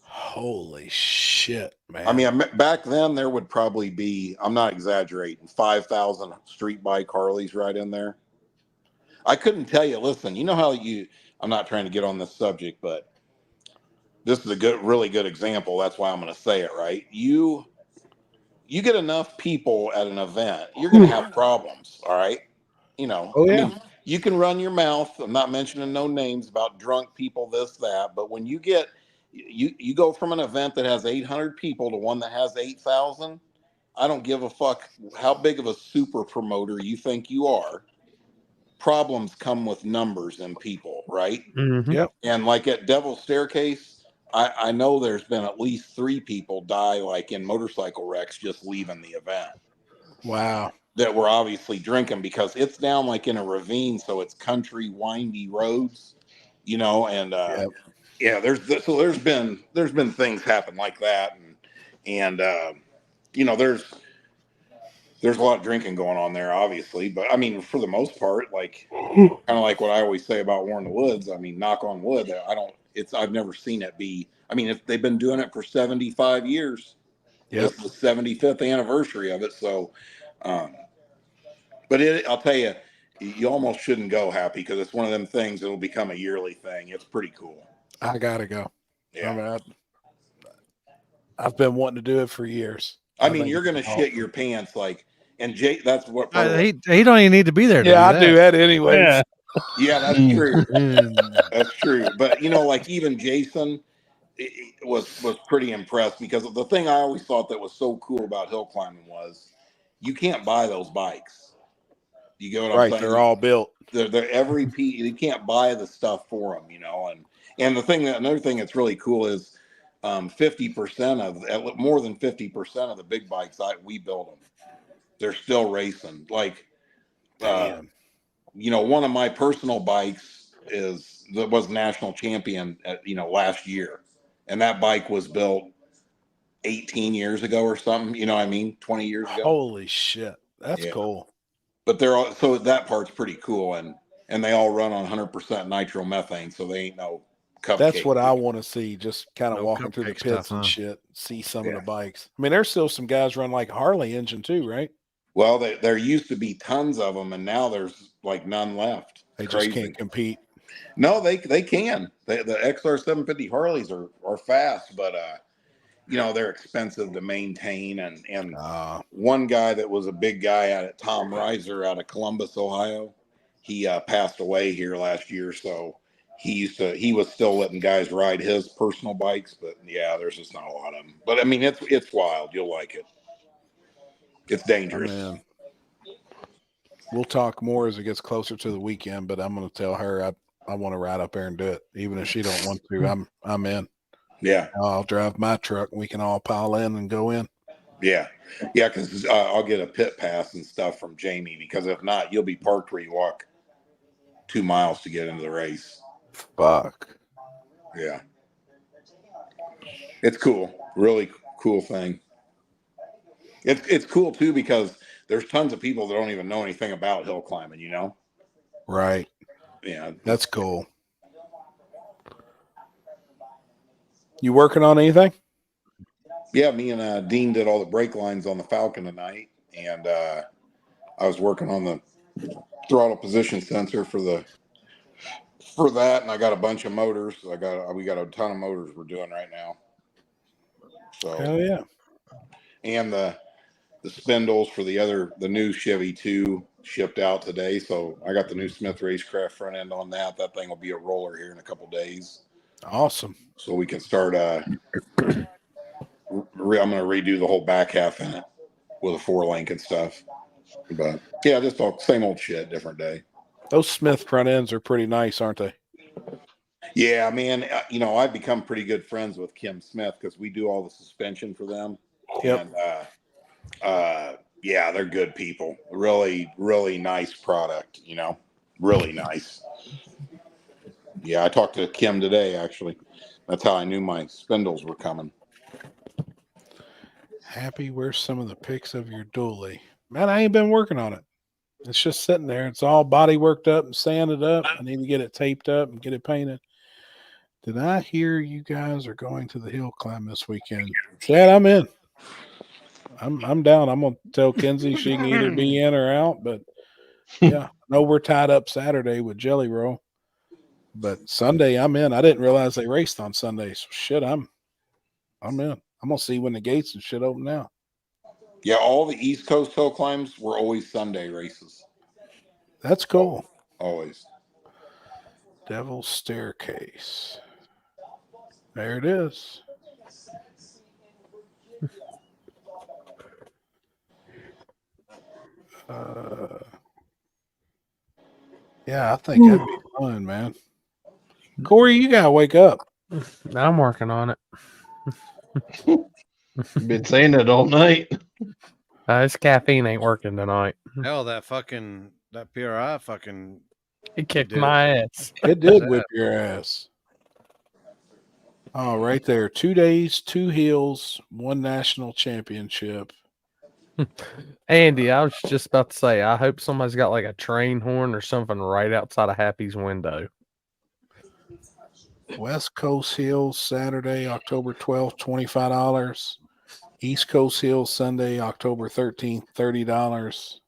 Holy shit, man! I mean, back then there would probably be, I'm not exaggerating, 5,000 street bike Harleys right in there. I couldn't tell you. Listen, you know how I'm not trying to get on this subject, but this is a really good example. That's why I'm going to say it, right? You get enough people at an event, you're going to have problems, all right? I mean, you can run your mouth. I'm not mentioning no names about drunk people, this, that, but when you get, you go from an event that has 800 people to one that has 8,000, I don't give a fuck how big of a super promoter you think you are. Problems come with numbers and people, right? Mm-hmm. Yep. And like at Devil's Staircase, I know there's been at least 3 people die like in motorcycle wrecks just leaving the event. Wow. That were obviously drinking because it's down like in a ravine, so it's country, windy roads, and yeah, there's been things happen like that, and there's a lot of drinking going on there, obviously, but I mean, for the most part, like kind of like what I always say about War in the Woods. I mean, knock on wood, I've never seen it be. I mean, if they've been doing it for 75 years, this is the 75th anniversary of it. So, but I'll tell you, you almost shouldn't go, Happy, because it's one of them things that'll become a yearly thing. It's pretty cool. I gotta go. Yeah. I mean, I've been wanting to do it for years. I mean, you're gonna shit your pants, like, and Jake. That's what. He don't even need to be there. To Yeah, do I do that anyways. Yeah, that's true. That's true. But like even Jason was pretty impressed because the thing I always thought that was so cool about hill climbing was you can't buy those bikes. You get what I'm saying? They're all built. They're every piece. You can't buy the stuff for them, and another thing that's really cool is 50% of more than 50% of the big bikes we build them. They're still racing. Like, one of my personal bikes was national champion last year, and that bike was built 18 years ago or something. You know what I mean? 20 years ago. Holy shit, that's cool. But they're all, so that part's pretty cool, and they all run on 100% nitromethane, so they ain't no cupcake. That's what I want to see. Just kind of walking through the pits and shit, see some of the bikes. I mean, there's still some guys run like Harley engine too, right? Well, there used to be tons of them, and now there's like none left. They just can't compete. No, they can. The XR750 Harleys are fast, but they're expensive to maintain. And one guy that was a big guy Tom Reiser out of Columbus, Ohio, he passed away here last year. So he was still letting guys ride his personal bikes, but yeah, there's just not a lot of them. But I mean, it's wild. You'll like it. It's dangerous. Oh, man. We'll talk more as it gets closer to the weekend, but I'm going to tell her I want to ride up there and do it, even if she don't want to. I'm in. Yeah, I'll drive my truck. And we can all pile in and go in. Yeah, because I'll get a pit pass and stuff from Jamie, because if not, you'll be parked where you walk 2 miles to get into the race. Fuck. Yeah, it's cool. Really cool thing. It's cool too because there's tons of people that don't even know anything about hill climbing. Right. Yeah, that's cool. You working on anything? Yeah, me and Dean did all the brake lines on the Falcon tonight, and I was working on the throttle position sensor for that, and I got a bunch of motors. We got a ton of motors we're doing right now. So hell yeah. And the spindles for the new Chevy 2 shipped out today. So I got the new Smith Racecraft front end on that. That thing will be a roller here in a couple days. Awesome. So we can start. I'm going to redo the whole back half in it with a 4-link and stuff. But yeah, just all same old shit, different day. Those Smith front ends are pretty nice, aren't they? Yeah, man. I've become pretty good friends with Kim Smith because we do all the suspension for them. Yep. And yeah, they're good people. Really, really nice product. Really nice. Yeah, I talked to Kim today. Actually, that's how I knew my spindles were coming. Happy, where's some of the pics of your dually? Man, I ain't been working on it. It's just sitting there. It's all body worked up and sanded up. I need to get it taped up and get it painted. Did I hear you guys are going to the hill climb this weekend? Chad, I'm in. I'm down. I'm gonna tell Kenzie she can either be in or out. But yeah, I know we're tied up Saturday with Jelly Roll. But Sunday I'm in. I didn't realize they raced on Sunday. So shit, I'm in. I'm gonna see when the gates and shit open now. Yeah, all the East Coast hill climbs were always Sunday races. That's cool. Always. Devil's Staircase. There it is. Yeah, I think that'd be fun, man. Corey, you gotta wake up. I'm working on it. Been saying it all night. This caffeine ain't working tonight. Hell, that PRI fucking it kicked my ass. It did whip your ass. Oh, right there. 2 days, 2 hills, 1 national championship. Andy, I was just about to say, I hope somebody's got like a train horn or something right outside of Happy's window. West Coast Hills, Saturday, October 12th, $25. East Coast Hills, Sunday, October 13th, $30.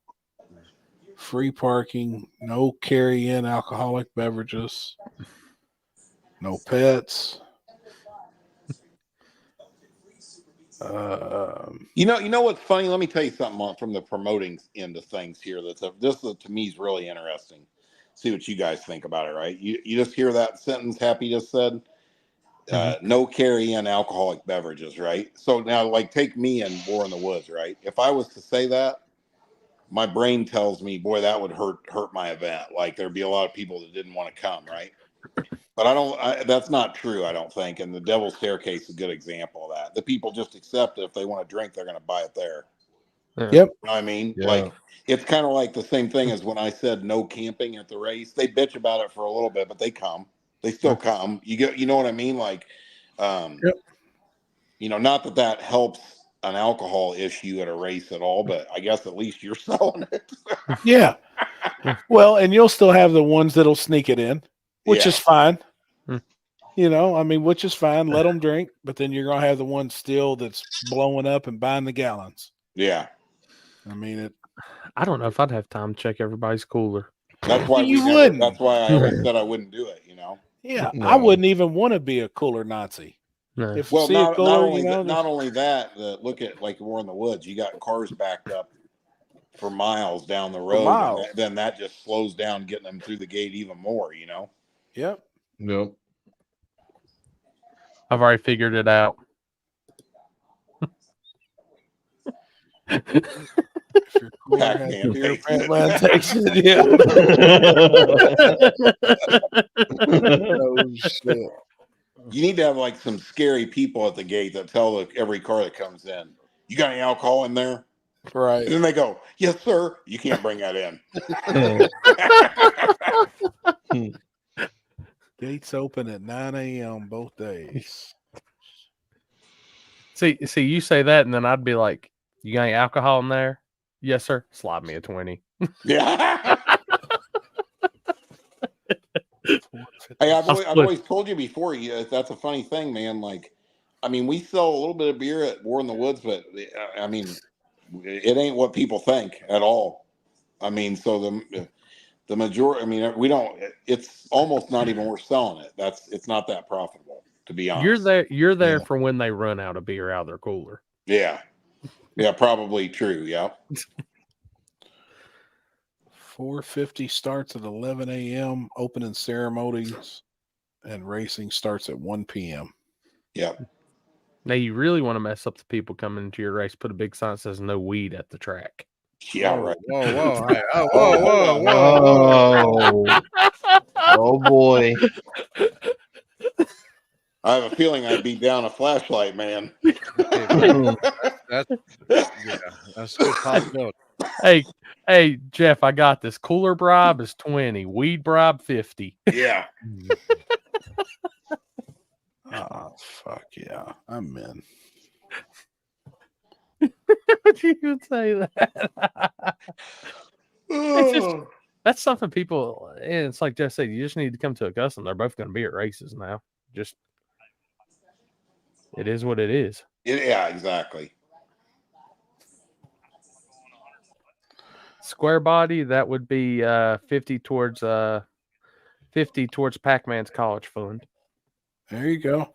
Free parking, no carry-in alcoholic beverages. No pets. You know what's funny? Let me tell you something from the promoting end of things here. This to me is really interesting. See what you guys think about it, right? You just hear that sentence Happy just said. No carry in alcoholic beverages, right? So now, like, take me and War in the Woods, right? If I was to say that, my brain tells me, boy, that would hurt my event. Like, there'd be a lot of people that didn't want to come, right? But that's not true, I don't think. And the Devil's Staircase is a good example of that. The people just accept it. If they want to drink, they're going to buy it there. Yep. You know what I mean? Yeah. Like, it's kind of like the same thing as when I said no camping at the race. They bitch about it for a little bit, but they come. They still come. You know what I mean? Like, you know, not that helps an alcohol issue at a race at all, but I guess at least you're selling it. Yeah. Well, and you'll still have the ones that'll sneak it in, which is fine. You know, I mean, which is fine. Let them drink, but then you're going to have the one still that's blowing up and buying the gallons. Yeah. I mean, I don't know if I'd have time to check everybody's cooler. That's why that's why I always said I wouldn't do it, you know? Yeah. No. I wouldn't even want to be a cooler Nazi. No. If Well, see a not cooler, only you know, not only that, look at like War in the Woods. You got cars backed up for miles down the road. miles. And then that just slows down getting them through the gate even more, you know? Yep. Nope. I've already figured it out. Pac-Man takes it. Yeah. Oh, shit. You need to have like some scary people at the gate that tell every car that comes in, "You got any alcohol in there?" Right. And then they go, "Yes, sir." You can't bring that in. Gates open at 9 a.m. both days. See, you say that, and then I'd be like, "You got any alcohol in there?" "Yes, sir." "Slide me a 20." Yeah. Hey, I've always told you before. That's a funny thing, man. Like, I mean, we sell a little bit of beer at War in the Woods, but I mean, it ain't what people think at all. I mean, so the majority. I mean, we don't. It's almost not even worth selling it. It's not that profitable, to be honest. You're there for when they run out of beer out of their cooler. Yeah. Yeah, probably true. Yeah. 4:50 starts at 11 a.m. Opening ceremonies and racing starts at 1 p.m. Yep. Now, you really want to mess up the people coming into your race, put a big sign that says "No weed" at the track. Yeah, right. Whoa. Hey, whoa. Oh, boy. I have a feeling I'd be down a flashlight, man. That's a good possibility. Hey, Jeff, I got this. Cooler bribe is 20. Weed bribe 50. Yeah. Oh, fuck yeah. I'm in. Would you even say that? That's something people, and it's like Jeff said, you just need to come to a custom. They're both going to be at races now. Just, it is what it is. Yeah, exactly. Square body, that would be 50 towards Pac-Man's college fund. There you go.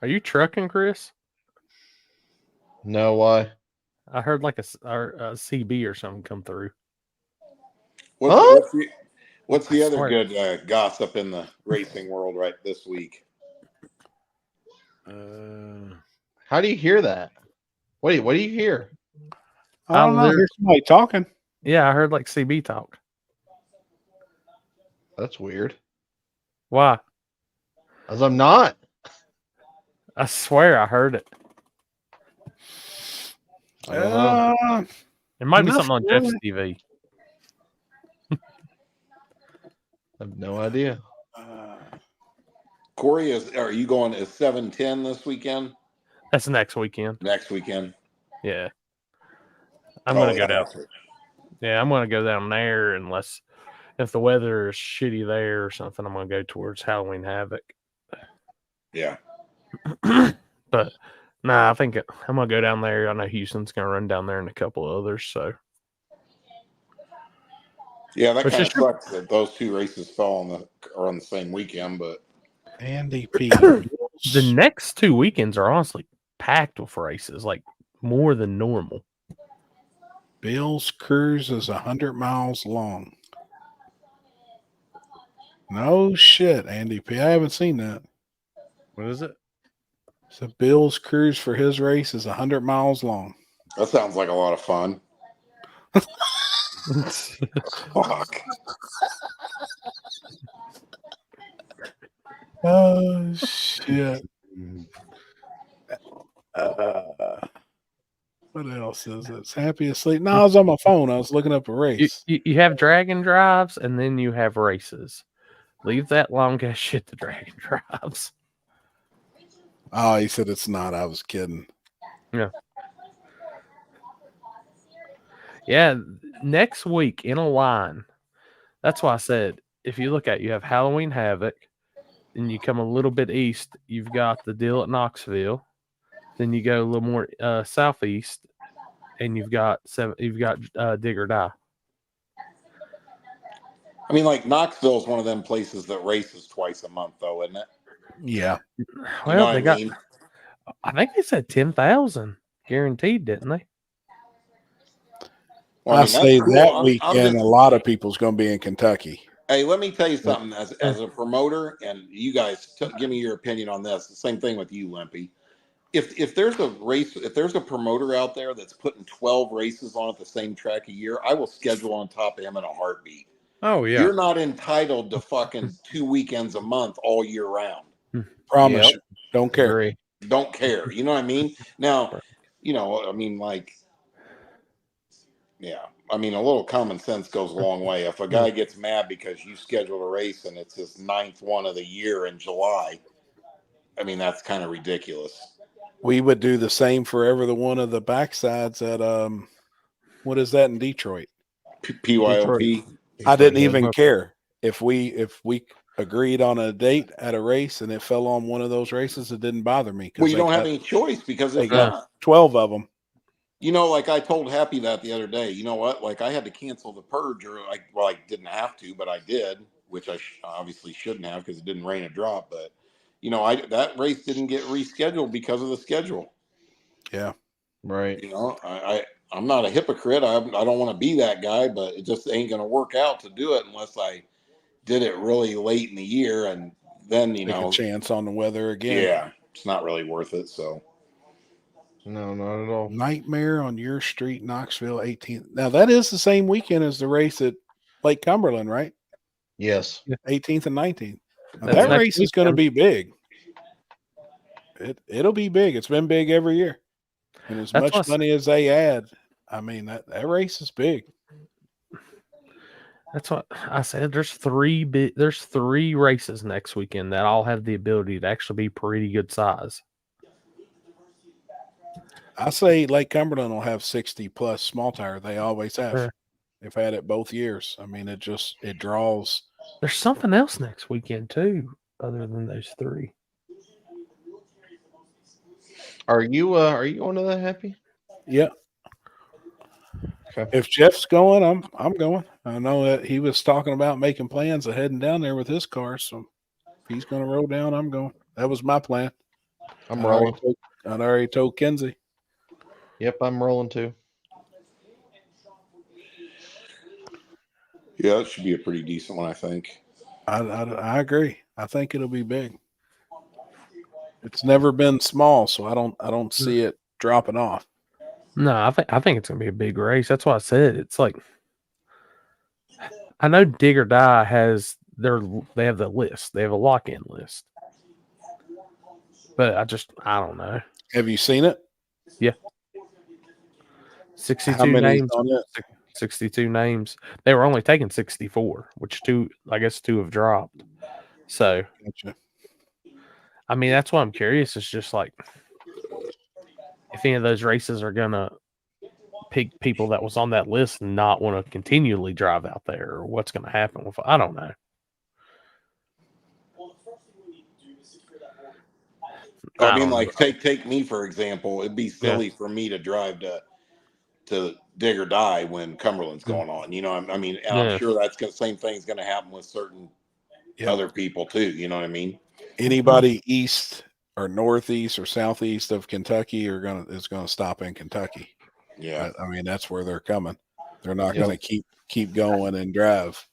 Are you trucking, Chris? No, why? I heard like a CB or something come through. What's the other good gossip in the racing world right this week? How do you hear that? What do you hear? I don't know. Here's somebody talking. Yeah, I heard like CB talk. That's weird. Why? As I'm not. I swear I heard it. I don't know. It might be something on Jeff's TV. I have no idea. Corey, are you going to 710 this weekend? That's next weekend. Next weekend. Yeah. I'm going to go down. Yeah, I'm going to go down there unless if the weather is shitty there or something, I'm going to go towards Halloween Havoc. Yeah. But nah, I think I'm going to go down there. I know Houston's going to run down there and a couple of others. So Yeah, that Which kind is of true. sucks that those two races fell on the same weekend. But Andy P. The next 2 weekends are honestly packed with races, like more than normal. Bill's cruise is 100 miles long. No shit, Andy P. I haven't seen that. What is it? So Bill's cruise for his race is 100 miles long. that sounds like a lot of fun. Fuck. Oh shit. What else is it? It's Happy Asleep. No, I was on my phone. I was looking up a race. You have dragon drives, and then you have races. Leave that long ass shit to dragon drives. Oh, he said it's not. I was kidding. Yeah. Yeah, next week in a line. That's why I said, if you look at, you have Halloween Havoc, and you come a little bit east, you've got the deal at Knoxville. Then you go a little more southeast, and you've got Dig or Die. I mean, like Knoxville's one of them places that races twice a month, though, isn't it? Yeah. Well, they got. I think they said 10,000 guaranteed, didn't they? Well, I say that's cool. that weekend, a lot of people's going to be in Kentucky. Hey, let me tell you something. As a promoter, and you guys give me your opinion on this. The same thing with you, Limpy. If there's a race, if there's a promoter out there that's putting 12 races on at the same track a year, I will schedule on top of him in a heartbeat. Oh yeah. You're not entitled to fucking 2 weekends a month all year round. Promise you. Don't care. Don't care. You know what I mean? Now, you know, I mean, like, yeah. I mean, a little common sense goes a long way. If a guy gets mad because you scheduled a race and it's his 9th one of the year in July, I mean, that's kind of ridiculous. We would do the same for every one of the backsides at what is that in Detroit? PYOP. I didn't even care if we agreed on a date at a race and it fell on one of those races. It didn't bother me. Well, you don't have any choice because they it's got not 12 of them. You know, like I told Happy that the other day. You know what? Like I had to cancel the purge, or I didn't have to, but I did, which I obviously shouldn't have because it didn't rain a drop. But you know, that race didn't get rescheduled because of the schedule. Yeah, right. You know, I'm not a hypocrite. I don't want to be that guy, but it just ain't going to work out to do it unless I did it really late in the year, and then take a chance on the weather again. Yeah, it's not really worth it. So. No, not at all. Nightmare on Your Street, Knoxville, 18th. Now that is the same weekend as the race at Lake Cumberland, right? Yes. 18th and 19th. Now, that race is going to be big. It'll be big. It's been big every year. And as much money as they add, I mean, that race is big. That's what I said. There's three races next weekend that all have the ability to actually be pretty good size. I say Lake Cumberland will have 60 plus small tire. They always have. Sure. They've had it both years. I mean, it draws. There's something else next weekend too, other than those three. Are you going to that, Happy? Yeah. Okay. If Jeff's going, I'm going. I know that he was talking about making plans of heading down there with his car. So if he's going to roll down, I'm going. That was my plan. I'm rolling. I'd already told Kenzie. Yep, I'm rolling too. Yeah, it should be a pretty decent one, I think. I agree. I think it'll be big. It's never been small, so I don't see it dropping off. No, I think it's gonna be a big race. That's why I said it's like I know Dig or Die has they have the list. They have a lock-in list. But I don't know. Have you seen it? Yeah. 62 names. 62 names. They were only taking 64, which two have dropped. So gotcha. I mean, that's why I'm curious. It's just like if any of those races are gonna pick people that was on that list and not want to continually drive out there, or what's gonna happen with I don't know. I mean, like take me for example. It'd be silly for me to drive to to dig or die when Cumberland's going on. You know, I mean, and I'm sure that's the same thing's going to happen with certain other people too. You know what I mean? Anybody east or northeast or southeast of Kentucky is gonna stop in Kentucky. Yeah, I mean that's where they're coming. They're not going to keep going and drive.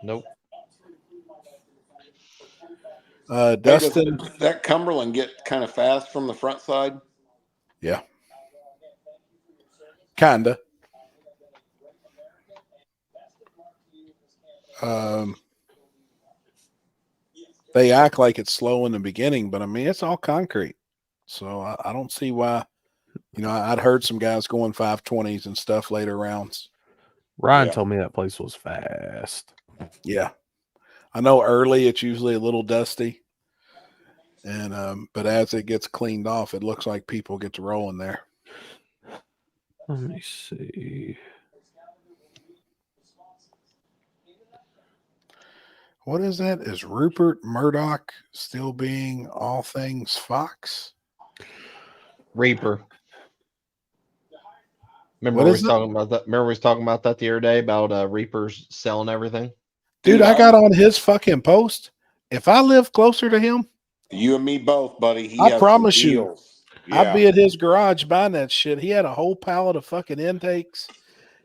Nope. Dustin, does that Cumberland get kind of fast from the front side? Yeah, kinda. They act like it's slow in the beginning, but I mean it's all concrete, so I don't see why. You know, I'd heard some guys going 520s and stuff later rounds. Ryan told me that place was fast. Yeah, I know early it's usually a little dusty, and but as it gets cleaned off, it looks like people get to rolling there. Let me see. What is that? Is Rupert Murdoch still being all things Fox? Reaper. Remember we was talking about that? Remember we was talking about that the other day about Reapers selling everything? Dude, I got on his fucking post. If I live closer to him, you and me both, buddy. I promise you, I'd be at his garage buying that shit. He had a whole pallet of fucking intakes.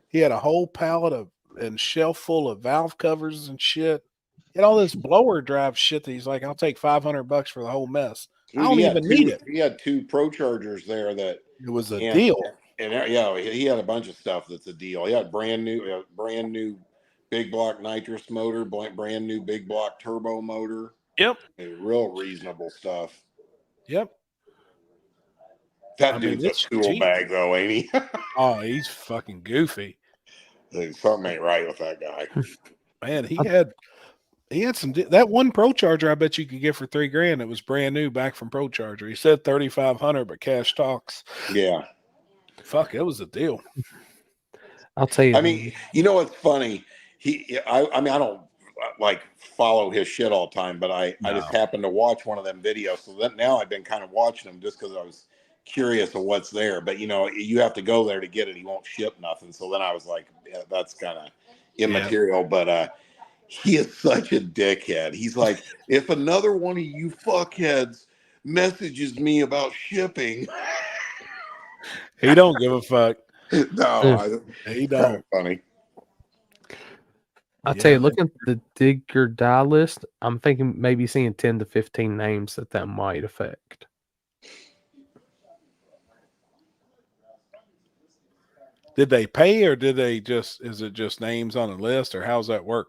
He had a whole pallet and shelf full of valve covers and shit. He had all this blower drive shit that he's like, I'll take $500 for the whole mess. Dude, I don't even need it. He had 2 Pro Chargers there that it was a deal. And he had a bunch of stuff that's a deal. He had brand new big block nitrous motor, brand new big block turbo motor. Yep. Real reasonable stuff. Yep. That dude's a tool bag though, ain't he? Oh, he's fucking goofy. Something ain't right with that guy. Man, he had some that one Pro Charger I bet you could get for $3,000. It was brand new back from Pro Charger. He said 3,500, but cash talks. Yeah. Fuck, it was a deal. I'll tell you. I mean, you know what's funny? I mean, I don't like follow his shit all the time, but I just happened to watch one of them videos. So that now I've been kind of watching them just because I was curious of what's there. But you know, you have to go there to get it. He won't ship nothing. So then I was like, yeah, that's kind of immaterial. Yeah. But he is such a dickhead. He's like, if another one of you fuckheads messages me about shipping. He don't give a fuck. No, he don't. Funny. I'll tell you, looking at the dig or die list, I'm thinking maybe seeing 10 to 15 names that might affect. Did they pay or did they is it just names on a list or how's that work?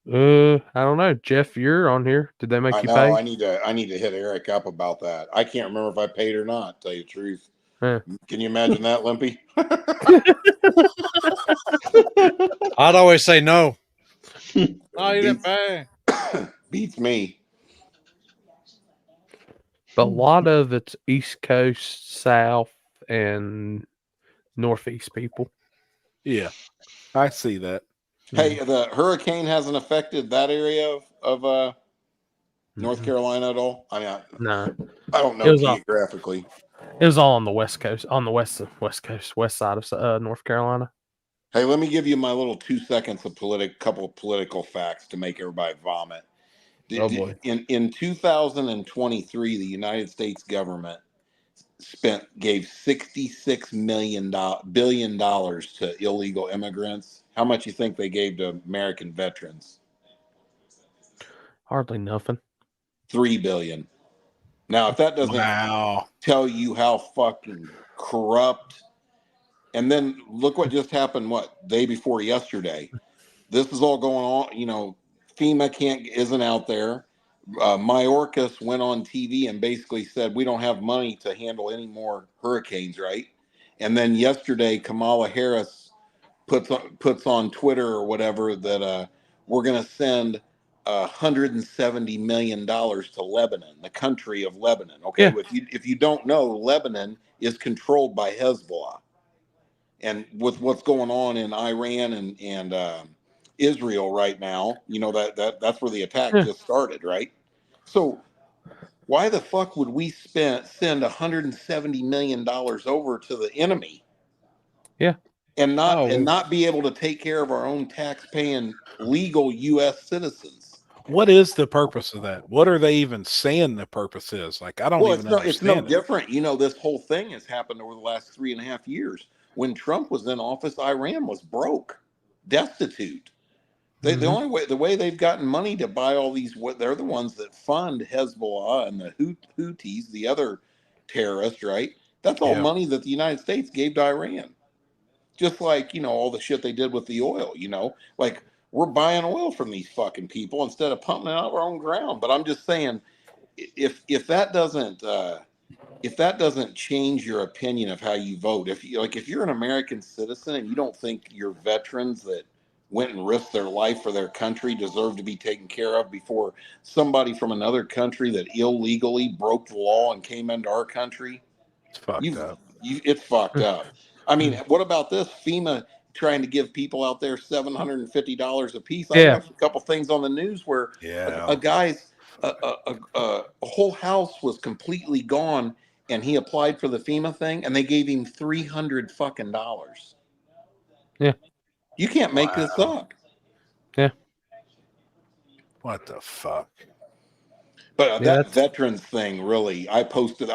I don't know. Jeff, you're on here. Did they make you pay? I need to hit Eric up about that. I can't remember if I paid or not, to tell you the truth. Can you imagine that, Limpy? I'd always say no. No, you didn't pay. Beats me. But a lot of it's East Coast, South, and Northeast people. Yeah, I see that. Hey, the hurricane hasn't affected that area of North Carolina at all? I mean, no. I don't know geographically. It was all on the West Coast, on the west side of North Carolina. Hey, let me give you my little 2 seconds of couple of political facts to make everybody vomit. Boy. In 2023, the United States government gave $66 billion to illegal immigrants. How much you think they gave to American veterans? Hardly nothing. $3 billion. Now, if that doesn't tell you how fucking corrupt, and then look what just happened, day before yesterday. This is all going on, you know, FEMA isn't out there. Mayorkas went on TV and basically said, we don't have money to handle any more hurricanes, right? And then yesterday, Kamala Harris puts on Twitter or whatever that we're going to send $170 million to Lebanon, the country of Lebanon. Okay, if you don't know, Lebanon is controlled by Hezbollah, and with what's going on in Iran and Israel right now, you know that's where the attack just started, right? So why the fuck would we send $170 million over to the enemy Yeah. And not be able to take care of our own tax-paying legal U.S. citizens. What is the purpose of that? What are they even saying the purpose is? Like, I don't even understand. It's no different. You know, this whole thing has happened over the last 3.5 years. When Trump was in office, Iran was broke, destitute. The way they've gotten money to buy all these, they're the ones that fund Hezbollah and the Houthis, the other terrorists, right? That's all money that the United States gave to Iran. Just like, you know, all the shit they did with the oil, you know, like we're buying oil from these fucking people instead of pumping it out of our own ground. But I'm just saying, if that doesn't change your opinion of how you vote, if you're an American citizen and you don't think your veterans that went and risked their life for their country deserve to be taken care of before somebody from another country that illegally broke the law and came into our country, it's fucked up. It's fucked up. I mean, what about this? FEMA trying to give people out there $750 a piece. I watched a couple things on the news where a guy's a whole house was completely gone, and he applied for the FEMA thing, and they gave him $300 fucking dollars. Yeah, you can't make this up. Yeah, what the fuck? But that veterans thing, really, I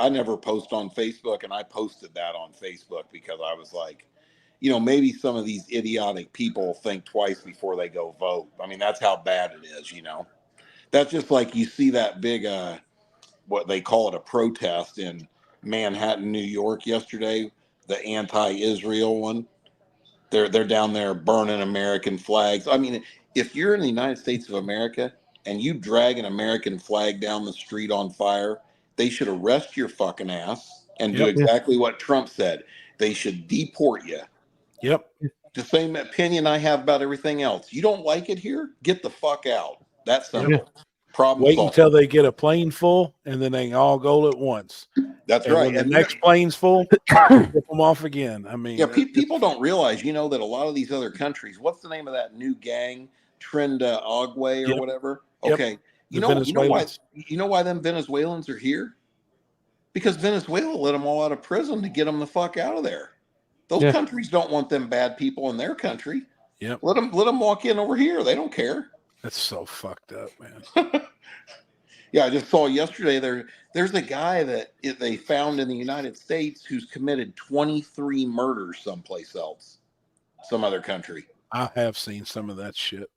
never post on Facebook, and I posted that on Facebook because I was like, you know, maybe some of these idiotic people think twice before they go vote. I mean, that's how bad it is, you know. That's just like you see that big, what they call it, a protest in Manhattan, New York yesterday, the anti-Israel one. They're down there burning American flags. I mean, if you're in the United States of America and you drag an American flag down the street on fire, they should arrest your fucking ass and do exactly what Trump said. They should deport you. Yep. The same opinion I have about everything else. You don't like it here? Get the fuck out. That's simple. Problem Wait solved. until they get a plane full, and then they all go at once. That's and right. When the And next plane's full, rip them off again. I mean, people don't realize, you know, that a lot of these other countries. What's the name of that new gang, Trinda Agwe or whatever? Okay, you know why them Venezuelans are here? Because Venezuela let them all out of prison to get them the fuck out of there. Those countries don't want them bad people in their country. Yep. Let them walk in over here. They don't care. That's so fucked up, man. Yeah, I just saw yesterday there's a guy that they found in the United States who's committed 23 murders someplace else, some other country. I have seen some of that shit.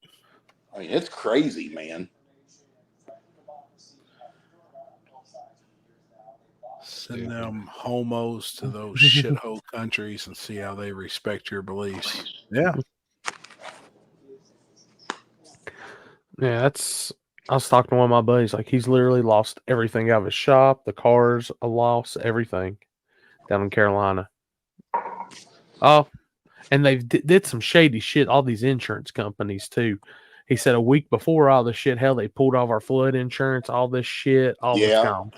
I mean, it's crazy, man. Send them homos to those shithole countries and see how they respect your beliefs. Yeah. Yeah, I was talking to one of my buddies, like he's literally lost everything out of his shop, the cars, a loss, everything down in Carolina. Oh, and they did some shady shit, all these insurance companies too. He said a week before all this shit, hell, they pulled off our flood insurance, all this shit, all this time.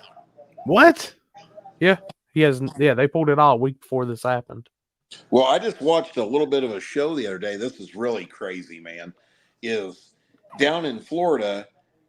What? Yeah, they pulled it all a week before this happened. Well, I just watched a little bit of a show the other day. This is really crazy, man. Is down in Florida,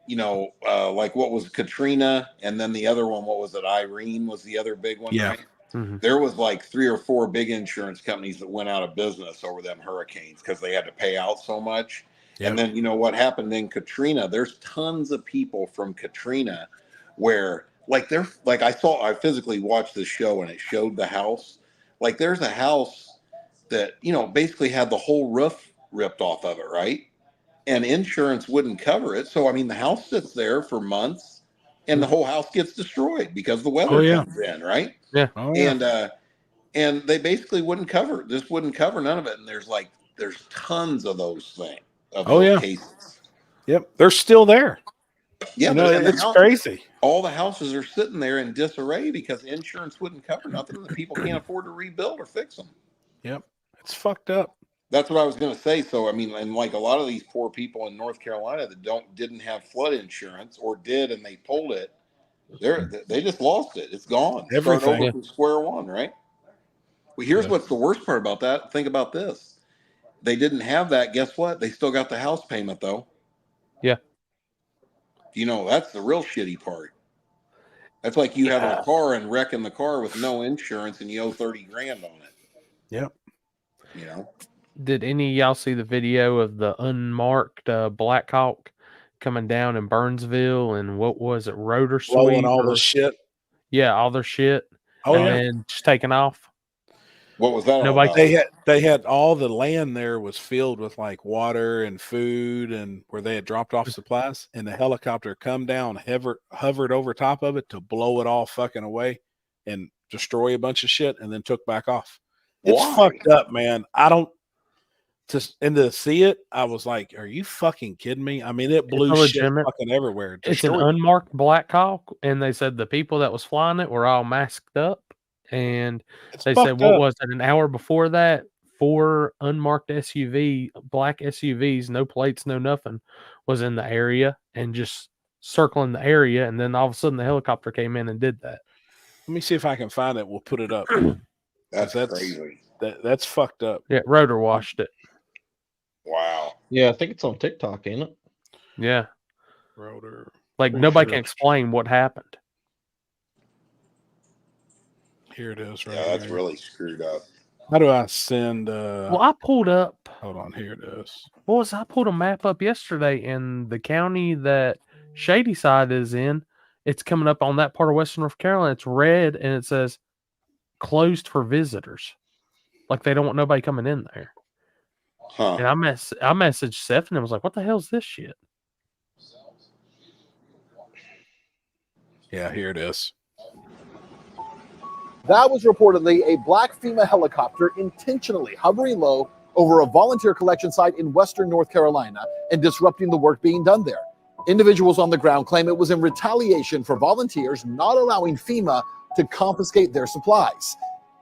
you know, like what was Katrina, and then the other one, what was it? Irene was the other big one. Yeah. Right? Mm-hmm. There was like 3 or 4 big insurance companies that went out of business over them hurricanes because they had to pay out so much. Yep. And then, you know, what happened in Katrina, there's tons of people from Katrina where I physically watched this show and it showed the house. Like there's a house that, you know, basically had the whole roof ripped off of it, right? And insurance wouldn't cover it. So, I mean, the house sits there for months and the whole house gets destroyed because the weather comes in, right? Yeah. And they basically wouldn't cover none of it. And there's tons of those things. Cases. Yep. They're still there. Yeah, you know, it's crazy. All the houses are sitting there in disarray because insurance wouldn't cover nothing. And the people can't afford to rebuild or fix them. Yep. It's fucked up. That's what I was going to say. So, I mean, and like a lot of these poor people in North Carolina that didn't have flood insurance or did, and they pulled it, they just lost it. It's gone. Everything. Start over from square one, right? Well, here's what's the worst part about that. Think about this. They didn't have that. Guess what? They still got the house payment, though. Yeah. You know, that's the real shitty part. That's like you having a car and wrecking the car with no insurance and you owe $30,000 on it. Yep. You know. Did any of y'all see the video of the unmarked Black Hawk coming down in Burnsville and what was it, Rotor Blowing Sweep? all the shit. Yeah, all their shit. Oh, and yeah. then just taking off. What was that? Nobody. They had all the land there was filled with like water and food, and where they had dropped off supplies, and the helicopter come down, hovered over top of it to blow it all fucking away and destroy a bunch of shit, and then took back off. It's fucked up, man. I don't. To see it, I was like, "Are you fucking kidding me?" I mean, it blew shit fucking everywhere. It's an unmarked Black Hawk, and they said the people that was flying it were all masked up, and they said, "What was it? An hour before that, 4 unmarked black SUVs, no plates, no nothing, was in the area and just circling the area, and then all of a sudden the helicopter came in and did that." Let me see if I can find it. We'll put it up. That's crazy. That's fucked up. Yeah, Rotor washed it. Wow. Yeah, I think it's on TikTok, ain't it? Yeah. Rotor. Like nobody can explain what happened. Here it is. Right. Yeah, that's really screwed up. How do I send? Well, I pulled up. Hold on. Here it is. I pulled a map up yesterday, and the county that Shady Side is in, it's coming up on that part of Western North Carolina. It's red, and it says closed for visitors. Like they don't want nobody coming in there. Huh. And I messaged Seth and I was like, "What the hell is this shit?" Yeah, here it is. That was reportedly a black FEMA helicopter intentionally hovering low over a volunteer collection site in Western North Carolina and disrupting the work being done there. Individuals on the ground claim it was in retaliation for volunteers not allowing FEMA to confiscate their supplies.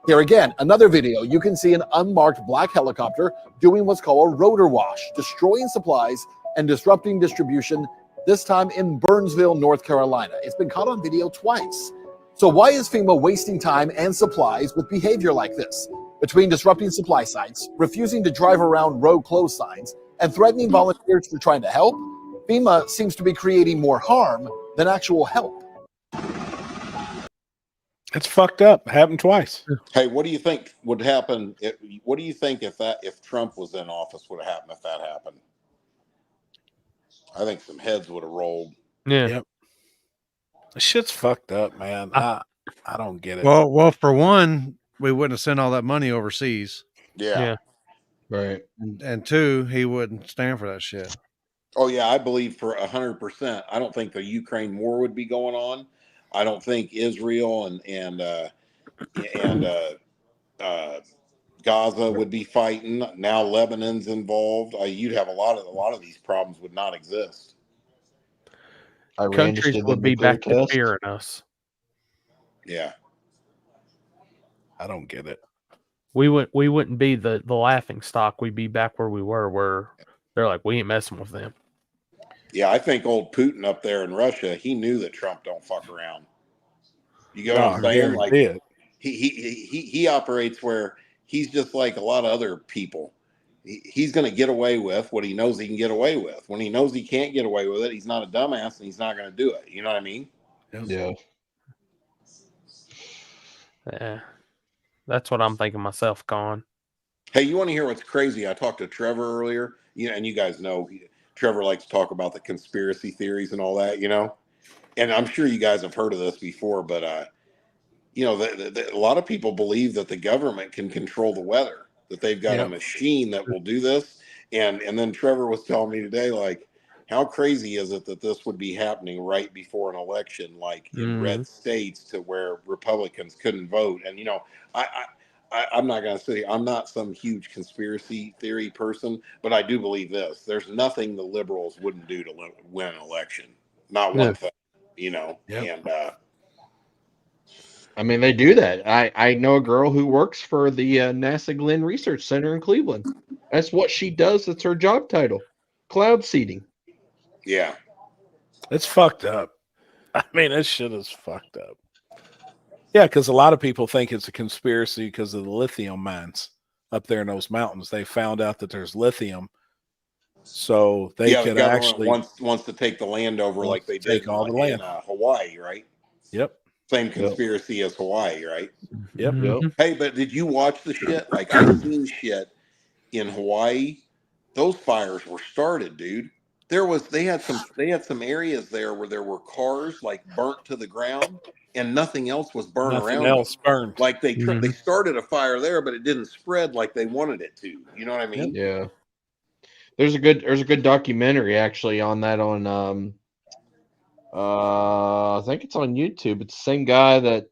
Here again, another video. You can see an unmarked black helicopter doing what's called a rotor wash, destroying supplies and disrupting distribution, this time in Burnsville, North Carolina. It's been caught on video twice. So why is FEMA wasting time and supplies with behavior like this? Between disrupting supply sites, refusing to drive around road closed signs, and threatening volunteers for trying to help, FEMA seems to be creating more harm than actual help. It's fucked up. It happened twice. Hey, what do you think would happen? What do you think if Trump was in office would have happened if that happened? I think some heads would have rolled. Yeah. Yep. The shit's fucked up, man. I don't get it. Well, for one, we wouldn't have sent all that money overseas. Yeah. Right. And two, he wouldn't stand for that shit. Oh yeah, I believe for 100%. I don't think the Ukraine war would be going on. I don't think Israel and Gaza would be fighting. Now Lebanon's involved. You'd have a lot of these problems would not exist. Countries would be back to fearing us. Yeah. I don't get it. We wouldn't be the laughing stock. We'd be back where we were, where they're like, we ain't messing with them. Yeah, I think old Putin up there in Russia, he knew that Trump don't fuck around. You get what I'm saying? Like he operates where he's just like a lot of other people. He's going to get away with what he knows he can get away with. When he knows he can't get away with it, he's not a dumbass and he's not going to do it. You know what I mean? Yeah. Yeah. That's what I'm thinking myself, Con. Hey, you want to hear what's crazy? I talked to Trevor earlier, and you guys know Trevor likes to talk about the conspiracy theories and all that, and I'm sure you guys have heard of this before, but a lot of people believe that the government can control the weather, that they've got a machine that will do this. And then Trevor was telling me today, like, how crazy is it that this would be happening right before an election, like in red states to where Republicans couldn't vote? And, I'm not going to say I'm not some huge conspiracy theory person, but I do believe this. There's nothing the liberals wouldn't do to win an election. Not one thing, and I mean, they do that. I know a girl who works for the NASA Glenn Research Center in Cleveland. That's what she does. That's her job title, cloud seeding. Yeah. It's fucked up. I mean, this shit is fucked up. Yeah, because a lot of people think it's a conspiracy because of the lithium mines up there in those mountains. They found out that there's lithium, so they could actually wants to take the land over like they did all the land in Hawaii, right? Yep. Same conspiracy as Hawaii, right? Yep. Hey, but did you watch the shit? Like, I've seen shit in Hawaii, those fires were started, dude. They had some areas there where there were cars like burnt to the ground and nothing else was burned Nothing around else them. burned. Like they started a fire there, but it didn't spread like they wanted it to. You know what I mean? Yeah. There's a good documentary actually on that on I think it's on YouTube. It's the same guy that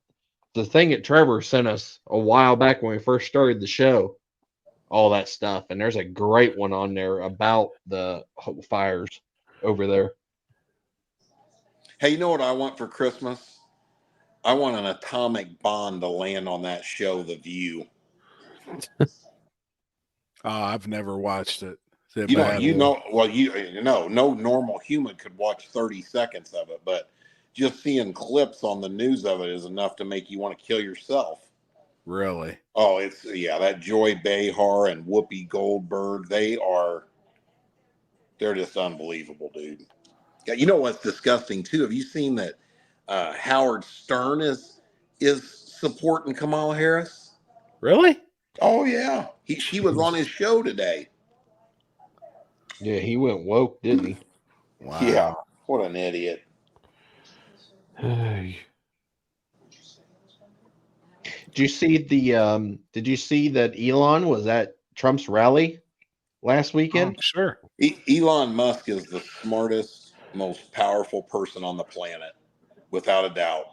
the thing that Trevor sent us a while back when we first started the show. All that stuff, and there's a great one on there about the fires over there. Hey, you know what I want for Christmas? I want an atomic bomb to land on that show, The View. I've never watched it. No normal human could watch 30 seconds of it, but just seeing clips on the news of it is enough to make you want to kill yourself. Really? Oh, that Joy Behar and Whoopi Goldberg, they're just unbelievable, dude. Yeah, you know what's disgusting too? Have you seen that Howard Stern is supporting Kamala Harris? Really? Oh yeah. She was on his show today. Yeah, he went woke, didn't he? Wow. Yeah. What an idiot. Hey. Did you see that Elon was at Trump's rally last weekend? Oh, sure. Elon Musk is the smartest, most powerful person on the planet, without a doubt.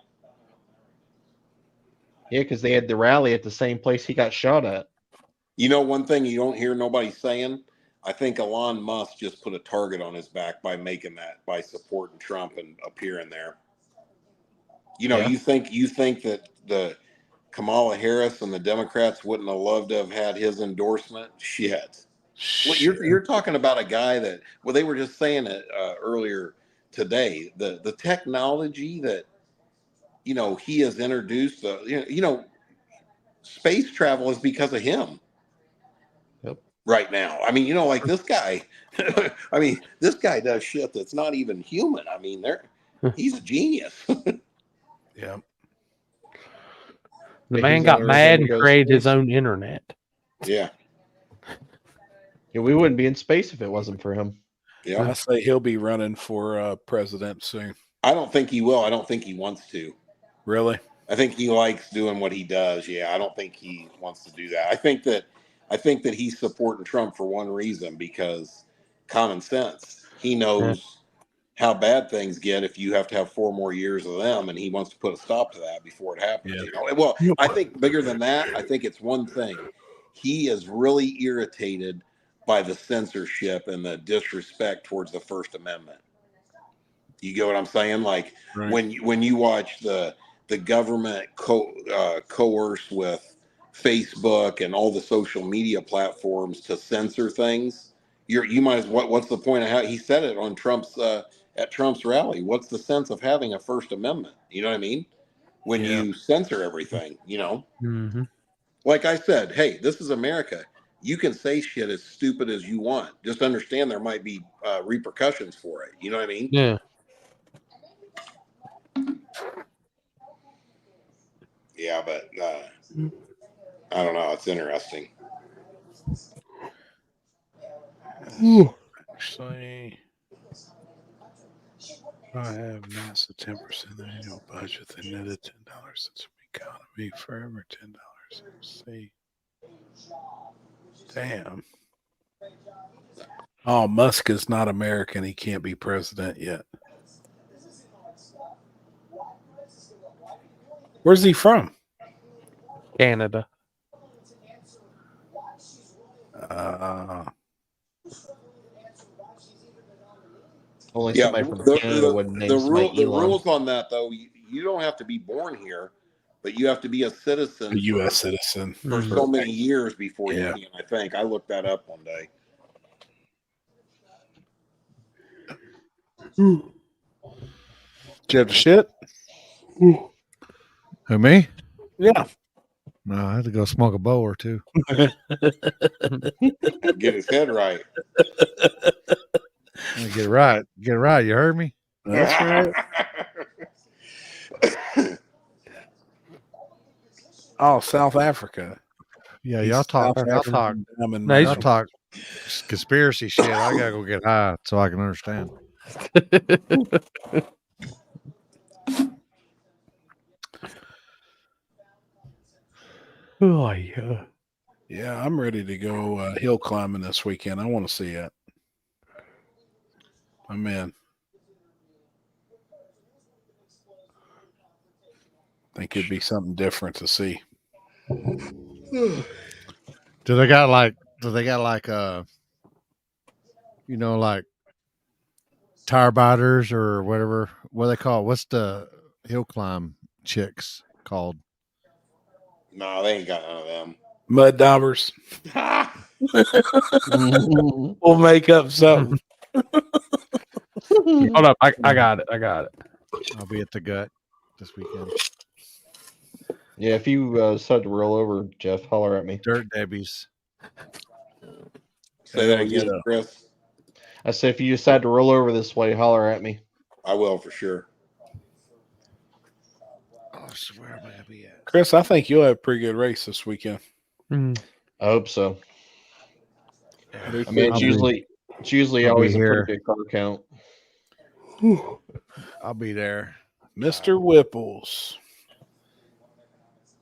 Yeah, because they had the rally at the same place he got shot at. You know, one thing you don't hear nobody saying, I think Elon Musk just put a target on his back by supporting Trump and appearing there. You know, you think that the Kamala Harris and the Democrats wouldn't have loved to have had his endorsement? Shit. Well, you're talking about a guy that, well, they were just saying it earlier today. The technology that, you know, he has introduced, space travel is because of him. Yep. Right now. I mean, you know, like this guy, this guy does shit that's not even human. I mean, he's a genius. Yeah. The man got mad and created his own internet. Yeah. Yeah, we wouldn't be in space if it wasn't for him. Yeah. I say he'll be running for president soon. I don't think he will. I don't think he wants to. Really? I think he likes doing what he does. Yeah, I don't think he wants to do that. I think that he's supporting Trump for one reason, because common sense. He knows how bad things get if you have to have 4 more years of them, and he wants to put a stop to that before it happens. Yeah. You know? Well, I think bigger than that, I think it's one thing. He is really irritated by the censorship and the disrespect towards the First Amendment. You get what I'm saying? Like when you watch the government coerce with Facebook and all the social media platforms to censor things, you might as well. What's the point of how he said it on Trump's at Trump's rally? What's the sense of having a First Amendment? You know what I mean? When you censor everything, you know. Mm-hmm. Like I said, hey, this is America. You can say shit as stupid as you want. Just understand there might be repercussions for it. You know what I mean? Yeah. Yeah, but I don't know. It's interesting. Actually, I have NASA 10% of the annual budget. They netted $10 since the economy. Forever $10. Let's see. Damn. Oh, Musk is not American. He can't be president yet. Where's he from? Canada. Only somebody from Canada would name the rules on that, though, you don't have to be born here, but you have to be a citizen, a U.S. citizen for so many years before you can. I think I looked that up one day. Did you have to shit? Who, me? Yeah. No, I had to go smoke a bowl or two. Get his head right. Get it right. Get it right. You heard me? That's right. Oh, South Africa. Yeah, y'all talk conspiracy shit. I gotta go get high so I can understand. Oh yeah. Yeah, I'm ready to go hill climbing this weekend. I want to see it. I'm in. Think it'd be something different to see. Do they got like like tire biters or whatever? What do they call it? What's the hill climb chicks called? No, they ain't got none of them. Mud daubers. We'll make up something. Hold up, I got it. I'll be at the gut this weekend. Yeah, if you decide to roll over, Jeff, holler at me. Dirt Debbies. Say that again, Chris. I said, if you decide to roll over this way, holler at me. I will for sure. Oh, I swear I'm gonna be at. Chris, I think you'll have a pretty good race this weekend. I hope so. I mean, it's usually always a pretty good car count. I'll be there. Mr. Whipples.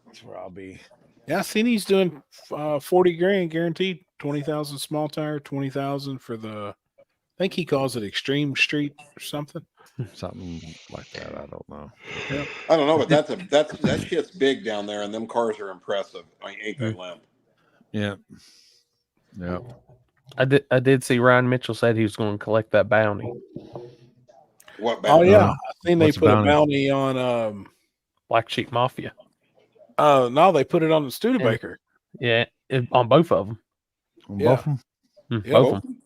That's where I'll be. Yeah, I seen he's doing 40 grand guaranteed. 20,000 small tire, 20,000 for the. I think he calls it Extreme Street or something. Something like that. I don't know. Yep. I don't know, but that shit's big down there, and them cars are impressive. I mean, ain't they, Limp? Yeah. Yeah. I did see Ryan Mitchell said he was going to collect that bounty. What bounty? Oh yeah, I think they put a bounty on Black Sheep Mafia. No, they put it on the Studebaker. Yeah, on both of them. On both of them? Yeah. Both of them.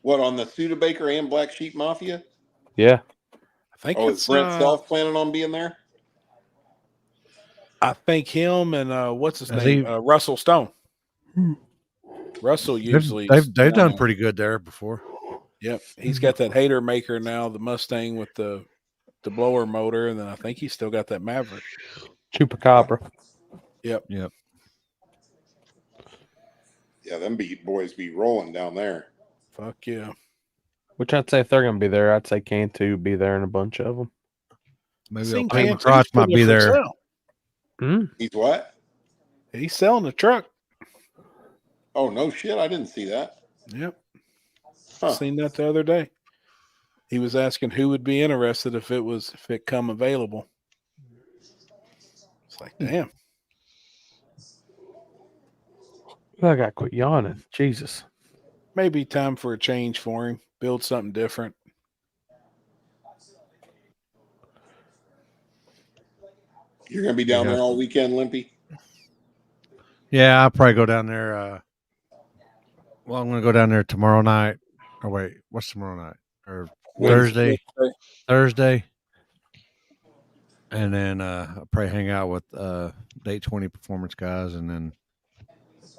What, on the Studebaker and Black Sheep Mafia? Yeah. I think is Brent Self planning on being there? I think him and what's his name? Russell Stone. Russell usually they've done pretty good there before. Yep, he's got that hater maker now, the Mustang with the blower motor, and then I think he's still got that Maverick. Chupacabra. Yep. Yep. Yeah, them boys be rolling down there. Fuck yeah. Which I'd say if they're going to be there, I'd say Cantu be there and a bunch of them. Maybe Peyton Crotch might be there. He's what? He's selling the truck. Oh, no shit. I didn't see that. Yep. Seen that the other day. He was asking who would be interested if it come available. It's like, damn. I got to quit yawning. Jesus. Maybe time for a change for him. Build something different. You're going to be down there all weekend, Limpy? Yeah, I'll probably go down there. Well, I'm going to go down there tomorrow night. Oh, wait. What's tomorrow night? Or Thursday. And then I'll probably hang out with Date 20 Performance guys and then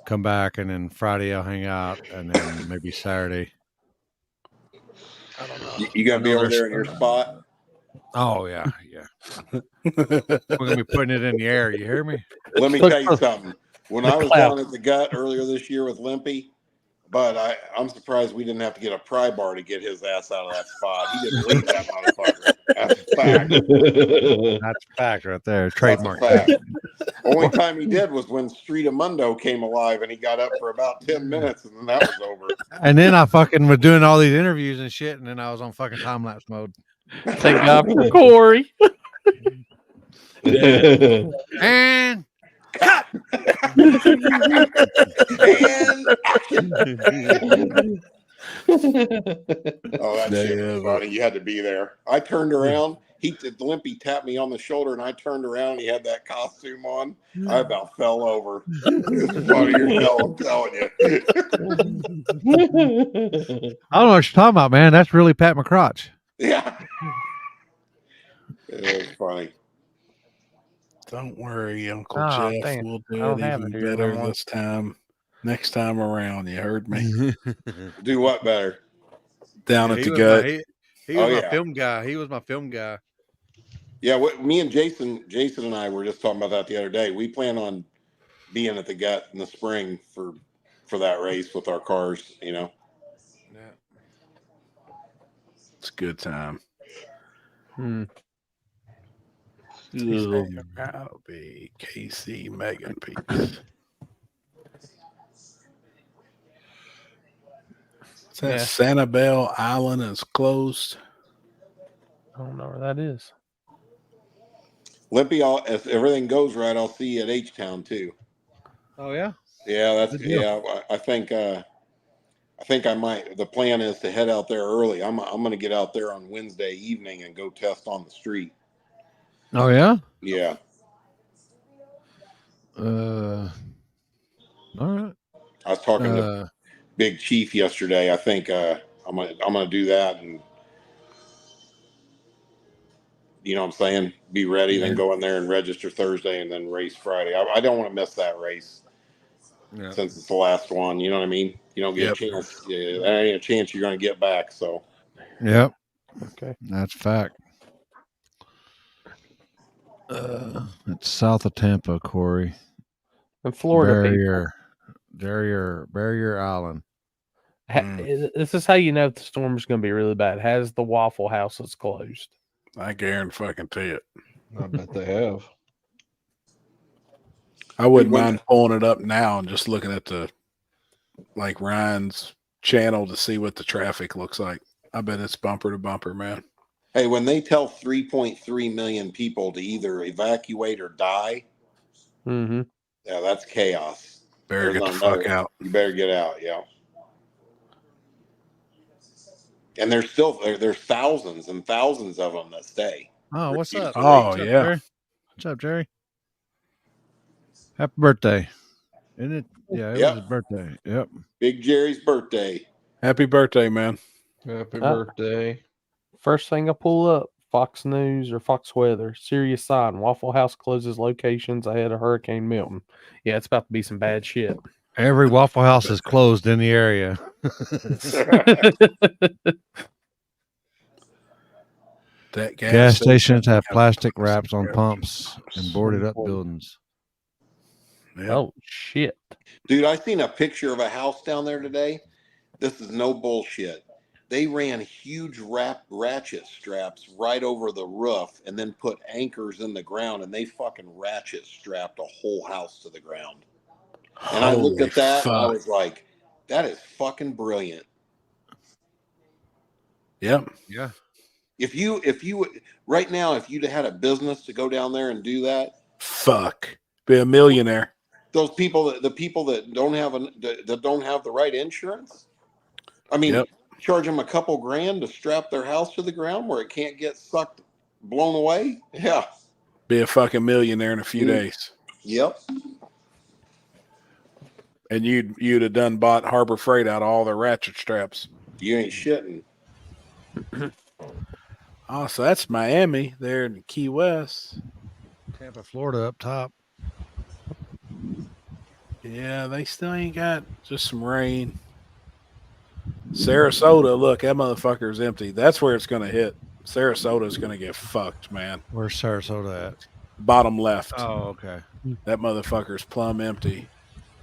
come back. And then Friday I'll hang out. And then maybe Saturday. I don't know. You got to be over there in your spot? Oh, yeah. Yeah. We're going to be putting it in the air. You hear me? Let me tell you something. When I was down at the gut earlier this year with Limpy, but I'm surprised we didn't have to get a pry bar to get his ass out of that spot. He didn't leave that motherfucker. That's a fact. That's a fact right there. Trademark. Only time he did was when Street of Mundo came alive and he got up for about 10 minutes and then that was over. And then I fucking was doing all these interviews and shit, and then I was on fucking time lapse mode. Thank God for Corey. And cut. And action. Oh, that shit was funny. You had to be there. I turned around. Limpy tapped me on the shoulder, and I turned around. And he had that costume on. I about fell over. It's funny as hell, I'm telling you. I don't know what you're talking about, man. That's really Pat McCrotch. Yeah. It was funny. Don't worry, Uncle Jeff. Damn. We'll do it even better this time. Next time around, you heard me. Do what better? Down at the gut. He was my film guy. He was my film guy. Yeah, me and Jason and I were just talking about that the other day. We plan on being at the gut in the spring for that race with our cars, you know. Yeah. It's a good time. I'll be KC Megan Peaks. That Sanibel Island is closed. I don't know where that is. Lippy, if everything goes right, I'll see you at H-Town too. Oh yeah. Yeah, I think I might. The plan is to head out there early. I'm going to get out there on Wednesday evening and go test on the street. Oh yeah. Yeah. All right. I was talking to Big Chief yesterday. I think I'm gonna do that, and you know what I'm saying, be ready, then go in there and register Thursday, and then race Friday. I don't want to miss that race since it's the last one. You know what I mean? You don't get a chance. Yeah, there ain't a chance you're gonna get back. So. Yep. Okay. That's a fact. It's south of Tampa, Corey. In Florida, Barrier Island. This is how you know if the storm is going to be really bad. Has the Waffle House is closed? I guarantee it. I bet they have. I wouldn't mind pulling it up now and just looking at the Ryan's channel to see what the traffic looks like. I bet it's bumper to bumper, man. Hey, when they tell 3.3 million people to either evacuate or die, yeah, that's chaos. Better get the fuck out. You better get out, yeah. And there's thousands and thousands of them that stay. Oh, what's up? Oh, what's up, yeah. Jerry? What's up, Jerry? Happy birthday. Isn't it? Yeah, it was his birthday. Yep. Big Jerry's birthday. Happy birthday, man. Happy birthday. First thing I pull up, Fox News or Fox Weather. Serious sign. Waffle House closes locations ahead of Hurricane Milton. Yeah, it's about to be some bad shit. Every Waffle House is closed in the area. That gas stations have plastic wraps on pumps and boarded up buildings. Yep. Oh, shit. Dude, I seen a picture of a house down there today. This is no bullshit. They ran huge ratchet straps right over the roof and then put anchors in the ground, and they fucking ratchet strapped a whole house to the ground. And I looked at that and I was like, that is fucking brilliant. Yep. Yeah. If you right now, if you'd had a business to go down there and do that, be a millionaire. Those people, the people that don't have the right insurance. I mean, charge them a couple grand to strap their house to the ground where it can't get blown away. Yeah. Be a fucking millionaire in a few days. Yep. And you'd have bought Harbor Freight out of all the ratchet straps. You ain't shitting. Oh, so that's Miami there in Key West. Tampa, Florida up top. Yeah, they still ain't got just some rain. Sarasota, look, that motherfucker's empty. That's where it's going to hit. Sarasota's going to get fucked, man. Where's Sarasota at? Bottom left. Oh, okay. That motherfucker's plumb empty.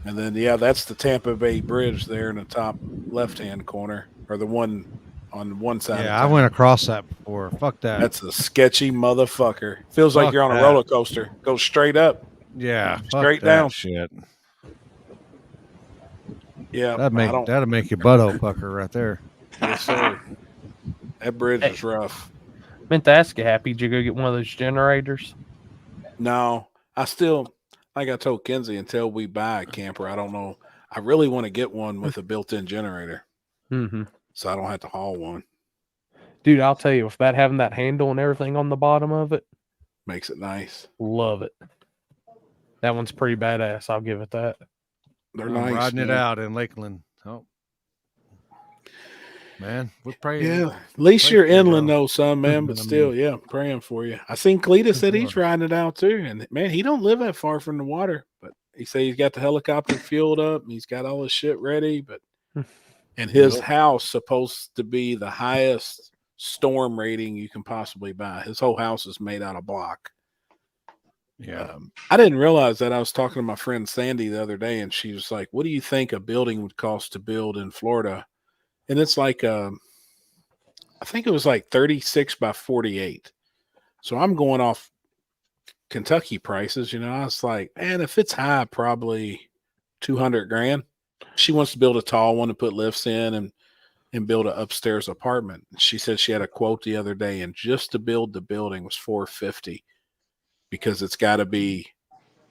And then, that's the Tampa Bay Bridge there in the top left-hand corner, or the one on one side. Yeah, I went across that before. Fuck that. That's a sketchy motherfucker. Feels like you're on a roller coaster. Goes straight up. Yeah, straight down. Shit. Yeah, that'd make your butthole pucker right there. Yes, sir. That bridge is rough. Meant to ask you, Happy, did you go get one of those generators? No, like I told Kenzie, until we buy a camper, I don't know. I really want to get one with a built-in generator, so I don't have to haul one. Dude, I'll tell you, with that having that handle and everything on the bottom of it, makes it nice. Love it. That one's pretty badass. I'll give it that. They're nice. Riding it out in Lakeland. Oh, man, we're praying. Yeah, at least you're inland though, son, man. But still, praying for you. I seen Cletus said he's riding it out too, and man, he don't live that far from the water. But he said he's got the helicopter fueled up, and he's got all his shit ready. But and his house supposed to be the highest storm rating you can possibly buy. His whole house is made out of block. Yeah. I didn't realize that. I was talking to my friend Sandy the other day, and she was like, "What do you think a building would cost to build in Florida?" And it's like, I think it was like 36 by 48. So I'm going off Kentucky prices. I was like, man, if it's high, probably 200 grand. She wants to build a tall one to put lifts in and build an upstairs apartment. She said she had a quote the other day, and just to build the building was $450 because it's got to be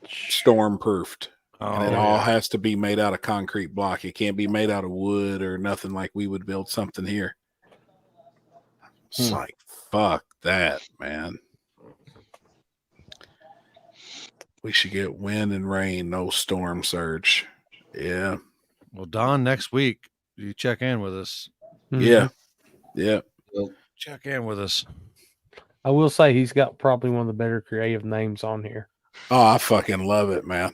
storm proofed. And it all has to be made out of concrete block. It can't be made out of wood or nothing like we would build something here. It's like, fuck that, man. We should get wind and rain, no storm surge. Yeah. Well, Don, next week, you check in with us. Yeah. Yeah. Check in with us. I will say he's got probably one of the better creative names on here. Oh, I fucking love it, man.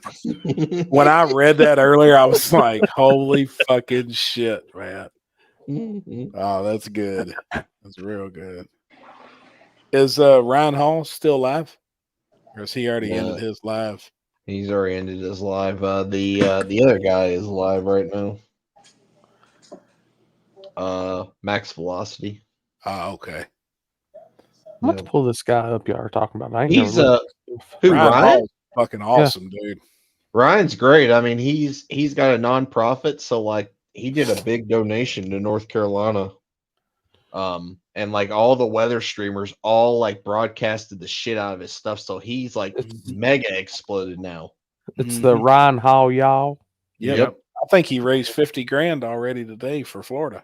When I read that earlier, I was like, holy fucking shit, man. Oh, that's good. That's real good. Is Ryan Hall still live? Or has he already ended his live? He's already ended his live. The other guy is live right now. Max Velocity. Oh, okay. I'm about to pull this guy up y'all are talking about. He's who Ryan Ryan? Hall's fucking awesome, dude. Ryan's great. I mean, he's got a nonprofit, so like he did a big donation to North Carolina. And like all the weather streamers all like broadcasted the shit out of his stuff, so he's like mega exploded now. It's the Ryan Hall, y'all. Yep. I think he raised 50 grand already today for Florida.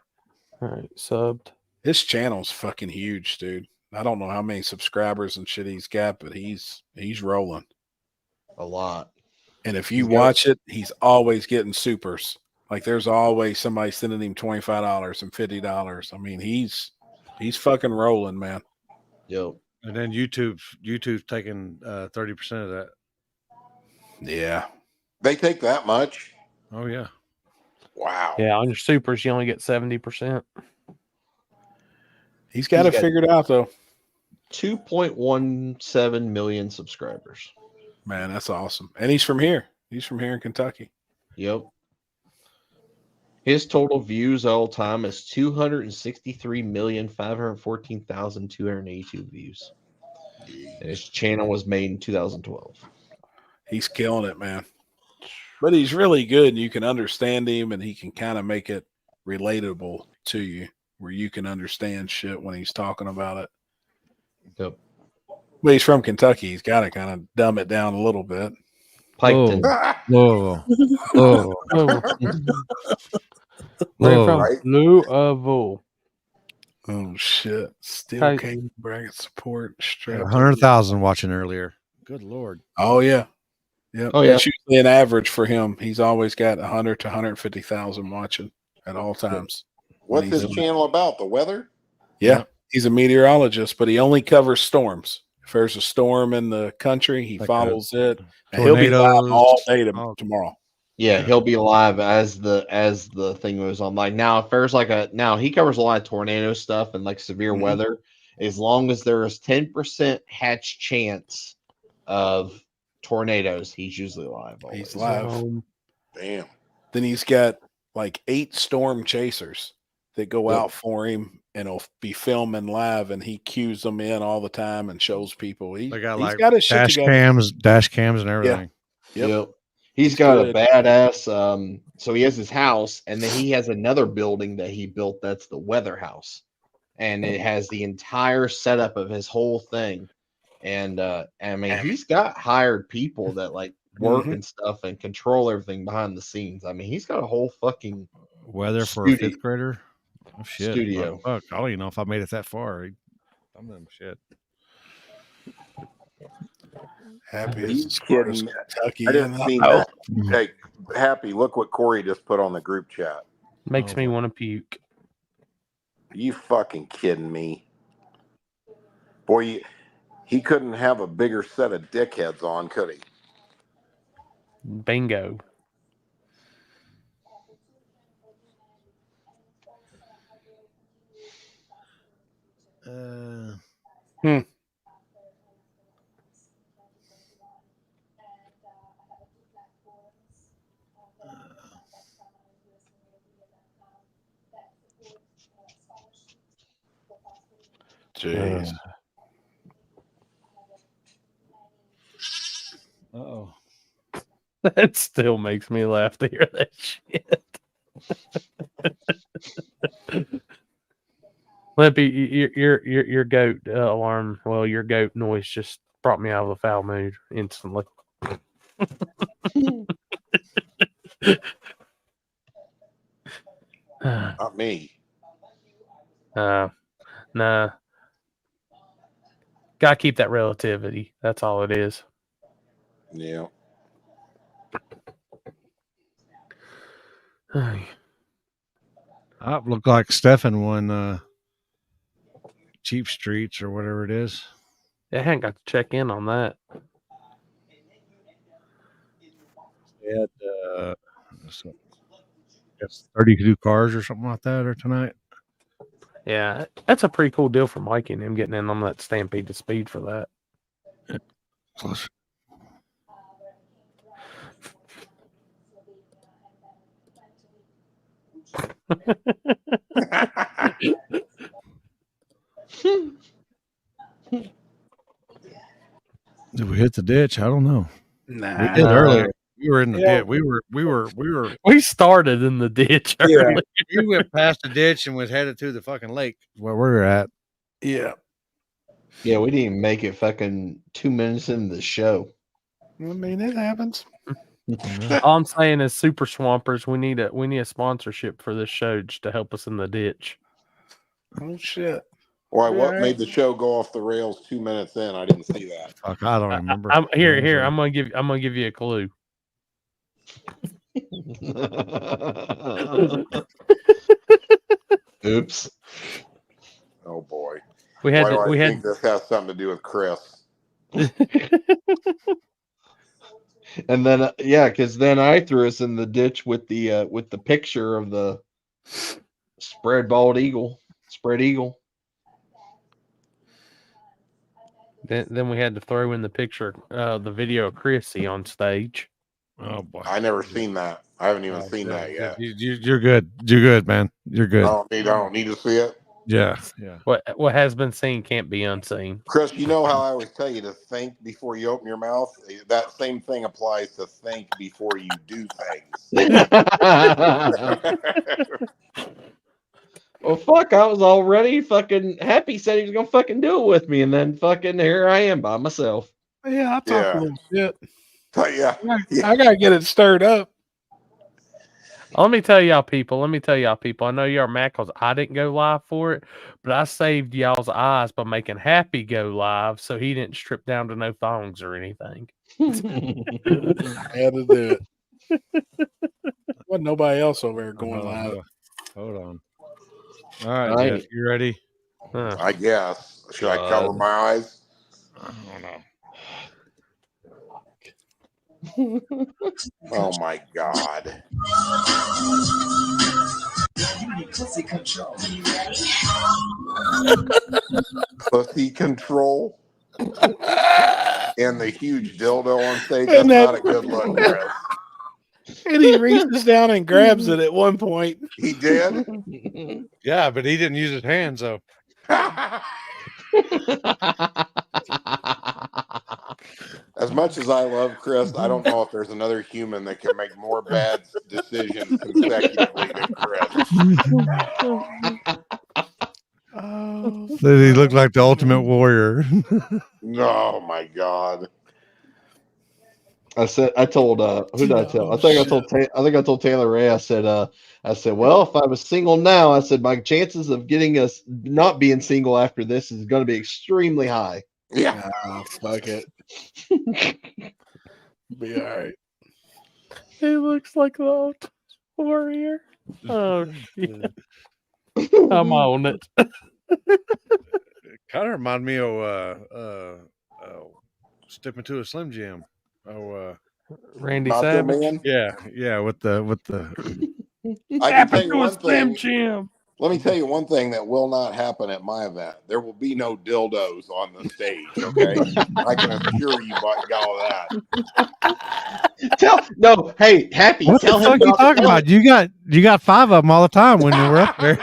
All right, subbed. His channel's fucking huge, dude. I don't know how many subscribers and shit he's got, but he's rolling a lot. And if you watch it, he's always getting supers. Like there's always somebody sending him $25 and $50. I mean, he's fucking rolling, man. Yep. And then YouTube's taking 30% of that. Yeah. They take that much? Oh yeah. Wow. Yeah, on your supers you only get 70%. He's got it figured out though. 2.17 million subscribers. Man, that's awesome. And he's from here. He's from here in Kentucky. Yep. His total views all time is 263,514,282 views. And his channel was made in 2012. He's killing it, man. But he's really good, and you can understand him, and he can kind of make it relatable to you, where you can understand shit when he's talking about it. Yep. But he's from Kentucky. He's got to kind of dumb it down a little bit. Piketon. Whoa. Louisville. Oh shit! Steel cable bracket support. 100,000 watching earlier. Good lord. Oh yeah. Yeah. Oh yeah. It's usually an average for him. He's always got 100 to 150,000 watching at all times. What's this channel about? The weather? Yeah. He's a meteorologist, but he only covers storms. If there's a storm in the country, he follows it. And he'll be live all day tomorrow. Yeah, he'll be live as the thing goes on. Like now, if there's like he covers a lot of tornado stuff and like severe weather. As long as there is 10% hatch chance of tornadoes, he's usually live. Always. He's live. Damn. Then he's got like 8 storm chasers that go out for him, and he'll be filming live, and he cues them in all the time and shows people. He's got his shit together. dash cams and everything. Yep. He's got a badass. So he has his house, and then he has another building that he built. That's the weather house, and it has the entire setup of his whole thing. And I mean, he's got hired people that like work and stuff and control everything behind the scenes. I mean, he's got a whole fucking weather for a 5th grader. Oh shit! Studio. Fuck, I don't even know if I made it that far. I'm them shit. Happy He's kidding. I didn't see that. Hey, Happy, look what Corey just put on the group chat. Makes me want to puke. Are you fucking kidding me? Boy, he couldn't have a bigger set of dickheads on, could he? Bingo. Jeez. Oh, That still makes me laugh to hear that shit. Limpy, your goat alarm. Well, your goat noise just brought me out of a foul mood instantly. Not me. Nah. Gotta keep that relativity. That's all it is. Yeah. I look like Stefan won Cheap Streets or whatever it is. I hadn't got to check in on that. They had 32 cars or something like that or tonight. Yeah, that's a pretty cool deal for Mikey and him getting in on that Stampede to Speed for that. Close. Did we hit the ditch? I don't know. Nah. We did earlier. We were in the ditch. We were. We started in the ditch. Yeah, earlier. we went past the ditch and was headed to the fucking lake where we were at. Yeah. Yeah, we didn't even make it fucking 2 minutes into the show. I mean, it happens. All I'm saying is, Super Swampers, we need a sponsorship for this show just to help us in the ditch. Oh shit! Why? What made the show go off the rails 2 minutes in? I didn't see that. Fuck, I don't remember. I'm here. I'm gonna give you a clue. Oops. Oh boy. We had. Why do I had. think this has something to do with Chris? And then yeah, because then I threw us in the ditch with the picture of the spread eagle. Then we had to throw in the picture, the video of Chrissy on stage. Oh boy, I never seen that. I haven't even seen that yet. You're good. You're good, man. You're good. I don't need to see it. Yeah. What has been seen can't be unseen. Chris, you know how I always tell you to think before you open your mouth? That same thing applies to think before you do things. Well, fuck, I was already fucking happy, said he was gonna fucking do it with me, and then fucking here I am by myself. Yeah, I talk a little shit. Yeah. I gotta get it stirred up. Let me tell y'all people. I know y'all mad because I didn't go live for it, but I saved y'all's eyes by making Happy go live so he didn't strip down to no thongs or anything. I had to do it. Wasn't nobody else over there going live. Hold on. All right, Jeff, you ready? I guess. Should I cover my eyes? I don't know. Oh my God. Pussy control. Pussy control. And the huge dildo on stage. That's not a good look, Chris. And he reaches down and grabs it at one point. He did? Yeah, but he didn't use his hands though. As much as I love Chris, I don't know if there's another human that can make more bad decisions consecutively than Chris. Did he look like the ultimate warrior? Oh my God. I told who did I tell? I think I told Taylor Ray. I said, well, if I was single now, I said my chances of getting us not being single after this is going to be extremely high. Yeah. Fuck it. Be all right. He looks like the ultimate warrior. Oh shit. I'm on it. Kind of remind me of Stepping to a Slim Jim. Randy Savage. Yeah, with the I can tell you one Slim thing. Jim. Let me tell you one thing that will not happen at my event. There will be no dildos on the stage, okay? I can assure you about all that. Hey, Happy, What tell the him fuck you talking about? You got 5 of them all the time when you were up there.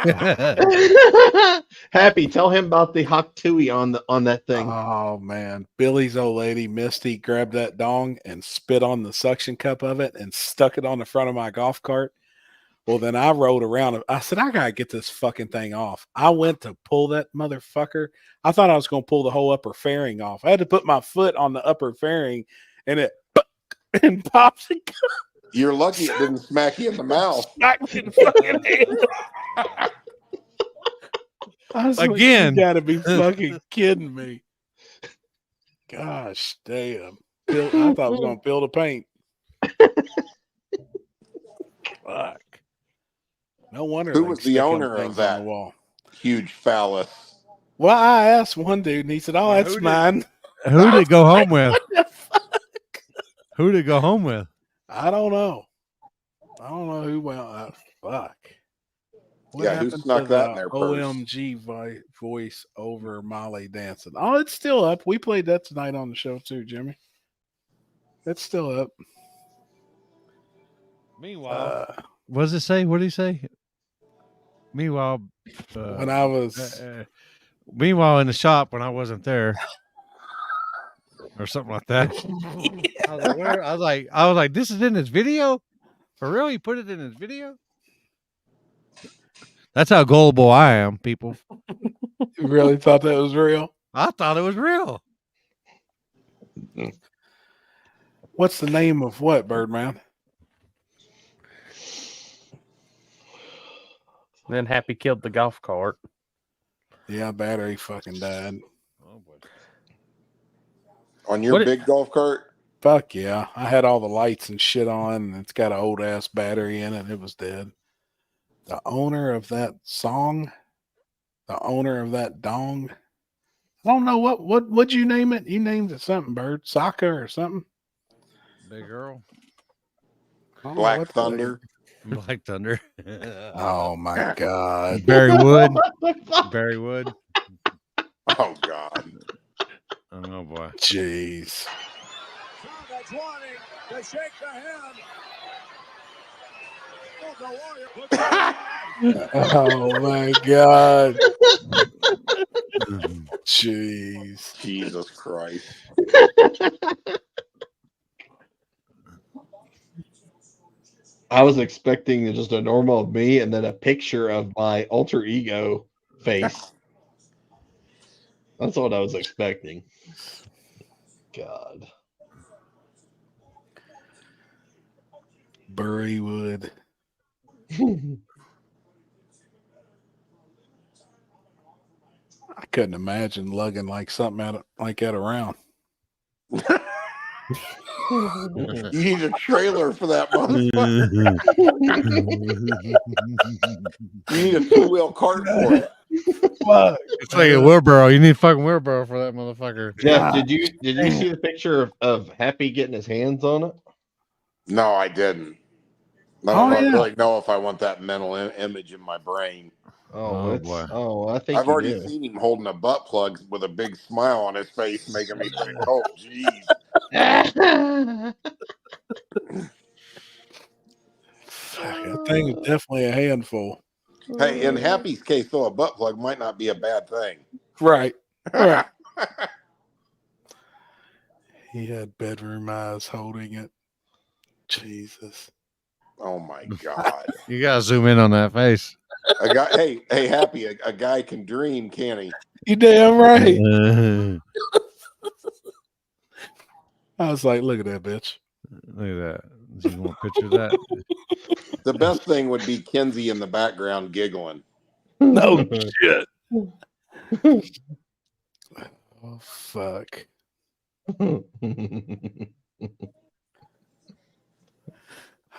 Happy, tell him about the Hawk Tui on that thing. Oh man, Billy's old lady Misty grabbed that dong and spit on the suction cup of it and stuck it on the front of my golf cart. Well, then I rode around. I said, I gotta get this fucking thing off. I went to pull that motherfucker. I thought I was gonna pull the whole upper fairing off. I had to put my foot on the upper fairing, and it and pops. And You're lucky it didn't smack you in the mouth. Smack me in the fucking hand. I was Again. like, you gotta be fucking kidding me. Gosh damn. I thought I was gonna peel the paint. Fuck. No wonder. Who was the owner of that wall? Huge phallus? Well, I asked one dude, and he said, "Oh, that's mine." Who did it go home with? Who did it go home with? I don't know. I don't know who went. Fuck. What Yeah, who happened snuck to that the in their purse? OMG voice over Molly dancing? Oh, it's still up. We played that tonight on the show too, Jimmy. It's still up. Meanwhile, what does it say? What did he say? Meanwhile, when I was meanwhile in the shop when I wasn't there, or something like that. Yeah. I was like, where? I was like, this is in his video? For real? You put it in his video? That's how gullible I am, people. You really thought that was real? I thought it was real. What's the name of what, Birdman? Then Happy killed the golf cart. Yeah, battery fucking died. Oh boy. On your big golf cart? Fuck yeah. I had all the lights and shit on, and it's got an old ass battery in it. It was dead. The owner of that song, the owner of that dong. I don't know what'd you name it? You named it something, Bird. Soccer or something? Big Earl. Black Thunder. Black Thunder. Oh my God. Barry Wood. Barry Wood. Oh God. Oh boy. Jeez. That's wanting to shake the hand. Oh my God. Jeez. Jesus Christ. I was expecting just a normal me and then a picture of my alter ego face. That's what I was expecting. God. Burrywood. I couldn't imagine lugging like something like that around. You need a trailer for that motherfucker. You need a 2-wheel cart for it. It's like a wheelbarrow. You need a fucking wheelbarrow for that motherfucker. Jeff, did you see the picture of Happy getting his hands on it? No, I didn't. I don't really know if I want that mental image in my brain. Oh boy. Oh, I think I've already seen him holding a butt plug with a big smile on his face, making me think, oh, geez. That thing is definitely a handful. Hey, in Happy's case, though, a butt plug might not be a bad thing. Right. Right. He had bedroom eyes holding it. Jesus. Oh my God. You gotta zoom in on that face. A guy, hey, Happy, a guy can dream, can he? You damn right. I was like, look at that bitch. Look at that. You want a picture of that? The best thing would be Kenzie in the background giggling. No shit. Oh, fuck. I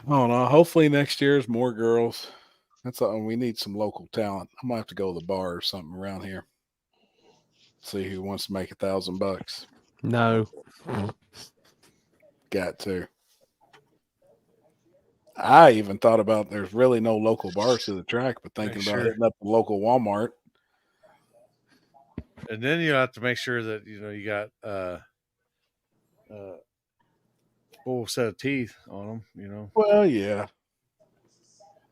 don't know. Hopefully next year is more girls. That's all. We need some local talent. I might have to go to the bar or something around here. See who wants to make $1,000. No. Got to. I even thought about there's really no local bars to the track, but thinking about hitting up the local Walmart. And then you have to make sure that you got full set of teeth on them, you know. Well, yeah.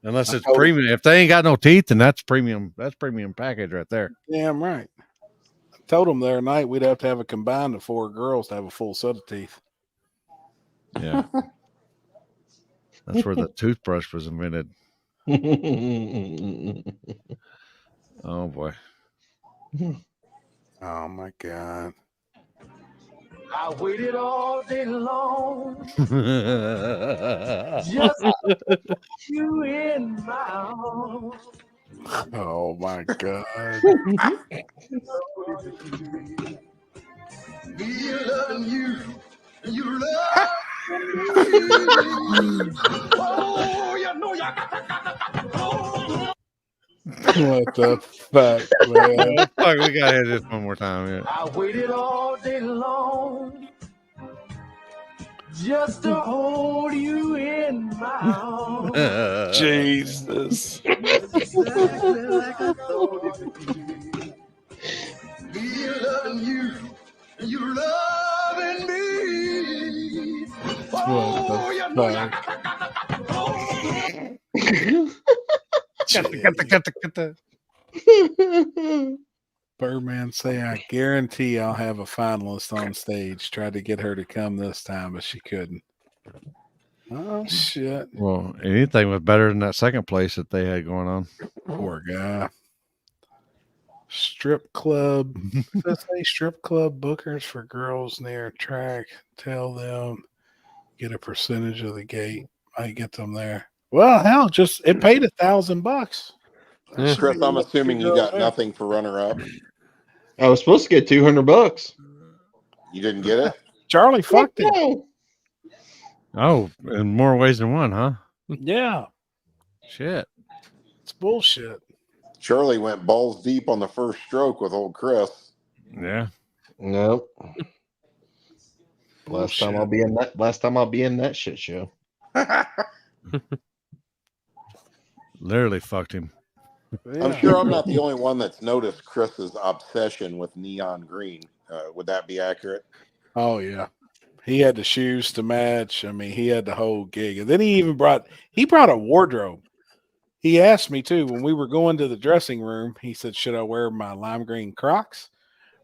Unless it's premium. If they ain't got no teeth, then that's premium. That's premium package right there. Damn right. I told them the other night we'd have to have a combined of 4 girls to have a full set of teeth. Yeah. That's where the toothbrush was invented. Oh boy. Oh my God. I waited all day long. Just you in my arms. Oh my God. Me loving you, and you love me. Oh, you know you got to. What the fuck, man? Oh, fuck, we gotta hit this one more time. Yeah. I waited all day long just to hold you in my arms. Jesus. Exactly like I thought it would be. Me loving you, and you loving me. Oh, you know you Get the. Birdman say, I guarantee I'll have a finalist on stage. Tried to get her to come this time, but she couldn't. Oh, shit. Well, anything was better than that second place that they had going on. Poor guy. Strip club. Does say strip club bookers for girls near track. Tell them get a percentage of the gate. Might get them there. Well, hell, just it paid $1,000. Chris, I'm assuming you got nothing for runner up. I was supposed to get $200. You didn't get it? Charlie fucked it. Oh, in more ways than one, huh? Yeah. Shit. It's bullshit. Charlie went balls deep on the first stroke with old Chris. Yeah. Nope. Last time I'll be in that shit show. Literally fucked him. I'm sure I'm not the only one that's noticed Chris's obsession with neon green. Would that be accurate? Oh yeah, he had the shoes to match. I mean, he had the whole gig, and then he brought a wardrobe. He asked me too when we were going to the dressing room. He said, "Should I wear my lime green Crocs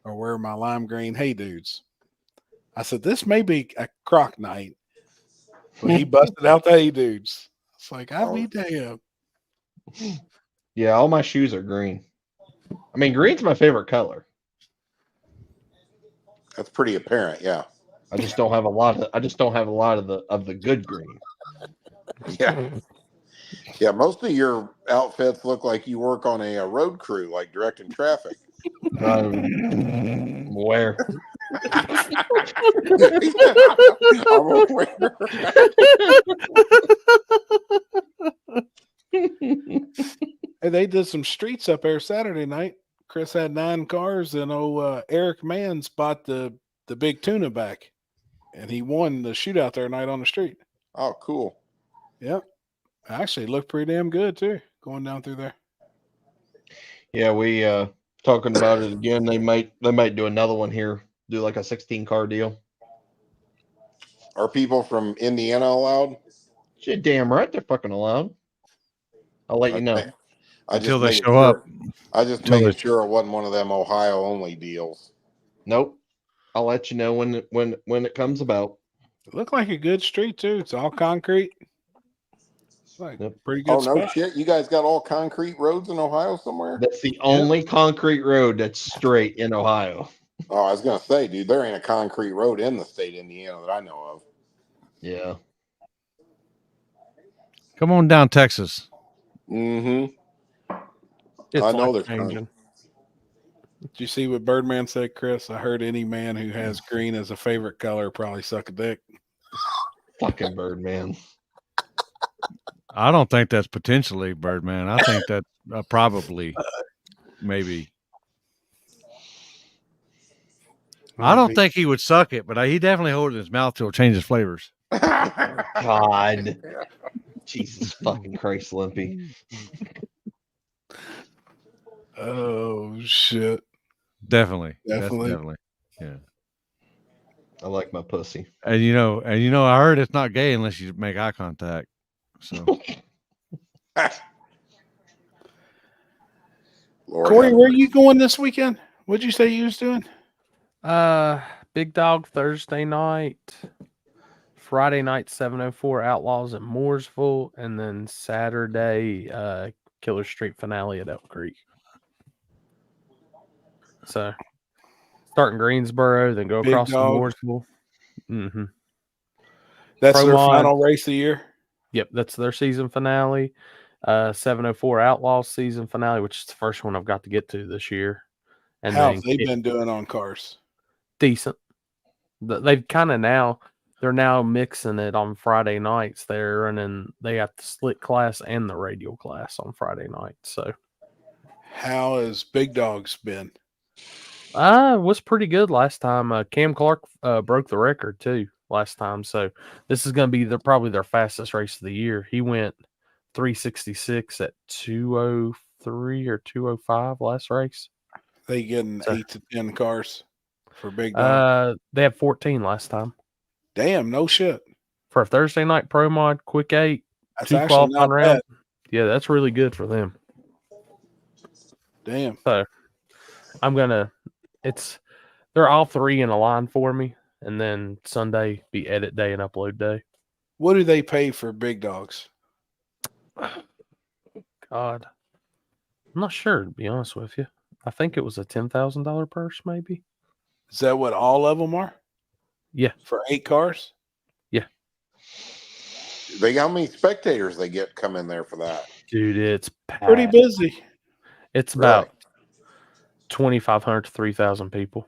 or wear my lime green Hey Dudes?" I said, "This may be a Croc night," but he busted out the Hey Dudes. It's like, I'll be damned. Yeah, all my shoes are green. I mean, green's my favorite color. That's pretty apparent, yeah. I just don't have a lot of the good green. Yeah. Yeah, most of your outfits look like you work on a road crew, like directing traffic. Where? I'm aware. Hey, they did some streets up there Saturday night. Chris had 9 cars, and Eric Manns bought the big tuna back, and he won the shootout there night on the street. Oh, cool. Yep. Actually, it looked pretty damn good too, going down through there. Yeah, we talking about it again. They might do another one here. Do like a 16-car deal. Are people from Indiana allowed? Shit, damn right they're fucking allowed. I'll let you know. Until they show up. I just made sure it wasn't one of them Ohio only deals. Nope. I'll let you know when it comes about. It looked like a good street too. It's all concrete. It's like pretty good. Oh no spot. shit! You guys got all concrete roads in Ohio somewhere? That's the only concrete road that's straight in Ohio. Oh, I was gonna say, dude, there ain't a concrete road in the state of Indiana that I know of. Yeah. Come on down, Texas. Mm-hmm. I know they're changing. Did you see what Birdman said, Chris? I heard any man who has green as a favorite color probably suck a dick. Fucking Birdman. I don't think that's potentially Birdman. I think that probably, maybe. I don't think he would suck it, but he definitely hold it in his mouth till it changes flavors. God. Jesus fucking Christ, Limpy. Oh shit! Definitely. Definitely. Yeah. I like my pussy. And I heard it's not gay unless you make eye contact. So, Corey, where are you going this weekend? What'd you say you was doing? Big Dog Thursday night, Friday night 704 Outlaws at Mooresville, and then Saturday Killer Street finale at Elk Creek. So start in Greensboro, then go Big across to Dog. Mooresville. Mm-hmm. That's their Promod. final race of the year? Yep, that's their season finale. 704 Outlaws season finale, which is the first one I've got to get to this year. And How then have they been doing on cars? Decent. They've kind of they're now mixing it on Friday nights. They got the slick class and the radial class on Friday night. So how has Big Dog's been? Was pretty good last time. Cam Clark broke the record too last time. So this is going to be probably their fastest race of the year. He went 366 at 203 or 205 last race. They getting 8 to 10 cars for Big Dog? They had 14 last time. Damn, no shit. For a Thursday night pro mod, quick 8, that's 2 qualifying rounds. Yeah, that's really good for them. Damn. So they're all 3 in a line for me, and then Sunday be edit day and upload day. What do they pay for Big Dogs? God, I'm not sure, to be honest with you. I think it was a $10,000 purse, maybe. Is that what all of them are? Yeah. For 8 cars? Yeah. How many spectators they get come in there for that? Dude, it's packed. Pretty busy. It's about 2,500 to 3,000 people.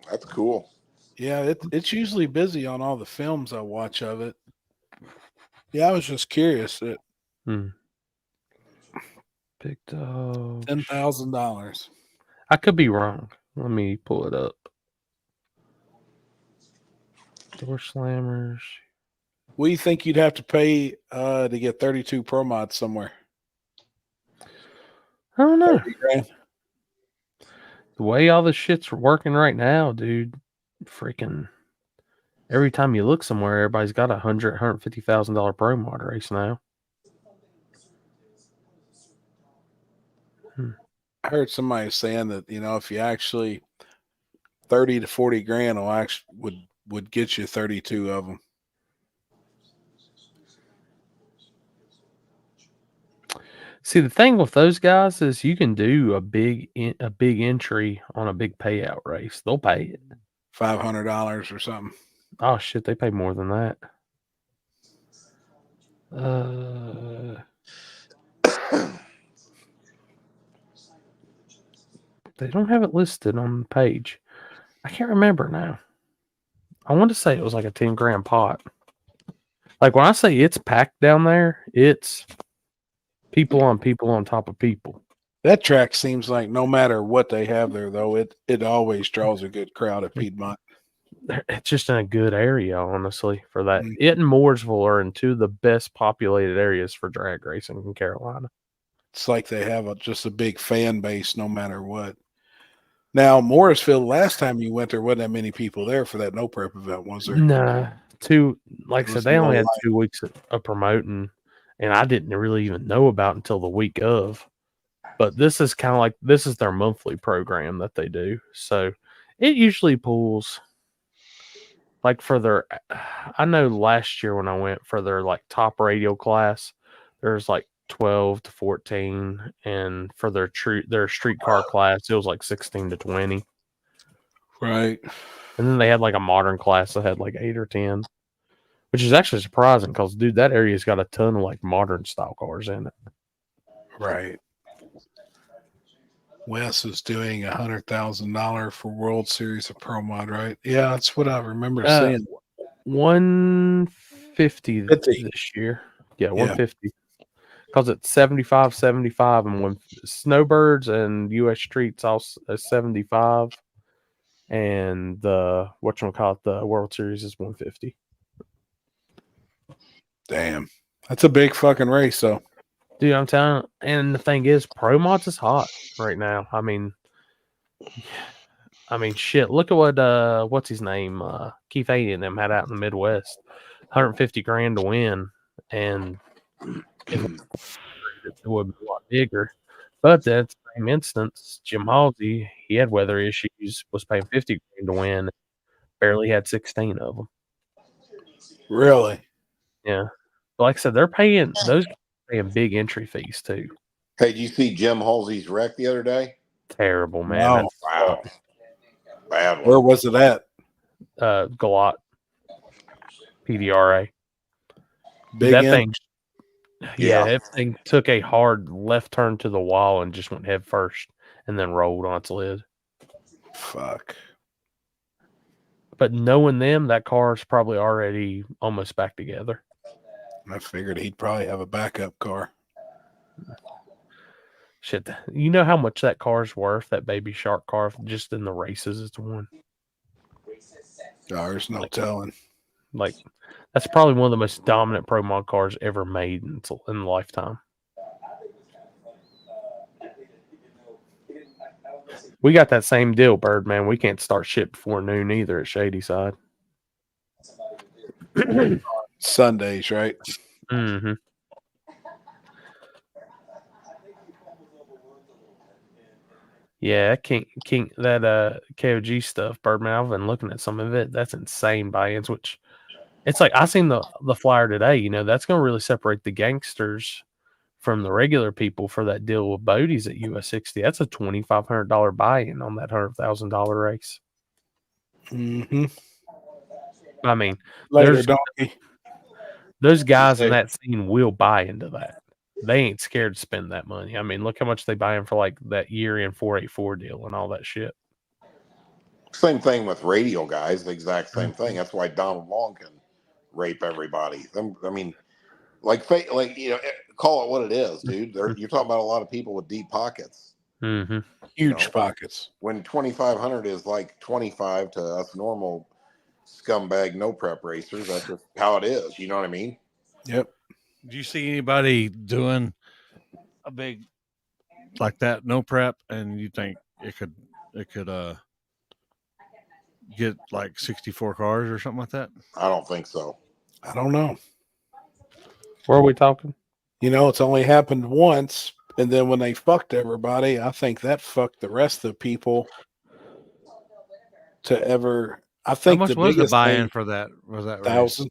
That's cool. Yeah, it's usually busy on all the films I watch of it. Yeah, I was just curious. Big Dog. $10,000. I could be wrong. Let me pull it up. Door slammers. What do you think you'd have to pay to get 32 Pro Mods somewhere? I don't know. $30,000. The way all this shit's working right now, dude, freaking every time you look somewhere, everybody's got $150,000 pro mod race now. I heard somebody saying that, if you actually 30 to 40 grand would get you 32 of them. See, the thing with those guys is you can do a big entry on a big payout race. They'll pay it. $500 or something. Oh shit, they pay more than that. They don't have it listed on the page. I can't remember now. I want to say it was like a 10 grand pot. Like when I say it's packed down there, it's people on top of people. That track seems like no matter what they have there, though, it always draws a good crowd at Piedmont. It's just in a good area, honestly, for that. It and Mooresville are in 2 of the best populated areas for drag racing in Carolina. It's like they have just a big fan base no matter what. Now, Morrisville, last time you went, there wasn't that many people there for that no prep event, was there? Nah. Like I said, they only had 2 weeks of promoting, and I didn't really even know about until the week of. But this is kind of like, this is their monthly program that they do. So it usually pulls, like for their, I know last year when I went for their like top radial class, there's like 12 to 14, and for their streetcar class, it was like 16 to 20. Right. And then they had like a modern class that had like 8 or 10, which is actually surprising because, dude, that area's got a ton of like modern style cars in it. Right. Wes is doing $100,000 for World Series of Pro Mod, right? Yeah, that's what I remember saying. 150 this year. Yeah, 150. Because it's 75, 75, and when Snowbirds and US Streets also 75, and the the World Series is 150. Damn, that's a big fucking race, though. Dude, I'm telling you, and the thing is, Pro Mods is hot right now. I mean, I mean, shit. Look at what what's his name? Keith Aidy and them had out in the Midwest. 150 grand to win, and it would be a lot bigger. But that's the same instance. Jim Halsey, he had weather issues, was paying 50 grand to win, barely had 16 of them. Really? Yeah. But like I said, they're paying those paying big entry fees too. Hey, did you see Jim Halsey's wreck the other day? Terrible, man. Wow. Wow. Bad one. Where was it at? Galot. PDRA. Big that end? thing. Yeah, that thing took a hard left turn to the wall and just went head first and then rolled on its lid. Fuck. But knowing them, that car's probably already almost back together. I figured he'd probably have a backup car. Shit, you know how much that car's worth, that Baby Shark car, just in the races it's won? There's no telling. Like, that's probably one of the most dominant pro mod cars ever made in the lifetime. We got that same deal, Bird, man. We can't start shit before noon either at Shady Side. Sundays, right? Mm-hmm. Yeah, King that KOG stuff, Birdman. I've been looking at some of it. That's insane buy-ins, which it's like I seen the flyer today, you know, that's gonna really separate the gangsters from the regular people for that deal with Bodie's at US 60. That's a $2,500 buy-in on that $100,000 race. Mm-hmm. I mean, Later, donkey. Those guys in that scene will buy into that. They ain't scared to spend that money. I mean, look how much they buy in for like that year-end 484 deal and all that shit. Same thing with radio guys, the exact same thing. That's why Donald Long can rape everybody. I mean, like you know, call it what it is, dude. You're talking about a lot of people with deep pockets. Mm-hmm. Huge pockets. When 2,500 is like 25 to us normal scumbag no prep racers, that's just how it is. You know what I mean? Yep. Do you see anybody doing a big like that no prep, and you think it could get like 64 cars or something like that? I don't think so. I don't know. Where are we talking? You know, it's only happened once, and then when they fucked everybody, I think that fucked the rest of the people to ever. I think how much was the buy-in for that? Was that $1,000?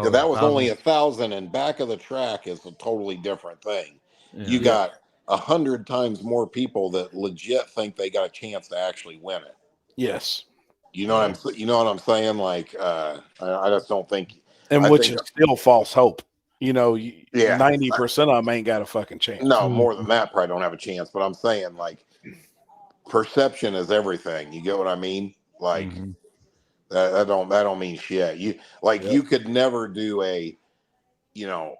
Yeah, that was only 1,000, and back of the track is a totally different thing. Yeah. You got 100 times more people that legit think they got a chance to actually win it. Yes. You know what I'm saying? Like, I just don't think. And which is still false hope. You know, 90% of them ain't got a fucking chance. No, more than that, probably don't have a chance. But I'm saying, like, perception is everything. You get what I mean? Like, that don't mean shit. You could never do a, you know,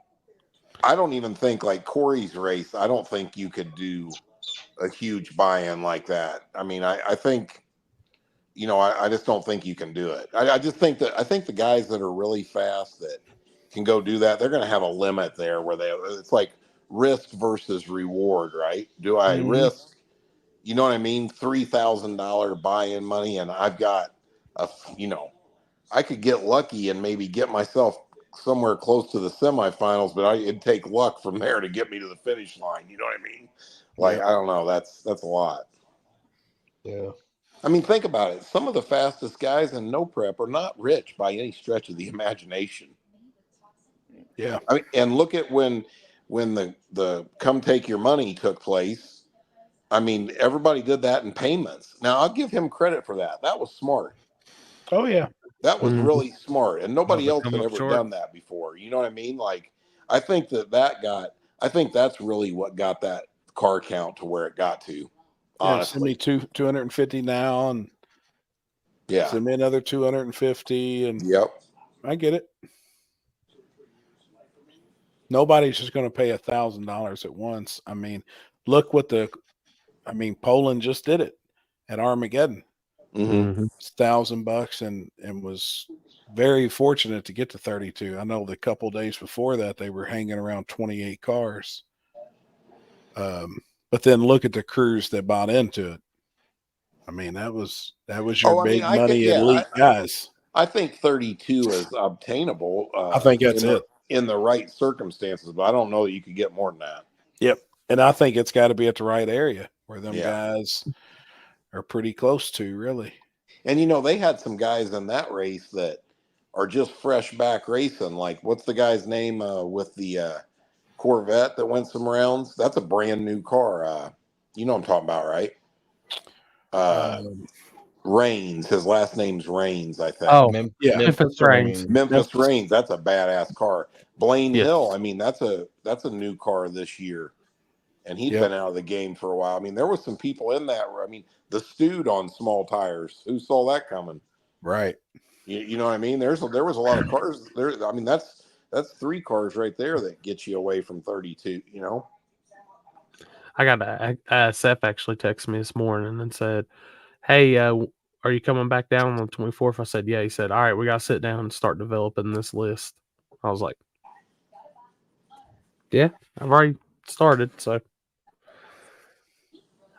I don't even think like Corey's race. I don't think you could do a huge buy-in like that. I mean, I think, you know, I just don't think you can do it. I just think the guys that are really fast that can go do that, they're going to have a limit there where it's like risk versus reward, right? Do I risk, you know what I mean? $3,000 buy-in money, and I've got I could get lucky and maybe get myself somewhere close to the semifinals, but it'd take luck from there to get me to the finish line. You know what I mean? Like, I don't know. That's a lot. Yeah. I mean, think about it. Some of the fastest guys in no prep are not rich by any stretch of the imagination. Yeah. I mean, and look at when the come take your money took place. I mean, everybody did that in payments. Now, I'll give him credit for that. That was smart. Oh, yeah. That was really smart. And nobody else had ever done that before. You know what I mean? Like, I think I think that's really what got that car count to where it got to. Honestly. Yeah, send me 250 now, and send me another 250, and I get it. Nobody's just going to pay $1,000 at once. I mean, look what Poland just did it at Armageddon. $1,000 and was very fortunate to get to 32. I know the couple days before that they were hanging around 28 cars. But then look at the crews that bought into it. I mean, that was your big I money think, elite guys. I think 32 is obtainable. I think that's in the right circumstances, but I don't know that you could get more than that. Yep. And I think it's got to be at the right area where them guys are pretty close to, really. And, they had some guys in that race that are just fresh back racing. Like, what's the guy's name with the Corvette that went some rounds? That's a brand new car. You know what I'm talking about, right? Rains. His last name's Rains, I think. Oh, Memphis Rains. Memphis Rains. That's a badass car. Blaine Hill. I mean, that's a new car this year, and he'd been out of the game for a while. I mean, there was some people in that. I mean, the Stewed on small tires. Who saw that coming? Right. You know what I mean? There was a lot of cars there. I mean, that's 3 cars right there that get you away from 32. I got Seth actually texted me this morning and said, "Hey, are you coming back down on the 24th?" I said, "Yeah." He said, "All right, we got to sit down and start developing this list." I was like, "Yeah, I've already started." So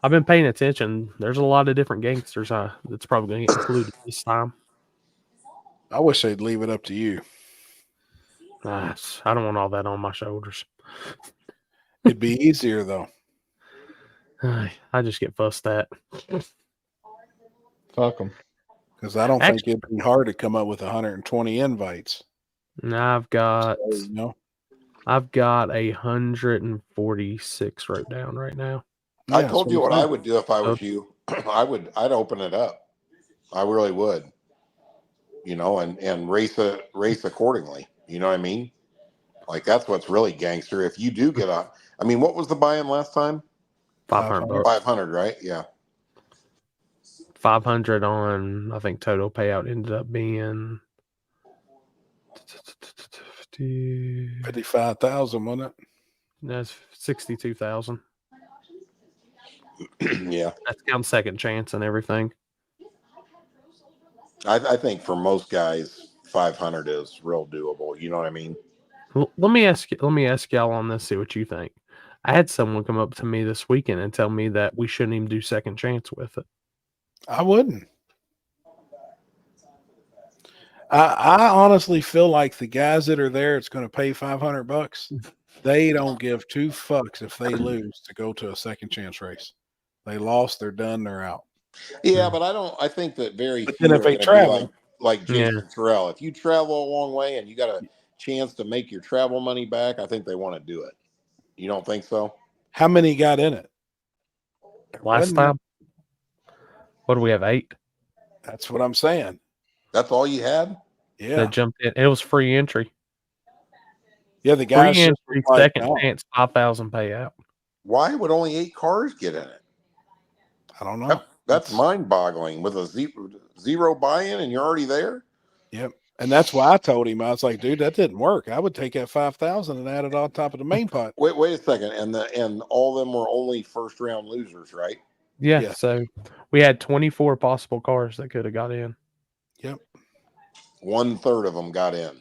I've been paying attention. There's a lot of different gangsters that's probably going to get included this time. I wish they'd leave it up to you. I don't want all that on my shoulders. It'd be easier, though. I just get fussed at. Fuck them. Because I don't think it'd be hard to come up with 120 invites. No, I've got 146 wrote down right now. I told you what I would do if I was you. I'd open it up. I really would. And race accordingly. You know what I mean? Like, that's what's really gangster. If you do get I mean, what was the buy-in last time? 500. 500, right? Yeah. 500 on, I think total payout ended up being 55,000, wasn't it? That's 62,000. Yeah. That's counting second chance and everything. I think for most guys, 500 is real doable. You know what I mean? Let me ask y'all on this, see what you think. I had someone come up to me this weekend and tell me that we shouldn't even do second chance with it. I wouldn't. I honestly feel like the guys that are there, it's going to pay $500. They don't give 2 fucks if they lose to go to a second chance race. They lost, they're done, they're out. Yeah, but I think that very few then if they travel, like Jason Terrell, if you travel a long way and you got a chance to make your travel money back, I think they want to do it. You don't think so? How many got in it? Last time? What do we have, 8? That's what I'm saying. That's all you had? Yeah. That jumped in. It was free entry. Yeah, the guys. Free entry, second chance, 5,000 payout. Why would only 8 cars get in it? I don't know. That's mind-boggling. With a zero buy-in and you're already there? Yep. And that's why I told him, I was like, dude, that didn't work. I would take that 5,000 and add it on top of the main pot. Wait a second. And all of them were only first round losers, right? Yeah. So we had 24 possible cars that could have got in. Yep. 1/3 of them got in.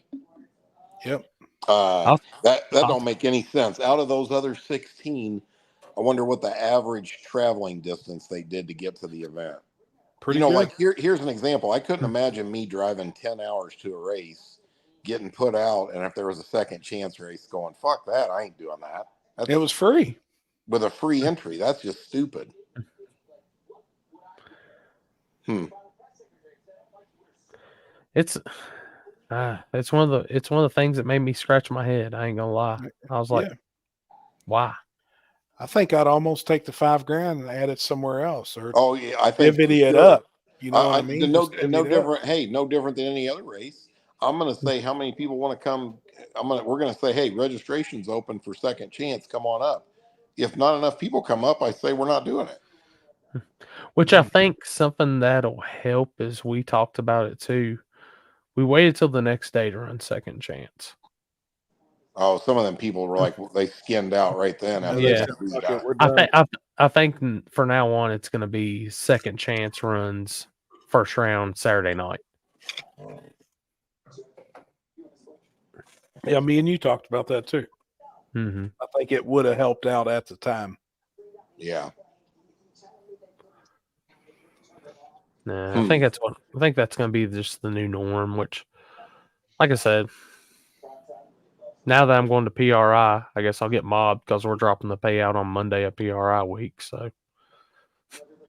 Yep. That don't make any sense. Out of those other 16, I wonder what the average traveling distance they did to get to the event. Pretty good. Like here's an example. I couldn't imagine me driving 10 hours to a race, getting put out, and if there was a second chance race, going, fuck that, I ain't doing that. It was free. With a free entry. That's just stupid. It's one of the things that made me scratch my head. I ain't gonna lie. I was like, why? I think I'd almost take the $5,000 and add it somewhere else. Or I think divvy it up. You know what I mean? No different. Hey, no different than any other race. I'm going to say how many people want to come. We're going to say, hey, registration's open for second chance. Come on up. If not enough people come up, I say we're not doing it. Which I think something that'll help is we talked about it too. We waited till the next day to run second chance. Oh, some of them people were like, they skinned out right then. Yeah. I think for now on, it's going to be second chance runs first round Saturday night. Yeah, me and you talked about that too. Mm-hmm. I think it would have helped out at the time. Yeah. Nah, I think that's going to be just the new norm. Which, like I said, now that I'm going to PRI, I guess I'll get mobbed because we're dropping the payout on Monday at PRI week. So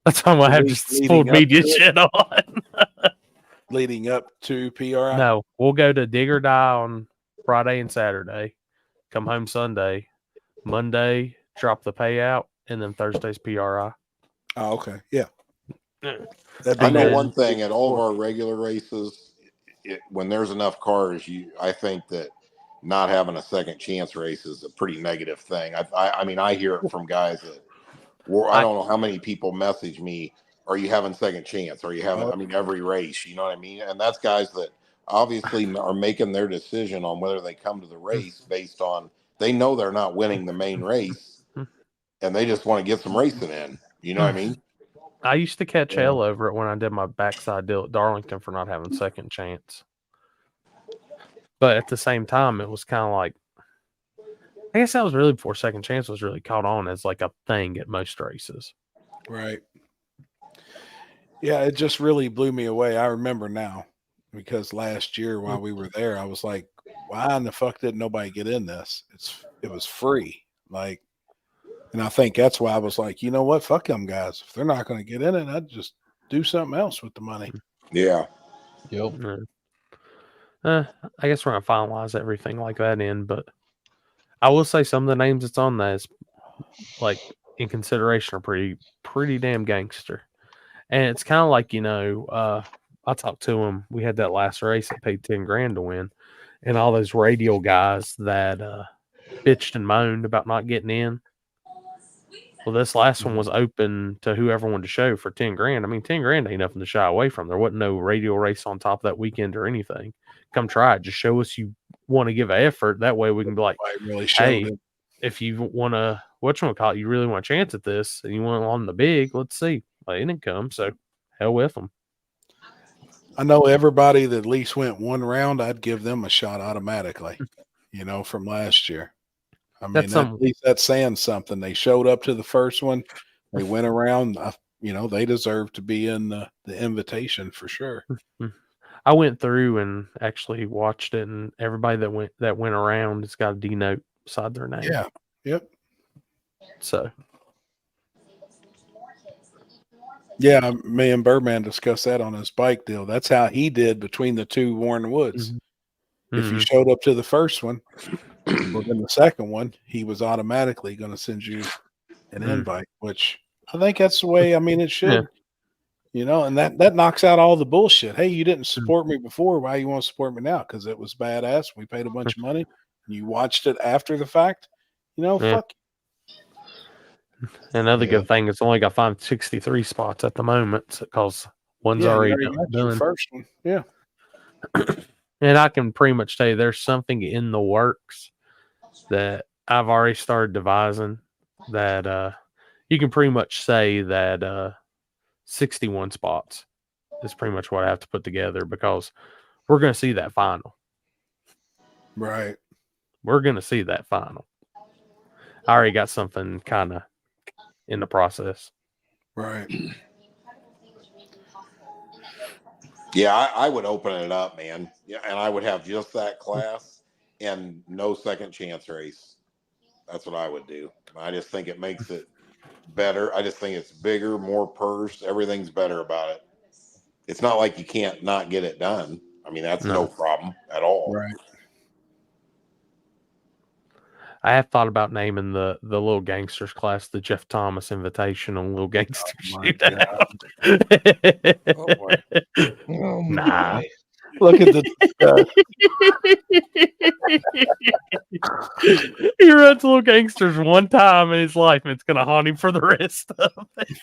that's why I'm going to have just full media shit on. Leading up to PRI? No, we'll go to Dig or Die on Friday and Saturday. Come home Sunday. Monday, drop the payout, and then Thursday's PRI. Oh, okay. Yeah. I know one thing at all of our regular races, when there's enough cars, I think that not having a second chance race is a pretty negative thing. I mean, I hear it from guys that I don't know how many people message me, are you having second chance? Are you having, I mean, every race, you know what I mean? And that's guys that obviously are making their decision on whether they come to the race based on, they know they're not winning the main race and they just want to get some racing in. You know what I mean? I used to catch hell over it when I did my backside deal at Darlington for not having second chance. But at the same time, it was kind of like, I guess that was really before second chance was really caught on as like a thing at most races. Right. Yeah, it just really blew me away. I remember now because last year while we were there, I was like, why in the fuck didn't nobody get in this? It was free. Like, and I think that's why I was like, you know what? Fuck them guys. If they're not going to get in it, I'd just do something else with the money. Yeah. Yep. I guess we're going to finalize everything like that in, but I will say some of the names that's on that is like in consideration are pretty damn gangster. And it's kind of like, you know, I talked to him. We had that last race that paid $10,000 to win, and all those radio guys that bitched and moaned about not getting in. Well, this last one was open to whoever wanted to show for $10,000. I mean, $10,000 ain't nothing to shy away from. There wasn't no radio race on top of that weekend or anything. Come try it. Just show us you want to give an effort. That way we can be like, really hey, if you want to, whatchamacallit, you really want a chance at this and you want on the big, let's see. Well, it didn't come, so hell with them. I know everybody that at least went one round, I'd give them a shot automatically, you know, from last year. I mean, at least that's saying something. They showed up to the first one. They went around. You know, they deserve to be in the invitation for sure. I went through and actually watched it, and everybody that went around has got a D note beside their name. Yeah. Yep. So. Yeah, me and Birdman discussed that on his bike deal. That's how he did between the two Warren Woods. If you showed up to the first one, or then the second one, he was automatically going to send you an invite, which I think that's the way, I mean, it should, you know, and that knocks out all the bullshit. Hey, you didn't support me before. Why you want to support me now? Because it was badass. We paid a bunch of money. You watched it after the fact, you know, fuck you. Another good thing, it's only got 563 spots at the moment because one's already done. First one, yeah. And I can pretty much tell you there's something in the works that I've already started devising that you can pretty much say that 61 spots is pretty much what I have to put together because we're going to see that final. Right. We're going to see that final. I already got something kind of in the process. Right. Yeah, I would open it up, man. Yeah, and I would have just that class and no second chance race. That's what I would do. I just think it makes it better. I just think it's bigger, more purse. Everything's better about it. It's not like you can't not get it done. I mean, that's no problem at all. Right. I have thought about naming the little gangsters class the Jeff Thomas Invitational Little Gangster Shootout. Nah. Look at the he runs Little Gangsters one time in his life and it's going to haunt him for the rest of it.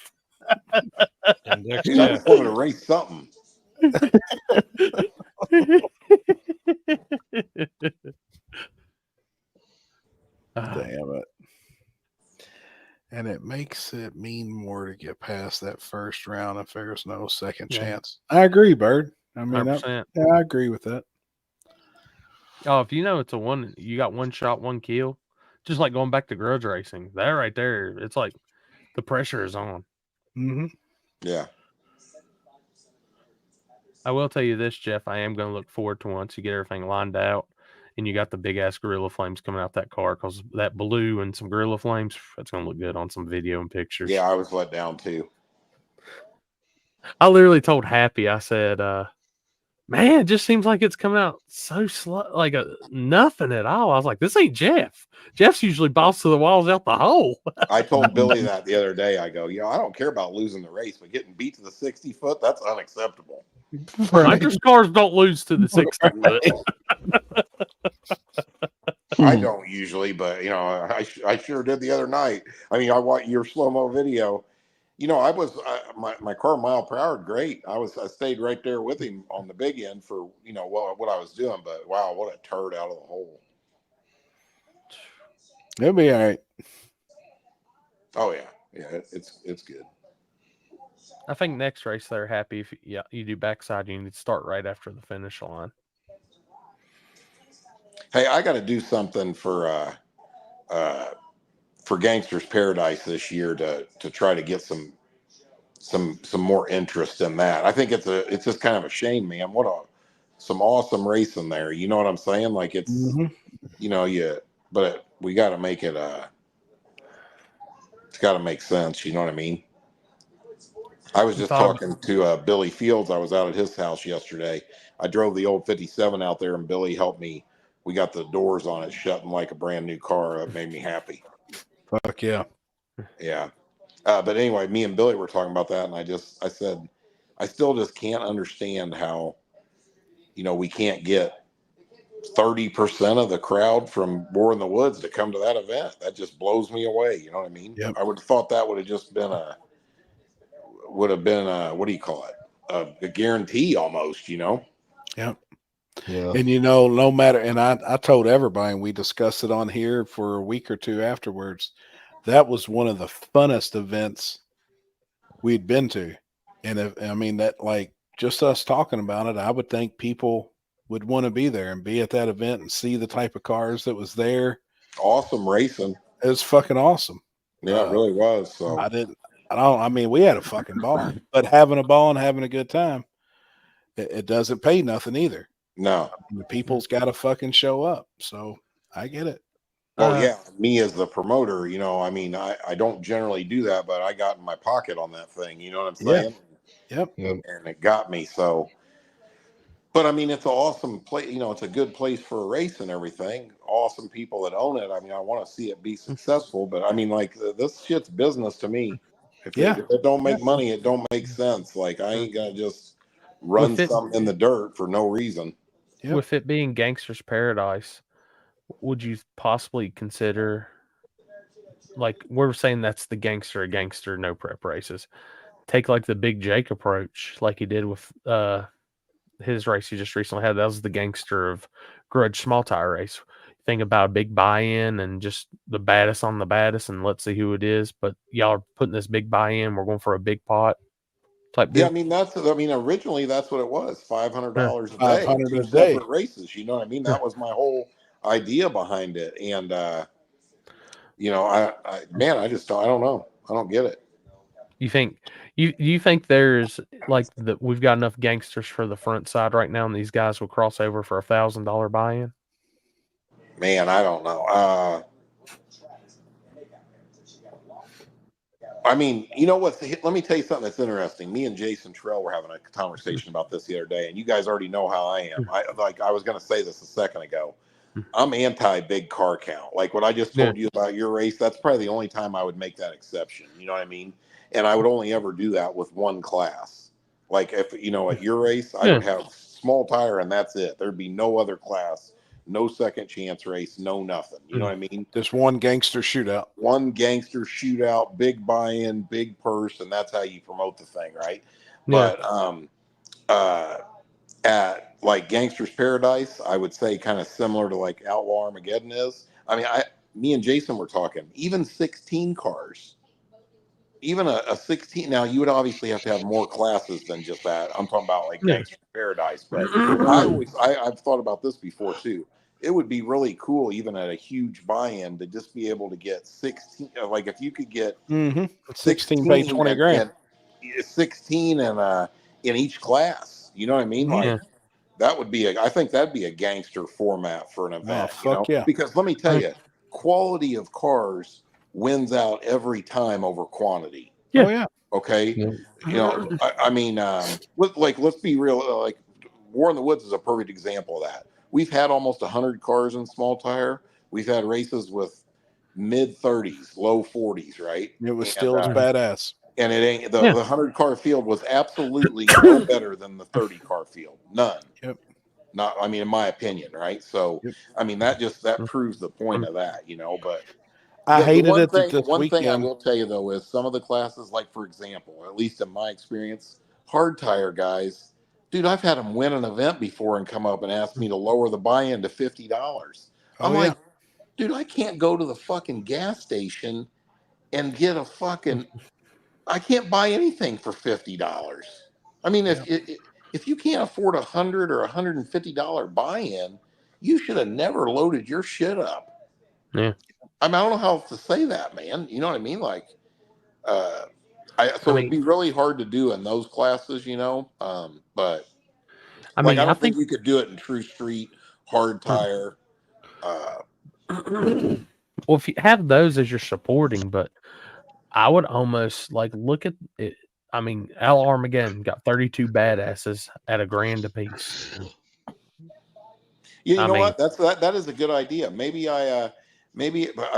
I just wanted to race something. Damn it. And it makes it mean more to get past that first round if there's no second chance. I agree, Bird. I mean, I agree with that. Oh, if you know it's you got one shot, one kill, just like going back to grudge racing, that right there, it's like the pressure is on. Mm-hmm. Yeah. I will tell you this, Jeff. I am going to look forward to once you get everything lined out and you got the big ass Gorilla Flames coming out that car, because that blue and some Gorilla Flames, that's going to look good on some video and pictures. Yeah, I was let down too. I literally told Happy, I said, man, it just seems like it's coming out so slow, like nothing at all. I was like, this ain't Jeff. Jeff's usually balls to the walls out the hole. I told Billy that the other day. I go, I don't care about losing the race, but getting beat to the 60 foot, that's unacceptable. Nitrous cars don't lose to the 60 foot. I don't usually, but I sure did the other night. I mean, I watched your slow-mo video. I was my car mile per hour great. I stayed right there with him on the big end for what I was doing. But wow, what a turd out of the hole! It'll be all right. Oh yeah, it's good. I think next race they're happy if you do backside. You need to start right after the finish line. Hey, I got to do something for Gangster's Paradise this year to try to get some more interest in that. I think it's just kind of a shame, man. Some awesome racing there. You know what I'm saying? Like it's but we got to make it it's got to make sense. You know what I mean? I was just talking to Billy Fields. I was out at his house yesterday. I drove the old 57 out there, and Billy helped me. We got the doors on it shutting like a brand new car. That made me happy. Fuck yeah. Yeah. But anyway, me and Billy were talking about that, and I said, I still just can't understand how, we can't get 30% of the crowd from War in the Woods to come to that event. That just blows me away. You know what I mean? Yep. I would have thought that would have just been what do you call it? A guarantee almost, Yep. Yeah. And no matter, and I told everybody, and we discussed it on here for a week or two afterwards, that was one of the funnest events we'd been to. And that like just us talking about it, I would think people would want to be there and be at that event and see the type of cars that was there. Awesome racing. It was fucking awesome. Yeah, it really was. So we had a fucking ball, but having a ball and having a good time, it doesn't pay nothing either. No, the people's got to fucking show up. So I get it. Well, yeah, me as the promoter, I don't generally do that, but I got in my pocket on that thing. You know what I'm saying? Yep. And it got me. So, but it's an awesome place. It's a good place for a race and everything. Awesome people that own it. I want to see it be successful, but this shit's business to me. If it don't make money, it don't make sense. Like I ain't gonna just run something in the dirt for no reason. Yep. With it being Gangster's Paradise, would you possibly consider, like we're saying that's the gangster no prep races, take like the Big Jake approach like he did with his race he just recently had? That was the Gangster of Grudge small tire race. Think about a big buy-in and just the baddest on the baddest, and let's see who it is. But y'all are putting this big buy-in. We're going for a big pot type deal. Yeah, originally that's what it was. $500 a day. $500 two a day. separate races. You know what I mean? That was my whole idea behind it. And I don't know. I don't get it. You think there's like we've got enough gangsters for the front side right now, and these guys will cross over for $1,000 buy-in? Man, I don't know. You know what? Let me tell you something that's interesting. Me and Jason Terrell were having a conversation about this the other day, and you guys already know how I am. I was going to say this a second ago. I'm anti big car count. Like what I just told you about your race, that's probably the only time I would make that exception. You know what I mean? And I would only ever do that with one class. Like if, at your race, I would have small tire and that's it. There'd be no other class, no second chance race, no nothing. You know what I mean? Just one gangster shootout. One gangster shootout, big buy-in, big purse, and that's how you promote the thing, right? Yeah. But at like Gangster's Paradise, I would say kind of similar to like Outlaw Armageddon is. Me and Jason were talking, even 16 cars, even a 16. Now you would obviously have to have more classes than just that. I'm talking about like Gangster's Paradise, but I've thought about this before too. It would be really cool, even at a huge buy-in, to just be able to get 16. Like if you could get 16 pay 20 grand, 16 in each class. You know what I mean? Like that would be I think that'd be a gangster format for an event. Because let me tell you, quality of cars wins out every time over quantity. Oh yeah. Okay. You know, I mean, let's be real. Like War in the Woods is a perfect example of that. We've had almost 100 cars in small tire. We've had races with mid 30s, low 40s, right? It was still as badass. And it ain't the 100 car field was absolutely no better than the 30 car field. None. Yep. Not, I mean, in my opinion, right? So, I mean, that proves the point of that, you know. But I hated one it thing, this one weekend. thing I will tell you though is some of the classes, like for example, at least in my experience, hard tire guys, dude, I've had them win an event before and come up and ask me to lower the buy-in to $50. I'm like, dude, I can't go to the fucking gas station and get a fucking. I can't buy anything for $50. I mean, if you can't afford $100 or $150 buy-in, you should have never loaded your shit up. Yeah. I mean, I don't know how else to say that, man. You know what I mean? Like, it'd be really hard to do in those classes, you know. But I don't think you could do it in True Street, hard tire. Well, if you have those as you're supporting, but I would almost like look at it. I mean, Al Armageddon got 32 badasses at $1,000 a piece. Yeah, you know what? That is a good idea. Maybe I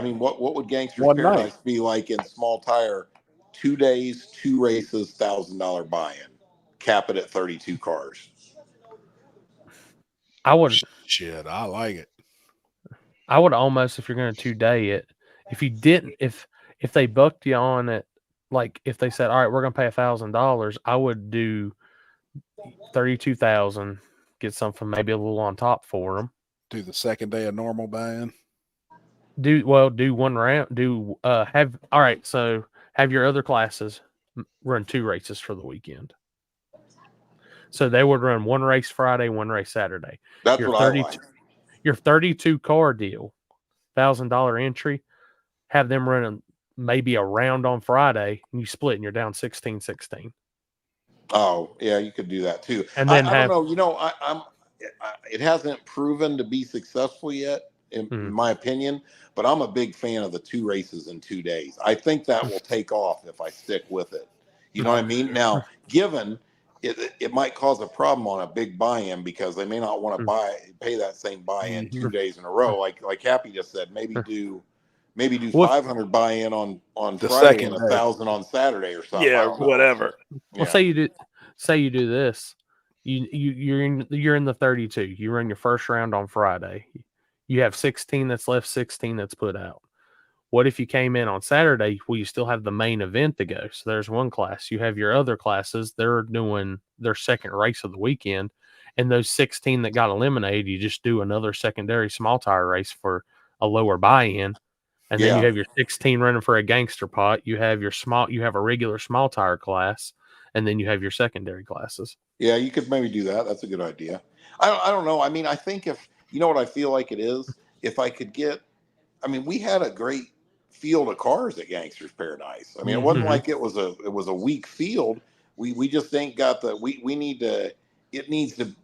mean, what would Gangster's Paradise be like in small tire? 2 days, 2 races, $1,000 buy-in. Cap it at 32 cars. I would. Shit, I like it. I would almost, if you're going to 2-day it, if you didn't, if they bucked you on it, like if they said, all right, we're going to pay $1,000, I would do 32,000, get something maybe a little on top for them. Do the second day of normal buy-in. Do one round. So have your other classes run 2 races for the weekend. So they would run 1 race Friday, 1 race Saturday. That's what I like. Your 32 car deal, $1,000 entry, have them running maybe a round on Friday, and you split, and you're down 16-16. Oh yeah, you could do that too. And then I don't know. You know, it hasn't proven to be successful yet, in my opinion. But I'm a big fan of the 2 races in 2 days. I think that will take off if I stick with it. You know what I mean? Now, given it might cause a problem on a big buy-in because they may not want to pay that same buy-in 2 days in a row. Like Happy just said, maybe do 500 buy-in on the Friday and 1,000 on Saturday or something. Yeah, whatever. Well, say you do this. You're in the 32. You run your first round on Friday. You have 16 that's left, 16 that's put out. What if you came in on Saturday? Well, you still have the main event to go. So there's one class. You have your other classes. They're doing their second race of the weekend. And those 16 that got eliminated, you just do another secondary small tire race for a lower buy-in. And then you have your 16 running for a gangster pot. You have a regular small tire class. And then you have your secondary classes. Yeah, you could maybe do that. That's a good idea. I don't know. I mean, I think if, you know what I feel like it is? If I could get, I mean, we had a great field of cars at Gangster's Paradise. I mean, it wasn't like it was a weak field. We just ain't got it needs to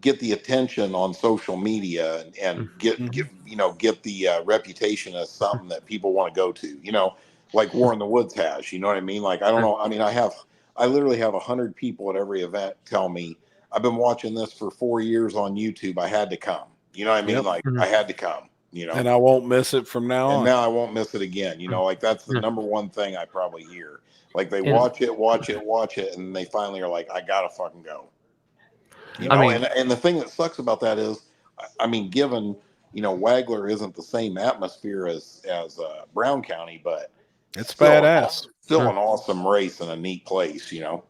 get the attention on social media and get the reputation as something that people want to go to, you know, like War in the Woods has, you know what I mean? Like, I don't know. I mean, I literally have 100 people at every event tell me, I've been watching this for 4 years on YouTube. I had to come. You know what I mean? Like, I had to come, you know. And I won't miss it from now on. And now I won't miss it again. You know, like that's the number one thing I probably hear. Like they watch it, and they finally are like, I gotta fucking go. You know, and the thing that sucks about that is, I mean, given, you know, Wagler isn't the same atmosphere as Brown County, but it's badass. Still an awesome race and a neat place, you know.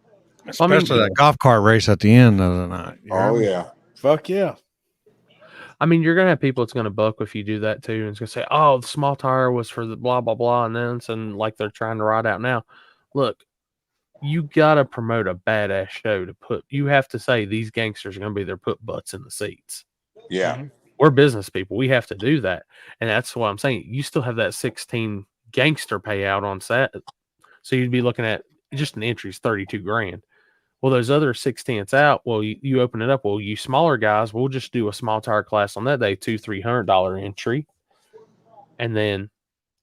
Especially that golf cart race at the end of the night. Oh yeah. Fuck yeah. I mean, you're gonna have people that's gonna buck if you do that too, and it's gonna say, "Oh, the small tire was for the blah blah blah," and like they're trying to ride out now. Look, you gotta promote a badass show to put. You have to say these gangsters are gonna be there, put butts in the seats. Yeah, we're business people. We have to do that, and that's what I'm saying. You still have that 16 gangster payout on set, so you'd be looking at just an entry's $32,000. Well, those other 6/10ths out, well, you open it up. Well, you smaller guys, we'll just do a small tire class on that day, $200-$300 entry. And then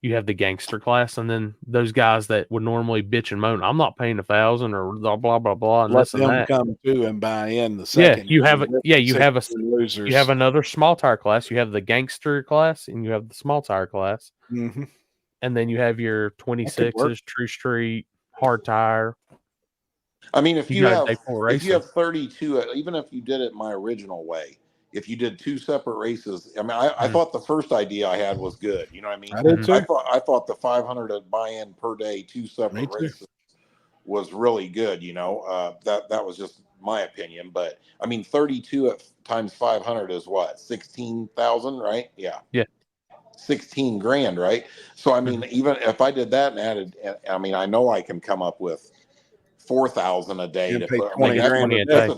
you have the gangster class, and then those guys that would normally bitch and moan, I'm not paying $1,000 or blah, blah, blah, blah, and Let this and them that. come too and buy in the second. You have losers. you have another small tire class. You have the gangster class, and you have the small tire class. Mm-hmm. And then you have your 26s, True Street, hard tire. I mean, if you have 32, even if you did it my original way, if you did 2 separate races, I mean, I thought the first idea I had was good. You know what I mean? I did too. I thought the 500 at buy-in per day, 2 separate races was really good. You know, that was just my opinion. But I mean, 32 times 500 is what, 16,000, right? Yeah. 16 grand, right? So I mean, even if I did that and added, I mean, I know I can come up with 4,000 a day to put. 20 grand a day. That's a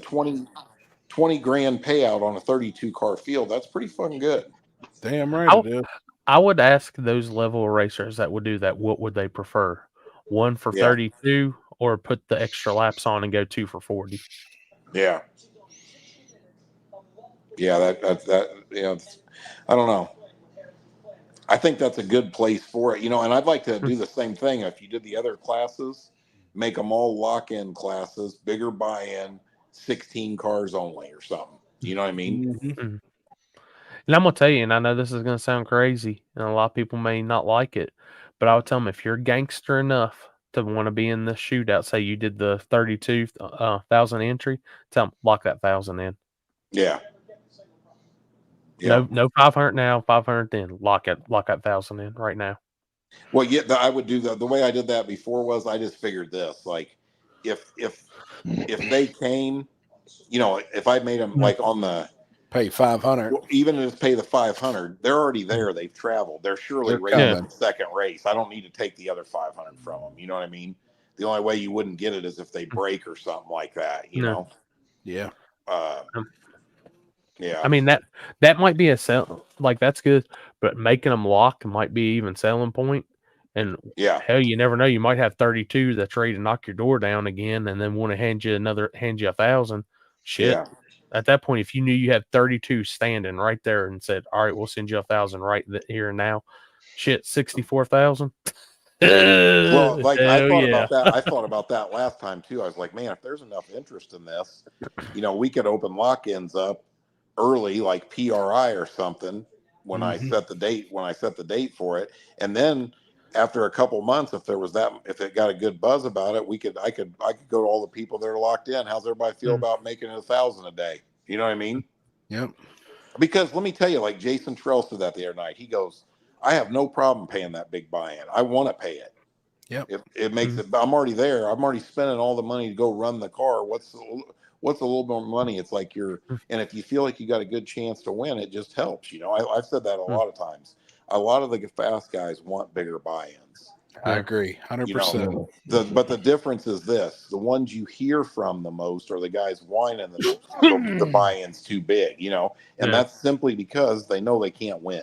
20 grand payout on a 32 car field. That's pretty fucking good. Damn right it is. I would ask those level racers that would do that, what would they prefer? 1 for 32 or put the extra laps on and go 2 for 40? Yeah. Yeah, that you know, I don't know. I think that's a good place for it, you know, and I'd like to do the same thing. If you did the other classes, make them all lock-in classes, bigger buy-in, 16 cars only or something. You know what I mean? Mm-hmm. And I'm going to tell you, and I know this is going to sound crazy, and a lot of people may not like it, but I would tell them, if you're gangster enough to want to be in the shootout, say you did the 32,000 entry, tell them, lock that 1,000 in. Yeah. No 500 now, 500 then. Lock that 1,000 in right now. Well, yeah, I would do the way I did that before was I just figured this, like, if they came, you know, if I made them like on the pay 500, even if it's pay the 500, they're already there. They've traveled. They're surely racing the second race. I don't need to take the other 500 from them. You know what I mean? The only way you wouldn't get it is if they break or something like that. You know? Yeah. Yeah. I mean, that might be a sell, like, that's good, but making them lock might be even selling point. And hell, you never know. You might have 32 that's ready to knock your door down again, and then want to hand you 1,000. Shit. Yeah. At that point, if you knew you had 32 standing right there and said, "All right, we'll send you 1,000 right here and now," shit, 64,000. Well, like I thought about that last time too. I was like, man, if there's enough interest in this, you know, we could open lock-ins up early, like PRI or something, when I set the date for it, and then after a couple months, if it got a good buzz about it, I could go to all the people that are locked in. How's everybody feel about making it 1,000 a day? You know what I mean? Yep. Because let me tell you, like Jason Trell said that the other night. He goes, I have no problem paying that big buy-in. I want to pay it. Yep. If it makes it, I'm already there. I'm already spending all the money to go run the car. What's a little more money? It's like and if you feel like you got a good chance to win, it just helps. You know, I've said that a lot of times. A lot of the fast guys want bigger buy-ins. I agree, 100%. You know, but the difference is this: the ones you hear from the most are the guys whining the buy-ins too big. You know, and that's simply because they know they can't win.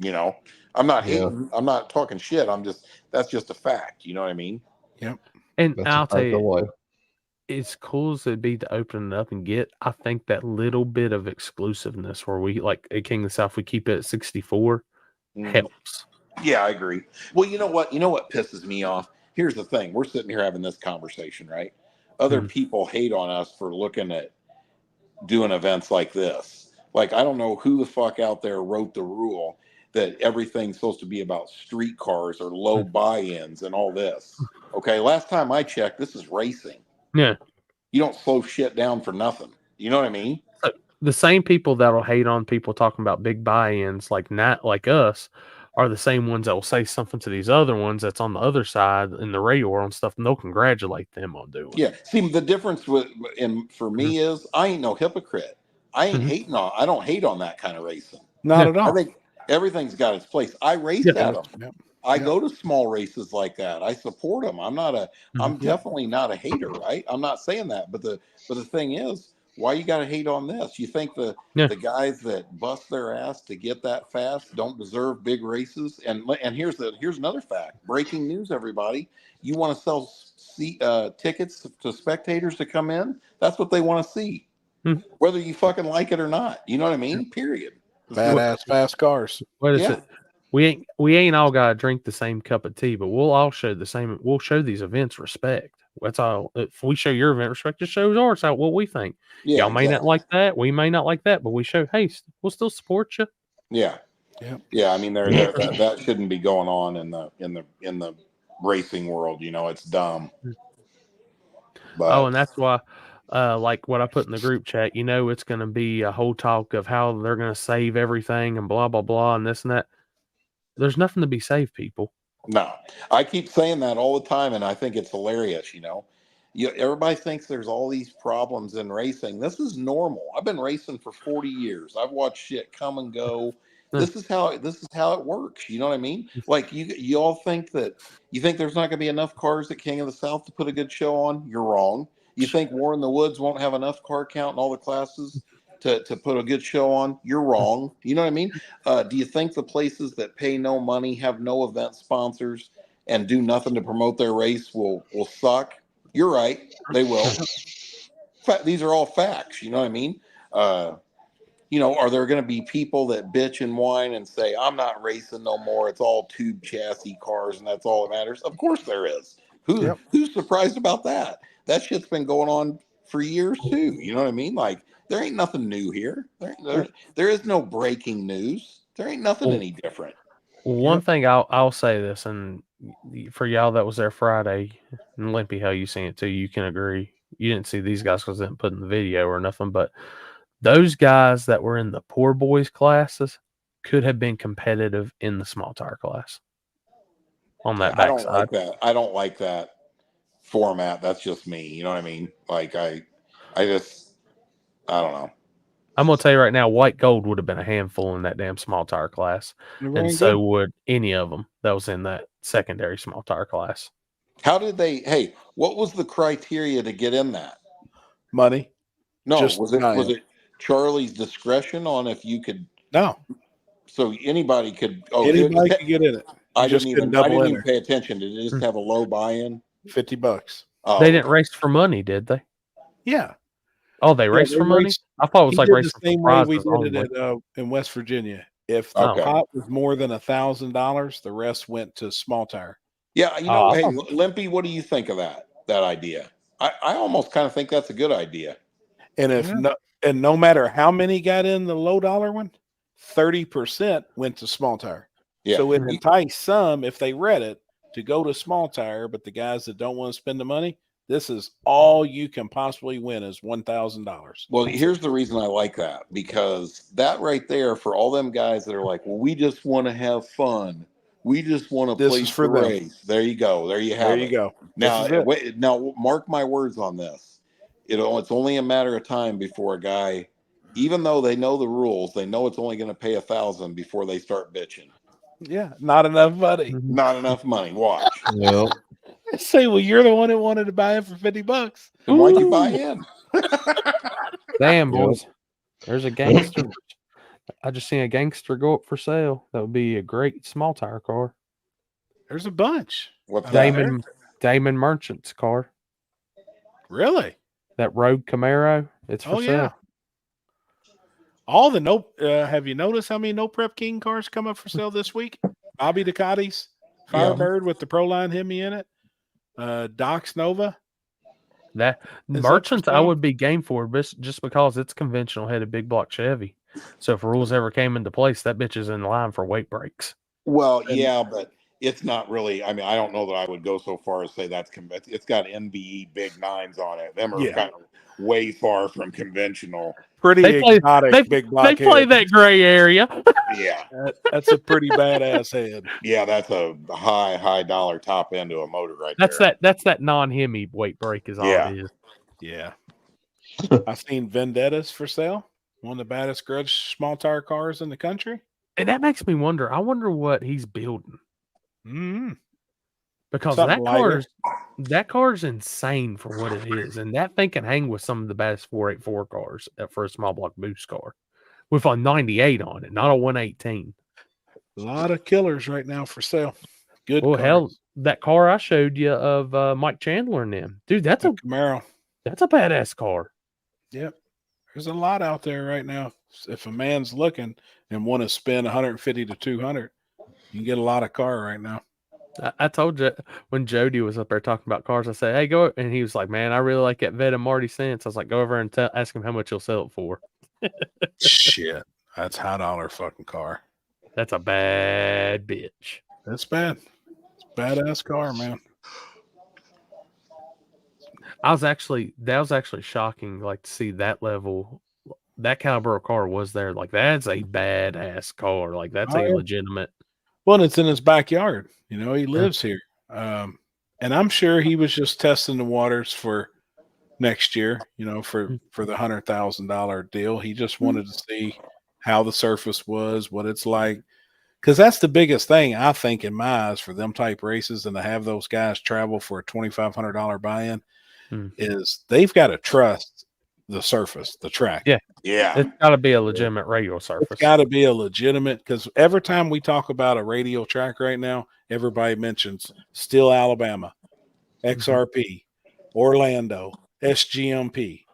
You know, I'm not hating. I'm not talking shit. That's just a fact. You know what I mean? Yep. And I'll tell you, as cool as it'd be to open it up and get, I think that little bit of exclusiveness where we, like at King of the South, we keep it at 64 helps. Yeah, I agree. Well, you know what pisses me off? Here's the thing. We're sitting here having this conversation, right? Other people hate on us for looking at doing events like this. Like, I don't know who the fuck out there wrote the rule that everything's supposed to be about street cars or low buy-ins and all this. Okay, last time I checked, this is racing. Yeah. You don't slow shit down for nothing. You know what I mean? The same people that'll hate on people talking about big buy-ins like us are the same ones that will say something to these other ones that's on the other side in the radio or on stuff, and they'll congratulate them on doing it. Yeah. See, the difference for me is I ain't no hypocrite. I ain't hating on. I don't hate on that kind of racing. Not at all. I think everything's got its place. I race at them. Yep. I go to small races like that. I support them. I'm definitely not a hater, right? I'm not saying that. But the thing is, Why you got to hate on this? You think the guys that bust their ass to get that fast don't deserve big races? And here's another fact. Breaking news, everybody. You want to sell tickets to spectators to come in? That's what they want to see. Whether you fucking like it or not. You know what I mean? Period. Badass fast cars. What is it? We ain't all gotta drink the same cup of tea, but we'll all show the same. We'll show these events respect. That's all. If we show your event respect, just shows ours out what we think. Yeah, y'all may not like that. We may not like that, but we show. Hey, we'll still support you. Yeah. I mean, that shouldn't be going on in the racing world. You know, it's dumb. But, and that's why, like what I put in the group chat. You know, it's going to be a whole talk of how they're going to save everything and blah blah blah and this and that. There's nothing to be saved, people. No, I keep saying that all the time, and I think it's hilarious. You know, everybody thinks there's all these problems in racing. This is normal. I've been racing for 40 years. I've watched shit come and go. This is how it works. You know what I mean? Like you all think there's not going to be enough cars at King of the South to put a good show on. You're wrong. You think War in the Woods won't have enough car count in all the classes to put a good show on? You're wrong. You know what I mean? Do you think the places that pay no money, have no event sponsors, and do nothing to promote their race will suck? You're right. They will. These are all facts. You know what I mean? You know, are there going to be people that bitch and whine and say, I'm not racing no more. It's all tube chassis cars and that's all that matters? Of course there is. Who's surprised about that? That shit's been going on for years too. You know what I mean? Like, there ain't nothing new here. There is no breaking news. There ain't nothing any different. One thing I'll say this, and for y'all that was there Friday, and Limpy, how you seen it too, you can agree. You didn't see these guys because they didn't put in the video or nothing, but those guys that were in the poor boys classes could have been competitive in the small tire class on that backside. I don't like that. I don't like that format. That's just me. You know what I mean? Like I don't know. I'm gonna tell you right now, white gold would have been a handful in that damn small tire class, and so would any of them that was in that secondary small tire class. How did they? Hey, what was the criteria to get in that? Money. No, was it Charlie's discretion on if you could? No. So anybody could. Oh, anybody could get in it. I didn't even pay attention. Did it just have a low buy-in? $50. Oh, they didn't race for money, did they? Yeah. Oh, they raced for money? I thought it was like racing the same way we did it in West Virginia. If the pot was more than $1,000, the rest went to small tire. Yeah, you know, hey, Limpy, what do you think of that idea? I almost kind of think that's a good idea. And no matter how many got in the low dollar one, 30% went to small tire. Yeah. So it enticed some, if they read it, to go to small tire, but the guys that don't want to spend the money, this is all you can possibly win is $1,000. Well, here's the reason I like that, because that right there, for all them guys that are like, well, we just want to have fun. We just want to place the race. There you go. There you have it. There you go. Now, mark my words on this. It's only a matter of time before a guy, even though they know the rules, they know it's only going to pay $1,000 before they start bitching. Yeah, not enough money. Not enough money. Watch. Well, I say, well, you're the one that wanted to buy it for $50. Why'd you buy in? Damn, boys. There's a gangster. I just seen a gangster go up for sale. That would be a great small tire car. There's a bunch. What's Damon Merchant's car. Really? That Rogue Camaro. It's for sale. Yeah. All the have you noticed how many No Prep King cars come up for sale this week? Bobby Ducati's, Firebird with the Proline Hemi in it, Docs Nova. That Merchants, I would be game for, just because it's conventional headed big block Chevy. So if rules ever came into place, that bitch is in line for weight breaks. Well, yeah, but it's not really. I mean, I don't know that I would go so far as say that's it's got NBE big nines on it. Them are kind of way far from conventional. Pretty exotic big block. They play that gray area. Yeah, that's a pretty badass head. Yeah, that's a high dollar top end to a motor right that's there. That's that non-Hemi weight break is all it is. Yeah. I've seen Vendettas for sale. One of the baddest Grudge small tire cars in the country. And that makes me wonder. I wonder what he's building. Mm-hmm. because Something lighter. that car's insane for what it is, and that thing can hang with some of the best 484 cars for a small block boost car, with a 98 on it, not a 118. A lot of killers right now for sale. Good. Well, cars. hell, that car I showed you of Mike Chandler and them, dude, that's a Camaro. That's a badass car. Yep. There's a lot out there right now. If a man's looking and want to spend 150 to 200, you can get a lot of car right now. I told you when Jody was up there talking about cars, I said, "Hey, go," and he was like, "Man, I really like that Veta Marty Sense." I was like, "Go over and ask him how much he'll sell it for." Shit, that's high dollar fucking car. That's a bad bitch. That's bad. It's a badass car, man. That was actually shocking, like to see that level, that caliber of car was there. Like that's a badass car. Like that's a legitimate. Well, it's in his backyard. You know, he lives here. And I'm sure he was just testing the waters for next year, you know, for the $100,000 deal. He just wanted to see how the surface was, what it's like. Because that's the biggest thing, I think, in my eyes for them type races, and to have those guys travel for a $2,500 buy-in, is they've got to trust the surface, the track. Yeah. Yeah. It's got to be a legitimate radial surface. It's got to be a legitimate, because every time we talk about a radial track right now, everybody mentions Still Alabama, XRP, Orlando, SGMP.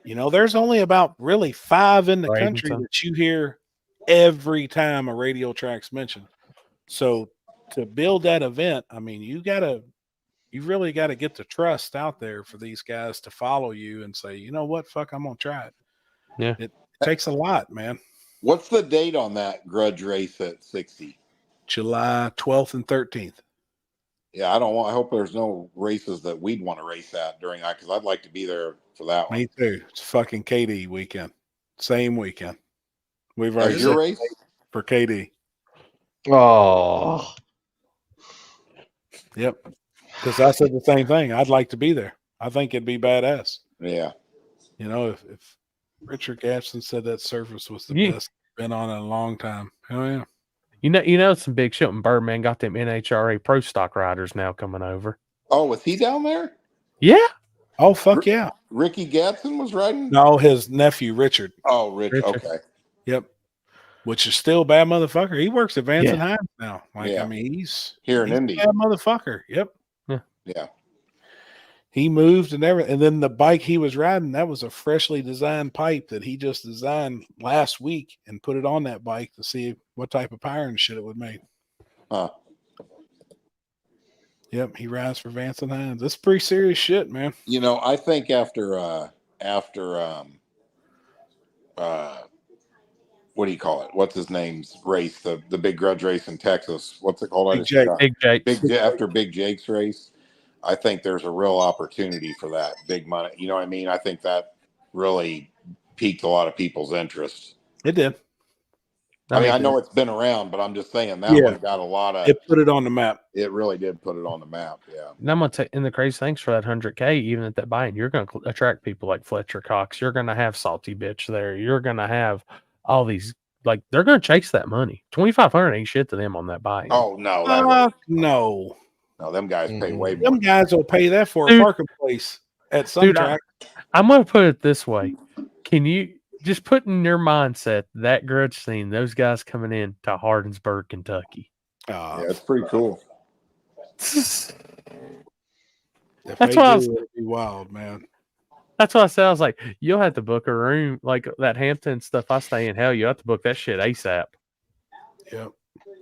You know, there's only about really 5 in the country that you hear every time a radial track's mentioned. So to build that event, I mean, you really got to get the trust out there for these guys to follow you and say, you know what, fuck, I'm gonna try it. Yeah, it takes a lot, man. What's the date on that Grudge race at 60? July 12th and 13th. Yeah, I hope there's no races that we'd want to race at during that, because I'd like to be there for that one. Me too. It's fucking KD weekend. Same weekend. We've already your race for KD. Oh, yep. Because I said the same thing. I'd like to be there. I think it'd be badass. Yeah. You know, if Richard Gadsden said that surface was the best been on in a long time. Hell yeah. You know, some big shit when Birdman got them NHRA pro stock riders now coming over. Oh, was he down there? Yeah. Oh, fuck yeah. Ricky Gadsden was riding? No, his nephew, Richard. Oh, Richard. Okay. Yep. Which is still a bad motherfucker. He works at Vance and Hines now. Like, Yeah. I mean, he's Here in he's Indy. a bad motherfucker. Yep. Yeah. He moved and everything. And then the bike he was riding, that was a freshly designed pipe that he just designed last week and put it on that bike to see what type of power and shit it would make. Yep, he rides for Vance and Hines. That's pretty serious shit, man. You know, I think after what do you call it? What's his name's race? The big Grudge race in Texas. What's it called? Big Jake. After Big Jake's race, I think there's a real opportunity for that big money. You know what I mean? I think that really piqued a lot of people's interest. It did. I mean, I know it's been around, but I'm just saying that one got a lot of. It put it on the map. It really did put it on the map. Yeah. And I'm gonna take in the crazy things for that 100K. Even at that buy-in, you're gonna attract people like Fletcher Cox. You're gonna have Salty Bitch there. You're gonna have all these. Like, they're gonna chase that money. 2,500 ain't shit to them on that buy-in. Oh no, no. No, them guys pay way more. Them guys will pay that for a parking place at some track. I'm gonna put it this way: can you just put in your mindset that Grudge scene, those guys coming in to Hardinsburg, Kentucky? Yeah, it's pretty cool. If That's they why do, it'd be wild, man. That's what I said. I was like, you'll have to book a room like that Hampton stuff I stay in. Hell, you have to book that shit ASAP. Yep.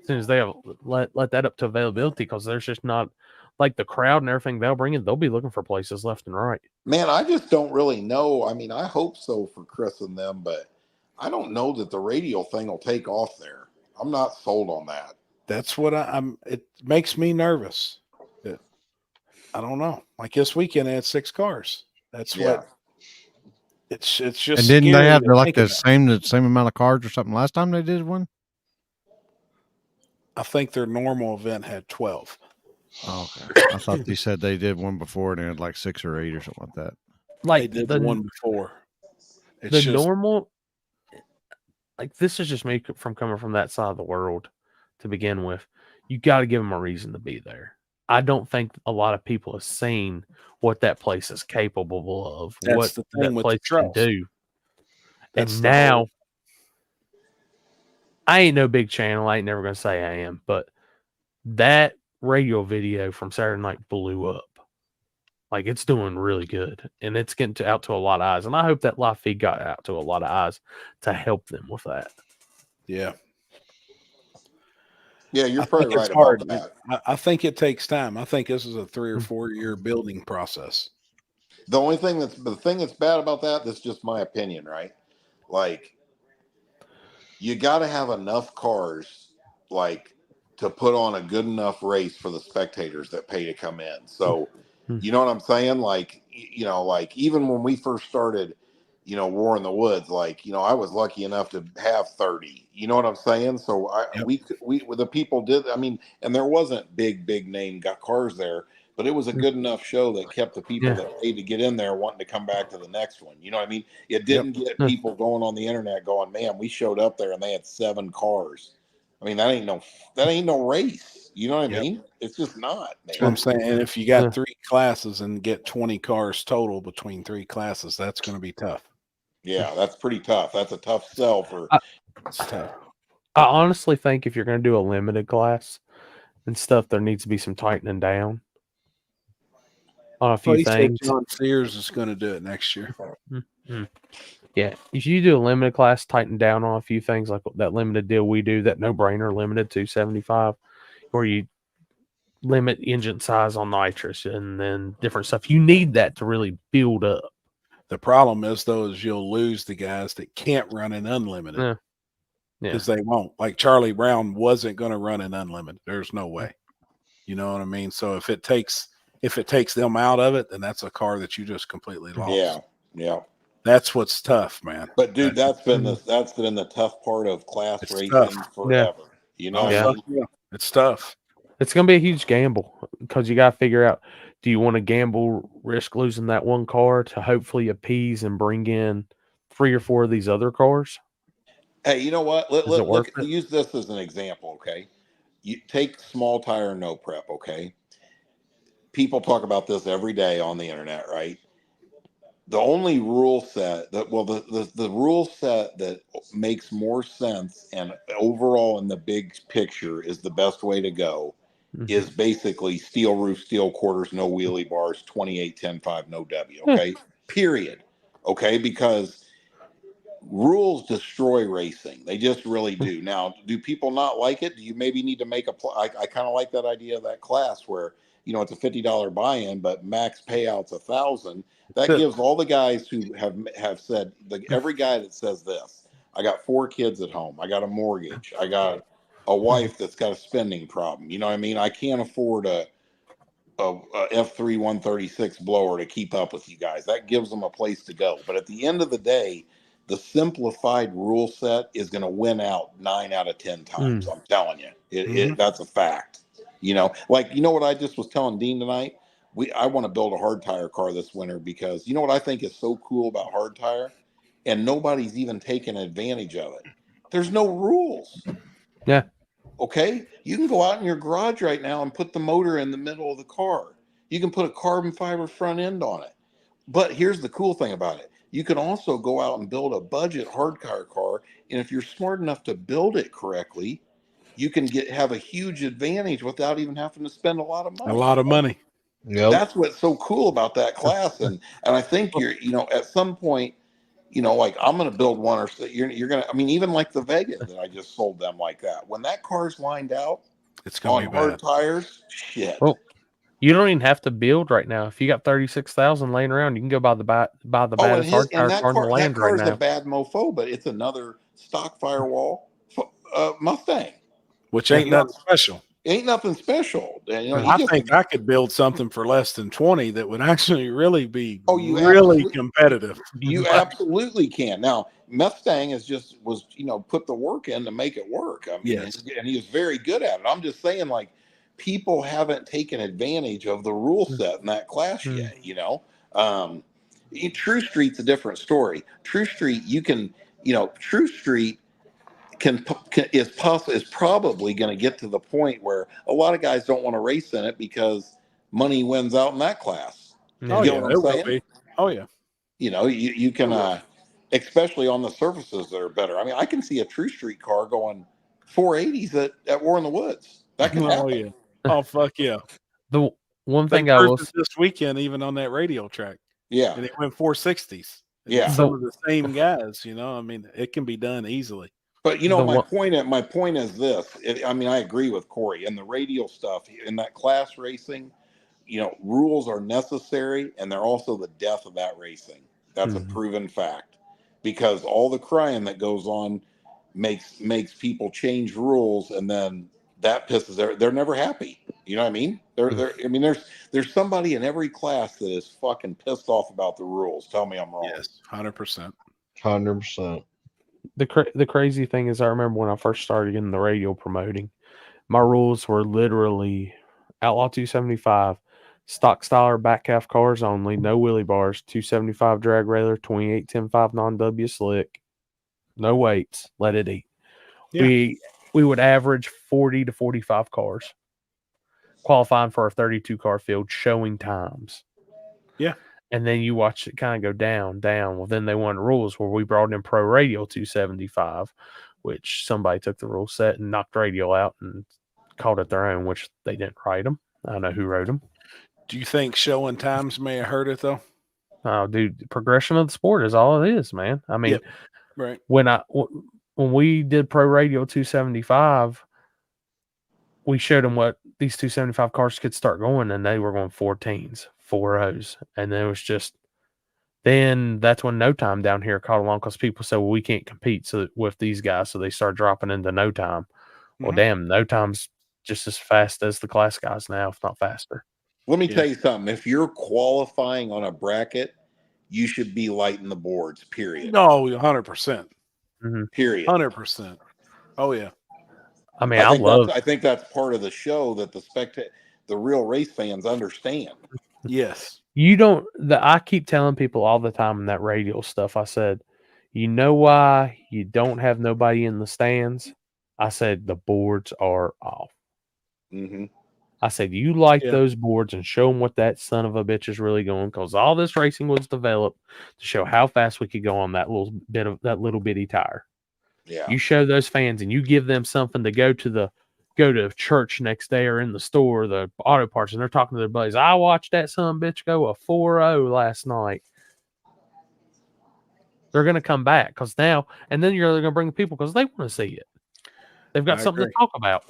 As soon as they let that up to availability, because there's just not like the crowd and everything they'll bring in. They'll be looking for places left and right. Man, I just don't really know. I mean, I hope so for Chris and them, but I don't know that the radial thing will take off there. I'm not sold on that. That's what I'm. It makes me nervous. I don't know. Like this weekend, I had 6 cars. That's what. It's just. And didn't they have the same amount of cars or something last time they did one? I think their normal event had 12. Oh, okay. I thought they said they did one before and they had like 6 or 8 or something like that. Like they did the one before. It's normal. Like, this is just me from coming from that side of the world to begin with. You got to give them a reason to be there. I don't think a lot of people have seen what that place is capable of, That's what the thing that with place the can trust. do. That's And the now, whole- I ain't no big channel. I ain't never going to say I am, but that radio video from Saturday night blew up. Like, it's doing really good, and it's getting out to a lot of eyes. And I hope that live feed got out to a lot of eyes to help them with that. Yeah. Yeah, you're I probably think right it's about hard. that. I think it takes time. I think this is a 3 or 4 year building process. The only thing that's bad about that, that's just my opinion, right? Like, you got to have enough cars, like, to put on a good enough race for the spectators that pay to come in. So, you know what I'm saying? Like, you know, like even when we first started, you know, War in the Woods, like, you know, I was lucky enough to have 30. You know what I'm saying? So we the people did. I mean, and there wasn't big name got cars there, but it was a good enough show that kept the people that paid to get in there wanting to come back to the next one. You know what I mean? It didn't get people going on the internet going, man, we showed up there and they had 7 cars. I mean, that ain't no race. You know what I mean? It's just not, man. That's what I'm saying. And if you got 3 classes and get 20 cars total between 3 classes, that's going to be tough. Yeah, that's pretty tough. That's a tough sell for. It's tough. I honestly think if you're going to do a limited class and stuff, there needs to be some tightening down on a few things. John Sears is going to do it next year. Mm-hmm. Yeah, if you do a limited class, tighten down on a few things like that limited deal we do, that no-brainer limited 275, where you limit engine size on nitrous and then different stuff. You need that to really build up. The problem is, though, is you'll lose the guys that can't run in unlimited. Because they won't. Like Charlie Brown wasn't going to run in unlimited. There's no way. You know what I mean? So if it takes them out of it, then that's a car that you just completely lost. Yeah. That's what's tough, man. But dude, that's been the tough part of class racing forever. Yeah. You know what I mean? It's tough. It's going to be a huge gamble because you got to figure out, do you want to gamble, risk losing that one car to hopefully appease and bring in 3 or 4 of these other cars? Hey, you know what? Use this as an example, okay? You take small tire no prep, okay? People talk about this every day on the internet, right? The only rule set the rule set that makes more sense and overall in the big picture is the best way to go is basically steel roof, steel quarters, no wheelie bars, 28, 10, 5, no W. Okay. Period. Okay. Because rules destroy racing. They just really do. Now, do people not like it? Do you maybe need to make I kind of like that idea of that class where, you know, it's a $50 buy-in, but max payout's $1,000. That gives all the guys who have said, like every guy that says this, I got 4 kids at home, I got a mortgage, I got a wife that's got a spending problem. You know what I mean? I can't afford a F3 136 blower to keep up with you guys. That gives them a place to go. But at the end of the day, the simplified rule set is going to win out 9 out of 10 times. I'm telling you, that's a fact. You know, like, you know what I just was telling Dean tonight? I want to build a hard tire car this winter because you know what I think is so cool about hard tire, and nobody's even taken advantage of it. There's no rules. Yeah. Okay. You can go out in your garage right now and put the motor in the middle of the car. You can put a carbon fiber front end on it. But here's the cool thing about it. You can also go out and build a budget hard tire car. And if you're smart enough to build it correctly, you can have a huge advantage without even having to spend a lot of money. A lot of money. Yep. That's what's so cool about that class. And I think at some point, you know, like I'm going to build one or so you're going to, I mean, even like the Vega that I just sold them like that. When that car's lined out, it's going to be hard tires, shit. Well, you don't even have to build right now. If you got 36,000 laying around, you can go buy the baddest hard tire car in the land right now. That car's a bad mofo, but it's another stock Firewall Mustang. Which ain't nothing special. Ain't nothing special. You know, I think I could build something for less than 20 that would actually really be really competitive. You absolutely can. Now, Mustang was put the work in to make it work. I mean, and he was very good at it. I'm just saying, like, people haven't taken advantage of the rule set in that class yet. You know, True Street's a different story. True Street, True Street is probably going to get to the point where a lot of guys don't want to race in it because money wins out in that class. Oh, You yeah, know what it I'm will saying? be. Oh, yeah. You know, you can, especially on the surfaces that are better. I mean, I can see a True Street car going 480s at War in the Woods. That could happen. Oh, yeah. Oh, fuck yeah. The one They thing I was cruised this weekend, even on that radio track. Yeah. And it went 460s. And Yeah. some of the same guys, you know, I mean, it can be done easily. But you know, my point is this. I mean, I agree with Corey and the radial stuff in that class racing. You know, rules are necessary, and they're also the death of that racing. That's a proven fact, because all the crying that goes on makes people change rules, and then that pisses they're never happy. You know what I mean? I mean, there's somebody in every class that is fucking pissed off about the rules. Tell me I'm wrong. Yes, 100%. 100%. The crazy thing is, I remember when I first started in the radio promoting, my rules were literally Outlaw 275, stock styler back half cars only, no wheelie bars, 275 drag railer, 28 10.5 non-W slick, no weights, let it eat. Yeah. We would average 40 to 45 cars qualifying for a 32 car field, showing times. Yeah. And then you watch it kind of go down. Well, then they won rules where we brought in Pro Radio 275, which somebody took the rule set and knocked radio out and called it their own, which they didn't write them. I don't know who wrote them. Do you think showing times may have hurt it, though? Oh, dude, the progression of the sport is all it is, man. I mean, right. When we did Pro Radio 275, we showed them what these 275 cars could start going, and they were going 14s, 4.0s. And then it was just, then that's when No Time down here caught along, because people said, well, we can't compete with these guys. So they start dropping into No Time. Well, damn, No Time's just as fast as the class guys now, if not faster. Let me tell you something. If you're qualifying on a bracket, you should be lighting the boards, period. No, 100%. Period. 100%. Oh, yeah. I mean, I think that's part of the show that the real race fans understand. Yes. I keep telling people all the time in that radio stuff, I said, you know why you don't have nobody in the stands? I said, the boards are off. I said, you light those boards and show them what that son of a bitch is really going, because all this racing was developed to show how fast we could go on that little bitty tire. Yeah. You show those fans and you give them something to go to church next day or in the store, the auto parts, and they're talking to their buddies. I watched that son of a bitch go a 4.0 last night. They're going to come back because now, and then you're going to bring the people because they want to see it. They've got something to talk about.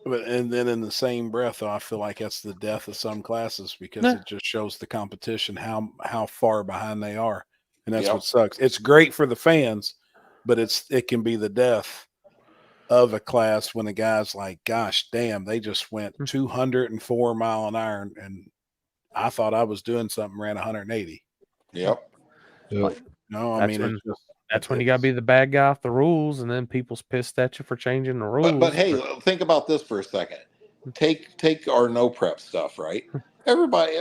But and then in the same breath, though, I feel like that's the death of some classes, because it just shows the competition how far behind they are, and that's what sucks. It's great for the fans, but it can be the death of a class when a guy's like, "Gosh, damn, they just went 204 mile an hour, and I thought I was doing something, ran 180." Yep. No, I mean, that's when you got to be the bad guy off the rules, and then people's pissed at you for changing the rules. But hey, think about this for a second. Take our no prep stuff, right? Everybody,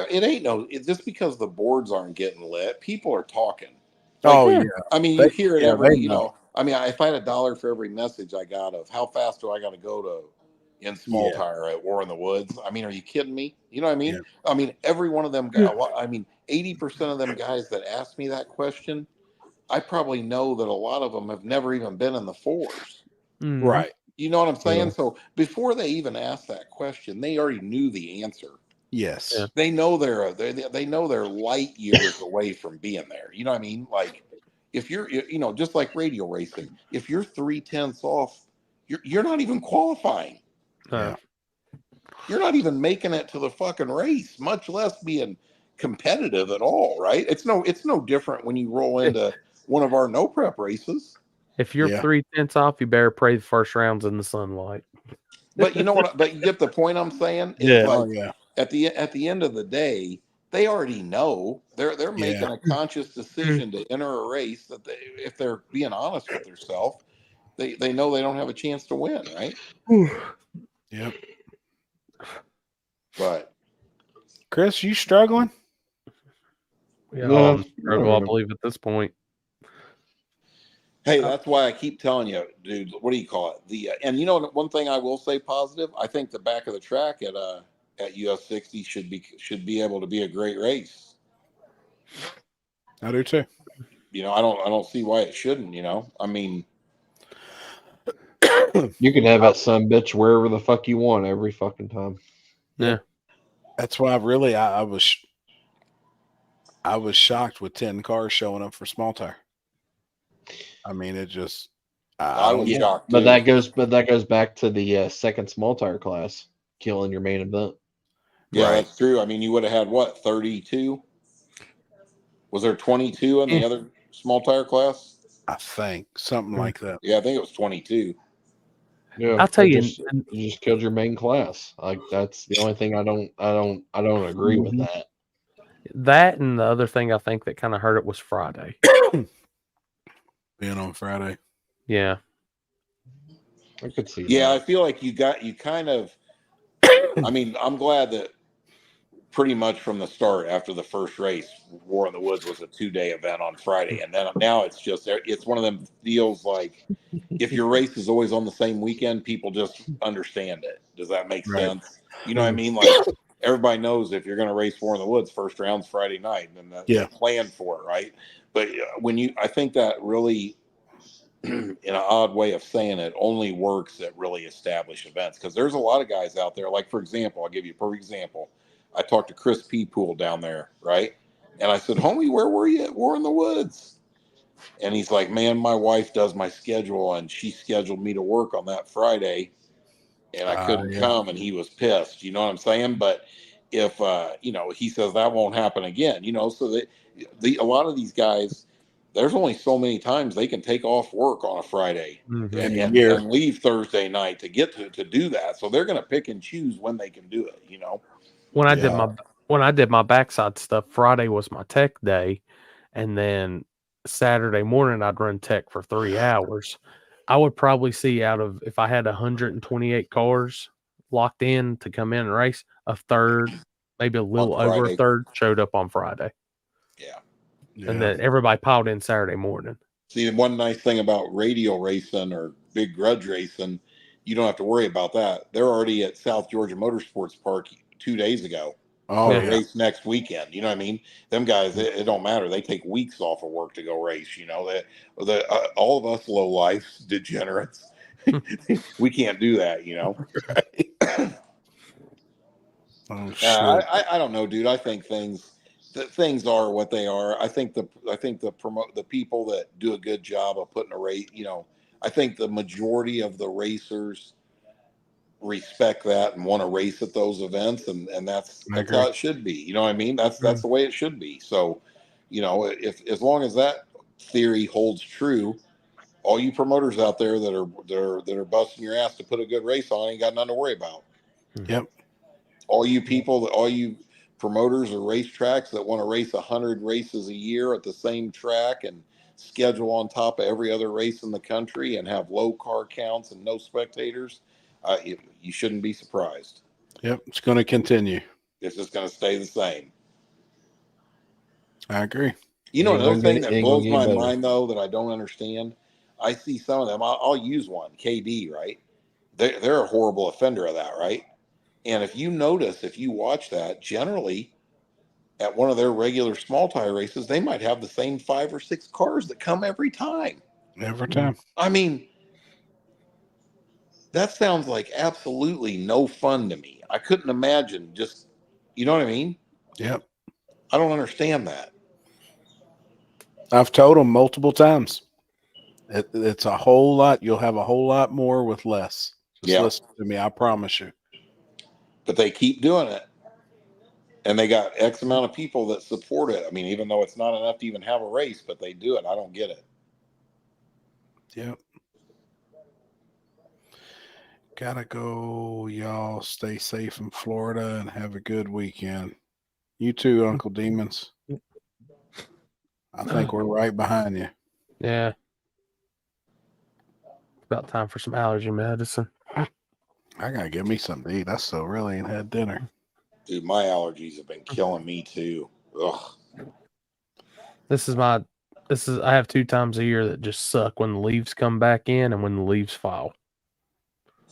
just because the boards aren't getting lit, people are talking. Like, I mean, you hear it every, I mean, if I had $1 for every message I got of how fast do I got to go to in small tire at War in the Woods. I mean, are you kidding me? You know what I mean? I mean, every one of them guys, I mean, 80% of them guys that ask me that question, I probably know that a lot of them have never even been in the fours. Right. You know what I'm saying? So before they even asked that question, they already knew the answer. Yes. They know they know they're light years away from being there. You know what I mean? Like if you're, just like radio racing, if you're 3/10 off, you're not even qualifying. You're not even making it to the fucking race, much less being competitive at all, right? It's no different when you roll into one of our no prep races. If you're 3/10 off, you better pray the first round's in the sunlight. But you know what? But you get the point I'm saying? It's At the end of the day, they already know they're making a conscious decision to enter a race that if they're being honest with themselves, they know they don't have a chance to win, right? Yep. But Chris, you struggling? I believe at this point. Hey, that's why I keep telling you, dude. What do you call it? The and you know one thing I will say positive. I think the back of the track at US 60 should be able to be a great race. I do too. You know, I don't see why it shouldn't. You know, I mean, you can have that son bitch wherever the fuck you want every fucking time. Yeah, that's why I was shocked with 10 cars showing up for small tire. I mean, it just I was shocked. But that goes back to the second small tire class killing your main event. Yeah, that's true. I mean, you would have had what 32? Was there 22 in the other small tire class? I think something like that. Yeah, I think it was 22. Yeah, I'll tell you, you just killed your main class. Like that's the only thing I don't agree with that. That and the other thing I think that kind of hurt it was Friday. Being on Friday. Yeah. I could see Yeah, I feel like you kind of I mean, I'm glad that pretty much from the start after the first race, War in the Woods was a 2-day event on Friday. And then now it's one of them deals like if your race is always on the same weekend, people just understand it. Does that make sense? You know what I mean? Like everybody knows if you're going to race War in the Woods, first round's Friday night, and they plan for it, right? But I think that really, in an odd way of saying it, only works at really established events. Because there's a lot of guys out there, like, for example, I'll give you a perfect example. I talked to Chris P. Poole down there, right? And I said, homie, where were you at War in the Woods? And he's like, man, my wife does my schedule, and she scheduled me to work on that Friday, and I couldn't come, and he was pissed. You know what I'm saying? But if, he says that won't happen again, so that a lot of these guys, there's only so many times they can take off work on a Friday and leave Thursday night to get to do that. So they're going to pick and choose when they can do it, When I did my backside stuff, Friday was my tech day, and then Saturday morning I'd run tech for 3 hours. I would probably see out of, if I had 128 cars locked in to come in and race, a third, maybe a little over a third showed up on Friday. Yeah. And then everybody piled in Saturday morning. See, the one nice thing about radial racing or big grudge racing, you don't have to worry about that. They're already at South Georgia Motorsports Park 2 days ago. Oh, yeah. Race next weekend. You know what I mean? Them guys, it don't matter. They take weeks off of work to go race. All of us low life degenerates, we can't do that. Right. Oh shit! I don't know, dude. I think things are what they are. I think the people that do a good job of putting a race. I think the majority of the racers respect that and want to race at those events, and that's how it should be. You know what I mean? That's the way it should be. So, if as long as that theory holds true, all you promoters out there that are busting your ass to put a good race on ain't got nothing to worry about. Yep. All you promoters or racetracks that want to race 100 races a year at the same track and schedule on top of every other race in the country and have low car counts and no spectators, you shouldn't be surprised. Yep, it's going to continue. It's just going to stay the same. I agree. Another thing that blows my mind, though, that I don't understand, I see some of them. I'll use one, KD, right? They're a horrible offender of that, right? And if you watch that, generally at one of their regular small tire races, they might have the same 5 or 6 cars that come every time. Every time. I mean, that sounds like absolutely no fun to me. I couldn't imagine just, you know what I mean? Yep. I don't understand that. I've told them multiple times. It's a whole lot. You'll have a whole lot more with less. Just listen to me. I promise you. But they keep doing it. And they got X amount of people that support it. I mean, even though it's not enough to even have a race, but they do it. I don't get it. Yep. Gotta go. Y'all stay safe in Florida and have a good weekend. You too, Uncle Demons. I think we're right behind you. Yeah. About time for some allergy medicine. I gotta get me something to eat. I still really ain't had dinner. Dude, my allergies have been killing me too. Ugh. This is my I have 2 times a year that just suck when the leaves come back in and when the leaves fall.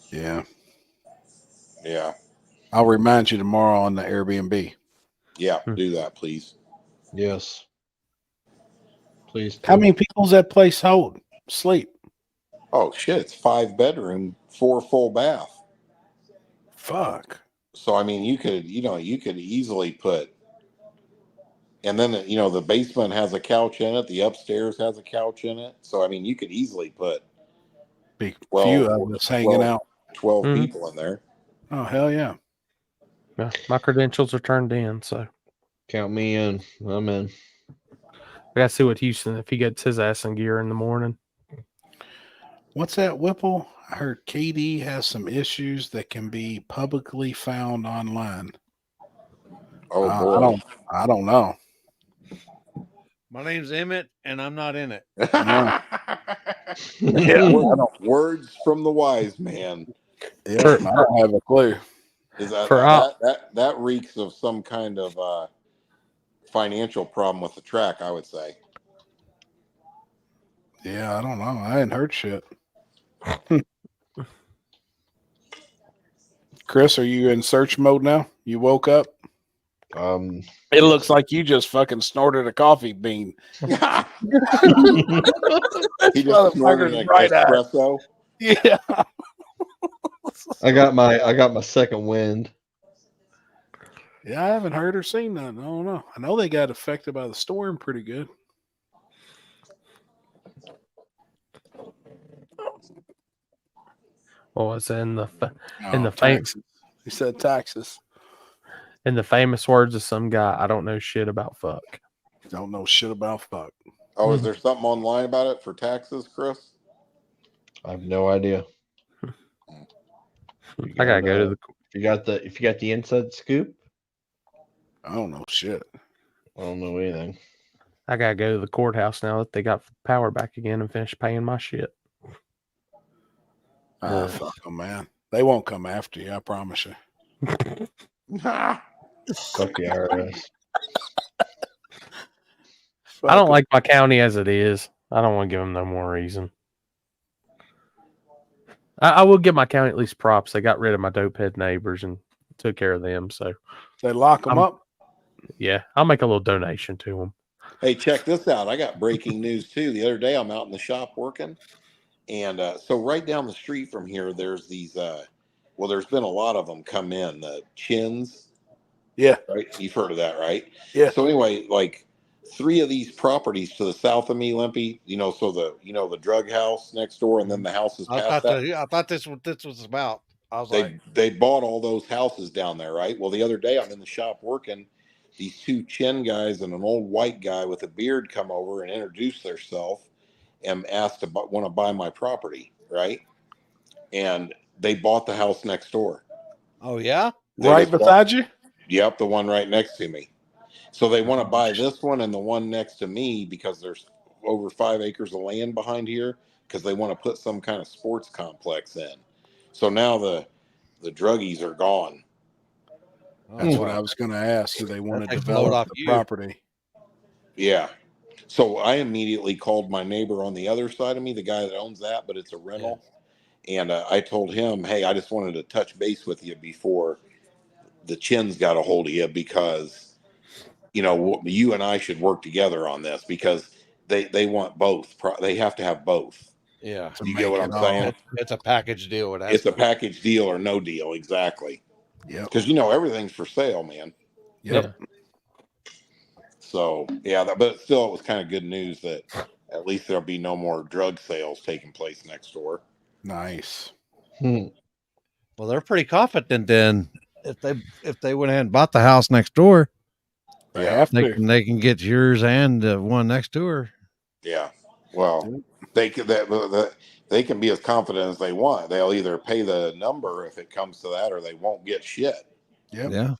Yeah. Yeah. I'll remind you tomorrow on the Airbnb. Yeah, do that, please. Yes. Please. How many people's that place hold? Sleep. Oh shit! It's 5-bedroom, 4 full bath. Fuck. So I mean, you could easily put, and then the basement has a couch in it. The upstairs has a couch in it. So I mean, you could easily put Big 12, few of us hanging out. 12 people in there. Oh hell yeah! Yeah, my credentials are turned in, so count me in. I'm in. I gotta see what Houston if he gets his ass in gear in the morning. What's that, Whipple? I heard KD has some issues that can be publicly found online. Oh boy. I don't know. My name's Emmett, and I'm not in it. No. Words from the wise man. Yeah, I don't have a clue. Is that reeks of some kind of financial problem with the track, I would say. Yeah, I don't know. I hadn't heard shit. Chris, are you in search mode now? You woke up? It looks like you just fucking snorted a coffee bean. He just snorted an espresso. Yeah. I got my second wind. Yeah, I haven't heard or seen that. I don't know. I know they got affected by the storm pretty good. What was in the taxes. He said taxes. In the famous words of some guy, I don't know shit about fuck. Don't know shit about fuck. Oh, is there something online about it for taxes, Chris? I have no idea. I gotta go to the. If you got the inside scoop. I don't know shit. I don't know anything. I gotta go to the courthouse now that they got power back again and finish paying my shit. Fuck them, man. They won't come after you, I promise you. Fuck the IRS. I don't like my county as it is. I don't want to give them no more reason. I will give my county at least props. They got rid of my dopehead neighbors and took care of them. So they lock them up. Yeah, I'll make a little donation to them. Hey, check this out. I got breaking news too. The other day, I'm out in the shop working, and so right down the street from here, there's these. There's been a lot of them come in. The chins. Yeah. Right. You've heard of that, right? Yeah. So anyway, like 3 of these properties to the south of me, Limpy, so the drug house next door, and then the houses past that. I thought this was about. I was they bought all those houses down there, right? Well, the other day I'm in the shop working. These 2 chin guys and an old white guy with a beard come over and introduce themselves and asked to want to buy my property, right? And they bought the house next door. Oh yeah, right beside you. Yep, the one right next to me. So they want to buy this one and the one next to me because there's over 5 acres of land behind here because they want to put some kind of sports complex in. So now the druggies are gone. That's what I was going to ask. Do they want to develop the property? Yeah. So I immediately called my neighbor on the other side of me, the guy that owns that, but it's a rental. Yeah. And I told him, hey, I just wanted to touch base with you before the chins got a hold of you because, you and I should work together on this because they want both. They have to have both. Yeah. You get what I'm saying? It's a package deal. It's a package deal or no deal. Exactly. Yeah. Because, everything's for sale, man. Yep. So, yeah, but still, it was kind of good news that at least there'll be no more drug sales taking place next door. Nice. Well, they're pretty confident then. If they went ahead and bought the house next door, they can get yours and the one next to her. Yeah. Well, they can be as confident as they want. They'll either pay the number if it comes to that, or they won't get shit. Yep. Yeah.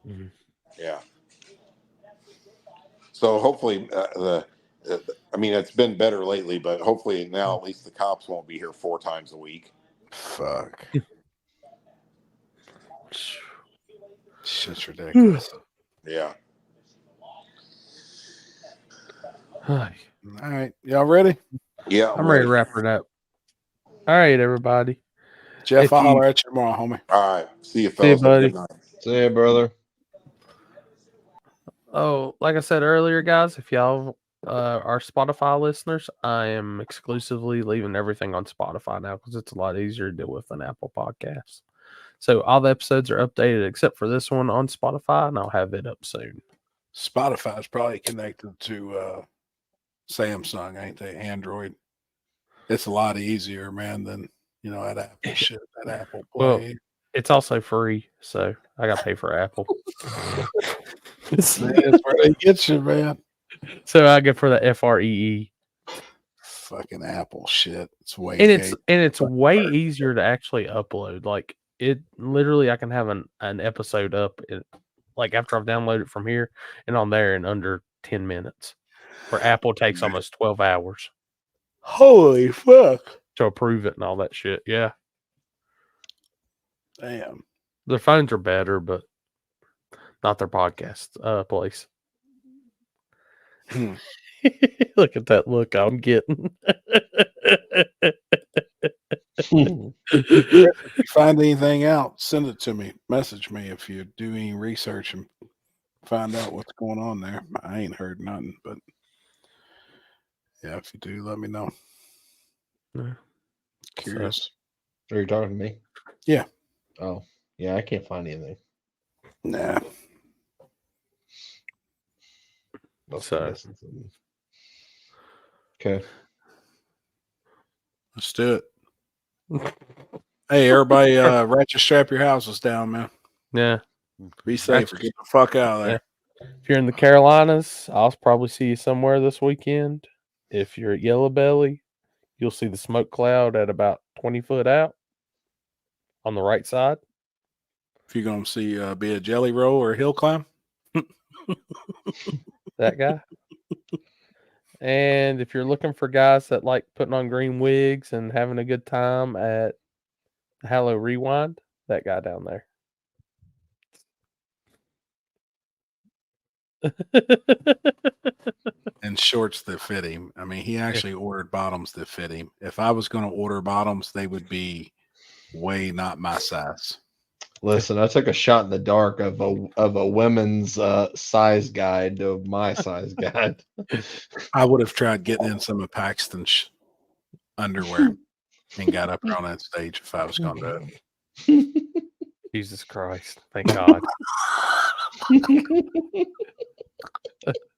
Mm-hmm. Yeah. So hopefully it's been better lately, but hopefully now at least the cops won't be here 4 times a week. Fuck. Shit's ridiculous. Yeah. All right. Y'all ready? Yeah. I'm ready to wrap it up. All right, everybody. Jeff, I'll holler at you tomorrow, homie. All right. See you, See you, fellas. Have a buddy. good night. See you, brother. Oh, like I said earlier, guys, if y'all are Spotify listeners, I am exclusively leaving everything on Spotify now because it's a lot easier to deal with than Apple Podcasts. So all the episodes are updated except for this one on Spotify, and I'll have it up soon. Spotify is probably connected to Samsung, ain't they? Android. It's a lot easier, man, than that Apple shit. That Apple Play. Well, it's also free, so I got to pay for Apple. That's where they get you, man. So I get for the FREE. Fucking Apple shit. It's way it's way easier to actually upload. Like it literally, I can have an episode up like after I've downloaded it from here and on there in under 10 minutes. Where Apple takes almost 12 hours. Holy fuck. To approve it and all that shit. Yeah. Damn. Their phones are better, but not their podcast place. Look at that look I'm getting. If you find anything out, send it to me. Message me if you do any research and find out what's going on there. I ain't heard nothing, but yeah, if you do, let me know. Yeah. Curious. Are you talking to me? Yeah. Oh, yeah, I can't find anything. Nah. Okay. Let's do it. Hey, everybody, ratchet strap your houses down, man. Yeah. Be safe or get the fuck out of there. Yeah. If you're in the Carolinas, I'll probably see you somewhere this weekend. If you're at Yellow Belly, you'll see the smoke cloud at about 20 foot out on the right side. If you're going to see be a jelly roll or a hill climb. That guy. And if you're looking for guys that like putting on green wigs and having a good time at Hallow Rewind, that guy down there. And shorts that fit him. I mean, he actually ordered bottoms that fit him. If I was going to order bottoms, they would be way not my size. Listen, I took a shot in the dark of a women's size guide to my size guide. I would have tried getting in some of Paxton's underwear and got up there on that stage if I was going to do it. Jesus Christ. Thank God.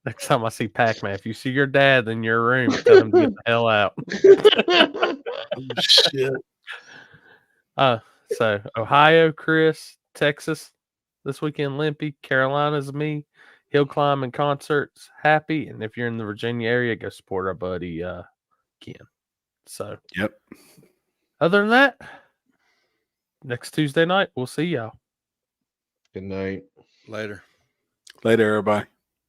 Next time I see Pac-Man, if you see your dad in your room, tell him to get the hell out. Shit. So Ohio, Chris, Texas, this weekend, Limpy, Carolina's me, hill climbing concerts, Happy, and if you're in the Virginia area, go support our buddy Ken. So, yep. Other than that, next Tuesday night, we'll see y'all. Good night. Later. Later, everybody.